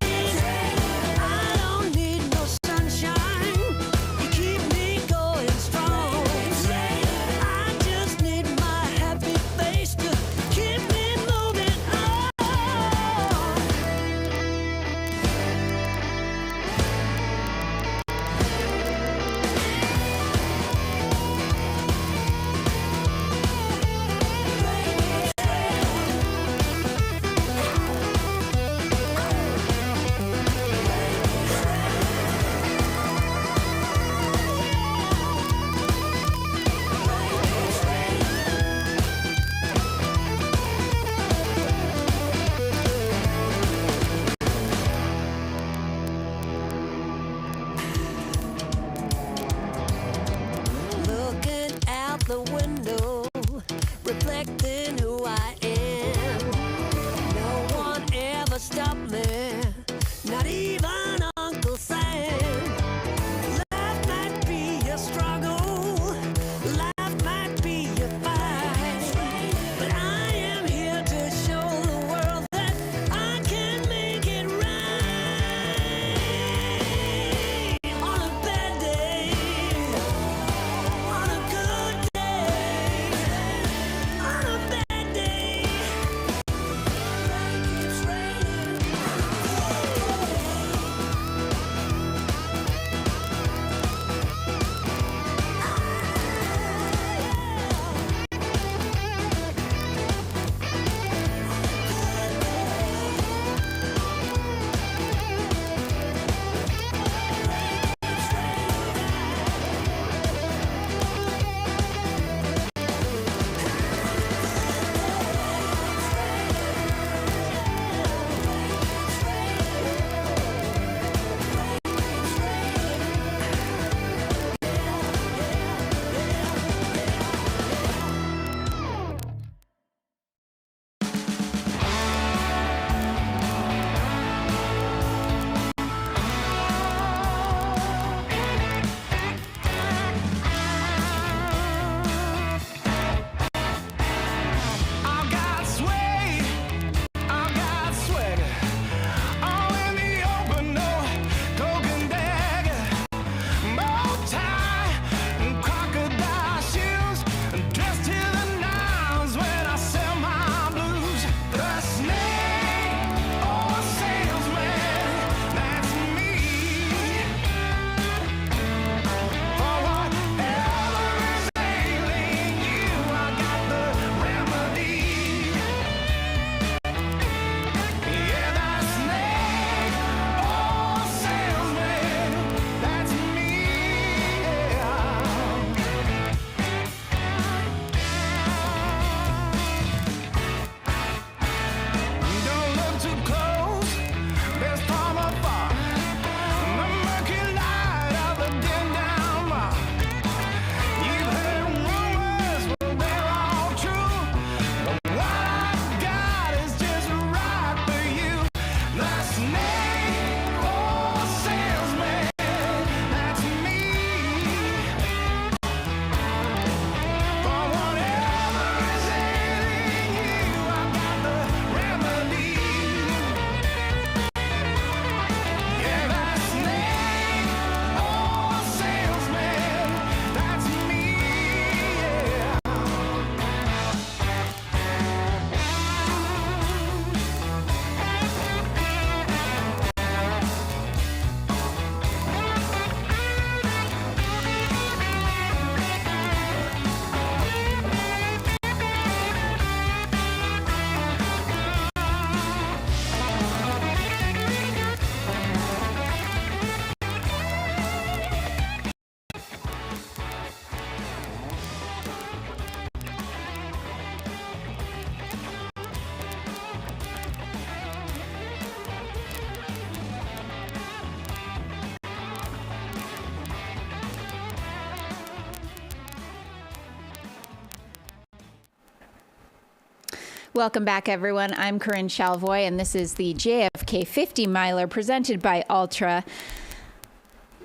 S2: Welcome back, everyone. I'm Corinne Chalvoy, and this is the JFK 50 miler presented by Altra.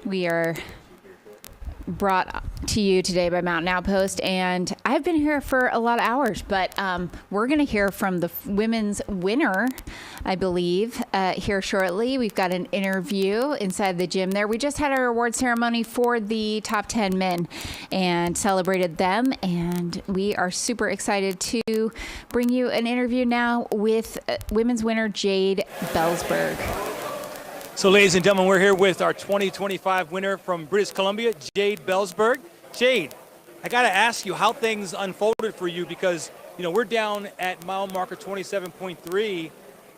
S2: We are brought to you today by Mountain Outpost, and I've been here for a lot of hours, but we're going to hear from the women's winner, I believe, here shortly. We've got an interview inside the gym there. We just had our award ceremony for the top 10 men and celebrated them, and we are super excited to bring you an interview now with women's winner Jade Belsberg.
S4: So, ladies and gentlemen, we're here with our 2025 winner from British Columbia, Jade Belsberg. Jade, I got to ask you how things unfolded for you because, you know, we're down at mile marker 27.3,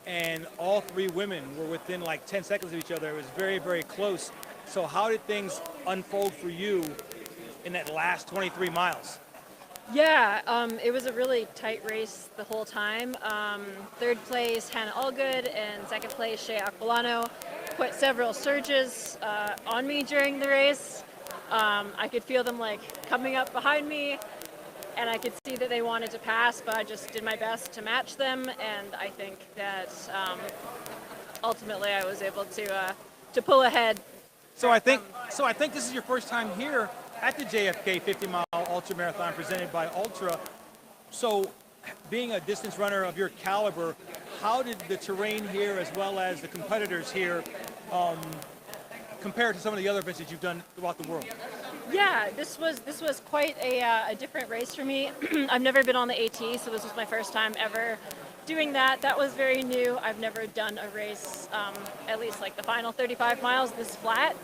S4: and all three women were within like 10 seconds of each other. It was very, very close. So how did things unfold for you in that last 23 miles?
S19: Yeah, it was a really tight race the whole time. Third place, Hannah Allgood, and second place, Shea Aquilano, put several surges on me during the race. I could feel them like coming up behind me, and I could see that they wanted to pass, but I just did my best to match them, and I think that ultimately I was able to pull ahead.
S4: So I think this is your first time here at the JFK 50-mile ultra marathon presented by Altra. So being a distance runner of your caliber, how did the terrain here as well as the competitors here compare to some of the other events that you've done throughout the world?
S19: Yeah, this was quite a different race for me. I've never been on the AT, so this was my first time ever doing that. That was very new. I've never done a race, at least like the final 35 miles this flat.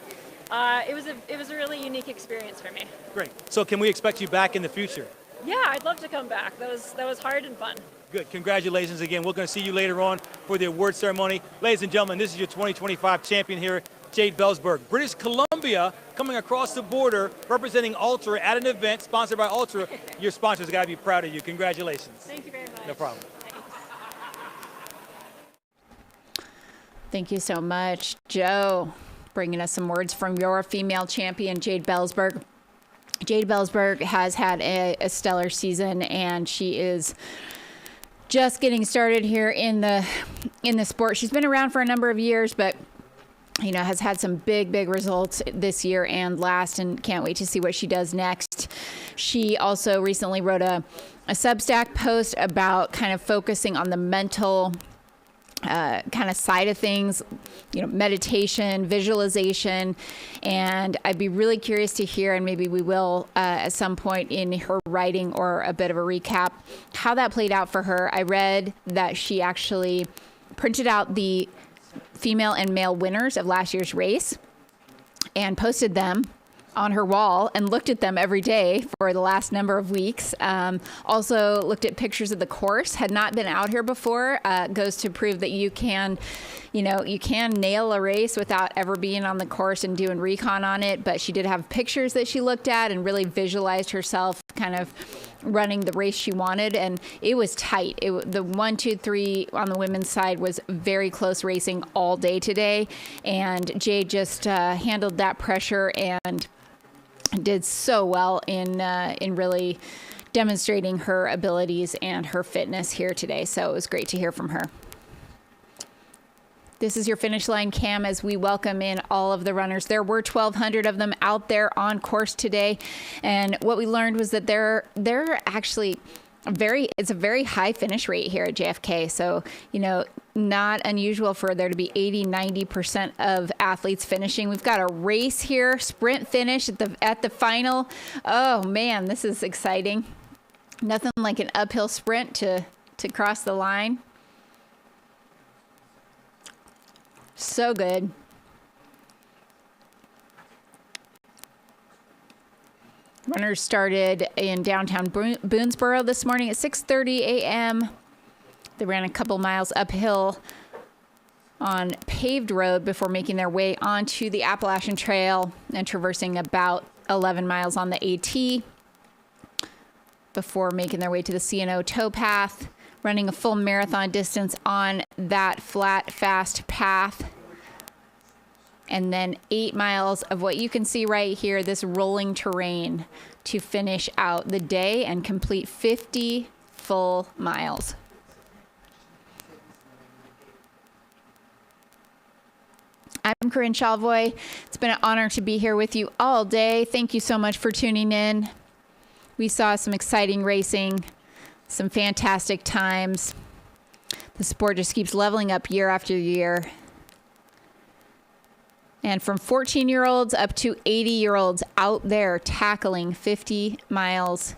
S19: It was a really unique experience for me.
S4: Great. So can we expect you back in the future?
S19: Yeah, I'd love to come back. That was hard and fun.
S4: Good. Congratulations again. We're going to see you later on for the award ceremony. Ladies and gentlemen, this is your 2025 champion here, Jade Belsberg. British Columbia coming across the border, representing Altra at an event sponsored by Altra. Your sponsors got to be proud of you. Congratulations.
S19: Thank you very much.
S4: No problem.
S2: Thank you so much, Joe, bringing us some words from your female champion, Jade Belsberg. Jade Belsberg has had a stellar season, and she is just getting started here in the sport. She's been around for a number of years, but you know, has had some big results this year and last, and can't wait to see what she does next. She also recently wrote a Substack post about kind of focusing on the mental kind of side of things, you know, meditation, visualization, and I'd be really curious to hear, and maybe we will at some point in her writing or a bit of a recap, how that played out for her. I read that she actually printed out the female and male winners of last year's race and posted them on her wall and looked at them every day for the last number of weeks. Also looked at pictures of the course, had not been out here before. Goes to prove that you can nail a race without ever being on the course and doing recon on it. But she did have pictures that she looked at and really visualized herself kind of running the race she wanted, and it was tight. The 1, 2, 3 on the women's side was very close racing all day today, and Jade just handled that pressure and did so well in really demonstrating her abilities and her fitness here today. So it was great to hear from her. This is your finish line cam as we welcome in all of the runners. There were 1,200 of them out there on course today, and what we learned was that they're actually it's a very high finish rate here at JFK. So, you know, not unusual for there to be 80-90% of athletes finishing. We've got a race here, sprint finish at the final. Oh man, this is exciting. Nothing like an uphill sprint to cross the line. So good. Runners started in downtown Boonesboro this morning at 6:30 a.m. They ran a couple miles uphill on paved road before making their way onto the Appalachian Trail and traversing about 11 miles on the AT before making their way to the C&O towpath, running a full marathon distance on that flat, fast path. And then 8 miles of what you can see right here, this rolling terrain, to finish out the day and complete 50 full miles. I'm Corinne Chalvoy. It's been an honor to be here with you all day. Thank you so much for tuning in. We saw some exciting racing, some fantastic times. The sport just keeps leveling up year after year. And from 14-year-olds up to 80-year-olds out there tackling 50 miles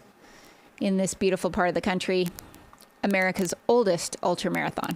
S2: in this beautiful part of the country, America's oldest ultramarathon.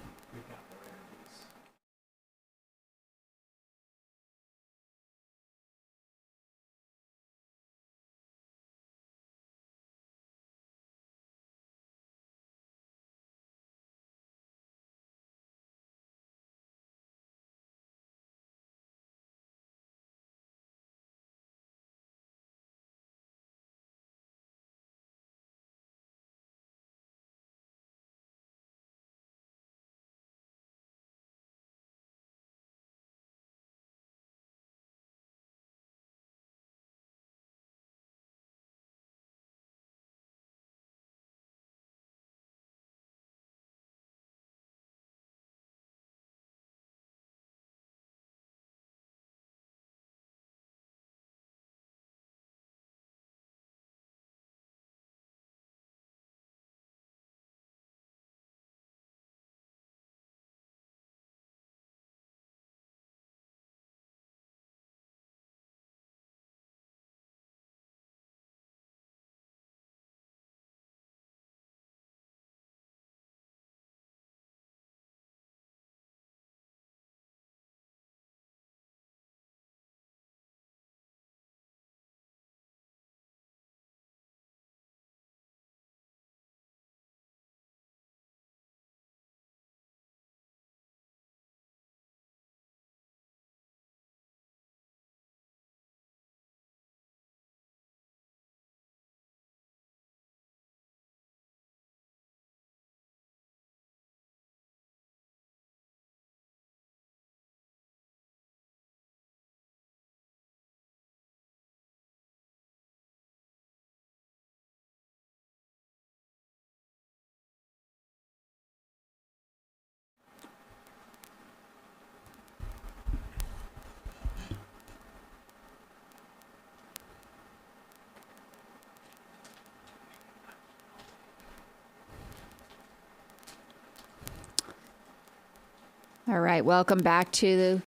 S2: All right, welcome back to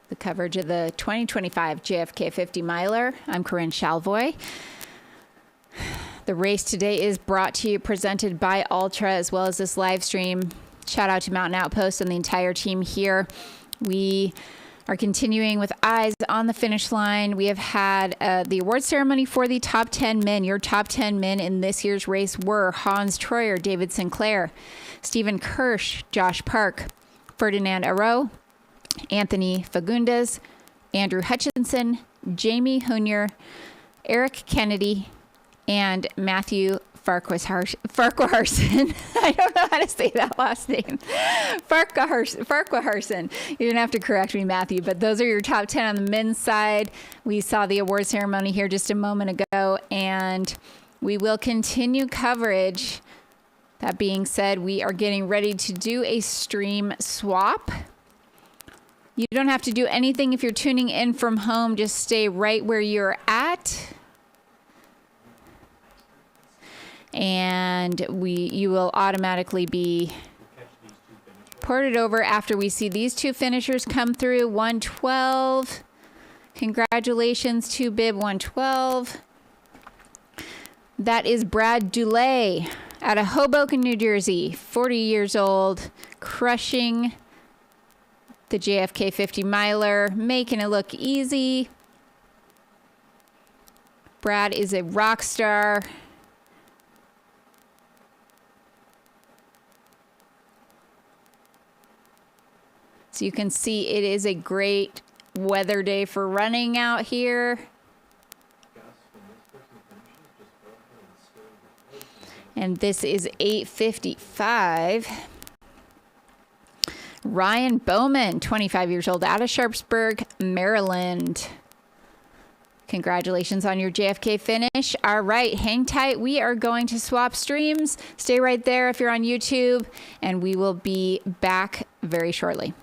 S2: the coverage of the 2025 JFK 50 miler. I'm Corinne Chalvoy. The race today is brought to you, presented by Altra, as well as this live stream. Shout out to Mountain Outpost and the entire team here. We are continuing with eyes on the finish line. We have had the award ceremony for the top 10 men. Your top 10 men in this year's race were Hans Troyer, David Sinclair, Stephen Kirsch, Josh Park, Ferdinand Arrow, Anthony Fagundes, Andrew Hutchinson, Jamie Hunier, Eric Kennedy, and Matthew Farquharson. I don't know how to say that last name. Farquharson. You're going to have to correct me, Matthew, but those are your top 10 on the men's side. We saw the award ceremony here just a moment ago, and we will continue coverage. That being said, we are getting ready to do a stream swap. You don't have to do anything if you're tuning in from home. Just stay right where you're at. And you will automatically be ported over after we see these two finishers come through. 112. Congratulations to Bib 112. That is Brad Dulay out of Hoboken, New Jersey, 40 years old, crushing the JFK 50 miler, making it look easy. Brad is a rock star. So you can see it is a great weather day for running out here. And this is 8:55. Ryan Bowman, 25 years old, out of Sharpsburg, Maryland. Congratulations on your JFK finish. All right, hang tight. We are going to swap streams. Stay right there if you're on YouTube, and we will be back very shortly.